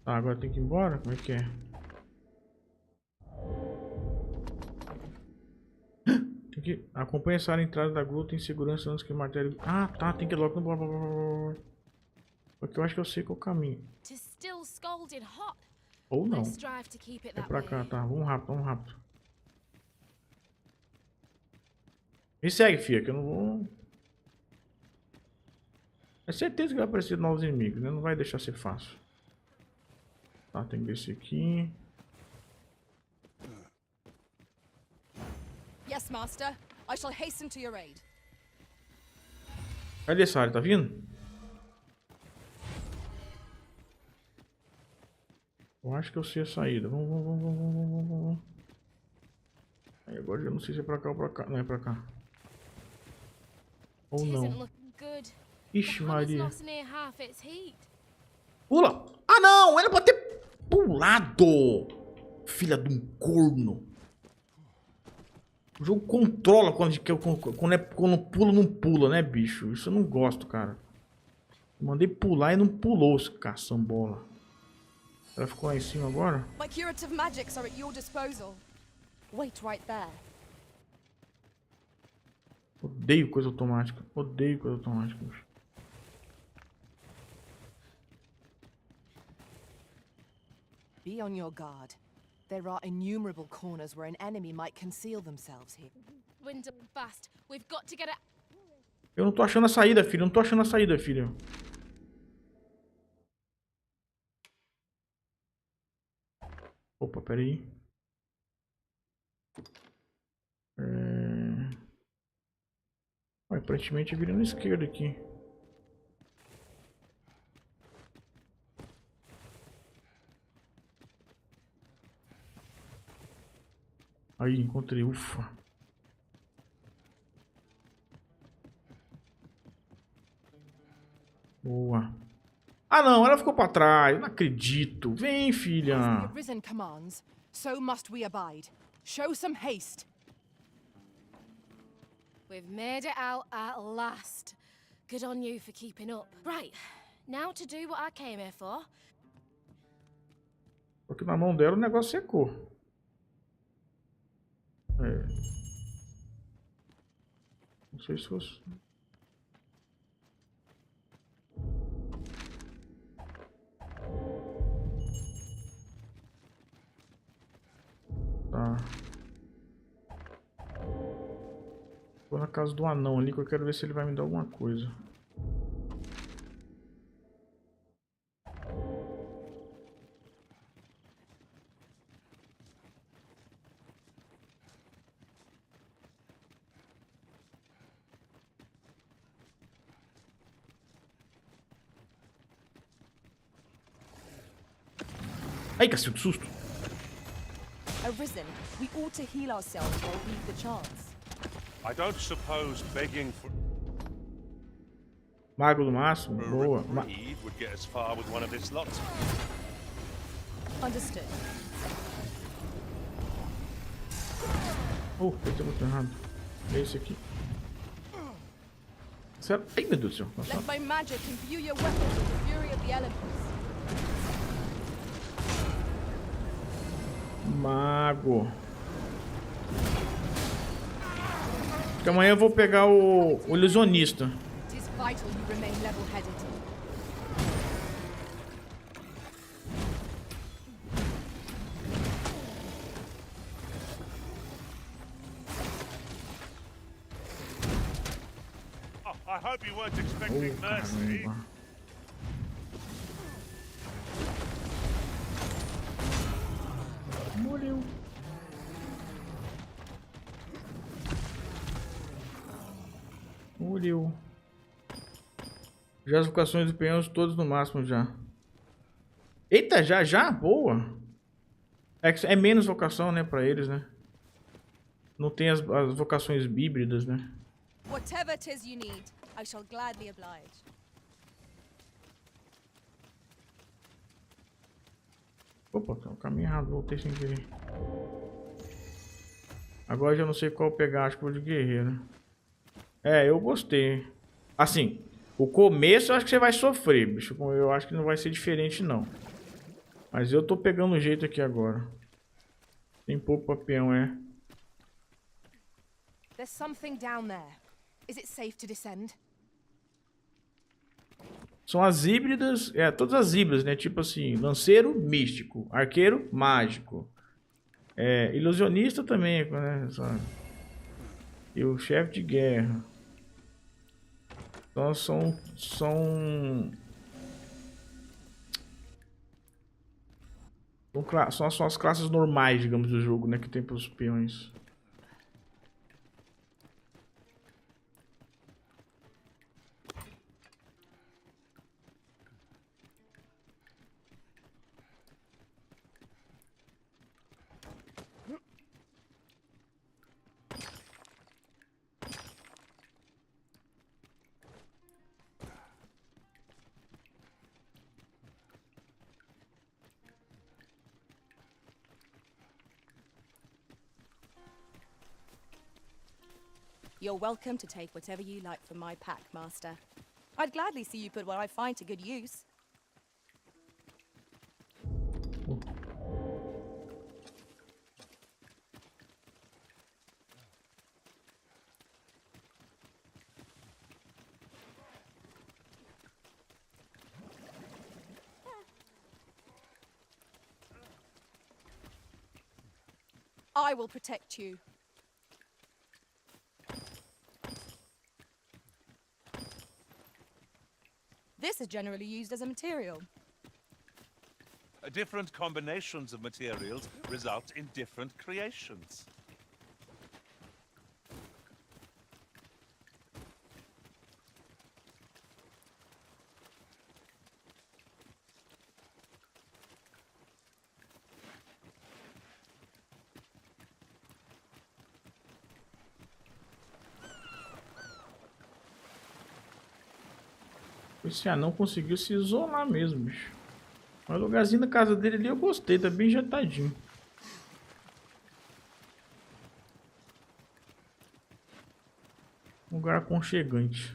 Tá, agora tem que ir embora? Como é que é? Tem que acompanhar a entrada da gruta em segurança antes que o martelo... Ah, tá, tem que ir logo no... Porque eu acho que eu sei qual é o caminho. Ou não. É pra cá, tá. Vamos rápido, vamos rápido. Me segue, fia, que eu não vou... É certeza que vai aparecer novos inimigos, né? Não vai deixar ser fácil. Tá, tem que descer aqui. Yes, master. I shall hasten to your aid. Cadê essa área? Tá vindo? Eu acho que eu sei a saída. Vamos. Aí agora eu não sei se é pra cá ou pra cá. Não é pra cá. Ou não. Ixi, Maria. Pula! Ah, não! Era pra ter pulado! Filha de um corno. O jogo controla quando pula, não pula, né, bicho? Isso eu não gosto, cara. Eu mandei pular e não pulou esse caçambola. Ela ficou lá em cima agora? My curative magics are at your disposal. Wait right there. Odeio coisa automática. Odeio coisa automática, bicho. Be on your guard. There are innumerable corners where an enemy might conceal themselves here. Window fast. We've got to get it. Eu não tô achando a saída, filho. Eu não tô achando a saída, filho. Opa, peraí. Aparentemente virando à esquerda aqui. Aí, encontrei. Ufa. Boa. Ah, não. Ela ficou pra trás. Eu não acredito. Vem, filha. As the Arisen commands, so must we abide. Show some haste. We've made it out at last. Good on you for keeping up. Right. Now to do what I came here for. Porque na mão dela o negócio secou. É. Não sei se fosse... Tá. Vou na casa do anão ali que eu quero ver se ele vai me dar alguma coisa. Ai, cacete, que susto! Arisen, we ought to heal ourselves while we've the chance. I don't suppose begging for Mago do máximo, boa. reed would get us far with one of this lot. Understood. Oh, eu tô muito errado. É esse aqui. Sério? Ai, meu Deus do céu. Nossa. Let my magic imbue your weapons with the fury of the elements. Mago. Porque amanhã eu vou pegar o ilusionista. It is vital you remain level-headed. Oh, I hope you weren't expecting mercy. Caramba. Morreu. Morreu. Já as vocações do penhão todos no máximo já. Eita, já? Boa. É menos vocação, né, pra eles, né? Não tem as vocações bíbridas, né? Whatever 'tis you need, I shall gladly oblige. Opa, tá o caminho errado, voltei sem querer. Agora eu já não sei qual pegar, acho que vou de guerreiro. É, eu gostei. Assim, o começo eu acho que você vai sofrer, bicho. Eu acho que não vai ser diferente, não. Mas eu tô pegando o jeito aqui agora. Tem pouco papel, é. There's something down there. Is it safe to descend? São as híbridas, todas as híbridas, né? Tipo assim, lanceiro, místico. Arqueiro, mágico. Ilusionista também, né? E o chefe de guerra. Então são as classes normais, digamos, do jogo, né? Que tem para os peões. You're welcome to take whatever you like from my pack, Master. I'd gladly see you put what I find to good use. I will protect you. This is generally used as a material. Different combinations of materials result in different creations. Esse anão conseguiu se isolar mesmo, bicho. Mas o lugarzinho da casa dele ali eu gostei, tá bem ajeitadinho. Um lugar aconchegante.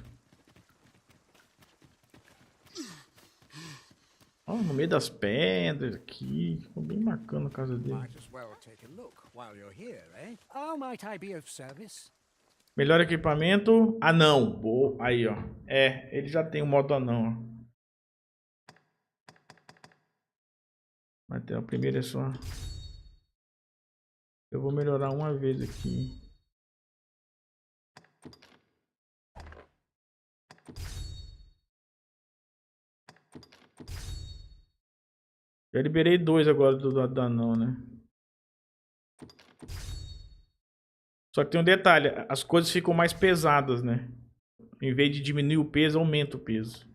Ó, no meio das pedras aqui. Ficou bem bacana a casa dele. Melhor equipamento, anão. Boa. Aí, ó. Ele já tem o modo anão, ó. Mas o primeiro é só... Eu vou melhorar uma vez aqui. Já liberei 2 agora do anão, né? Só que tem um detalhe, as coisas ficam mais pesadas, né? Em vez de diminuir o peso, aumenta o peso.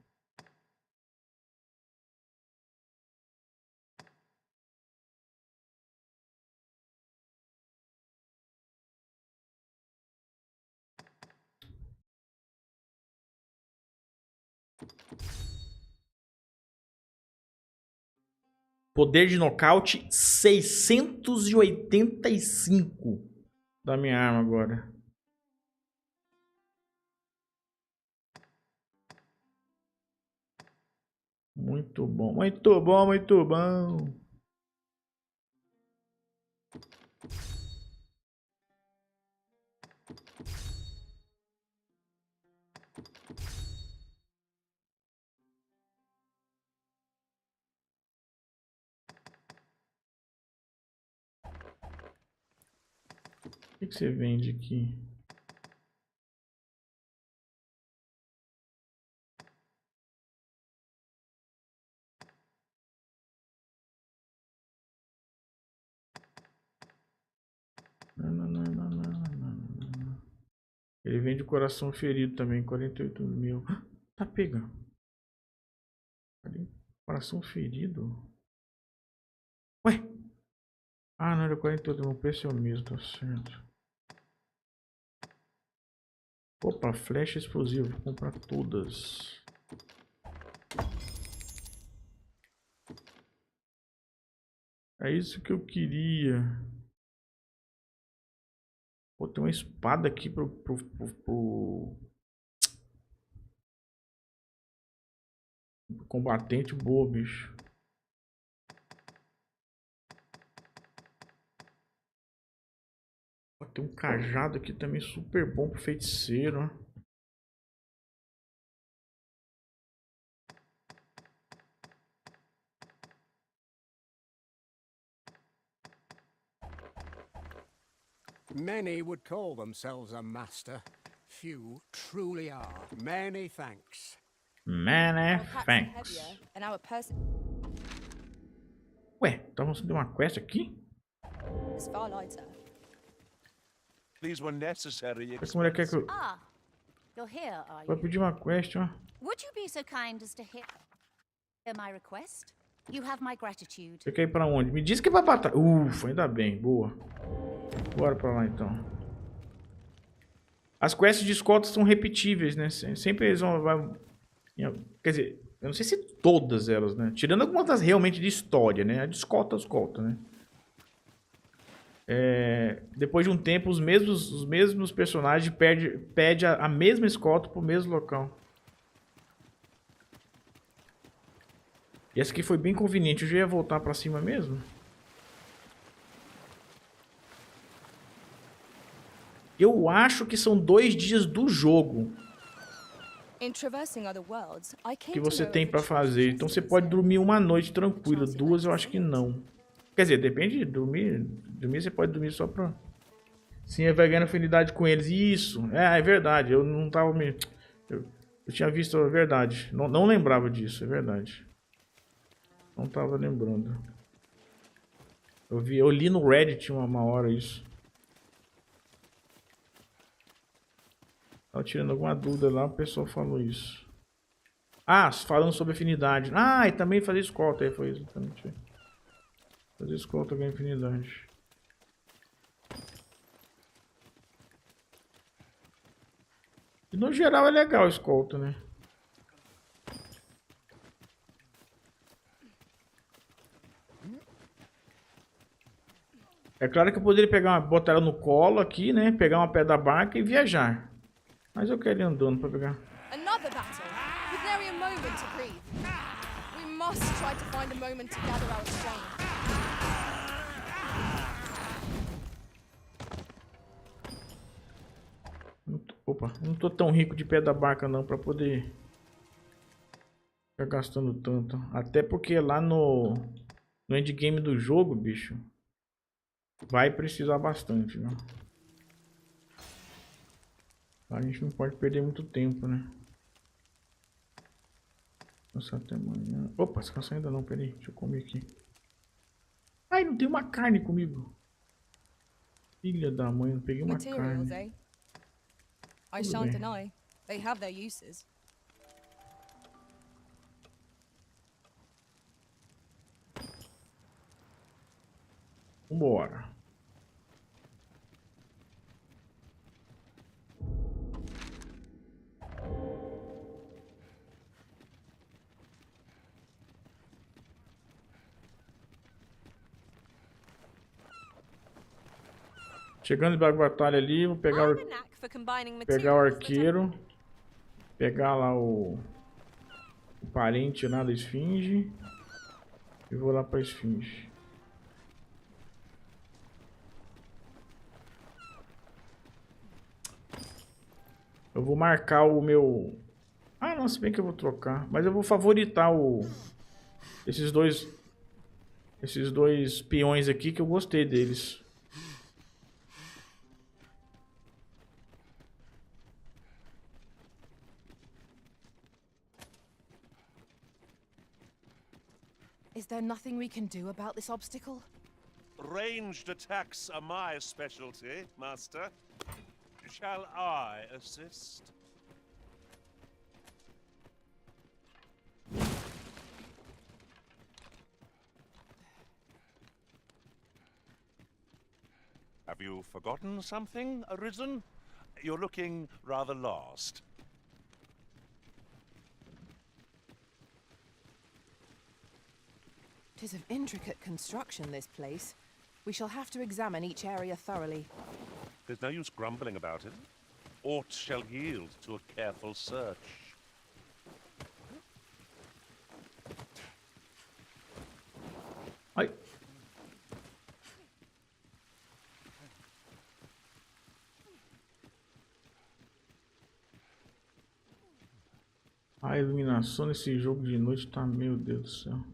Poder de nocaute 685 da minha arma agora. Muito bom, muito bom, muito bom. O que você vende aqui? Não. Ele vende coração ferido também, 48 mil. Tá pegando. Coração ferido? Ué? Ah, não, era 48 mil. O preço é o mesmo, tá certo. Opa, flecha explosiva. Vou comprar todas. É isso que eu queria. Pô, tem uma espada aqui pro combatente boa, bicho. Ó, tem um cajado aqui também super bom pro feiticeiro, ó. Many would call themselves a master. Few truly are. Many thanks. Many thanks. And our person Ué, tá conseguindo uma quest aqui? is far lighter. These were necessary Essa mulher quer que eu... Ah, you're here, are Vai you? pedir uma quest, ó. Would you be so kind as to hear my request? You have my gratitude. Você quer ir pra onde? Me diz que vai pra trás. Ufa, ainda bem, boa. Bora pra lá então. As quests de escolta são repetíveis, né? Sempre eles vão... Quer dizer, eu não sei se todas elas, né? Tirando algumas das realmente de história, né? A de escolta, né? Depois de um tempo, os mesmos personagens pedem a mesma escolta pro mesmo local. E essa aqui foi bem conveniente. Eu já ia voltar pra cima mesmo. Eu acho que são 2 dias do jogo que você tem pra fazer. Então você pode dormir uma noite tranquila. 2 eu acho que não. Quer dizer, depende de dormir. Dormir você pode dormir só pra... Sim, vai ganhando afinidade com eles. Isso, é verdade. Eu não tava me... Eu tinha visto, é verdade. Não lembrava disso, é verdade. Não tava lembrando. Eu li no Reddit uma hora isso. Tava tirando alguma dúvida lá, o pessoal falou isso. Ah, falando sobre afinidade. Ah, e também fazer escolta. Aí foi exatamente. Fazer escolta ganha afinidade. E no geral é legal a escolta, né? É claro que eu poderia botar ela no colo aqui, né? Pegar uma pedra da barca e viajar. Mas eu quero ir andando pra pegar. Another battle, with nary a moment to breathe. We must try to find a moment to gather our strength. Opa, não tô tão rico de pedra da barca não pra poder ficar gastando tanto. Até porque lá no endgame do jogo, bicho, vai precisar bastante, né? A gente não pode perder muito tempo, né? Nossa, até amanhã. Opa, descansar ainda não, peraí. Deixa eu comer aqui. Ai, não tem uma carne comigo. Filha da mãe, não peguei uma Materials, carne. I shan't deny. They have their uses. Vambora. Chegando de batalha ali, vou pegar o arqueiro. Pegar lá o parente lá da esfinge. E vou lá pra esfinge. Eu vou marcar o meu... Ah, não, se bem que eu vou trocar. Mas eu vou favoritar esses dois peões aqui que eu gostei deles. Is there nothing we can do about this obstacle? Ranged attacks are my specialty, Master. Shall I assist? Have you forgotten something, Arisen? You're looking rather lost. 'Tis of intricate construction, this place. We shall have to examine each area thoroughly. There's no use grumbling about it. Aught shall yield to a careful search. Ai. A iluminação nesse jogo de noite tá, meu Deus do céu.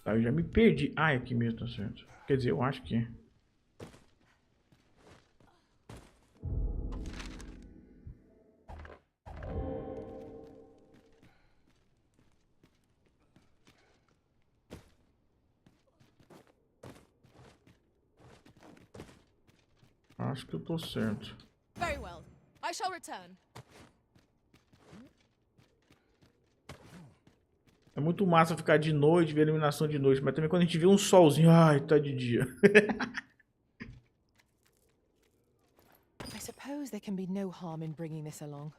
Tá, eu já me perdi. Ah, é aqui mesmo, tá certo. Quer dizer, eu acho que é. Acho que eu tô certo. Very well. I shall return. É muito massa ficar de noite, ver a iluminação de noite, mas também quando a gente vê um solzinho, ai, tá de dia. I suppose there can be no harm in bringing this along.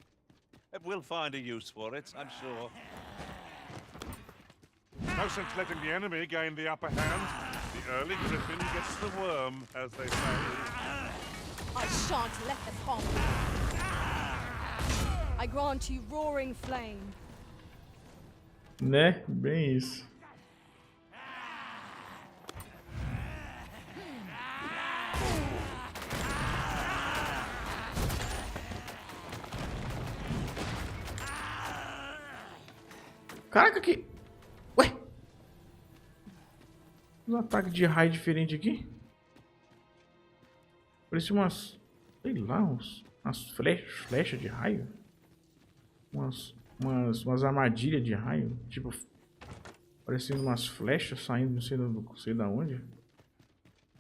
We'll find a use for it, I'm sure. No sense letting the enemy gain the upper hand. The early griffin gets the worm, as they say. I shan't let them harm you. I grant you roaring flame. Né? Bem isso. Caraca, que... Ué? Um ataque de raio diferente aqui. Parece umas... Sei lá, umas flechas de raio. Umas armadilhas de raio. Tipo... Parecendo umas flechas saindo não sei da onde.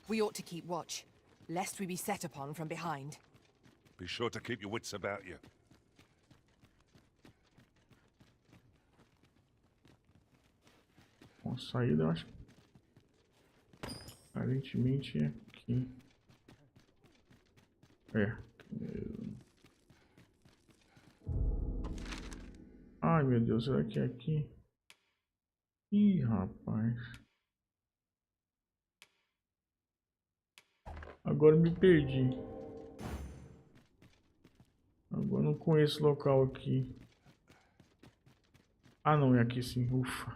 We ought to keep watch, lest we be set upon from behind. Be sure to keep your wits about you. Uma saída, eu acho. Aparentemente é aqui. É. Ai, meu Deus, será que é aqui? Ih, rapaz. Agora me perdi. Agora não conheço o local aqui. Ah, não, é aqui sim. Ufa.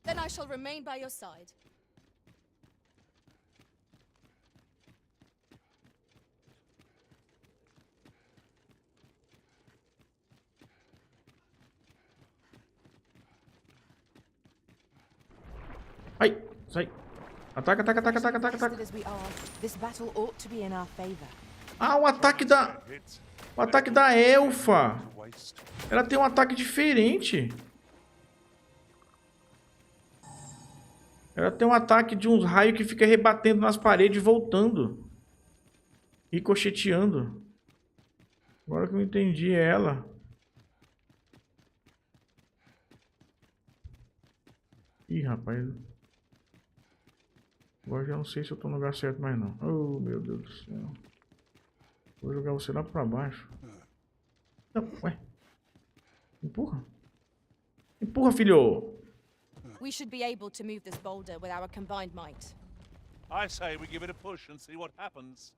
Then I shall remain by your side. Ai, sai. Ataca, ataca, ataca, ataca, ataca, ataca. Ah, o ataque da... O ataque da elfa. Ela tem um ataque diferente. Ela tem um ataque de uns raios que fica rebatendo nas paredes e voltando. Ricocheteando. Agora que eu entendi ela. Ih, rapaz. Agora já não sei se eu tô no lugar certo mais não. Oh, meu Deus do céu. Vou jogar você lá pra baixo. Não, ué. Empurra. Empurra, filho. We should be able to move this boulder with our combined might. I say we give it a push and see what happens.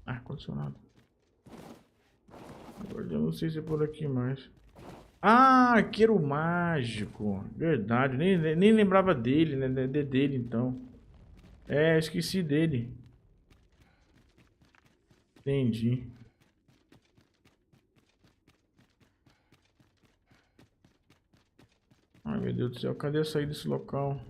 Ah, condicionado. Agora eu não sei se é por aqui mais. Ah, arqueiro mágico. Verdade, nem lembrava dele, né? Dele então. É, esqueci dele. Entendi. Ai, meu Deus do céu, cadê a saída desse local?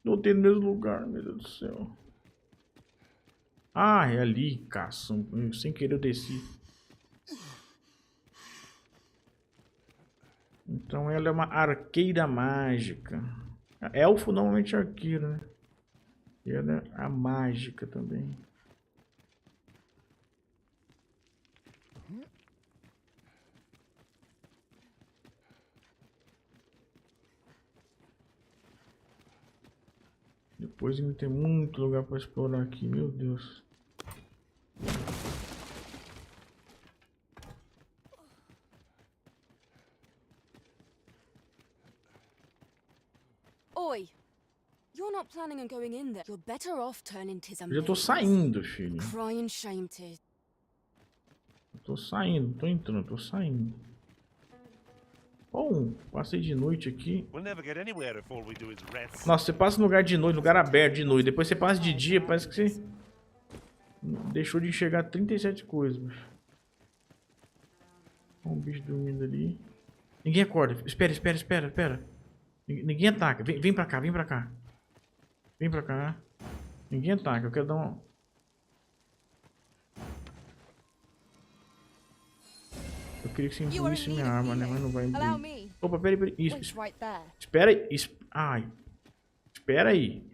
Voltei no mesmo lugar, meu Deus do céu. Ah, é ali, caçamba. Sem querer eu desci. Então ela é uma arqueira mágica. Elfo normalmente é arqueiro, né? E ela é a mágica também. Depois ainda tem muito lugar para explorar aqui, meu Deus. Oi! You're not planning on going in there. You're better off turning to some. Eu já tô saindo, filho. Crying shame to. Eu tô saindo, tô entrando, tô saindo. Bom, passei de noite aqui. Nossa, você passa no lugar de noite, lugar aberto de noite. Depois você passa de dia, parece que você deixou de enxergar 37 coisas, bicho. Olha um bicho dormindo ali. Ninguém acorda. Espera. Ninguém ataca. Vem pra cá, vem pra cá. Vem pra cá. Ninguém ataca, eu quero dar uma... Eu queria que você incluísse minha arma, né? Mas não vai incluir. Opa, peraí. Isso. Espera aí. Ai. Espera aí.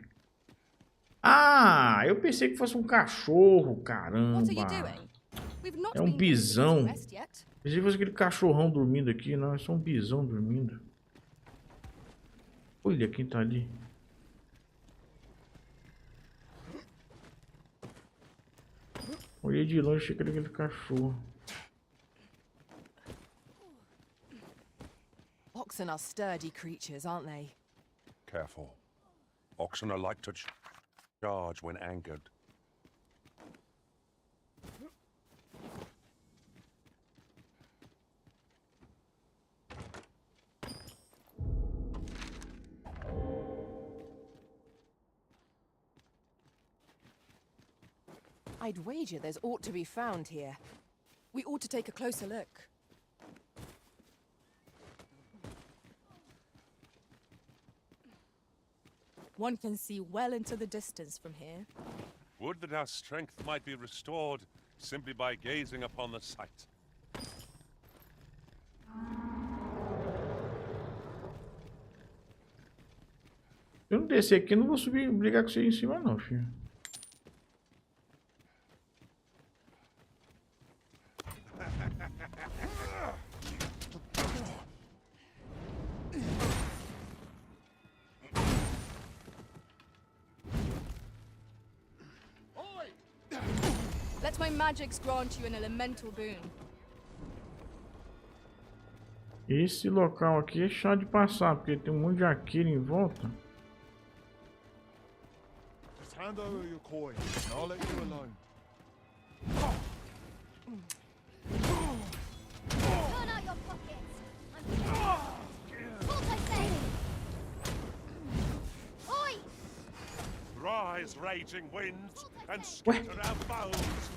Ah, eu pensei que fosse um cachorro, caramba. É um bisão. Pensei que fosse aquele cachorrão dormindo aqui. Não, é só um bisão dormindo. Olha quem tá ali. Olhei de longe, achei que era aquele cachorro. Oxen are sturdy creatures, aren't they? Careful. Oxen are like to charge when angered. I'd wager there's aught to be found here. We ought to take a closer look. One can see well into the distance from here. Would that our strength might be restored simply by gazing upon the sight. Se eu não descer aqui, eu não vou subir e brigar com você em cima não, filho. Let my magics grant you an elemental boon. Esse local aqui é chato de passar, porque tem um monte de arqueiro em volta. Just hand over your coin, and I'll let you alone. Turn out your pockets. What I say? Oi! Rise, raging winds, and scatter our foes.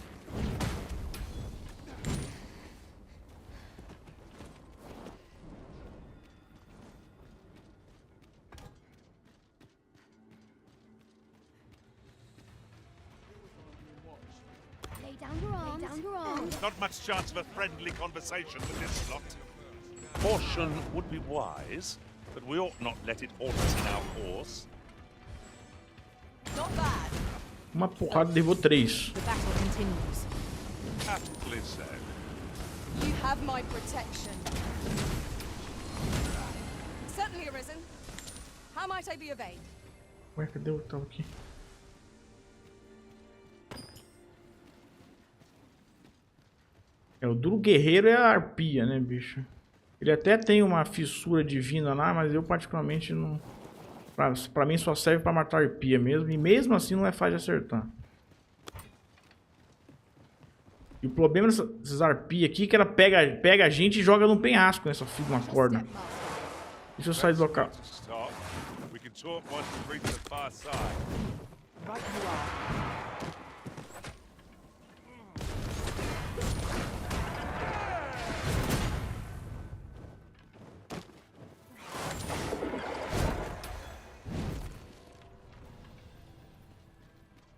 Lay down your arms. Lay down your arms. Not much chance of a friendly conversation with this lot. Caution would be wise, but we ought not let it halt us in our course. Not bad. Uma porrada levou 3. The battle continues. Aptly said. You have my protection. Certainly, Arisen. How might I be of aid? Ué, cadê o tal aqui? É, o duro guerreiro é a arpia, né, bicho? Ele até tem uma fissura divina lá, mas eu particularmente não... Pra mim só serve pra matar a arpia mesmo. E mesmo assim não é fácil de acertar. E o problema dessas arpias aqui é que ela pega a gente e joga num penhasco nessa filha de uma corda. Deixa eu sair do local.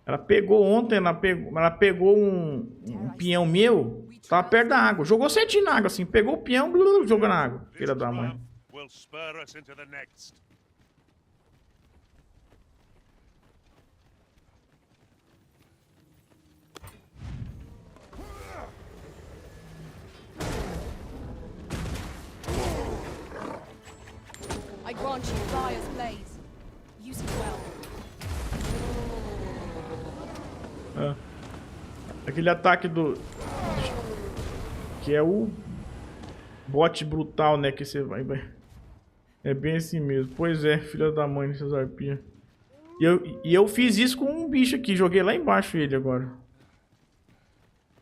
Ela pegou ontem, ela pegou um peão meu, tava perto da água. Jogou certinho na água, assim. Pegou o peão, jogou na água. Filha da mãe. I grant you Fire's blaze. Use it well. Ah. Aquele ataque do... Que é o... Bote brutal, né? Que você vai... É bem assim mesmo. Pois é, filha da mãe dessas arpias. E eu fiz isso com um bicho aqui. Joguei lá embaixo ele agora.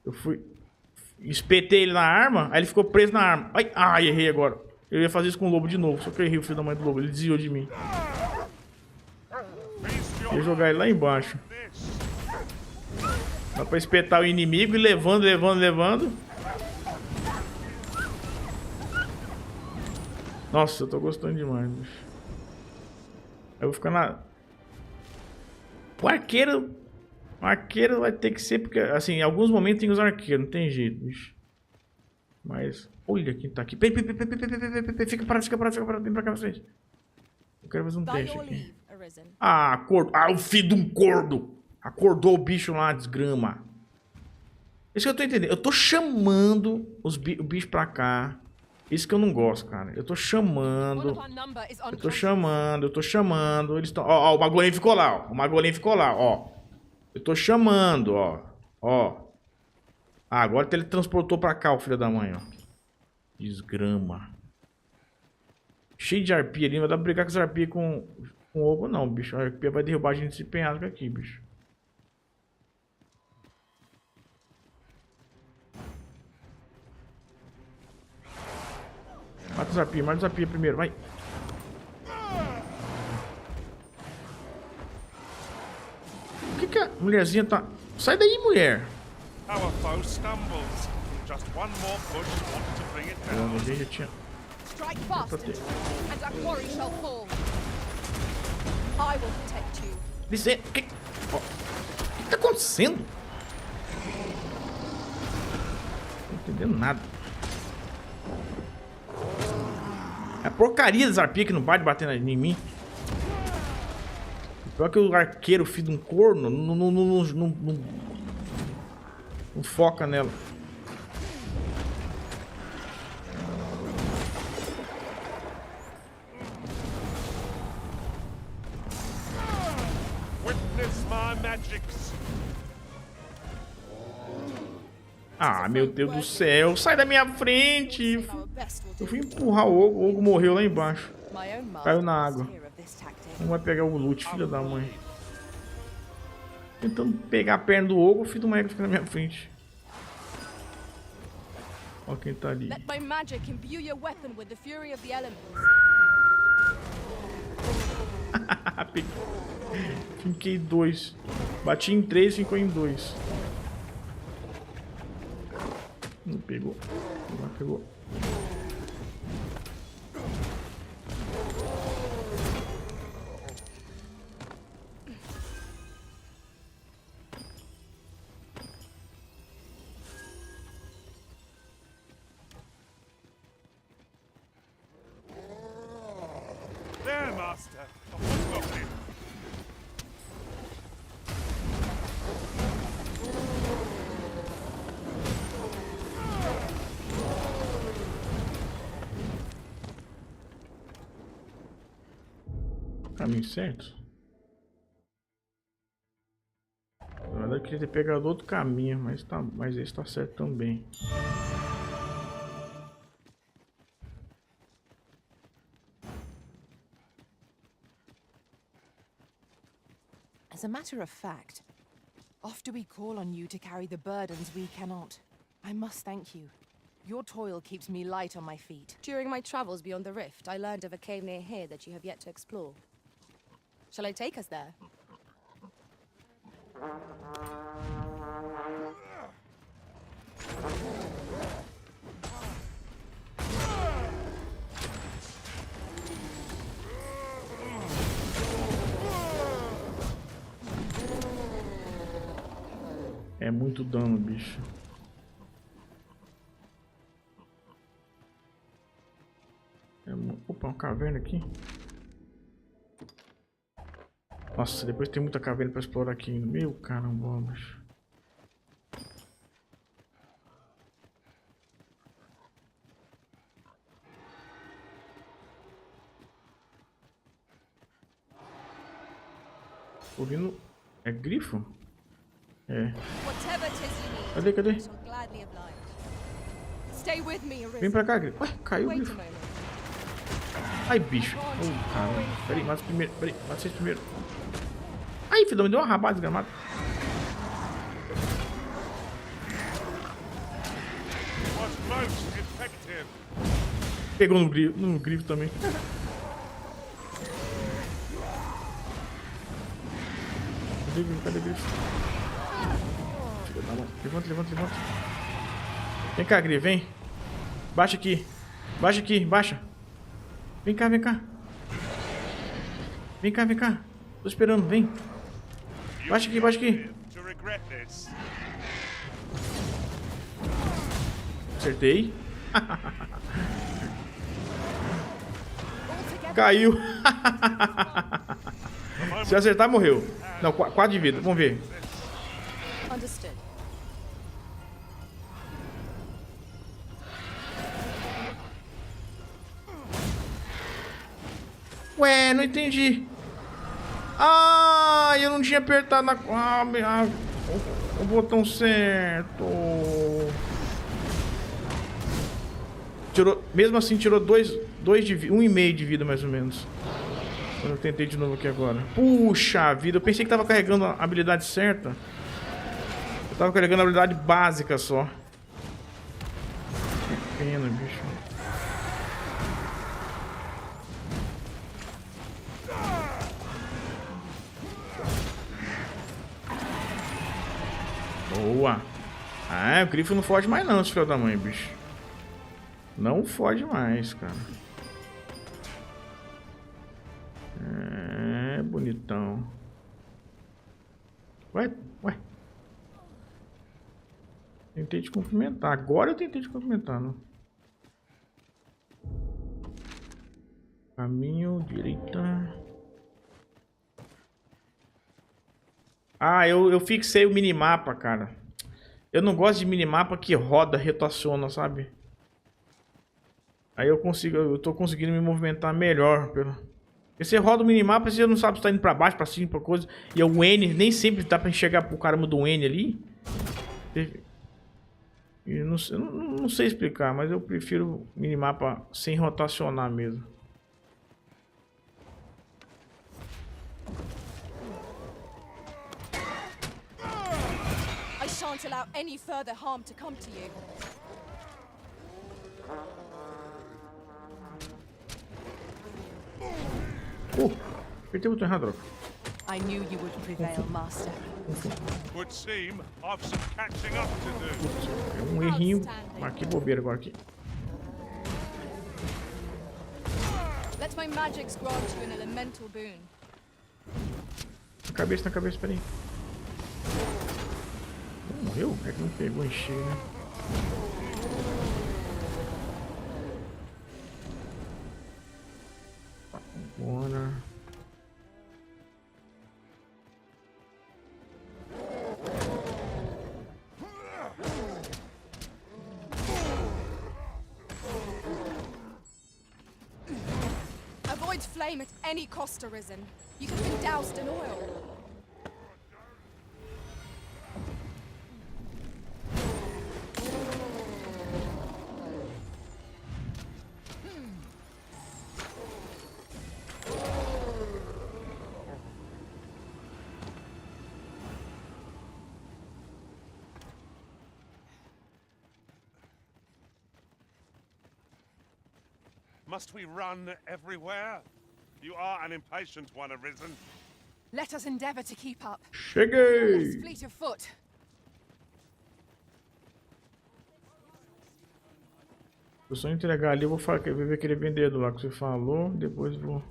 Eu fui... Espetei ele na arma. Aí ele ficou preso na arma. Ai, errei agora. Eu ia fazer isso com o lobo de novo. Só que eu errei o filho da mãe do lobo. Ele desviou de mim. Eu ia jogar ele lá embaixo. Dá pra espetar o inimigo e levando. Nossa, eu tô gostando demais, bicho. Eu vou ficar na... O arqueiro vai ter que ser, porque, assim, em alguns momentos tem que usar arqueiro, não tem jeito, bicho. Mas, olha quem tá aqui. Fica parado, vem pra cá vocês. Eu quero fazer um teste aqui. Ah, cordo. Ah, o filho de um cordo. Acordou o bicho lá, desgrama. Isso que eu tô entendendo. Eu tô chamando o bicho pra cá. Isso que eu não gosto, cara. Eu tô chamando. Eles estão... Ó, o Magolinho ficou lá, ó. Eu tô chamando, ó. Ah, agora teletransportou pra cá, o filho da mãe, ó. Desgrama. Cheio de arpia ali. Não vai dar pra brigar com essa arpia com ovo, não, bicho. A arpia vai derrubar a gente desse penhasco aqui, bicho. Mata os arpia primeiro, vai. Por que a mulherzinha tá... Sai daí, mulher. Our foe stumbles. Just one more push to bring it down. Eu já tinha... Strike fast, and our quarry shall fall. I will protect you. Licença. O que tá acontecendo? Não tô entendendo nada. É porcaria das arpias que não bate batendo em mim. Pior que o arqueiro, filho de um corno, não foca nela. Witness my magics. Ah, meu Deus do céu. Sai da minha frente. Eu fui empurrar o Ogo morreu lá embaixo. Caiu na água. Não vai pegar o loot, filha da mãe. Tentando pegar a perna do Ogo, o filho do Mago fica na minha frente. Ó quem tá ali. Let my magic imbue your weapon with the fury of the elements. Finquei 2. Bati em 3, ficou em 2. Não pegou. Não pegou. There, master. The goblin. Caminho certo? Na verdade eu queria ter pegado outro caminho, mas esse tá certo também. As a matter of fact, oft do we call on you to carry the burdens we cannot. I must thank you. Your toil keeps me light on my feet. During my travels beyond the rift, I learned of a cave near here that you have yet to explore. Shall I take us there? É muito dano, bicho. Opa, uma caverna aqui. Nossa, depois tem muita caverna pra explorar aqui ainda. Meu caramba, bicho. Tô ouvindo... É grifo? É. Whatever 'tis you need, Cadê, cadê? I shall gladly oblige. Stay with me, Arisen. Vem pra cá, grifo. Ué, caiu o Wait a grifo. moment. Ai, bicho. Oh, caramba. Peraí, mata primeiro. Peraí, mata vocês primeiro. Ai, filho, me deu uma rabada desgramada. Pegou no grifo também. Cadê o grifo? Levanta, levanta, levanta. Vem cá, grifo, vem. Baixa aqui. Baixa aqui, baixa. Vem cá, vem cá. Vem cá, vem cá. Tô esperando, vem. Baixa aqui, baixa aqui. Acertei. Caiu. Se acertar, morreu. Não, 4 de vida. Vamos ver. Understood. Ué, não entendi. Ah, eu não tinha apertado o botão certo. Tirou, mesmo assim tirou 1,5 de vida mais ou menos. Quando eu tentei de novo aqui agora. Puxa vida, eu pensei que tava carregando a habilidade certa. Eu tava carregando a habilidade básica só. Que pena, bicho. Boa. Ah, o grifo não foge mais não, esse filho da mãe, bicho. Não foge mais, cara. É, bonitão. Ué. Tentei te cumprimentar. Agora eu tentei te cumprimentar, não? Caminho, direita. Ah, eu fixei o minimapa, cara. Eu não gosto de minimapa que roda, rotaciona, sabe? Aí eu tô conseguindo me movimentar melhor. Porque você roda o minimapa, você não sabe se tá indo pra baixo, pra cima, pra coisa. E o N, nem sempre dá pra enxergar pro caramba do N ali. Eu não sei explicar, mas eu prefiro minimapa sem rotacionar mesmo. I shan't allow any further harm to come to you. Apertei o botão errado, Droga. I knew you would prevail, Master. Would seem I've some catching up to do. É um errinho. Ah, que bobeira agora aqui. Let my magics grant you an elemental boon. Na cabeça, peraí. Morreu? É que não pegou em cheio, né? Bora. Avoid flame at any cost, Arisen. You could be doused in oil. Must we run everywhere? You are an impatient one, Arisen. Let us endeavor to keep up. Cheguei! Less fleet of foot. Eu só entregar ali, eu vou ver aquele vendedor lá que você falou. Depois vou.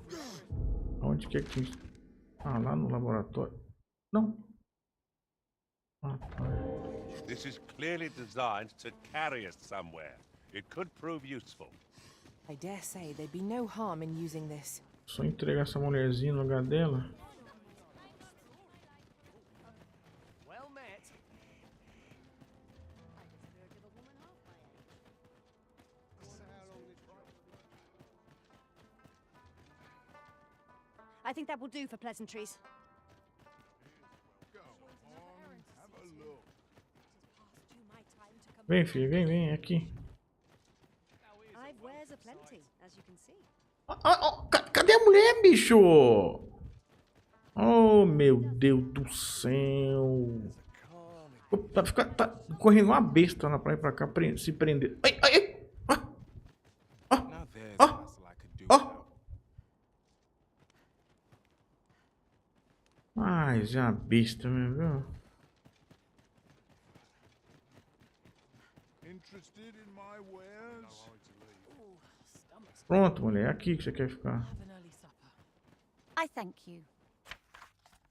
Aonde que é que. Ah, lá no laboratório. Não. Ah, tá. This is clearly designed to carry us somewhere. It could prove useful. I dare say there'd be no harm in using this. Só entregar essa mulherzinha no lugar dela. Well met. I think that will do for pleasantries. Vem, filho, vem, aqui. I've wares aplenty, as you can see. Cadê a mulher, bicho? Oh, meu Deus do céu. Tá correndo uma besta na praia pra cá, se prender. Ai! Ai, já besta mesmo, viu? Pronto, mulher, é aqui que você quer ficar. I thank you.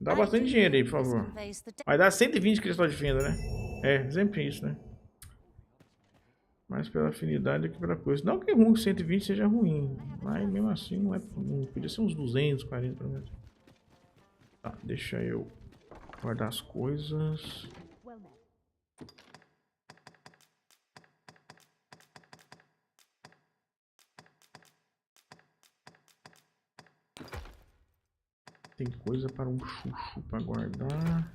Dá bastante dinheiro aí, por favor. Vai dar 120 cristal de fenda, né? É, sempre isso, né? Mais pela afinidade do que pela coisa. Não que ruim, 120 seja ruim, mas mesmo assim não é ruim. Podia ser uns 240 pelo menos. Tá, deixa eu guardar as coisas. Tem coisa para um chuchu para guardar.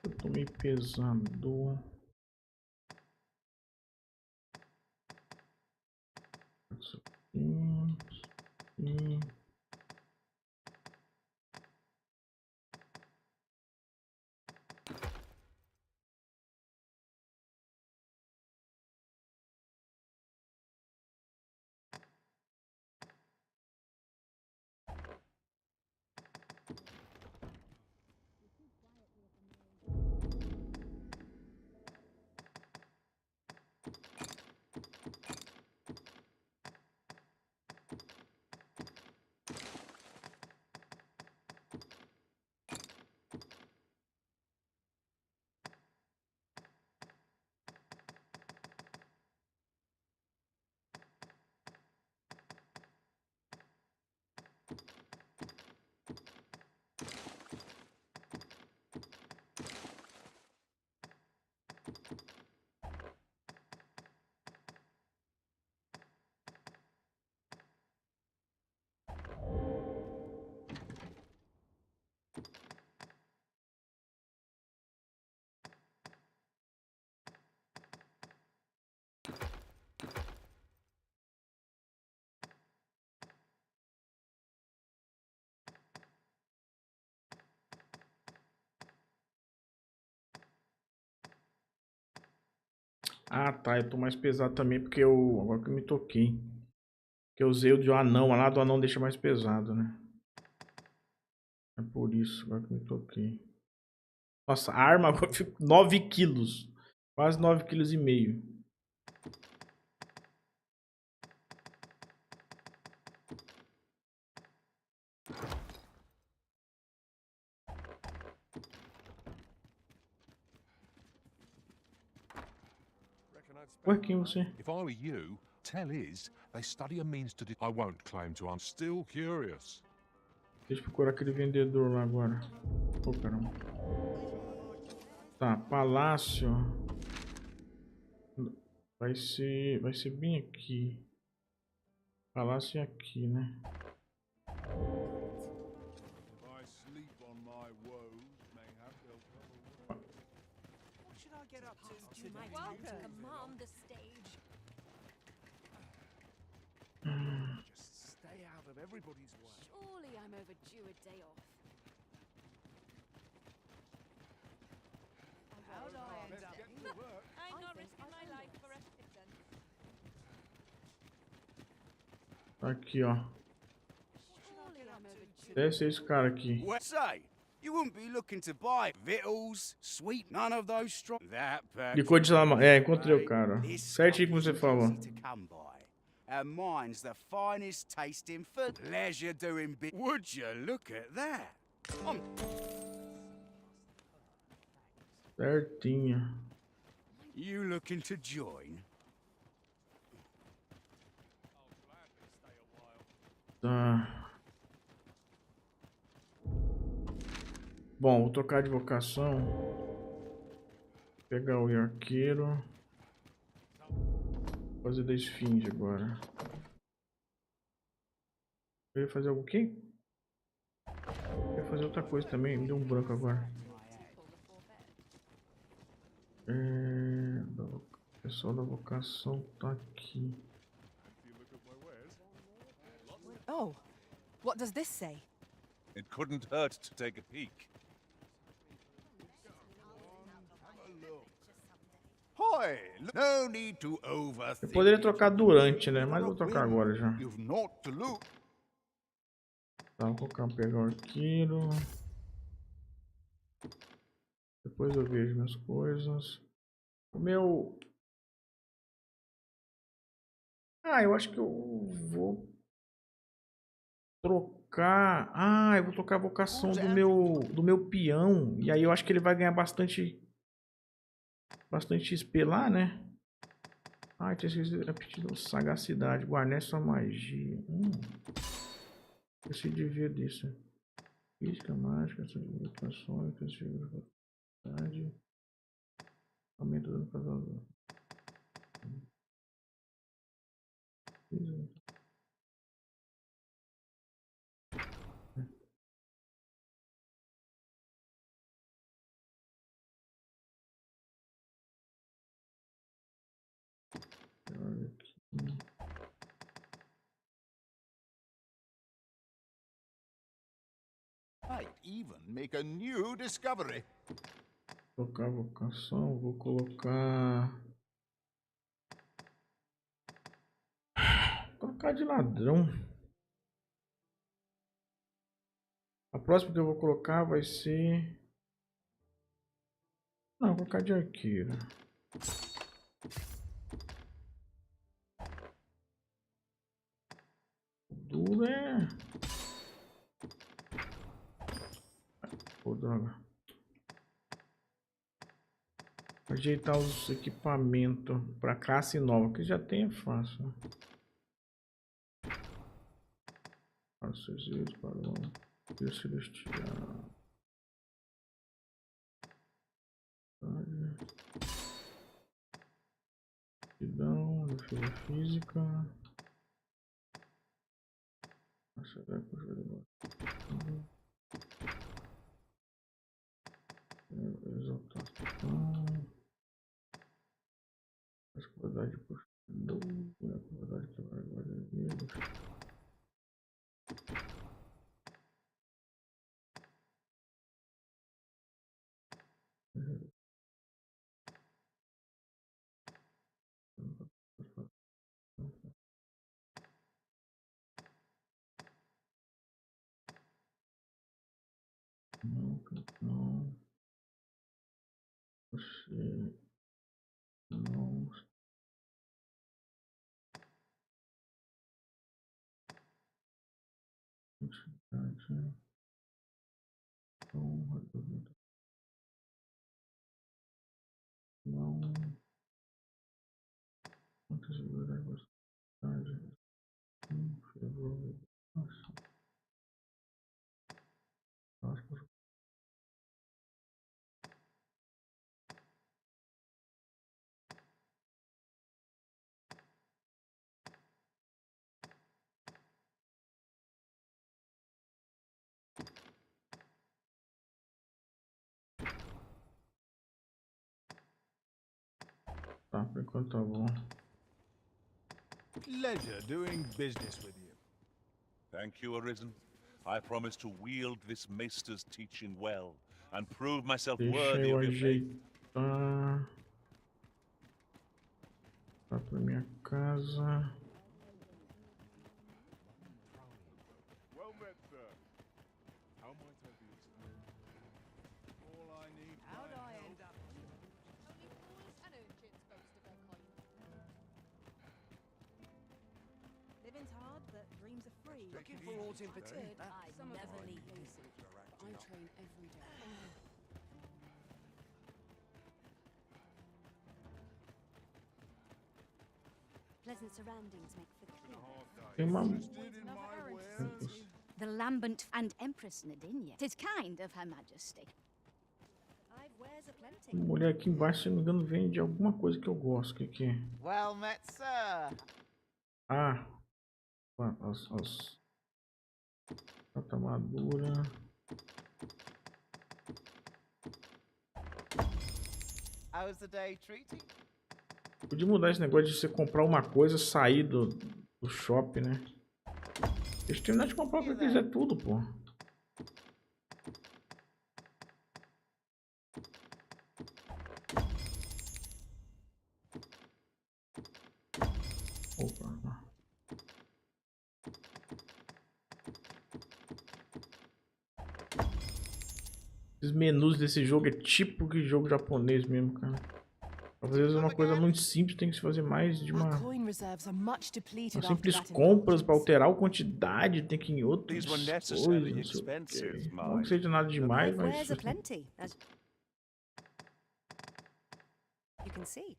Eu tô meio pesado. Isso aqui. Ah, tá. Eu tô mais pesado também porque eu... Agora que eu me toquei. Que eu usei o de anão. Lá do anão deixa mais pesado, né? É por isso. Agora que eu me toquei. Nossa, a arma agora fica 9 quilos. Quase 9,5 kg. Ué, quem é você? If I were you, tell Iz they study a means to I won't claim to. I'm still curious. Deixa eu procurar aquele vendedor lá agora. Ô, caramba. Tá, palácio. Vai ser bem aqui. Palácio é aqui, né? Command the stage. Just stay out of everybody's way. Surely I'm overdue a day off. How do I end up? I'm not risking my life for a kitten. Aqui, ó. Surely I'm overdue. Deve ser esse cara aqui. What say? You wouldn't be looking to buy victuals, sweet, none of those strong. That Licor de salama. É, encontrei o cara. Certinho como você falou. to come by. And mine's the finest tasting food. Pleasure doing bit. Would you look at that? Certinho. You looking to join? Tá. Bom, vou trocar de vocação. Pegar o arqueiro. Fazer da esfinge agora. Eu ia fazer algo aqui? Eu ia fazer outra coisa também. Me deu um branco agora. O pessoal da vocação tá aqui. Oh, what does this say? It couldn't hurt to take a peek. Hi, no need to overthink. Eu poderia trocar durante, né? Mas vou trocar agora já. You've not to look. Tá, vou colocar, pegar o arqueiro. Depois eu vejo minhas coisas. O meu... Ah, eu acho que eu vou trocar... Ah, eu vou trocar a vocação do meu peão. E aí eu acho que ele vai ganhar bastante XP lá, né? Ah, tinha esquecido. Aptidão, sagacidade. Guarnece sua magia. Esqueci de ver disso. Física, mágica, mutações, velocidade. Aumento do casador. Might even make a new discovery. Colocar vocação, vou colocar de ladrão. A próxima que eu vou colocar vai ser... Não, vou colocar de arqueiro. Duro é... Pô, droga. Ajeitar os equipamentos para classe nova, que já tem é fácil. Né? Acessos para o celestial. Aptidão, defesa física. Exaltação. A capacidade de puxar a capacidade de quebrar guarda-vidas. Não. Você não. Quantidade. Não. Tá, por enquanto tá bom. Pleasure doing business with you. Thank you, Arisen. I promise to wield this maester's teaching well and prove myself Deixa worthy eu of your faith. ajeitar. Tá pra minha casa. Well met, sir. How might I be of service? All I need. How'd I end up? Only fools and urchins boast of their kind. Living's hard, but dreams are free. Looking for odds in particular. Some of us are leave lazy. I train every day. Pleasant surroundings make for Tem uma... The Lambent and Empress Nadinia. 'Tis kind of Her Majesty. I've wares aplenty. mulher aqui embaixo, se não me engano, vende alguma coisa que eu gosto. O que que é? Well met, sir. Ah, tanta madura. How's the day treating? Podia mudar esse negócio de você comprar uma coisa, sair do shopping, né? Deixa eu terminar de comprar o que eu quiser tudo, pô. Opa. Os menus desse jogo é tipo que jogo japonês mesmo, cara. Às vezes uma coisa muito simples tem que se fazer mais de uma... São simples compras para alterar a quantidade, tem que ir em outras coisas, não sei o quê. Não que seja nada demais, mas... You can see.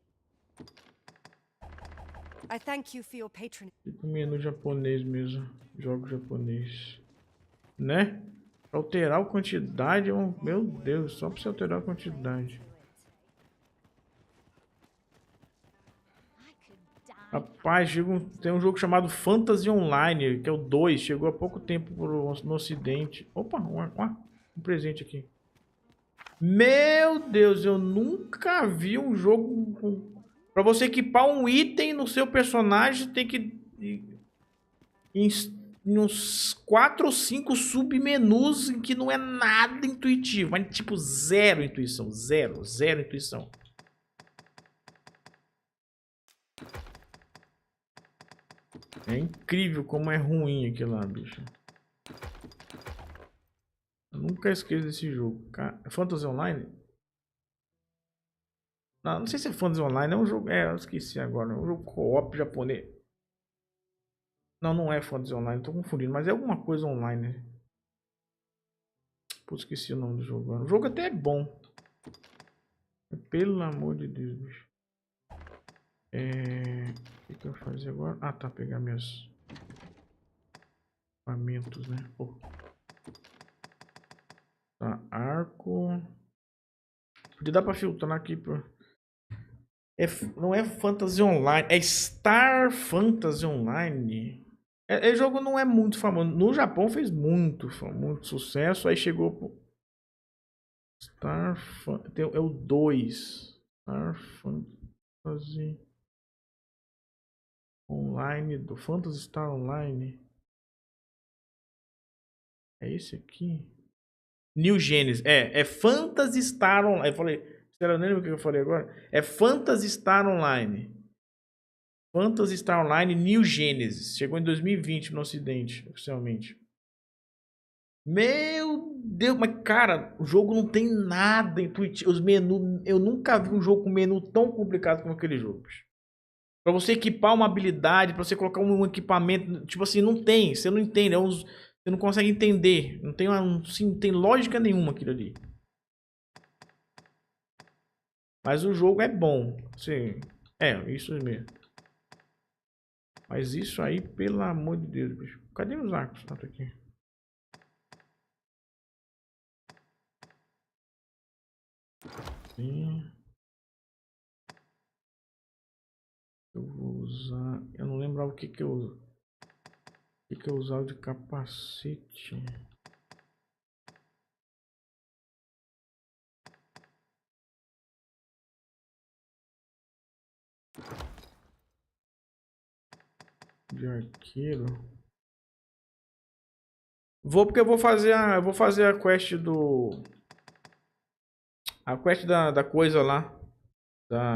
I thank you for your patronage. Tipo menu japonês mesmo, jogo japonês. Né? Pra alterar a quantidade, meu Deus, só pra você alterar a quantidade. Rapaz, tem um jogo chamado Fantasy Online, que é o 2, chegou há pouco tempo no ocidente. Opa, um presente aqui. Meu Deus, eu nunca vi um jogo... Pra você equipar um item no seu personagem, tem que... Em uns 4 ou 5 submenus em que não é nada intuitivo. Mas tipo, zero intuição. Zero intuição. É incrível como é ruim aquilo lá, bicho. Eu nunca esqueço desse jogo. Fantasy Online? Não sei se é Fantasy Online. É um jogo... eu esqueci agora. É um jogo co-op japonês. Não é Fantasy Online. Tô confundindo. Mas é alguma coisa online, né? Pô, esqueci o nome do jogo. O jogo até é bom. Pelo amor de Deus, bicho. O que eu vou fazer agora? Ah, tá. Pegar meus equipamentos, né? Pô. Tá, arco. Podia dar pra filtrar aqui, pô. Não é Fantasy Online. É Star Fantasy Online. Esse jogo não é muito famoso. No Japão fez muito sucesso. Aí chegou pro... É o 2. Star Fantasy Online. Do Phantasy Star Online. É esse aqui? New Genesis. É Phantasy Star Online. Eu falei... Você não lembra o que eu falei agora? É Phantasy Star Online. Phantasy Star Online New Genesis. Chegou em 2020 no ocidente, oficialmente. Meu Deus, mas cara, o jogo não tem nada intuitivo. Os menus, eu nunca vi um jogo com menu tão complicado como aquele jogo. Pra você equipar uma habilidade, pra você colocar um equipamento, tipo assim, não tem, você não entende, você não consegue entender. Não tem lógica nenhuma aquilo ali. Mas o jogo é bom. Sim. Isso mesmo. Mas isso aí, pelo amor de Deus, bicho. Cadê os arcos? Tá aqui. Sim. Eu vou usar... Eu não lembrava o que eu usava de capacete. De arqueiro. Vou porque eu vou fazer a quest do... A quest da coisa lá. Da...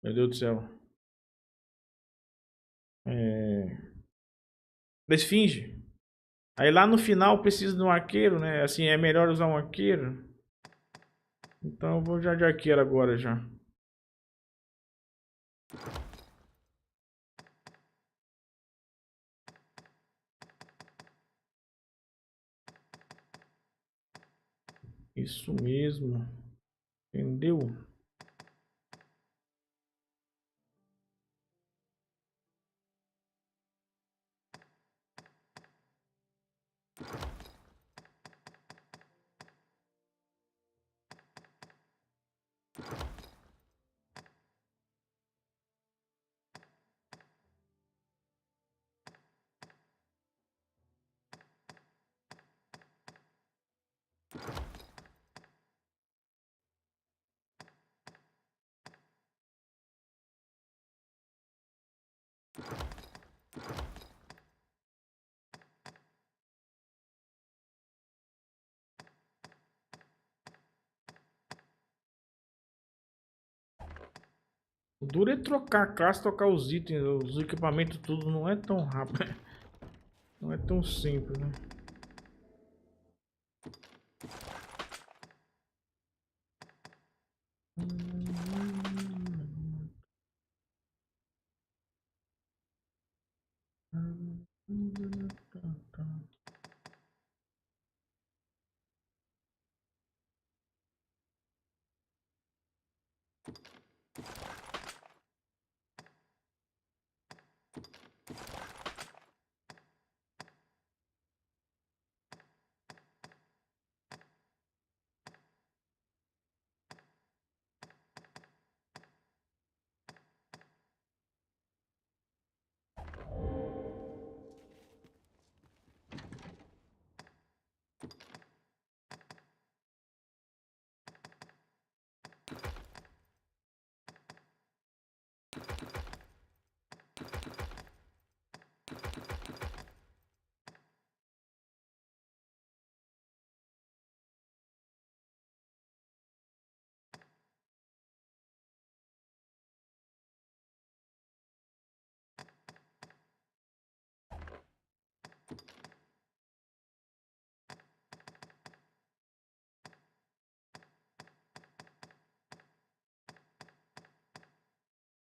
Meu Deus do céu. Da esfinge. Aí lá no final precisa de um arqueiro, né? Assim, é melhor usar um arqueiro. Então eu vou já de arqueiro agora já. Isso mesmo. Entendeu? O duro é trocar a classe, trocar os itens, os equipamentos, tudo. Não é tão rápido. Não é tão simples, né?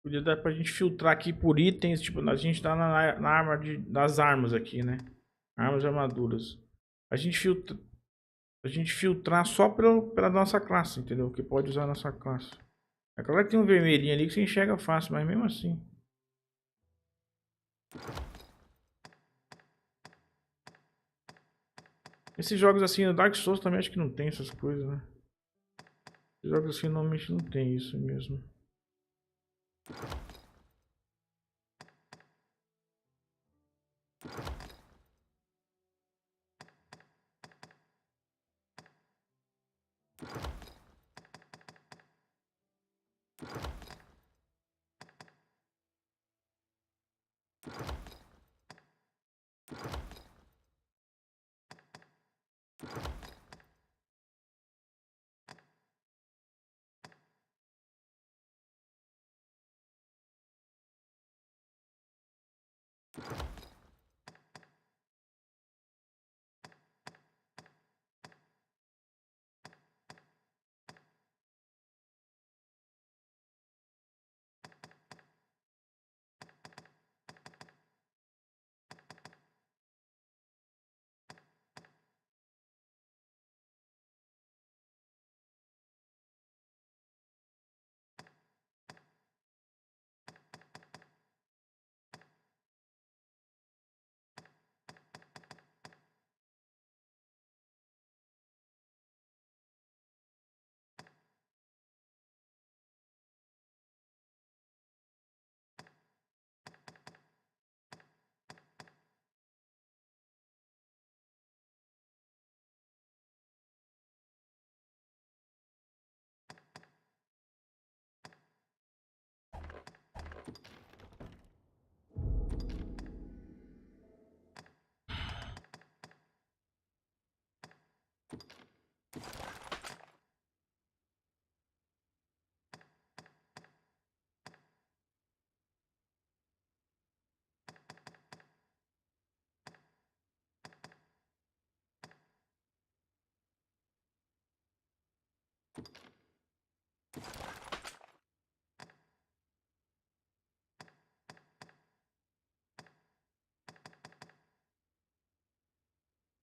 Podia dar pra gente filtrar aqui por itens, tipo, a gente tá na arma das armas aqui, né? Armas e armaduras. A gente filtrar só pela nossa classe, entendeu? Que pode usar a nossa classe. É claro que tem um vermelhinho ali que você enxerga fácil, mas mesmo assim. Esses jogos assim, no Dark Souls também acho que não tem essas coisas, né? Esses jogos assim normalmente não tem isso mesmo.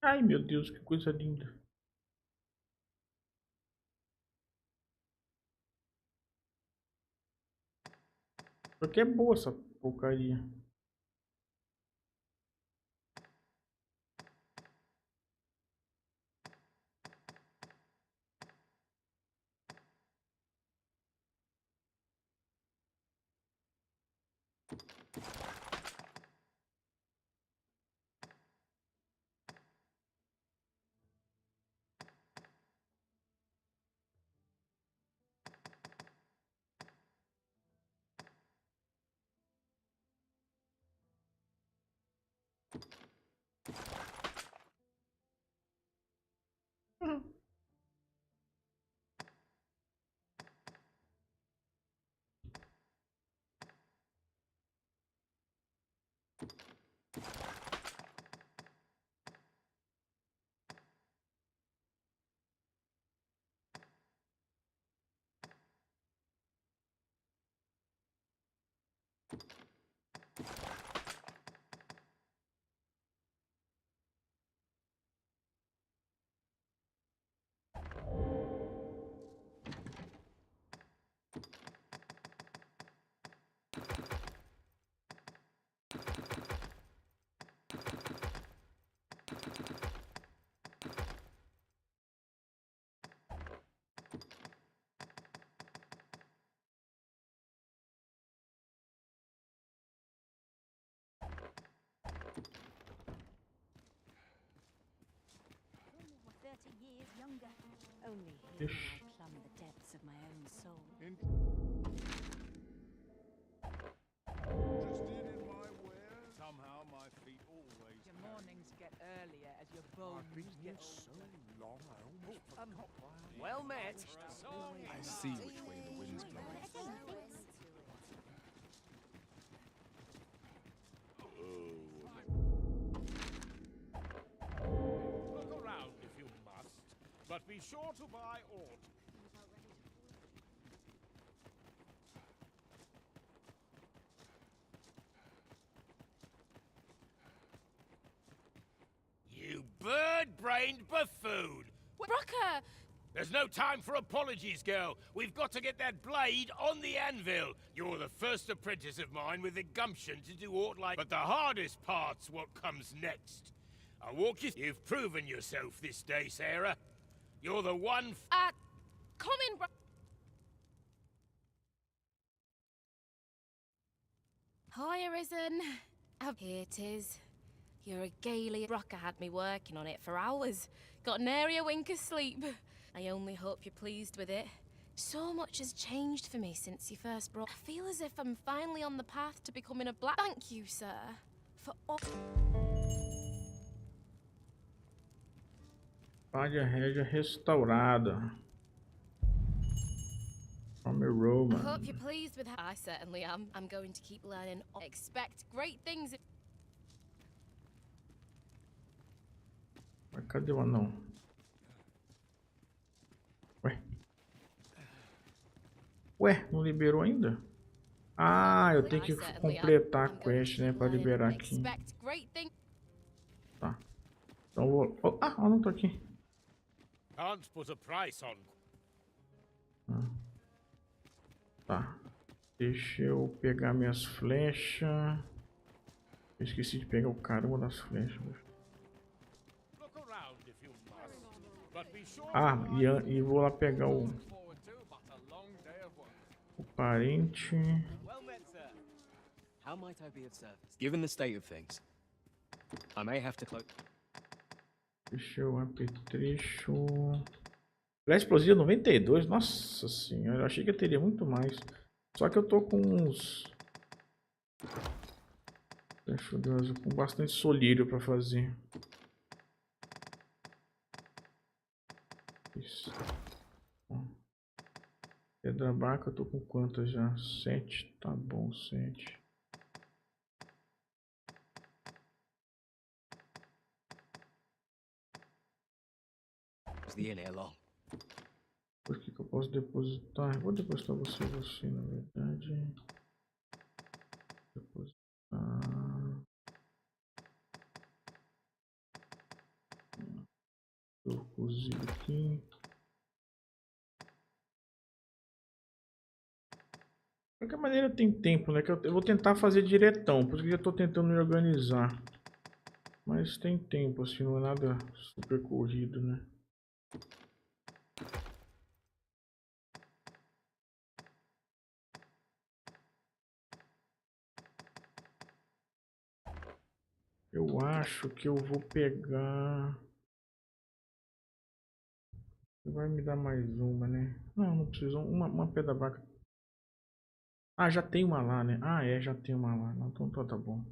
Ai, meu Deus, que coisa linda. Porque é boa essa porcaria. Only here can I plumb the depths of my own soul. Interested in my wares? Somehow my feet always. Your mornings get earlier as your bones get so long I almost forgot why. well met. I see which way the wind's blowing. Look around if you must, but be sure to buy aught. You bird-brained buffoon! Rocker! There's no time for apologies, girl. We've got to get that blade on the anvil. You're the first apprentice of mine with the gumption to do aught like... But the hardest part's what comes next. I'll walk you... You've proven yourself this day, Sarah. You're the one... Come in, Hi, Arisen. Here it is. You're a gaily... Rocker had me working on it for hours. Got nary a wink of sleep. I only hope you're pleased with it. So much has changed for me since you first brought... I feel as if I'm finally on the path to becoming a black... Thank you, sir, for all... Palha régia restaurada. From a I Roman. hope you're pleased with how... I certainly am. I'm going to keep learning. Expect great things... Mas cadê o anão? Ué, não liberou ainda? Ah, eu tenho que completar a quest, né, para liberar aqui. Tá. Então vou... Oh, ah, não tô aqui. Can't put a price on. Tá. Deixa eu pegar minhas flechas. Eu esqueci de pegar o caramba das flechas. Ah, e vou lá pegar o parente. Well met, sir. How might I be of service? Given the state of things, I may have to close. Deixa eu apetrecho. Flecha explosiva 92. Nossa senhora, eu achei que eu teria muito mais. Só que eu tô com uns... com bastante solírio pra fazer. Isso. Pedra barca eu tô com quantas já? 7. Tá bom, 7. Por que eu posso depositar? Eu vou depositar você, na verdade. Depositar. cozido aqui. De qualquer maneira tem tempo, né? Que eu vou tentar fazer diretão, por isso que eu tô tentando me organizar. Mas tem tempo, assim, não é nada super corrido, né? Eu acho que eu vou pegar... Vai me dar mais uma, né? Não, não precisa. Uma pedra vaca. Ah, já tem uma lá, né? Ah, é, já tem uma lá. Não, então tá bom.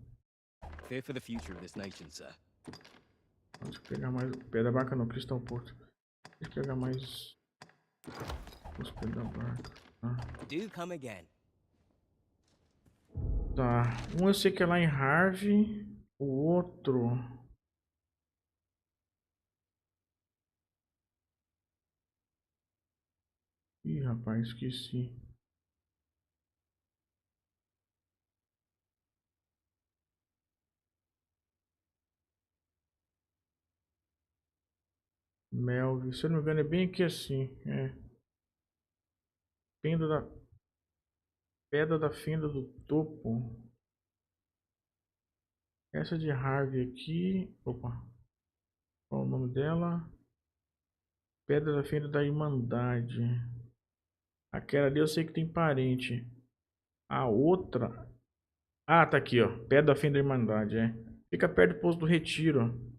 Fear for the future of this nation, sir. Deixa eu pegar mais. Pedra vaca não, Cristão Porto. Deixa eu pegar mais. Os pedra vaca. Ah. Do come again. Tá. Um eu sei que é lá em Harvey. O outro. Ih, rapaz, esqueci. Melvin, se eu não me engano, é bem aqui assim. É. Pedra da fenda do topo. Essa de Harvey aqui. Opa. Qual o nome dela? Pedra da fenda da Irmandade. Aquela ali eu sei que tem parente. A outra. Ah, tá aqui, ó. Pedra da fenda da Irmandade, é. Fica perto do posto do Retiro, ó.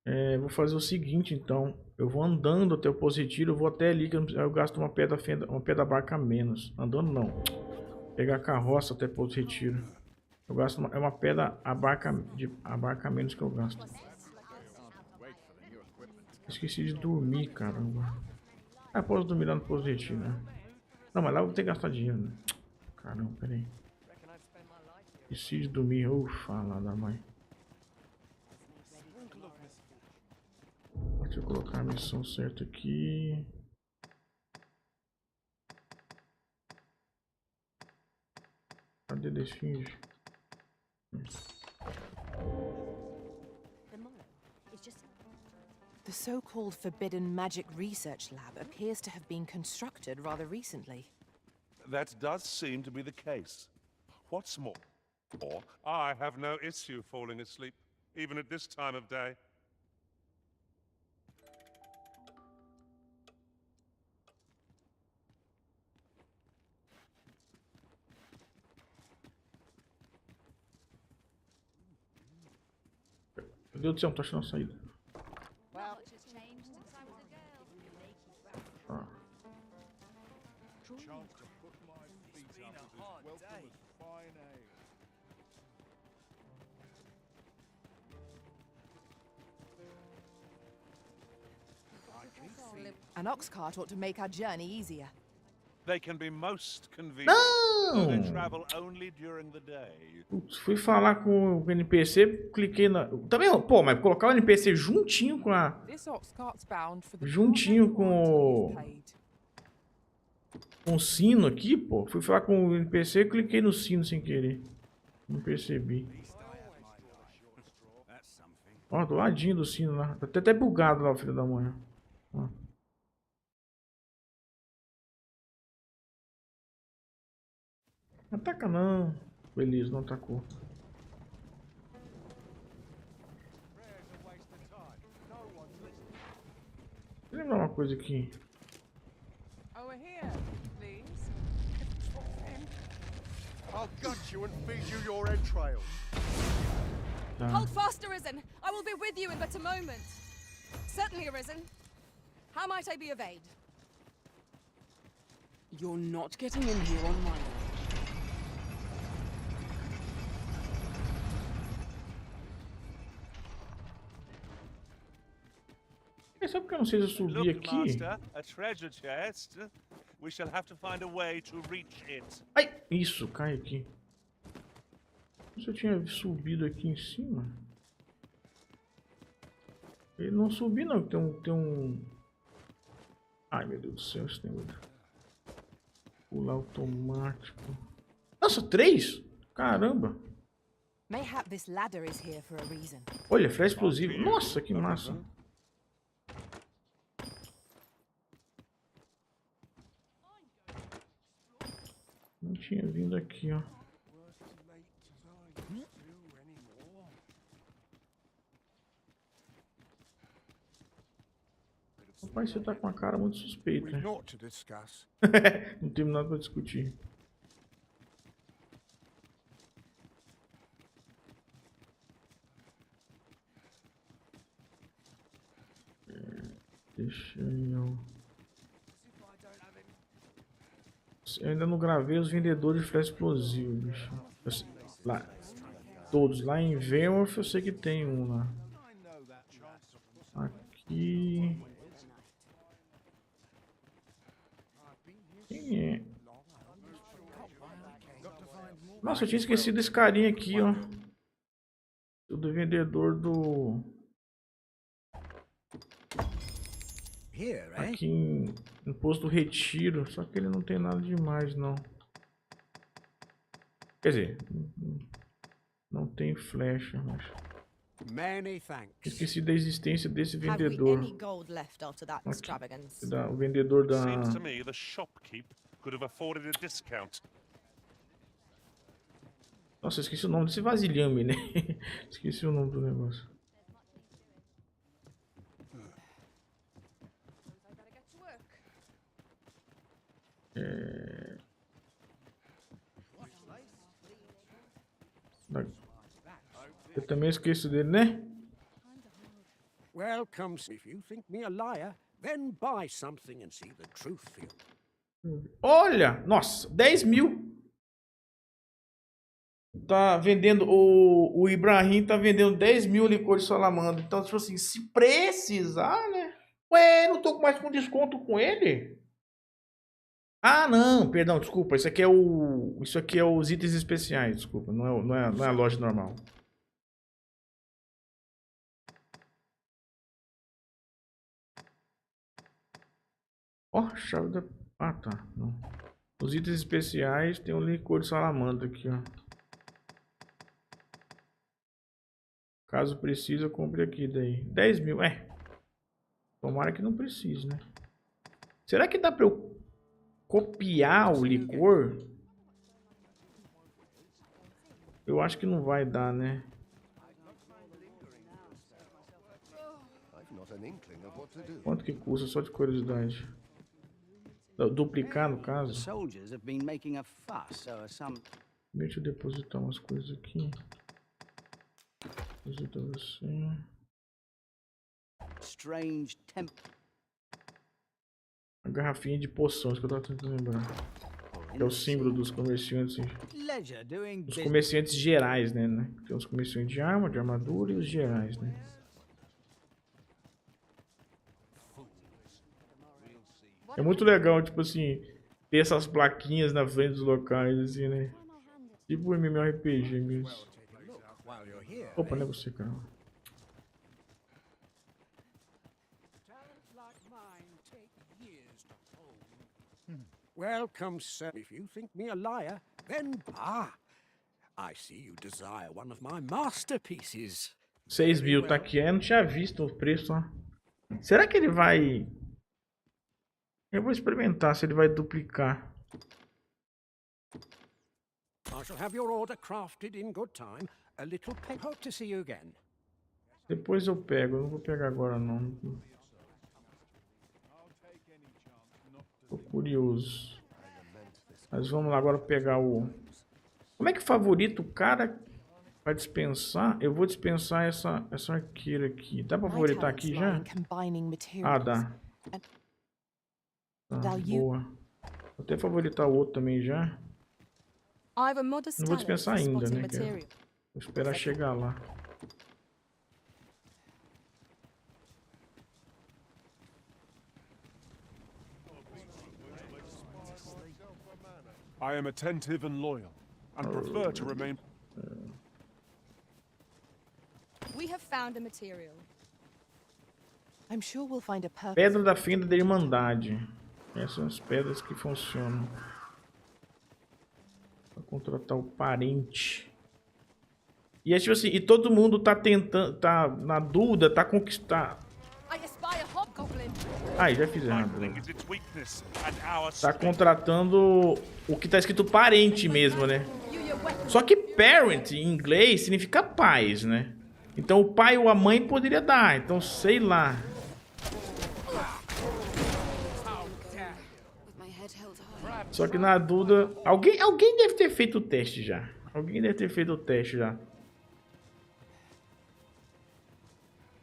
É, vou fazer o seguinte, então. Eu vou andando até o posto de retiro. Eu vou até ali, que eu gasto uma pedra fenda, uma pedra barca a menos. Andando não. Pegar a carroça até o posto de retiro. Eu gasto é uma pedra a barca a menos que eu gasto. Esqueci de dormir, caramba. Ah, posso dormir lá no posto de retiro, né? Não, mas lá eu vou ter que gastar dinheiro, né? Caramba, peraí. Esqueci de dormir. Ufa, lá da mãe. Deixa eu colocar a missão certa aqui. Cadê desfinge? The so-called Forbidden Magic Research Lab appears to have been constructed rather recently. That does seem to be the case. What's more, I have no issue falling asleep, even at this time of day. Meu Deus do céu, não tô achando a saída. Ah. An ox cart ought to make our journey easier. They can be most convenient. Não! They travel only during the day. Putz, fui falar com o NPC, cliquei na... Também, pô, mas colocar o NPC juntinho com a... Juntinho com o... Com o sino aqui, pô. Fui falar com o NPC e cliquei no sino sem querer. Não percebi. Ó, do ladinho do sino lá. Tá até bugado lá, o filho da mãe. Ó. Ataca não. Beleza, não atacou. Deixa eu lembrar uma coisa aqui. Over here, please. I'll gut you and feed you your entrails. Tá. Hold fast, Arisen. I will be with you in but a moment. Certainly, Arisen. How might I be of aid? You're not getting in here on my own. Só porque eu não sei se eu subi Look, aqui. Master, a treasure chest. We shall have to find a way to reach it. Ai, isso, cai aqui. Se eu tinha subido aqui em cima. Ele não subi não, tem um... Ai, meu Deus do céu, esse negócio. Pular automático. Nossa, 3? Caramba. Mayhap this ladder is here for a reason. Olha, flecha explosiva. Nossa, que massa. Não tinha vindo aqui, ó. Rapaz, você tá com uma cara muito suspeita. Né? Não temos nada pra discutir. Deixa eu... Eu ainda não gravei os vendedores de flecha explosiva, bicho. Lá, todos. Lá em Vermouth eu sei que tem um lá. Aqui... Quem é? Nossa, eu tinha esquecido esse carinha aqui, ó. Do vendedor do... Aqui no posto do retiro. Só que ele não tem nada demais, não. Quer dizer, não tem flecha, mas... Esqueci da existência desse vendedor. Aqui, o vendedor da... Nossa, esqueci o nome desse vasilhame, né? Esqueci o nome do negócio. Eu também esqueço dele, né? Welcome. If you think me a liar, then buy something and see the truth for you. Olha, nossa, 10 mil. Tá vendendo, o Ibrahim tá vendendo 10 mil licor de salamandra. Então, tipo assim, se precisar, né? Ué, não tô mais com desconto com ele? Ah, não, perdão, desculpa. Isso aqui é os itens especiais, desculpa. Não é a loja normal. Ó, chave da... Ah, tá. Não. Os itens especiais tem o licor de salamandra aqui, ó. Caso precise, eu compre aqui daí. 10 mil, Tomara que não precise, né? Será que dá pra eu copiar o licor? Eu acho que não vai dar, né? Quanto que custa, só de curiosidade? Duplicar, no caso. Deixa eu depositar umas coisas aqui. Deposita você. A garrafinha de poções que eu tava tentando lembrar. É o símbolo dos comerciantes. Os comerciantes gerais, né? Tem os comerciantes de arma, de armadura e os gerais, né? É muito legal, tipo assim, ter essas plaquinhas na frente dos locais, assim, né? Tipo um MMORPG mesmo. Opa, não é você, cara. Welcome, sir. If you think me a liar, then I see you desire one of my masterpieces. 6 mil, tá aqui. Eu não tinha visto o preço, ó. Será que ele vai... Eu vou experimentar se ele vai duplicar. I shall have your order crafted in good time. A little hope to see you again. Depois eu pego, eu não vou pegar agora não. Tô curioso. Mas vamos lá agora pegar o... Como é que favorito o cara vai dispensar? Eu vou dispensar essa arqueira aqui. Dá pra favoritar aqui já? Ah, dá. Tá, boa. Vou até favoritar o outro também já. Não vou dispensar ainda, né? Vou esperar chegar lá. I am attentive and loyal, and prefer to remain. We have found a material. I'm sure we'll find a purpose. Pedra da fenda da Irmandade. Essas são as pedras que funcionam. Para contratar o parente. E é tipo assim, e todo mundo tá tentando, tá na dúvida, tá conquistando. I espy a hobgoblin. Ai, já fiz errado. Tá contratando o que tá escrito parente mesmo, né? Só que parent em inglês significa pais, né? Então o pai ou a mãe poderia dar, então sei lá. Só que na dúvida, alguém deve ter feito o teste já. Alguém deve ter feito o teste já.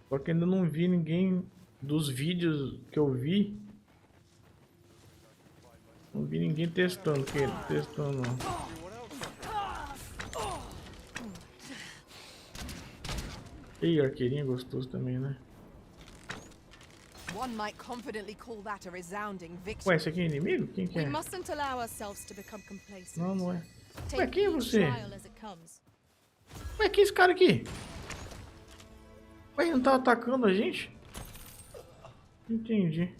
Só que ainda não vi ninguém dos vídeos que eu vi. Não vi ninguém testando, não. E arqueirinho gostoso também, né? One might confidently call that a resounding victory. Ué, esse aqui é inimigo? Quem que é? We mustn't allow ourselves to become complacent. Não, não é. Ué, Take quem é each você? trial as it comes. Ué, quem é esse cara aqui? Ué, não tá atacando a gente? Entendi.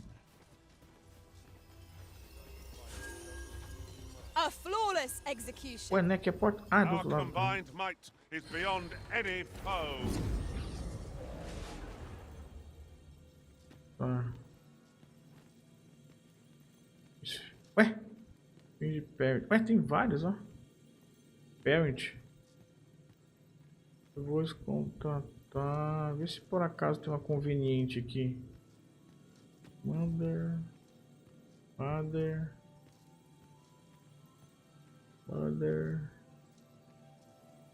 A flawless execution. Ué, né? Que é porta... Ah, do outro lado. Combined might is beyond any foe. Tá. Ué? Tem de parent. Ué, tem vários, ó. Parent. Eu vou contratar. Vê se por acaso tem uma conveniente aqui. Mother. Father. Mother.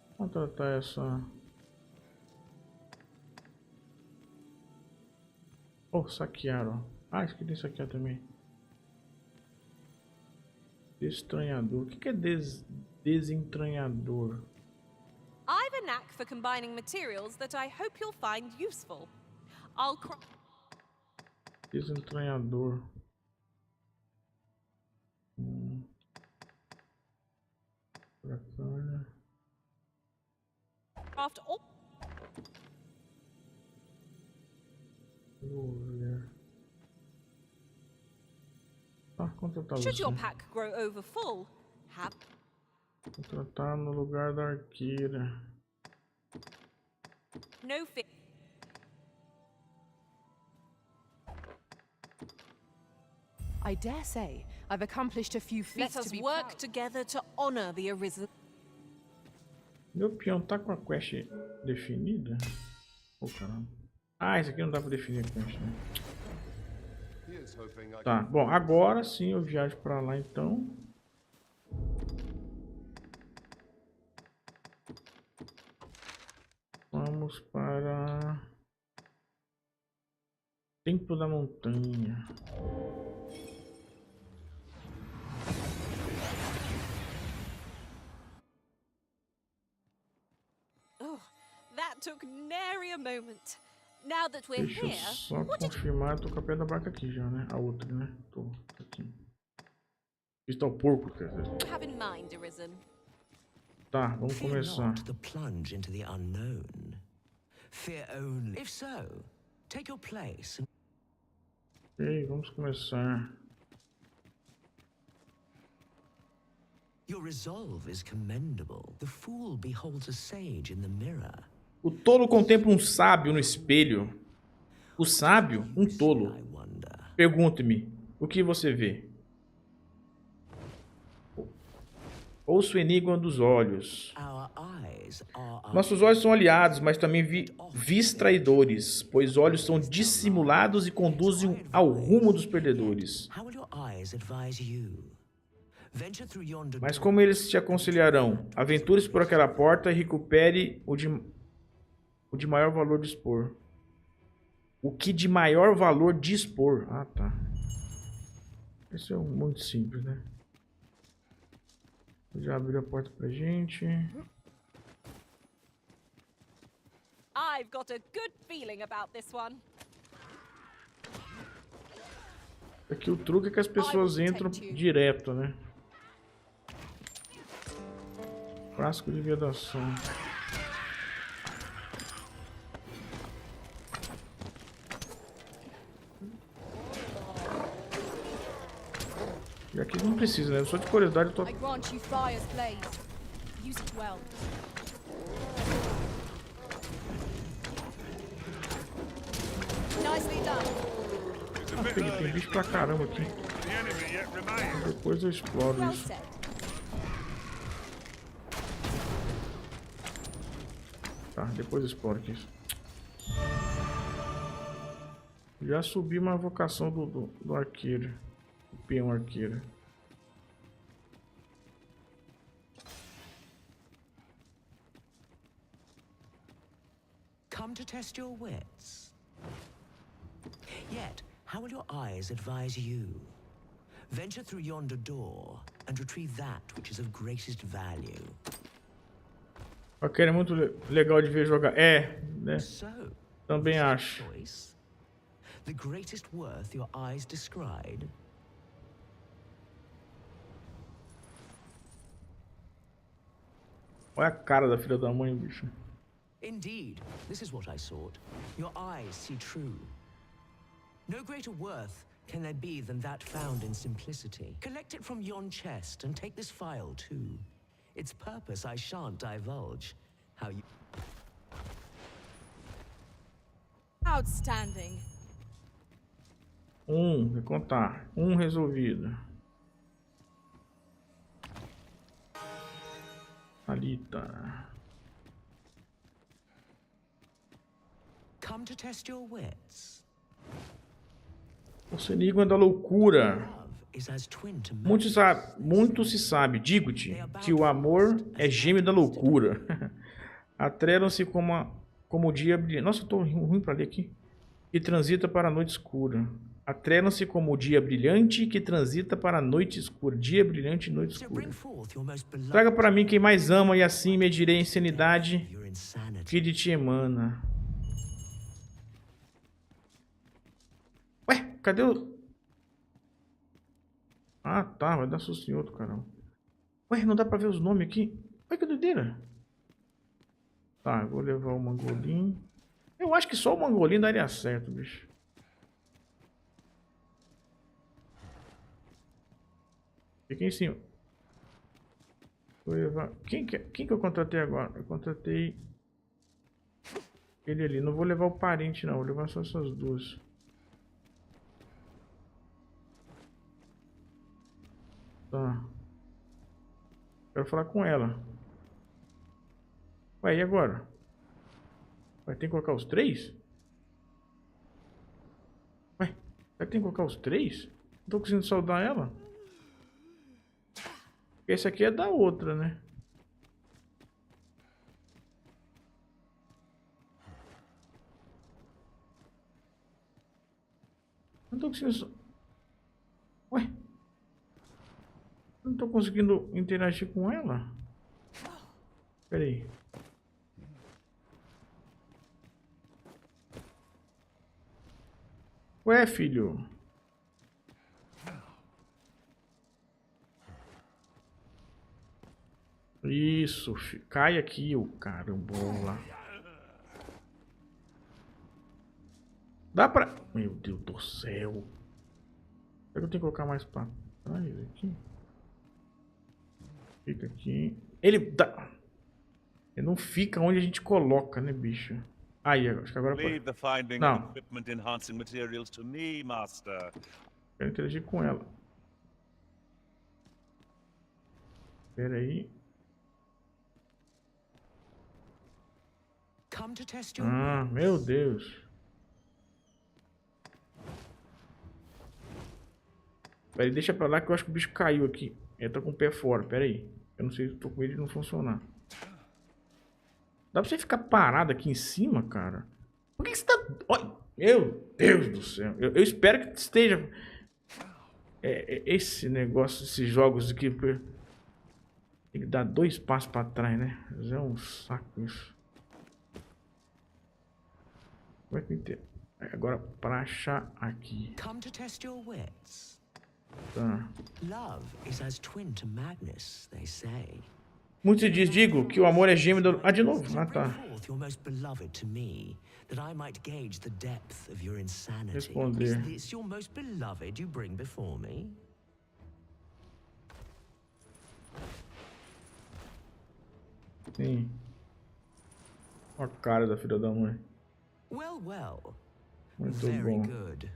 Vou contratar essa. Oh, saquear, ó. Ah, isso aqui tem saquear também. Desentranhador. O que é desentranhador? I've a knack for combining materials that I hope you'll find useful. I'll Desentranhador. craft all. Contratar Should você. your pack grow over full, have Contratar no lugar da arqueira. no fear. I dare say I've accomplished a few feats Let us to be work proud. together to honor the arisen. Meu peão tá com a quest definida? Oh, caramba. Ah, esse aqui não dá pra definir a quest, né? Tá, bom, agora sim eu viajo pra lá então. Vamos para Templo da Montanha. Oh, that took nary a moment. Now that we're Deixa eu here, só confirmar, eu tô com a pedra branca aqui já, né? A outra, né? Tô aqui. Está o porco, quer dizer. have in mind, arisen. Tá, vamos Fear começar. not the plunge into the unknown. Fear only. If so, take your place. Ok, vamos começar. Your resolve is commendable. The fool beholds a sage in the mirror. O tolo contempla um sábio no espelho. O sábio, um tolo. Pergunte-me, o que você vê? Ouço o enigma dos olhos. Nossos olhos são aliados, mas também vis traidores, pois olhos são dissimulados e conduzem ao rumo dos perdedores. How will your eyes advise you? Venture through yonder Mas como eles te aconselharão? Aventure-se por aquela porta e recupere o de maior valor dispor. O que de maior valor dispor? Ah, tá. Isso é muito simples, né? Já abriu a porta pra gente. I've got a good feeling about this one. Aqui o truque é que as pessoas entram direto, né? Frasco de vedação. E aqui não precisa, né? Só de curiosidade eu tô... I grant you fire's blaze. Use it well. Nicely done. Tem bicho pra caramba aqui. Depois eu exploro Well isso. said. Tá, depois eu exploro aqui isso. Já subi uma vocação do arqueiro. Do peão arqueiro. Come to test your wits. Yet, how will your eyes advise you? Venture through yonder door and retrieve that which is of greatest value. Arqueiro é muito legal de ver jogar. É, né? Também acho. The greatest worth your eyes descried. Olha a cara da filha da mãe, bicho. Indeed, this is what I sought. Your eyes see true. No greater worth can there be than that found in simplicity. Collect it from yon chest and take this file too. Its purpose I shan't divulge. How you... Outstanding. Vou contar. Resolvido. Alita. Come to test your wits. O enigma da loucura. Muito se sabe, digo-te, que o amor é gêmeo da loucura. Atrelam-se como o dia brilhante. Nossa, eu tô ruim pra ler aqui. Que transita para a noite escura. Atrelam-se como o dia brilhante que transita para a noite escura. Dia brilhante e noite escura. Traga para mim quem mais ama e assim medirei a insanidade que de ti emana. Ué, cadê o... Ah, tá, vai dar susto em outro, caramba. Ué, não dá pra ver os nomes aqui? Ué, que doideira. Tá, eu vou levar o mangolim. Eu acho que só o mangolim daria certo, bicho. Fica em cima. Vou levar... Quem que eu contratei agora? Eu contratei... ele ali. Não vou levar o parente, não. Vou levar só essas duas. Tá. Quero falar com ela. Ué, e agora? Vai ter que colocar os 3? Ué, vai ter que colocar os 3? Não tô conseguindo saudar ela? Esse aqui é da outra, né? Não tô conseguindo... Ué? Não tô conseguindo interagir com ela? Pera aí. Ué, filho? Isso, filho. Cai aqui, ô carambola. Dá pra... Meu Deus do céu. Será que eu tenho que colocar mais pra trás aqui? Fica aqui. Ele dá... Ele não fica onde a gente coloca, né, bicho? Aí, acho que agora pode... Não. Quero interagir com ela. Espera aí. Ah, meu Deus. Peraí, deixa pra lá que eu acho que o bicho caiu aqui. Ele tá com o pé fora, pera aí. Eu não sei se eu tô com ele e não funcionar. Dá pra você ficar parado aqui em cima, cara? Por que você tá... Olha, meu Deus do céu. Eu espero que esteja... esse negócio, esses jogos aqui... Tem que dar 2 passos pra trás, né? É um saco isso. Como é que eu entendo? Agora, pra achar aqui. Tá. Muito se diz, digo, que o amor é gêmeo do... Ah, de novo. Ah, tá. Responder. Sim. Olha a cara da filha da mãe. Well, well. Muito Very bom. good.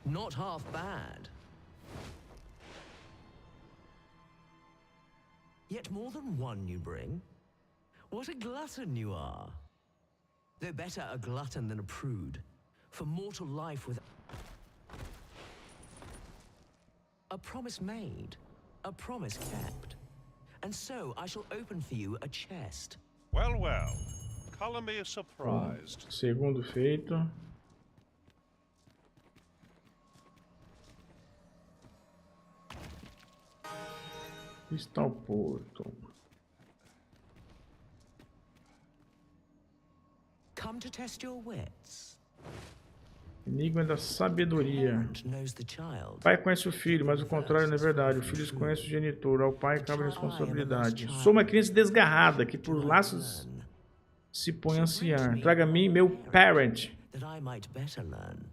Not half bad. Yet more than one you bring. What a glutton you are. Though better a glutton than a prude. For mortal life with a promise made, a promise kept. And so I shall open for you a chest. Well, well. Color me surprised. Segundo feito. Está o porto. Come to test your wits. Enigma da sabedoria. Parent knows the child. O pai conhece o filho, mas o contrário não é verdade. O filho conhece o genitor. Ao pai cabe a responsabilidade. Sou uma criança desgarrada que por laços se põe a ansiar. Traga a mim meu parent. That I might better learn.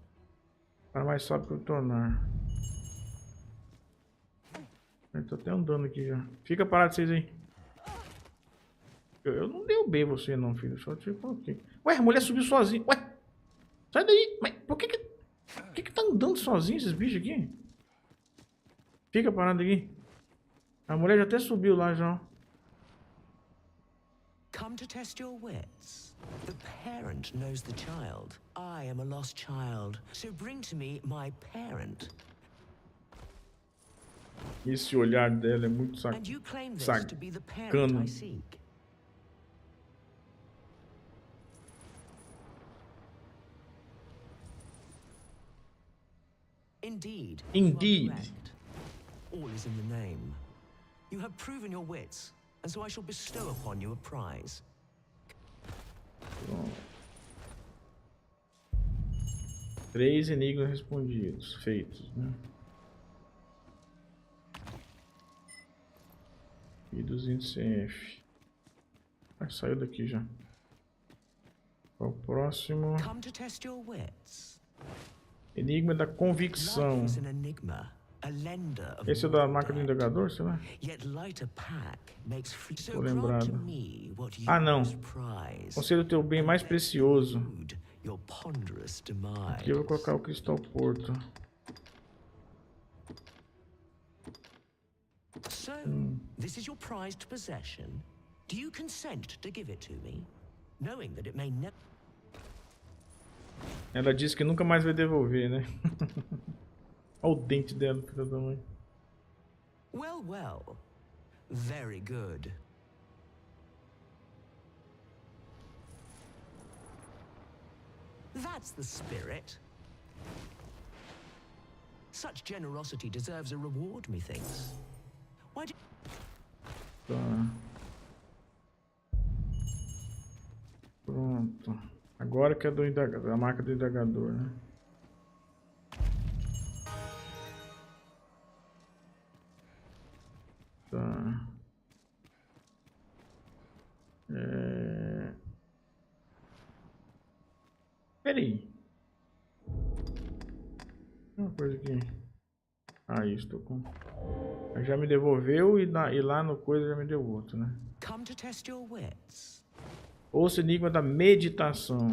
Para mais sábio que eu tornar. Eu tô até andando aqui já. Fica parado vocês aí. Eu não derrubei você não, filho. Só te coloquei. Ué, a mulher subiu sozinha. Ué, sai daí. Mas por que tá andando sozinho esses bichos aqui? Fica parado aqui. A mulher já até subiu lá já. Come to test your wits. The parent knows the child. I am a lost child. So bring to me my parent. Esse olhar dela é muito sacana. Indeed. Indeed. All is in the name. You have proven your wits, and so I shall bestow upon you a prize. Bom. 3 enigmas respondidos, feitos, né? E 200 CF. Ah, saiu daqui já. Qual o próximo? Come to test your wits. Enigma da convicção. Esse é da marca do indagador, sei lá? Tô lembrado. Ah, não. Conselho o teu bem mais precioso. Aqui eu vou colocar o cristal porto. So, this is your prized possession. Do you consent to give it to me, knowing that it may never... Ela disse que nunca mais vai devolver, né? Olha o dente dela, filha da mãe. Well, well. Very good. That's the spirit. Such generosity deserves a reward, methinks. Why do... Tá. Pronto. Agora que é do indagador, a marca do indagador, né? Tá. Peraí. Uma coisa aqui. Ah, isso, tô com... Já me devolveu e lá no coisa já me deu outro, né? Come to test your wits. Ouça o enigma da meditação.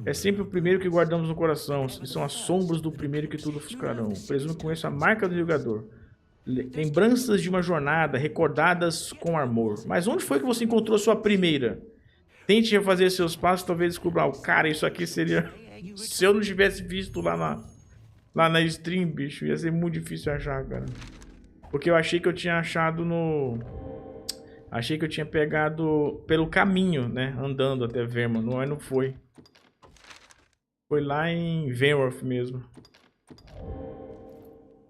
É sempre o primeiro que guardamos no coração, e são as sombras do primeiro que tudo ofuscarão. Presumo que conheço a marca do jogador. Lembranças de uma jornada, recordadas com amor. Mas onde foi que você encontrou sua primeira? Tente refazer seus passos, talvez descubra. Cara, isso aqui seria... Se eu não tivesse visto lá na stream, bicho, ia ser muito difícil achar, cara. Porque eu achei que eu tinha achado no... Achei que eu tinha pegado pelo caminho, né? Andando até Vermont, mas não foi. Foi lá em Venworth mesmo.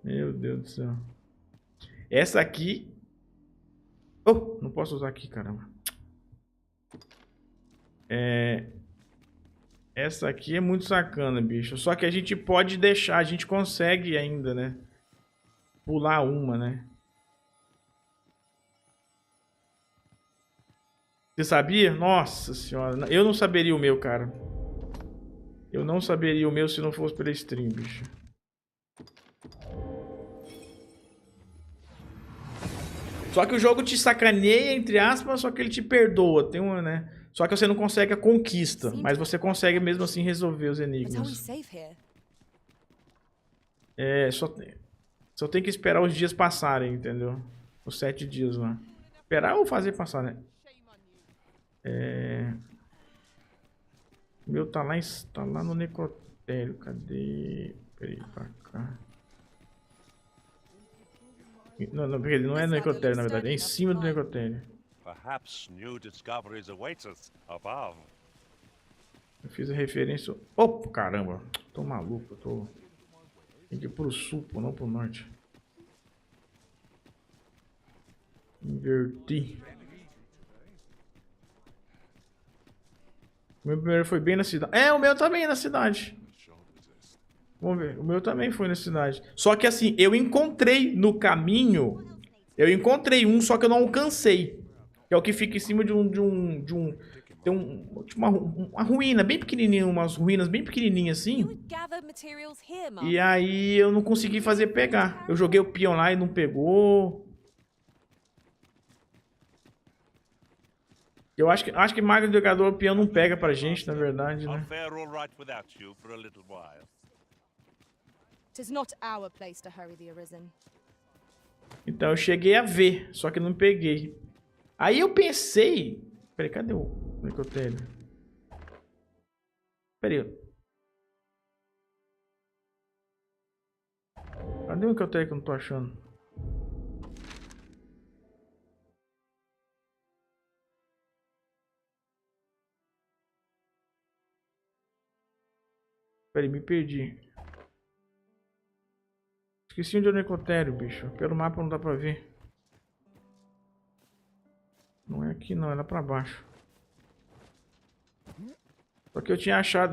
Meu Deus do céu. Essa aqui... Oh, não posso usar aqui, caramba. Essa aqui é muito sacana, bicho. Só que a gente pode deixar, a gente consegue ainda, né? Pular uma, né? Você sabia? Nossa senhora. Eu não saberia o meu, cara. Eu não saberia o meu se não fosse pela stream, bicho. Só que o jogo te sacaneia, entre aspas, só que ele te perdoa. Tem uma, né? Só que você não consegue a conquista. Mas você consegue mesmo assim resolver os enigmas. É, só tem que esperar os dias passarem, entendeu? Os 7 dias lá. Esperar ou fazer passar, né? O meu tá lá no necrotério. Cadê? Peraí, pra cá. Não, não é no necrotério, na verdade. É em cima do necrotério. Perhaps new discoveries await us above. Eu fiz a referência... Oh, caramba. Tô maluco, Tem que ir pro sul, pô, não pro norte. Inverti. O meu primeiro foi bem na cidade. É, o meu também na cidade. Vamos ver. O meu também foi na cidade. Só que assim, eu encontrei no caminho... Eu encontrei um, só que eu não alcancei. Que é o que fica em cima de um... Tem tipo uma ruína bem pequenininha, umas ruínas bem pequenininhas assim. E aí eu não consegui fazer pegar. Eu joguei o peão lá e não pegou. Eu acho que Mago do Jogador, o peão não pega pra gente, na verdade, né? It is not our place to hurry the Arisen. Então eu cheguei a ver, só que não peguei. Aí eu pensei... Peraí, cadê o necrotério? Peraí. Cadê o necrotério que eu não tô achando? Peraí, me perdi. Esqueci onde é o necrotério, bicho. Pelo mapa não dá pra ver. Não é aqui não, é lá pra baixo. Só que eu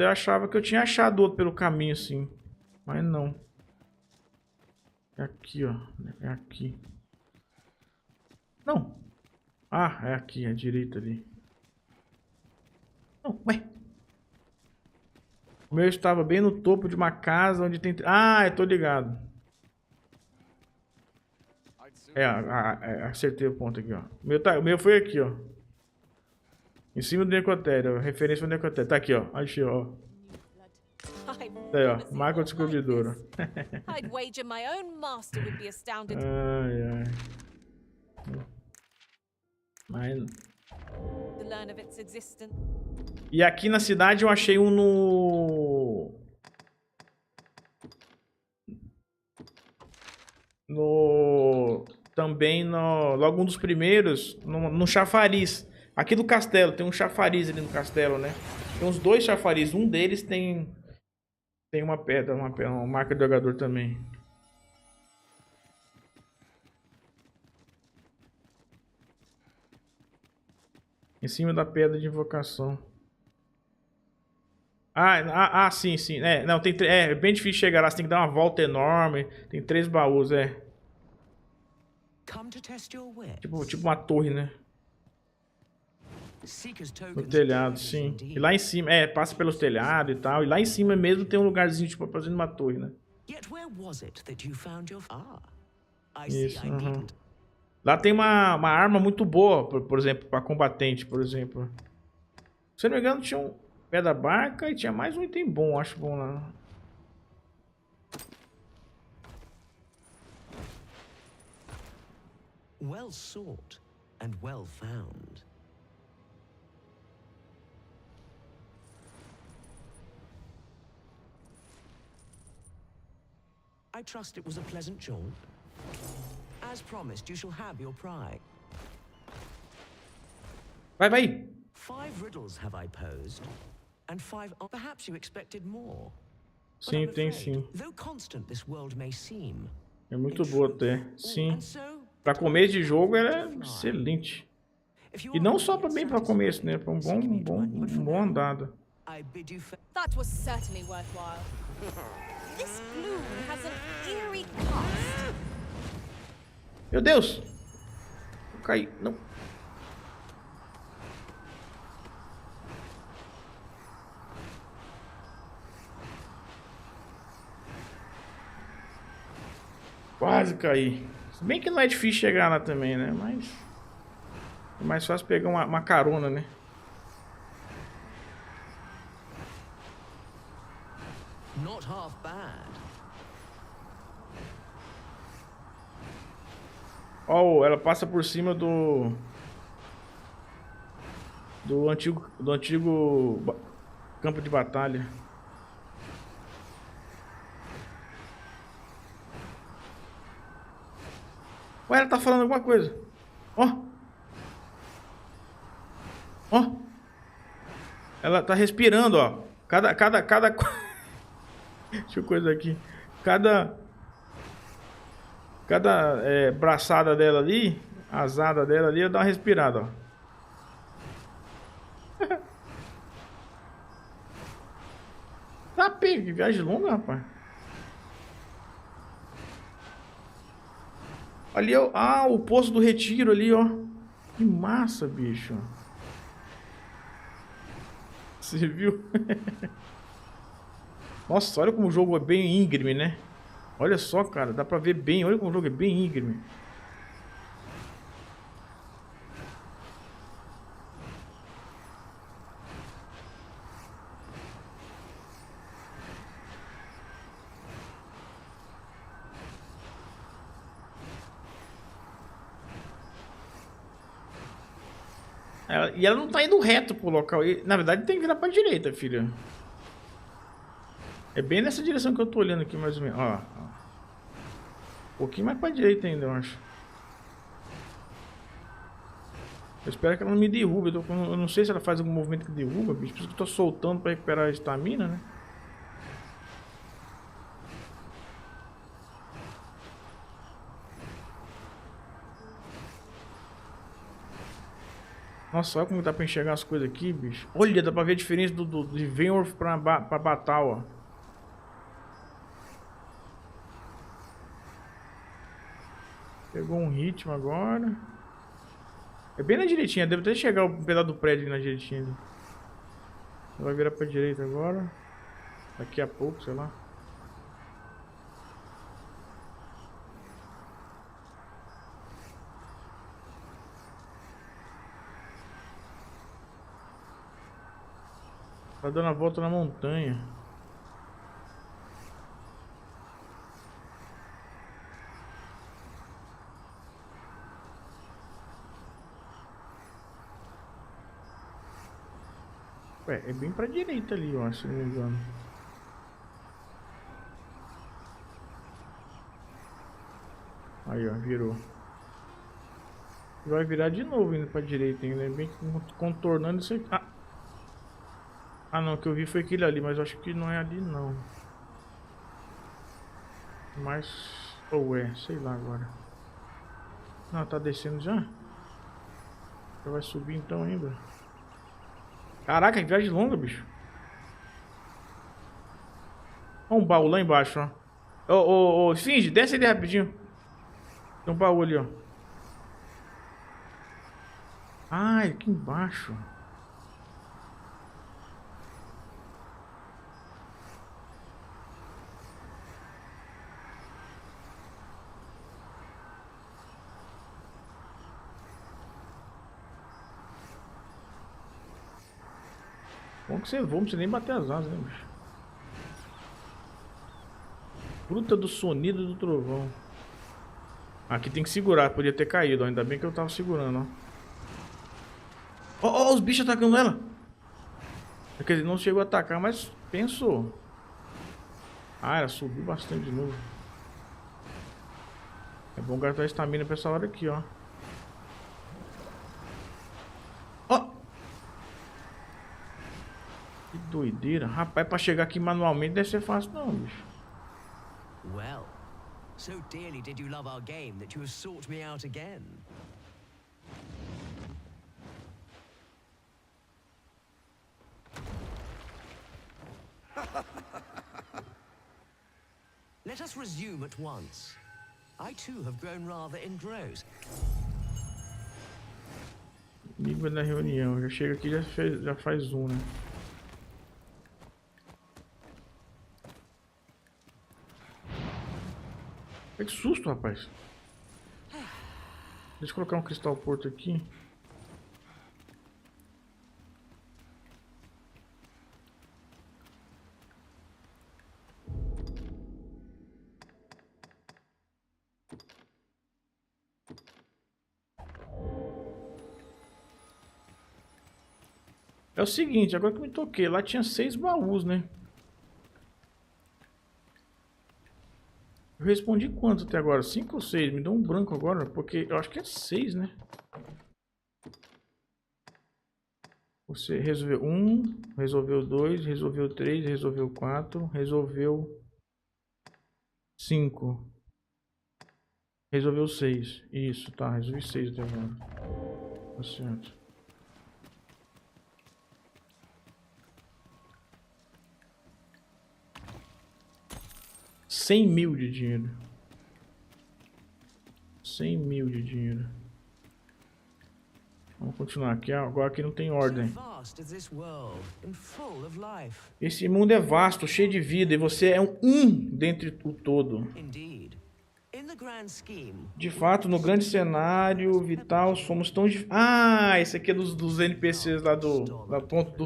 achava que eu tinha achado outro pelo caminho, assim. Mas não. É aqui, ó. É aqui. Não. Ah, é aqui, à direita ali. Não, ué. O meu estava bem no topo de uma casa onde tem... Ah, eu tô ligado. Acertei o ponto aqui, ó. O meu foi aqui, ó. Em cima do necrotério, referência ao necrotério. Tá aqui, ó. Achei, ó. Tá aí, ó. Marca descobridora. I'd wager my own master would be astounded. Ai. Mas... To learn of its existence. E aqui na cidade eu achei um também logo um dos primeiros, no chafariz. Aqui do castelo, tem um chafariz ali no castelo, né? Tem uns 2 chafariz, um deles tem uma pedra, uma marca de jogador também. Em cima da pedra de invocação. Sim. Não, é bem difícil chegar lá, você tem que dar uma volta enorme. Tem 3 baús, Tipo uma torre, né? No telhado, sim. E lá em cima, passa pelos telhados e tal. E lá em cima mesmo tem um lugarzinho, tipo, fazendo uma torre, né? Isso, Lá tem uma arma muito boa, por exemplo, pra combatente, por exemplo. Se eu não me engano, tinha um pé da barca e tinha mais um item bom, acho bom lá. Well sought and well found. I trust it was a pleasant jaunt. As promised, you shall have your prize. Vai. 5 riddles have I posed, and 5. Perhaps you expected more. Sim, tem sim. Though constant this world may seem. É muito boa até, sim. Pra começo de jogo era excelente. E não só pra começo, né? Pra um bom andado. That was certainly worthwhile. This gloom has an eerie cast. Meu Deus! Eu caí, não. Quase caí. Se bem que não é difícil chegar lá também, né? Mas é mais fácil pegar uma carona, né? Not half bad. Ó, ela passa por cima do antigo campo de batalha. Ué, ela tá falando alguma coisa. Ó. Ó. Ela tá respirando, ó. Deixa eu coisa aqui. Cada braçada dela ali, asada dela ali, eu dou uma respirada, ó. Tá pego, que viagem longa, rapaz. Ali, ó. Ah, o poço do retiro ali, ó. Que massa, bicho. Você viu? Nossa, olha como o jogo é bem íngreme, né? Olha só, cara, dá pra ver bem. Olha como o jogo é bem íngreme. E ela não tá indo reto pro local. Na verdade, tem que virar pra direita, filha. É bem nessa direção que eu tô olhando aqui, mais ou menos. Ó. Um pouquinho mais pra direita ainda, eu acho. Eu espero que ela não me derrube. Eu não sei se ela faz algum movimento que derruba, bicho. Por isso que eu tô soltando pra recuperar a estamina, né? Nossa, olha como dá pra enxergar as coisas aqui, bicho. Olha, dá pra ver a diferença de Venworth pra Batal, ó. Pegou um ritmo agora. É bem na direitinha, deve até chegar o pedaço do prédio ali na direitinha. Vai virar pra direita agora. Daqui a pouco, sei lá. Tá dando a volta na montanha. Ué, é bem pra direita ali, eu acho, se não me engano. Aí, ó, virou. Vai virar de novo indo pra direita ainda. É bem contornando isso aqui. Ah, não, o que eu vi foi aquele ali, mas eu acho que não é ali, não. Mas... ou é, sei lá agora. Não, tá descendo já? Já vai subir então ainda. Caraca, que viagem longa, bicho. Olha um baú lá embaixo, ó. Ô, Finge, desce ali rapidinho. Tem um baú ali, ó. Ai, aqui embaixo. Bom que você voa, não precisa nem bater as asas, né, bicho? Fruta do sonido do trovão. Aqui tem que segurar, podia ter caído, ó. Ainda bem que eu tava segurando, ó. Ó, os bichos atacando ela. Quer dizer, não chegou a atacar, mas pensou. Ah, ela subiu bastante de novo. É bom gastar estamina pra essa hora aqui, ó. Ó! Que doideira. Rapaz, pra chegar aqui manualmente deve ser fácil não, bicho. Well, so dearly did you love our game that you have sought me out again. Let us resume at once. I too have grown rather engrossed. Língua da reunião. Já chega aqui e já faz um, né? Que susto, rapaz. Deixa eu colocar um cristal porto aqui. É o seguinte, agora que eu me toquei, lá tinha 6 baús, né? Eu respondi quanto até agora? 5 ou 6? Me deu um branco agora, porque eu acho que é 6, né? Você resolveu 1, resolveu 2, resolveu 3, resolveu 4, resolveu 5. Resolveu 6. Isso, tá, resolvi 6 até agora. Tá certo. $100.000 de dinheiro. 100 mil de dinheiro. Vamos continuar aqui. Agora aqui não tem ordem. Esse mundo é vasto, cheio de vida. E você é um dentre o todo. De fato, no grande cenário vital, somos tão... Ah, esse aqui é dos NPCs lá do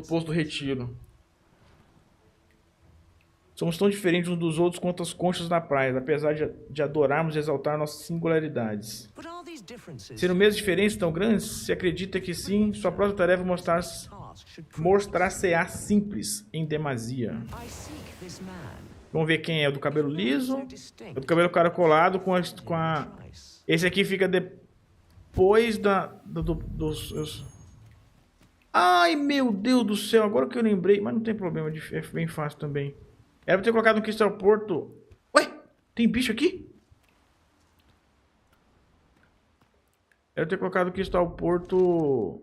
posto do retiro. Somos tão diferentes uns dos outros quanto as conchas na praia, apesar de adorarmos e exaltar nossas singularidades. Sendo mesmo diferenças tão grandes, se acredita que sim, sua própria tarefa mostrar-se-á simples em demasia. Vamos ver quem é o do cabelo liso, o do cabelo caracolado com a... Esse aqui fica depois dos... Ai, meu Deus do céu, agora que eu lembrei, mas não tem problema, é bem fácil também. Era pra ter colocado no Crystal Porto. Ué, tem bicho aqui? Era pra ter colocado no Crystal Porto.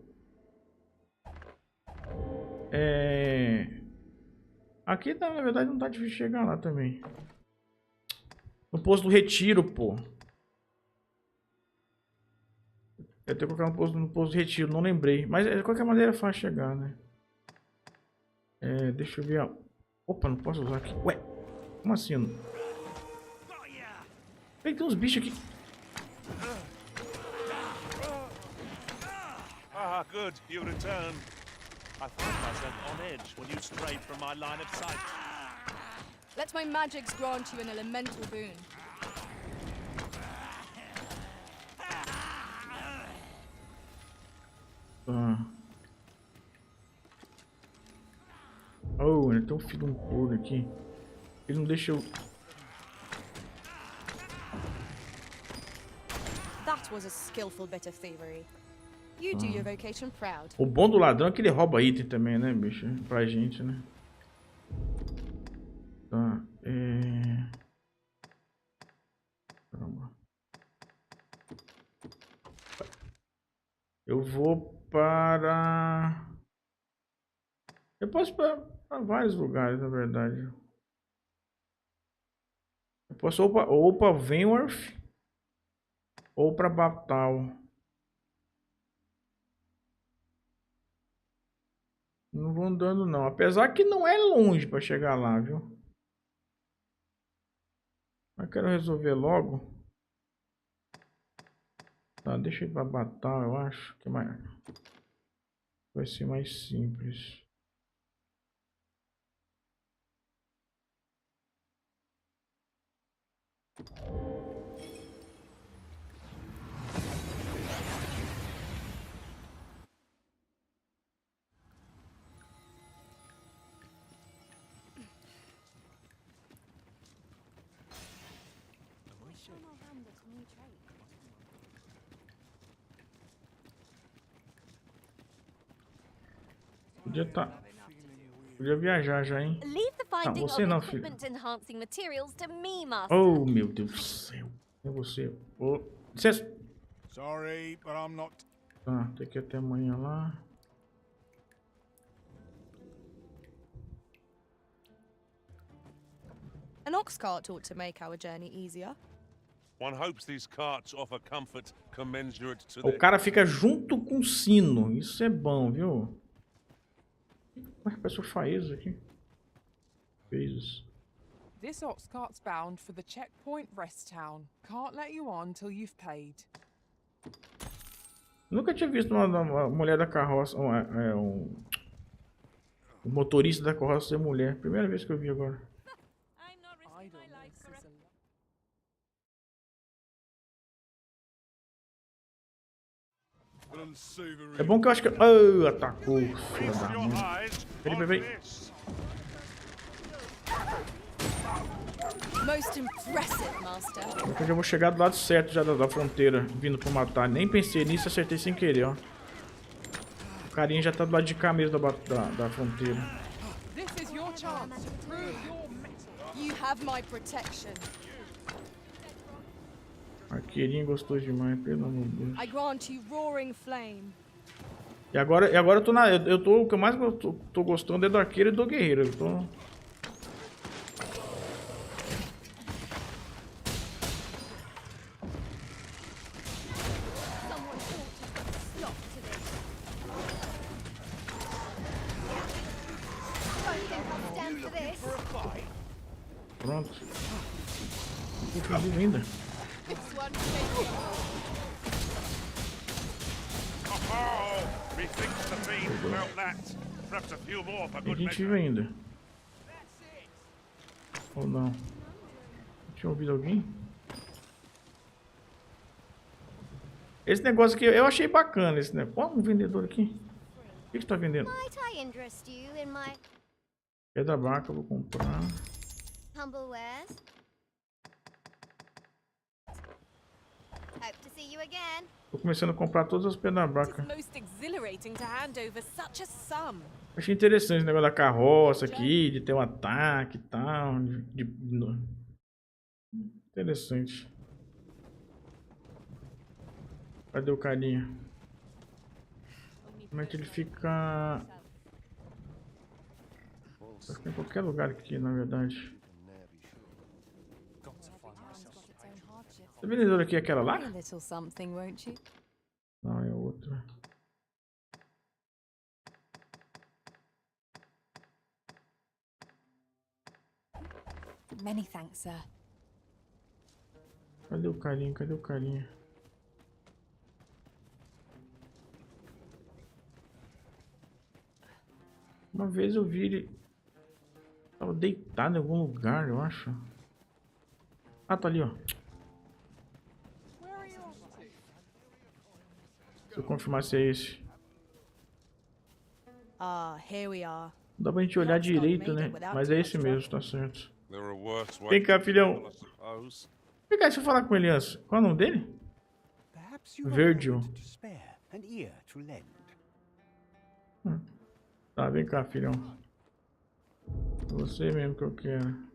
Aqui, na verdade, não tá difícil chegar lá também. No posto do retiro, pô. Era ter colocado no posto do retiro, não lembrei. Mas de qualquer maneira é fácil chegar, né? Deixa eu ver, ó. Opa, não posso usar aqui. Ué, como assim? Tem uns bichos aqui. Ah, good. You returned. I found myself on edge when you strayed from my line of sight. Let my magics grant you an elemental boon. Oh, ele tem um filho de um corno aqui. Ele não deixa eu... That was a skillful bit of thievery. You do your vocation proud. O bom do ladrão é que ele rouba item também, né, bicho? Pra gente, né? Tá, Caramba. Eu vou para... Eu posso ir para vários lugares, na verdade. Eu posso ou para Venworth ou para Batal. Não vou andando não, apesar que não é longe para chegar lá, viu? Mas quero resolver logo. Tá, deixa eu ir para Batal, eu acho que vai ser mais simples. Podia viajar já, hein? Não, você não, filho. Oh, meu Deus do céu. É você. Oh, licença. Sorry, but I'm not... Tá, tem que ir até amanhã lá. An ox cart ought to make our journey easier. One hopes these carts offer comfort commensurate to O cara fica junto com o sino. Isso é bom, viu? Ué, parece o Faísca aqui. Faísca. This ox cart's bound for the checkpoint rest town. Can't let you on till you've paid. Nunca tinha visto uma mulher da carroça, o motorista da carroça ser mulher. Primeira vez que eu vi agora. É bom que eu acho que... Oh, atacou. Filha da mãe. Peraí. Most impressive, Master. Eu já vou chegar do lado certo já da fronteira, vindo pra matar. Nem pensei nisso, acertei sem querer, ó. O carinha já tá do lado de cá mesmo da fronteira. This is your chance to prove your mettle. You have my protection. Arqueirinho gostoso demais, pelo amor de Deus. I grant you roaring flame. E agora eu tô o que eu mais tô gostando é do arqueiro e do guerreiro. Eu tô... Pronto. Bem-vinda. A gente vive ainda. Ou não? Tinha ouvido alguém? Esse negócio aqui, eu achei bacana esse negócio. Ó, um vendedor aqui. O que você tá vendendo? Pedra vaca, vou comprar. Tô começando a comprar todas as pedras vacas. Achei interessante esse negócio da carroça aqui, de ter um ataque e tal. Interessante. Cadê o carinha? Como é que ele fica? Vai ficar em qualquer lugar aqui, na verdade. Essa vendedora aqui é aquela lá? Não, é outra. Many thanks, sir. Cadê o carinha? Cadê o carinha? Uma vez eu vi ele... Tava deitado em algum lugar, eu acho. Ah, tá ali, ó. Se eu confirmar se é esse. Here we are. Não dá pra gente olhar direito, né? Mas é esse mesmo, tá certo. Vem cá, filhão. Vem cá, deixa eu falar com ele antes. Qual é o nome dele? Virgil. Tá, vem cá, filhão. É você mesmo que eu quero.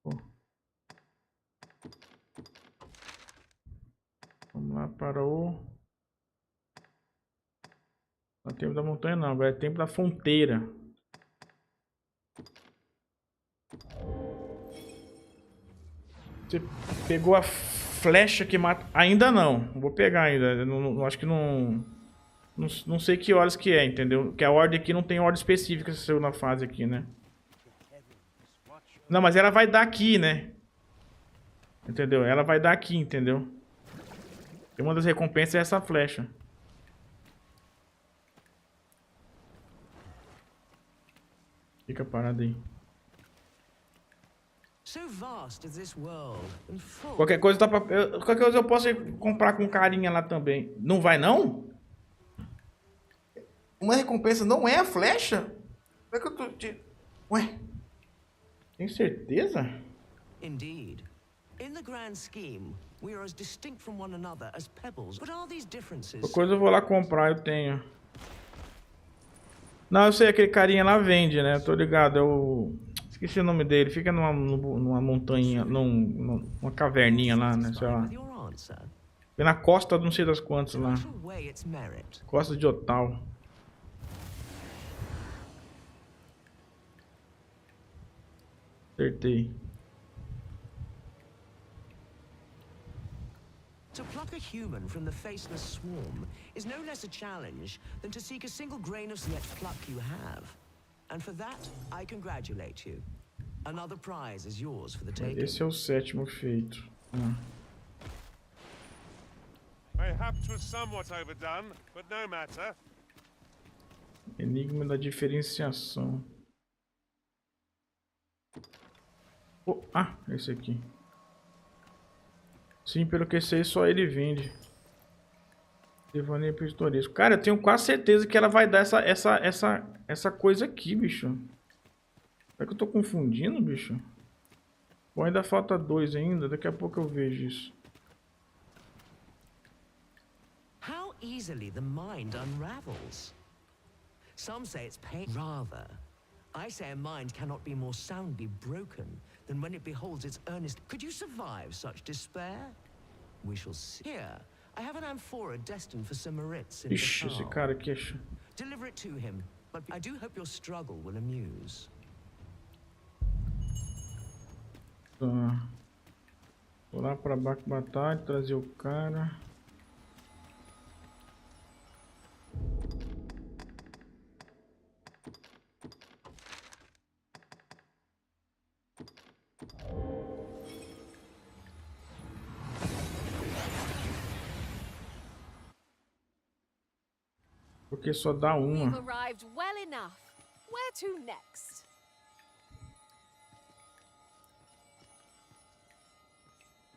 Pô. Vamos lá para o... Não é tempo da montanha não, agora é tempo da fronteira. Você pegou a flecha que mata... Ainda não, vou pegar ainda. Não, acho que não sei que horas que é, entendeu? Que a ordem aqui não tem ordem específica se saiu na fase aqui, né? Não, mas ela vai dar aqui, né? Entendeu? Ela vai dar aqui, entendeu? E uma das recompensas é essa flecha. Fica parado aí. Qualquer coisa eu posso comprar com carinha lá também. Não vai não? Uma recompensa não é a flecha? Como é que eu tô... Ué? Tem certeza? Indeed. In the grand scheme, we are as distinct from one another as pebbles. But are these differences? Qualquer coisa eu vou lá comprar, eu tenho. Não, eu sei, aquele carinha lá vende, né? Tô ligado, eu... Esqueci o nome dele, fica numa montanha, numa caverninha lá, né? Sei lá. Fica na costa de não sei das quantas lá. Costa de Otal. Acertei. To pluck a human from the faceless swarm is no less a challenge than to seek a single grain of yet pluck you have. And for that, I congratulate you. Another prize is yours for the taking. Esse é o sétimo feito. Mayhap 'twas somewhat overdone, but no matter. Enigma da diferenciação. Oh, ah, esse aqui. Sim, pelo que sei, só ele vende. Devaneio pitoresco. Cara, eu tenho quase certeza que ela vai dar essa coisa aqui, bicho. Será que eu tô confundindo, bicho? Bom, ainda falta 2 ainda. Daqui a pouco eu vejo isso. How easily the mind unravels. Some say it's pain. Rather, I say a mind cannot be more soundly broken than when it beholds its earnest. Could you survive such despair? We shall see. Here, I have an amphora destined for Sir Moritz in Ixi, esse cara aqui é... Deliver it to him, but I do hope your struggle will amuse. Tá. Vou lá pra batalha, trazer o cara. Porque só dá uma. We've arrived well enough. Where to next?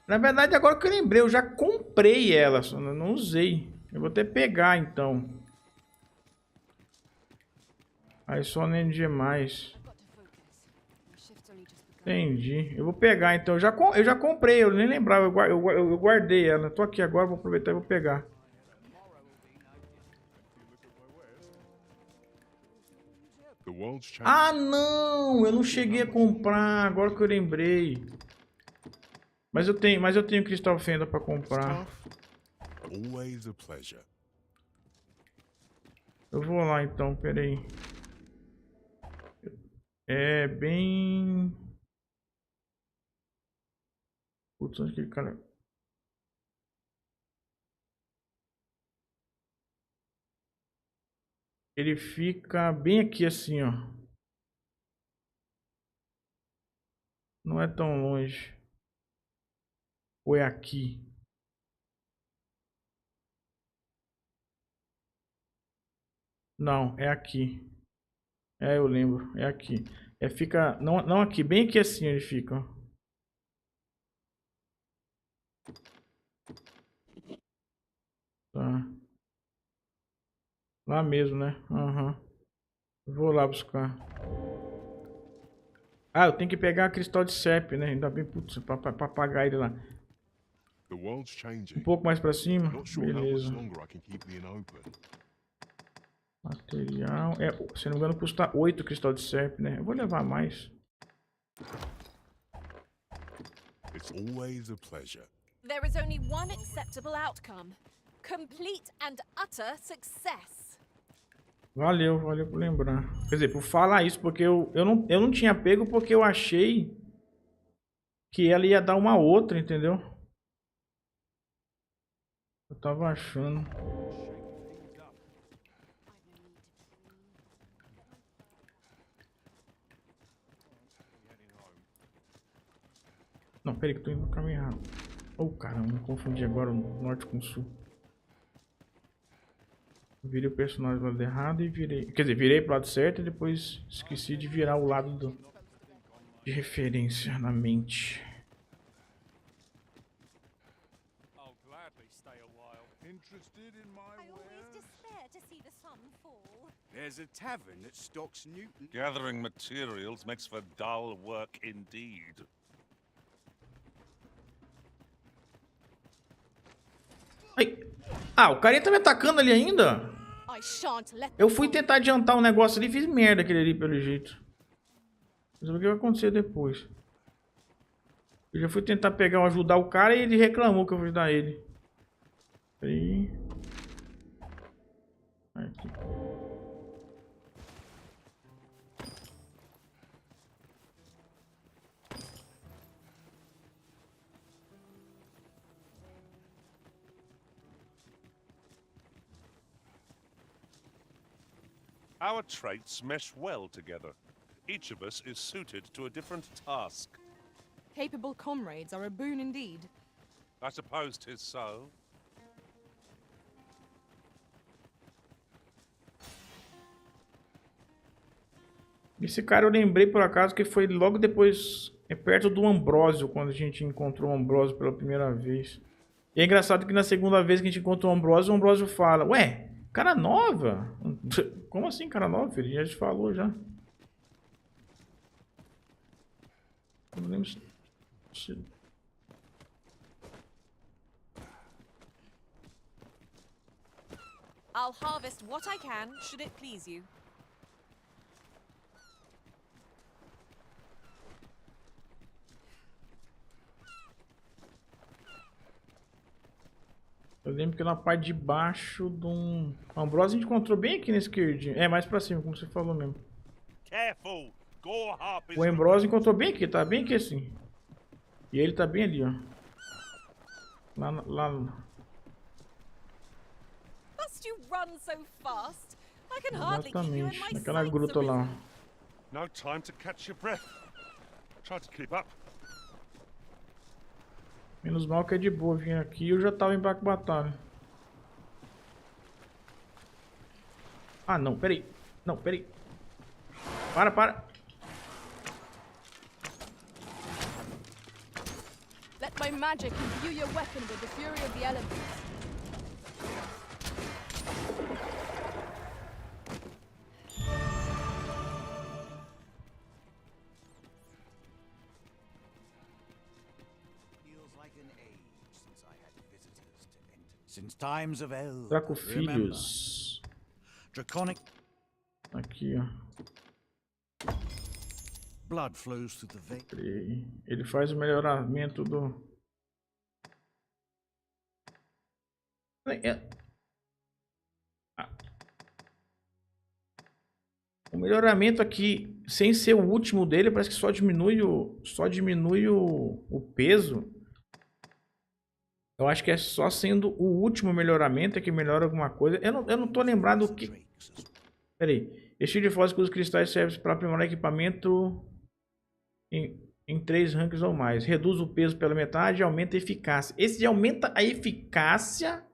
Na verdade, agora que eu lembrei, eu já comprei ela, só não usei. Eu vou até pegar, então. Aí só nem demais. Entendi. Eu vou pegar, então. Eu já comprei, eu nem lembrava. Eu guardei ela. Tô aqui agora, vou aproveitar e vou pegar. Ah, não! Eu não cheguei a comprar, agora que eu lembrei. Mas eu tenho cristal fenda para comprar. Always a pleasure. Eu vou lá então, peraí. É bem... Putz, onde aquele cara... Ele fica bem aqui assim, ó. Não é tão longe. Ou é aqui? Não, é aqui. É, eu lembro. É aqui. É, fica... Não aqui, bem aqui assim ele fica, ó. Tá. Lá mesmo, né? Aham. Vou lá buscar. Ah, eu tenho que pegar a cristal de serpe, né? Ainda bem, putz, pra apagar ele lá. Um pouco mais pra cima. Beleza. Material. É, se não me engano, custa 8 cristal de serpe, né? Eu vou levar mais. It's always a pleasure. There is only one acceptable outcome. Complete and utter success. Valeu por lembrar. Quer dizer, por falar isso, porque eu não tinha pego porque eu achei que ela ia dar uma outra, entendeu? Eu tava achando. Não, peraí que eu tô indo no caminho errado. Oh, caramba, me confundi agora o norte com o sul. Virei o personagem do lado errado e virei... Quer dizer, virei pro lado certo e depois esqueci de virar o lado de referência na mente. There's a tavern that stocks Newton. Gathering materials makes for dull work indeed. Ai. Ah, o carinha tá me atacando ali ainda? Eu fui tentar adiantar um negócio ali e fiz merda aquele ali pelo jeito. Mas o que vai acontecer depois? Eu já fui tentar pegar, ajudar o cara e ele reclamou que eu fui ajudar ele. Aí. Aqui. Our traits mesh well together. Each of us is suited to a different task. Capable comrades are a boon indeed. I suppose 'tis so. Esse cara eu lembrei por acaso que foi logo depois, perto do Ambrósio, quando a gente encontrou o Ambrósio pela primeira vez. E é engraçado que na segunda vez que a gente encontrou o Ambrósio fala: ué, cara nova? Como assim cara nova, filho? A gente falou já. Eu não lembro se... I'll harvest what I can, should it please you. Eu lembro que na parte de baixo de um... Ambrósio a gente encontrou bem aqui na esquerdinha. É, mais pra cima, como você falou mesmo. O Ambrósio encontrou bem aqui, tá bem aqui assim. E ele tá bem ali, ó. Lá. Must you run so fast? I can hardly keep you in my Naquela sights, gruta lá. No time to catch your breath. Try to keep up. Menos mal que é de boa vir aqui, eu já tava em Back Batalha. Ah, não, peraí. Não, peraí. Para. Let my magic imbue your weapon with the fury of the elements. Since times of Eld, Traco filhos. Draconic. Aqui, ó. Blood flows through the vein. Ele faz o melhoramento do... O melhoramento aqui, sem ser o último dele, parece que só diminui o peso. Eu acho que é só sendo o último melhoramento que melhora alguma coisa. Eu não tô lembrado o que... Pera aí. Estilo de fósforo com os cristais serve para aprimorar equipamento em 3 ranks ou mais. Reduz o peso pela metade e aumenta a eficácia. Esse de aumenta a eficácia...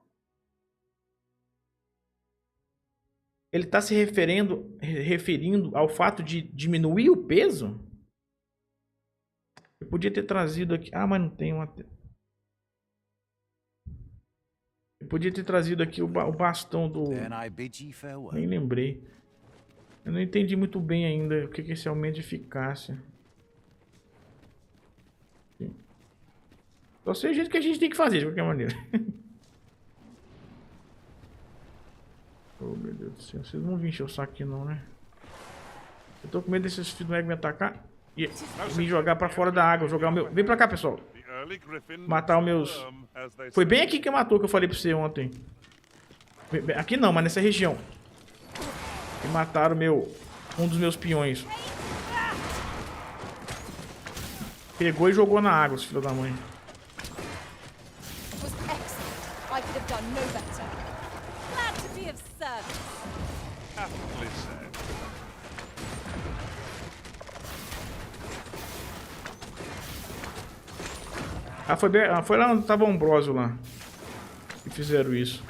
Ele está se referindo ao fato de diminuir o peso? Eu podia ter trazido aqui... Ah, mas não tem uma... Eu podia ter trazido aqui o bastão do... Nem lembrei. Eu não entendi muito bem ainda o que é esse aumento de eficácia. Só sei o jeito que a gente tem que fazer, de qualquer maneira. Oh, meu Deus do céu. Vocês não vão vir encher o saco aqui não, né? Eu tô com medo desses filhos me atacar e me jogar pra fora da água. Jogar o meu... Vem pra cá, pessoal. Matar os meus... Foi bem aqui que matou, que eu falei pra você ontem. Aqui não, mas nessa região. E mataram um dos meus peões. Pegou e jogou na água, esse filho da mãe. Foi lá onde tava o Ambrósio lá. Que fizeram isso.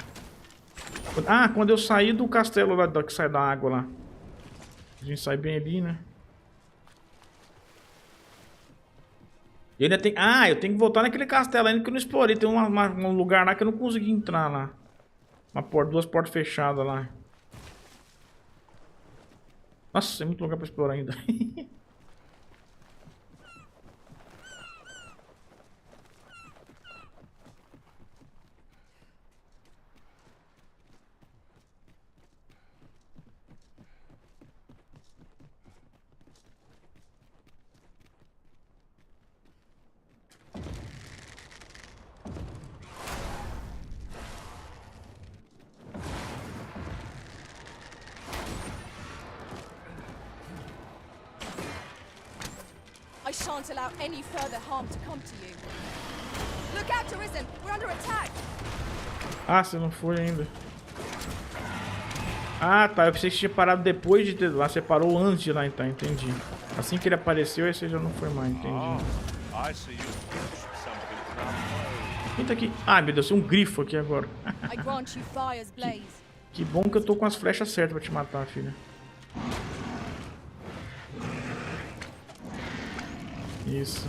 Ah, quando eu saí do castelo lá que sai da água lá. A gente sai bem ali, né? E ainda tem... Ah, eu tenho que voltar naquele castelo ainda que eu não explorei. Tem um lugar lá que eu não consegui entrar lá. Duas portas fechadas lá. Nossa, tem muito lugar pra explorar ainda. I shan't allow any further harm to come to you. Look out, Arisen! We're under attack! Ah, você não foi ainda. Ah, tá. Eu pensei que tinha parado depois de ter lá. Você parou antes de lá, então. Entendi. Assim que ele apareceu, aí você já não foi mais. Entendi. Quem tá aqui? Ah, meu Deus. Tem um grifo aqui agora. Que bom que eu tô com as flechas certas pra te matar, filha. Isso.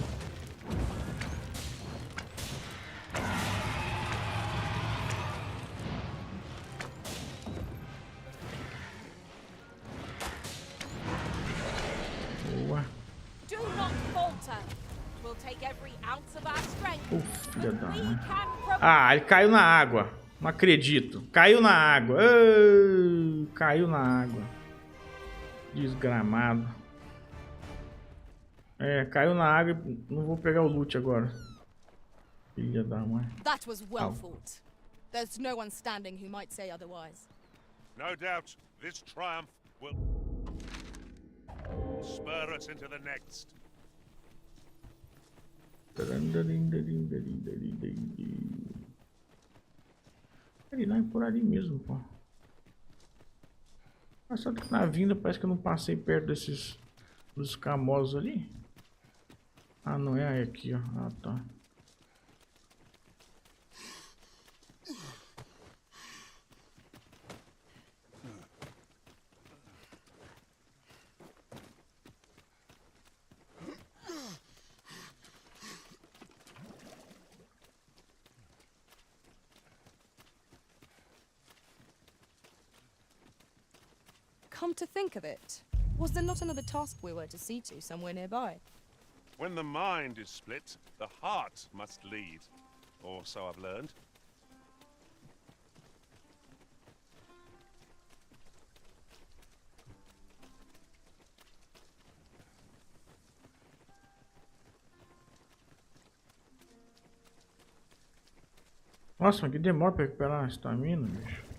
Boa. Do not falter. It will take every ounce of our strength. Filha da mãe. Can Ah, ele caiu na água. Não acredito. Caiu na água. Caiu na água. Desgramado. É, caiu na água e não vou pegar o loot agora. Filha da mãe. That was well fought. There's no one standing who might say otherwise. No doubt this triumph will spur us into the next. Ele não é por ali mesmo, pô. Mas só que na vinda parece que eu não passei perto desses dos camosos ali. Ah, não é aqui, ó. Ah, tá. Come to think of it, was there not another task we were to see to somewhere nearby? When the mind is split, the heart must lead. Or so I've learned. Nossa, mas que demora pra recuperar a estamina, bicho.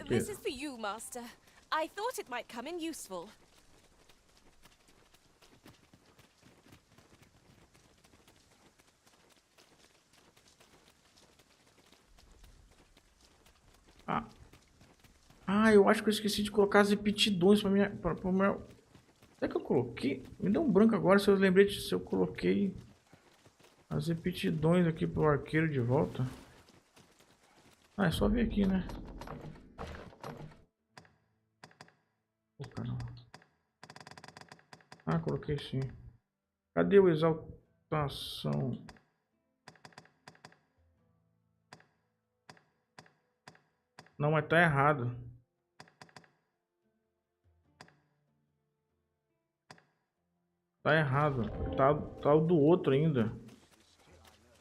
This is for you, Master. I thought it might come in useful. Ah, eu acho que eu esqueci de colocar as repetidões pra minha... Será que eu coloquei? Me deu um branco agora se eu lembrei de se eu coloquei as repetidões aqui pro arqueiro de volta. Ah, é só ver aqui, né? Ah, coloquei sim. Cadê o exaltação? Não, mas tá errado. Tá errado. Tá o do outro ainda.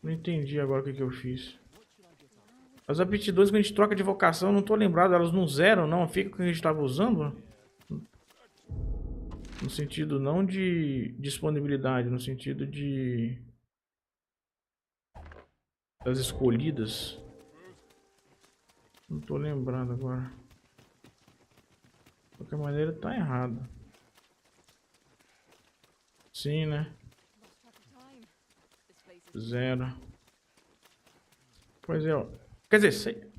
Não entendi agora o que eu fiz. As aptidões que a gente troca de vocação, não tô lembrado. Elas não zeram, não. Fica o que a gente tava usando. No sentido não de disponibilidade, no sentido de... das escolhidas. Não tô lembrando agora. De qualquer maneira tá errado. Sim, né? 0. Pois é, ó. Quer dizer, sei.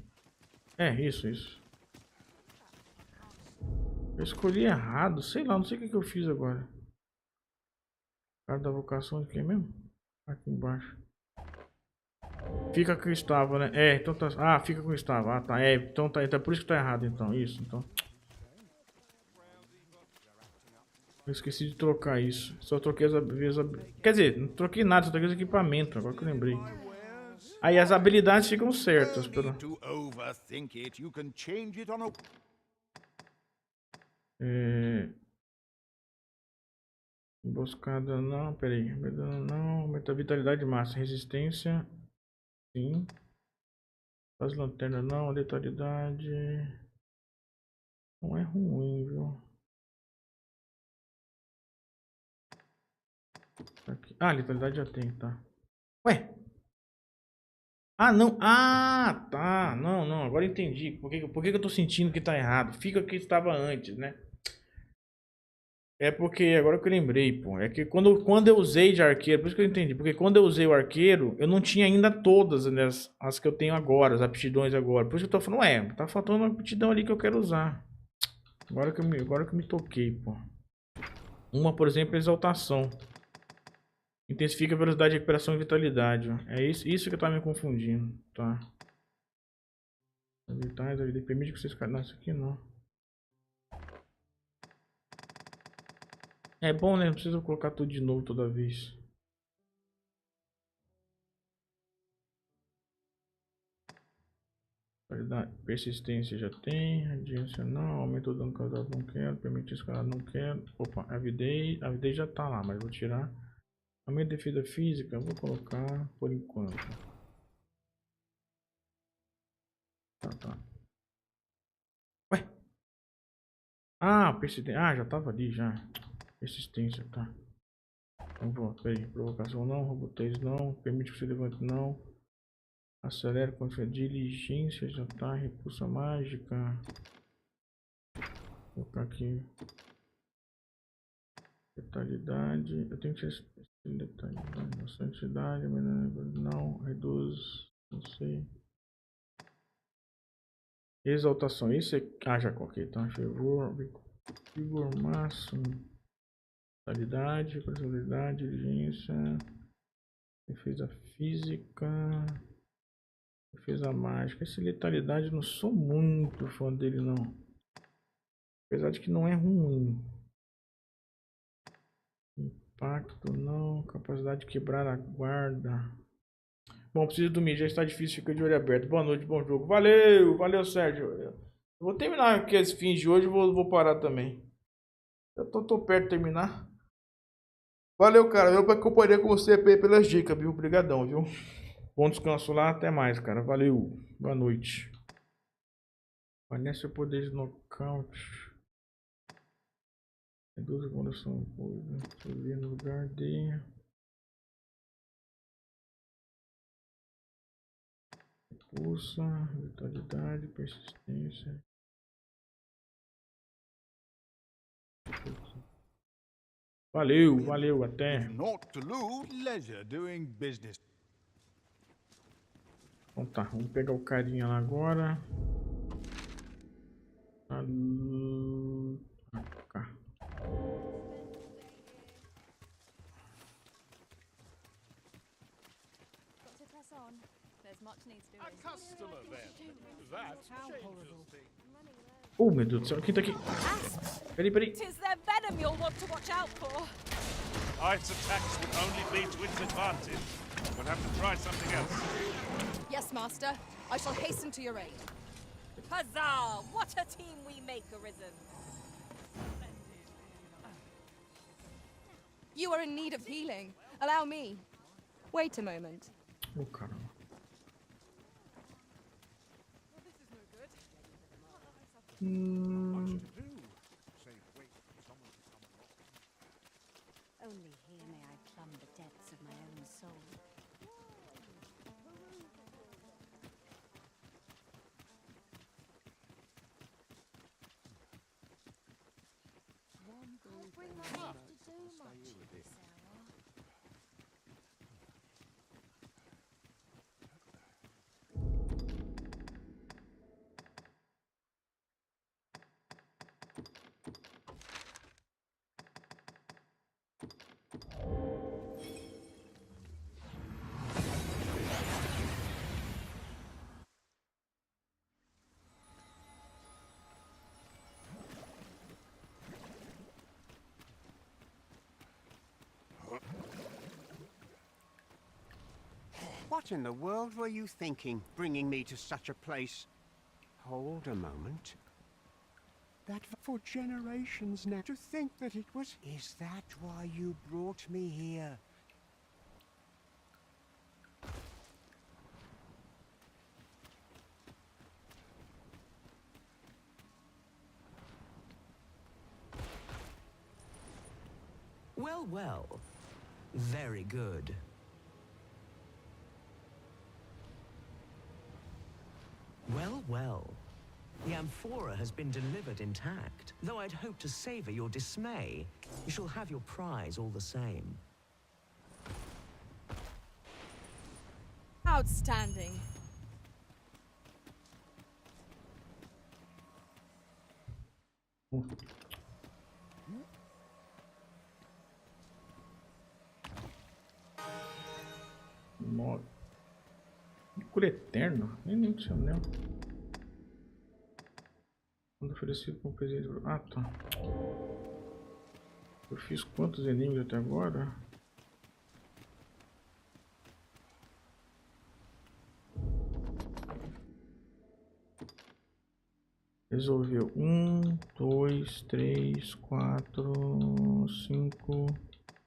É, isso. Eu escolhi errado, sei lá, não sei o que eu fiz agora. Cara da vocação de quem mesmo? Aqui embaixo. Fica com o estava, né? É, então tá. Ah, fica com o estava. Ah, tá. É, então tá. Então é por isso que tá errado, então. Isso, então. Eu esqueci de trocar isso. Só troquei as habilidades. Quer dizer, não troquei nada, só troquei os equipamentos. Agora que eu lembrei. Aí as habilidades ficam certas. Pelo... Emboscada não, peraí. Não, aumenta a vitalidade máxima. Resistência. Sim. As lanternas não, letalidade. Não é ruim, viu? Aqui. Ah, letalidade já tem, tá. Ué? Ah, não. Ah, tá. Não. Agora entendi. Por que eu tô sentindo que tá errado? Fica o que estava antes, né? É porque, agora que eu lembrei, pô. É que quando eu usei de arqueiro, por isso que eu entendi. Porque quando eu usei o arqueiro, eu não tinha ainda todas, né, as que eu tenho agora, as aptidões agora. Por isso que eu tô falando, tá faltando uma aptidão ali que eu quero usar. Agora que eu me toquei, pô. Uma, por exemplo, é exaltação. Intensifica a velocidade de recuperação e vitalidade, ó. É isso que tá me confundindo, tá? Habilidades, permite que vocês... Não, isso aqui não. É bom, né? Não precisa colocar tudo de novo toda vez. Persistência já tem. Radiância não. Aumento do dano causado não quero. Permitir escalar não quero. Opa, avidez. Avidez já tá lá, mas vou tirar. Aumento de defesa física, vou colocar por enquanto. Tá. Ué? Ah, persistência. Ah, já tava ali já. Persistência, tá. Então vou, peraí. Provocação não, robotez não. Permite que você levante não. Acelera com diligência, já tá. Repulsa mágica. Vou colocar aqui. Letalidade. Eu tenho que ser letalidade. Santidade, não. Reduz. Não sei. Exaltação. Isso é. Ah, já coloquei. Então, vigor máximo. Letalidade. Personalidade. Diligência. Defesa física. Defesa mágica. Esse letalidade eu não sou muito fã dele, não. Apesar de que não é ruim. Impacto não. Capacidade de quebrar a guarda. Bom, preciso dormir. Já está difícil. Fica de olho aberto. Boa noite, bom jogo. Valeu, valeu, Sérgio. Eu vou terminar aqueles fins de hoje e vou parar também. Eu tô perto de terminar. Valeu, cara. Eu acompanhei com você pelas dicas, viu? Obrigadão, viu? Bom descanso lá. Até mais, cara. Valeu. Boa noite. Fornece o poder de nocaute. Reduz a evolução. Subir no lugar de... Repulsa. Vitalidade. Persistência. Valeu, valeu. Até. Então tá, vamos pegar o carinha lá agora. Cá. Oh, meu Deus do céu, quem tá aqui? Peraí. Tis their venom you'll want to watch out for. Its attacks would only be to its advantage. We'll have to try something else. Yes, Master. I shall hasten to your aid. Huzzah! What a team we make, Arisen. You are in need of healing. Allow me. Wait a moment. Oh, caramba. Only here may I plumb the depths of my own soul. Can't bring myself to do much this hour. What in the world were you thinking, bringing me to such a place? Hold a moment. That for generations now, to think that it was... Is that why you brought me here? Well, well. Very good. Well, well. The amphora has been delivered intact. Though I'd hoped to savor your dismay, you shall have your prize all the same. Outstanding. Cura eterno? Nem lembro do anel. Quando oferecido como presente. Ah, tá. Eu fiz quantos inimigos até agora? Resolveu 1, 2, 3, 4, 5,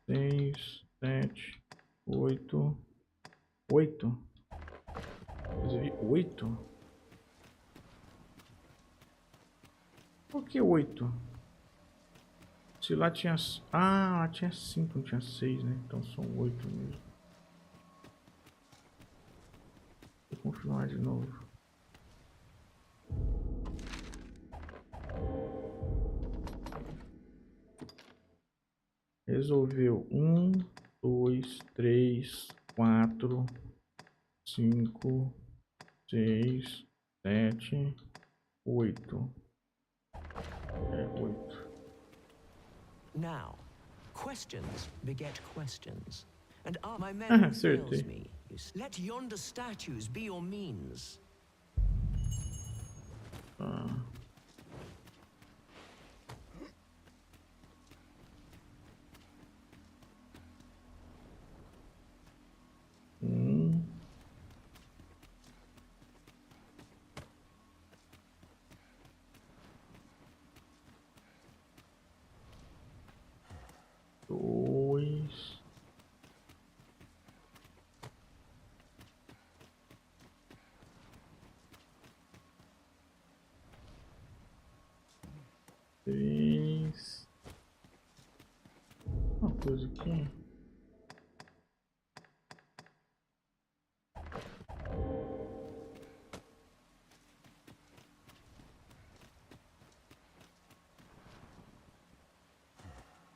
6, 7, 8. 8? Resolvi 8? Por que 8? Se lá tinha... Ah, lá tinha 5, não tinha 6, né? Então são 8 mesmo. Vou confirmar de novo. Resolveu 1, 2, 3, 4, 5, 6, 7, 8. É 8. Now, questions beget questions. And my memory fails me. Let yonder statues be your means. Uma coisa aqui.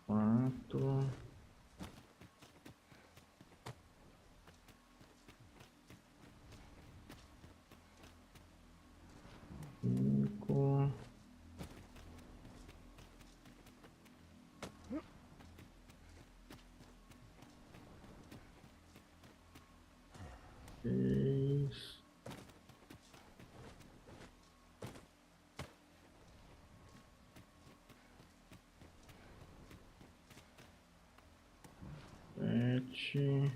Quatro. Cinco. Seis. Sete.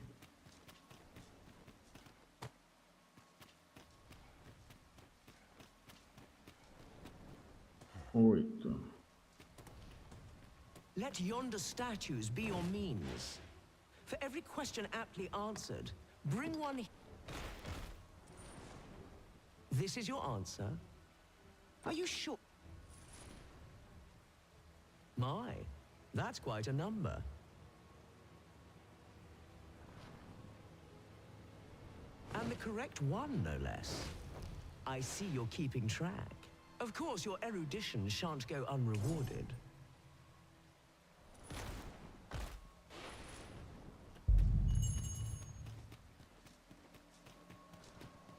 8. Let yonder statues be your means. For every question aptly answered, bring one. This is your answer? Are you sure? My, that's quite a number. And the correct one, no less. I see you're keeping track. Of course, your erudition shan't go unrewarded.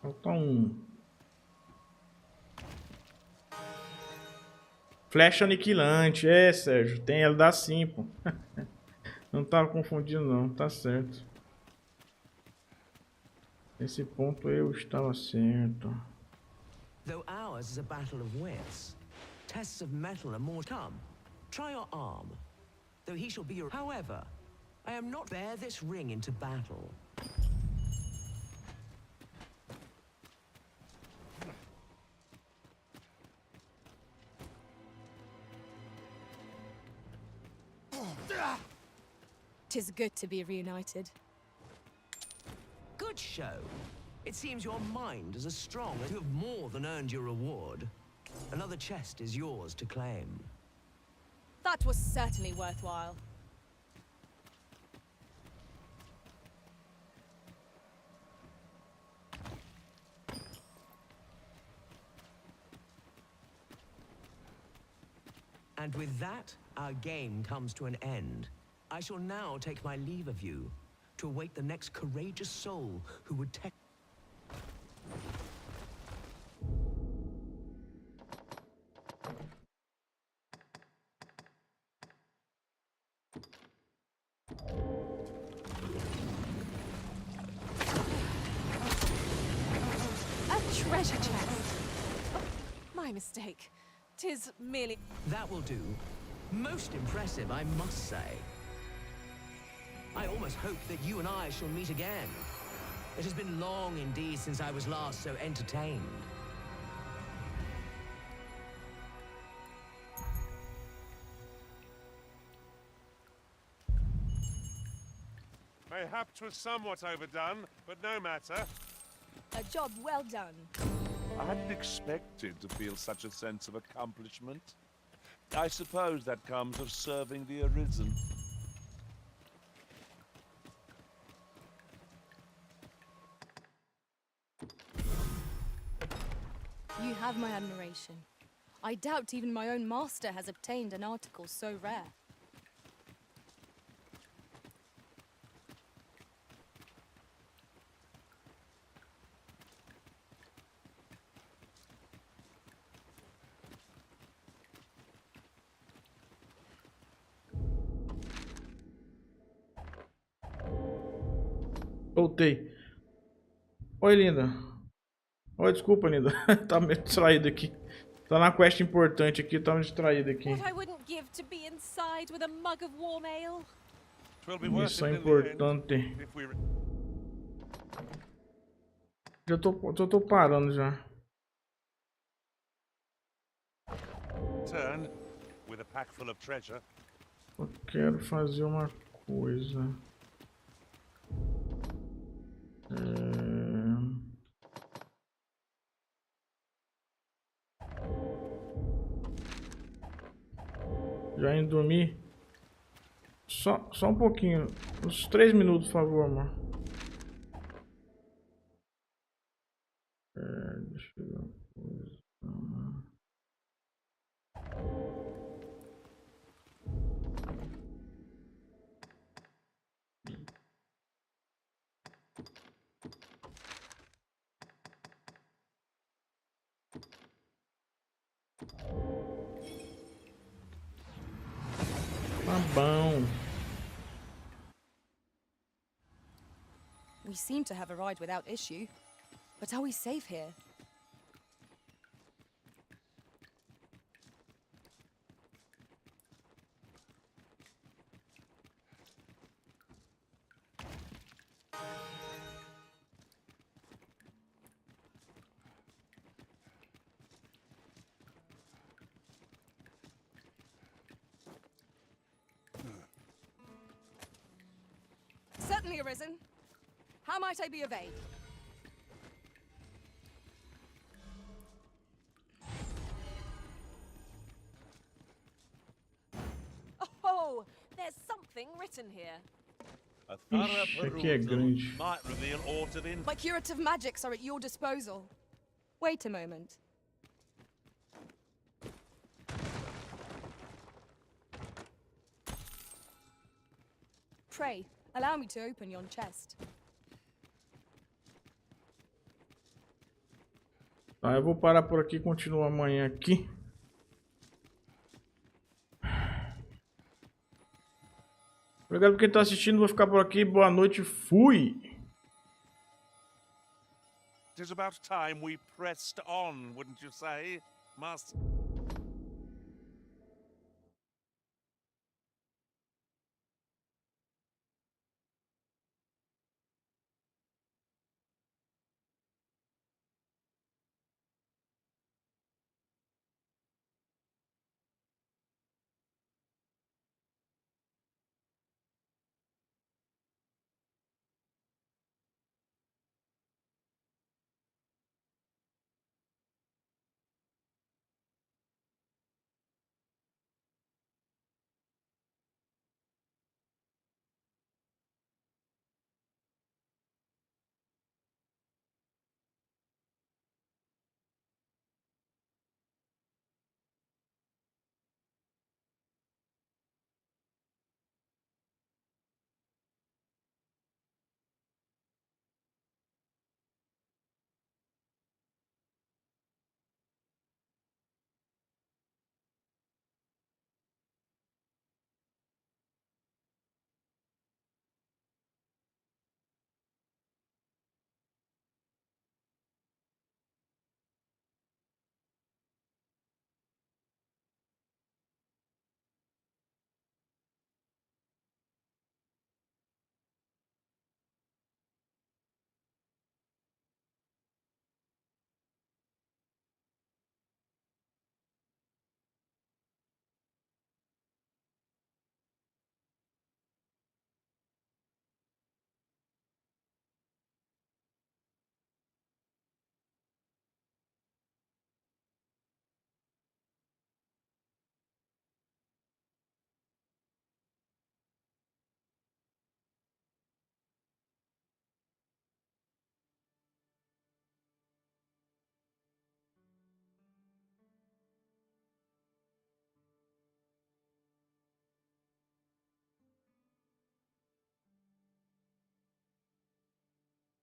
Falta Flecha aniquilante. É, Sérgio. Tem ela dá sim, pô. Não tava confundindo, não. Tá certo. Nesse ponto eu estava certo. Though ours is a battle of wits, tests of metal are more to come. Try your arm. Though he shall be your... However, I am not bear this ring into battle. Tis good to be reunited. Good show. It seems your mind is as strong as you have more than earned your reward. Another chest is yours to claim. That was certainly worthwhile. And with that, our game comes to an end. I shall now take my leave of you to await the next courageous soul who would take... A treasure chest. Oh, my mistake. 'Tis merely... That will do. Most impressive, I must say. I almost hope that you and I shall meet again. It has been long indeed since I was last so entertained. Mayhap 'twas somewhat overdone, but no matter. A job well done. I hadn't expected to feel such a sense of accomplishment. I suppose that comes of serving the Arisen. You have my admiration. I doubt even my own master has obtained an article so rare. Voltei. Oi, linda. Oi, desculpa, linda. Tava meio distraído aqui. Tá na quest importante aqui, tava distraído aqui. What I wouldn't give to be inside with a mug of warm ale. Missão importante. Já tô parando já. Turn with a pack full of treasure. Eu quero fazer uma coisa. Já indo dormir. Só um pouquinho. Uns 3 minutos, por favor, amor. Deixa eu ver uma coisa. Tá bom. We seem to have arrived without issue. But are we safe here? Certainly, Arisen. How might I be of aid? Oh, there's something written here. A thorough Ixi, aqui é grande. might reveal aught of interest. My curative magics are at your disposal. Wait a moment. Pray, allow me to open yon chest. Tá, eu vou parar por aqui e continuo amanhã aqui. Obrigado por quem tá assistindo, vou ficar por aqui. Boa noite, fui! It is about time we pressed on, wouldn't you say, Master?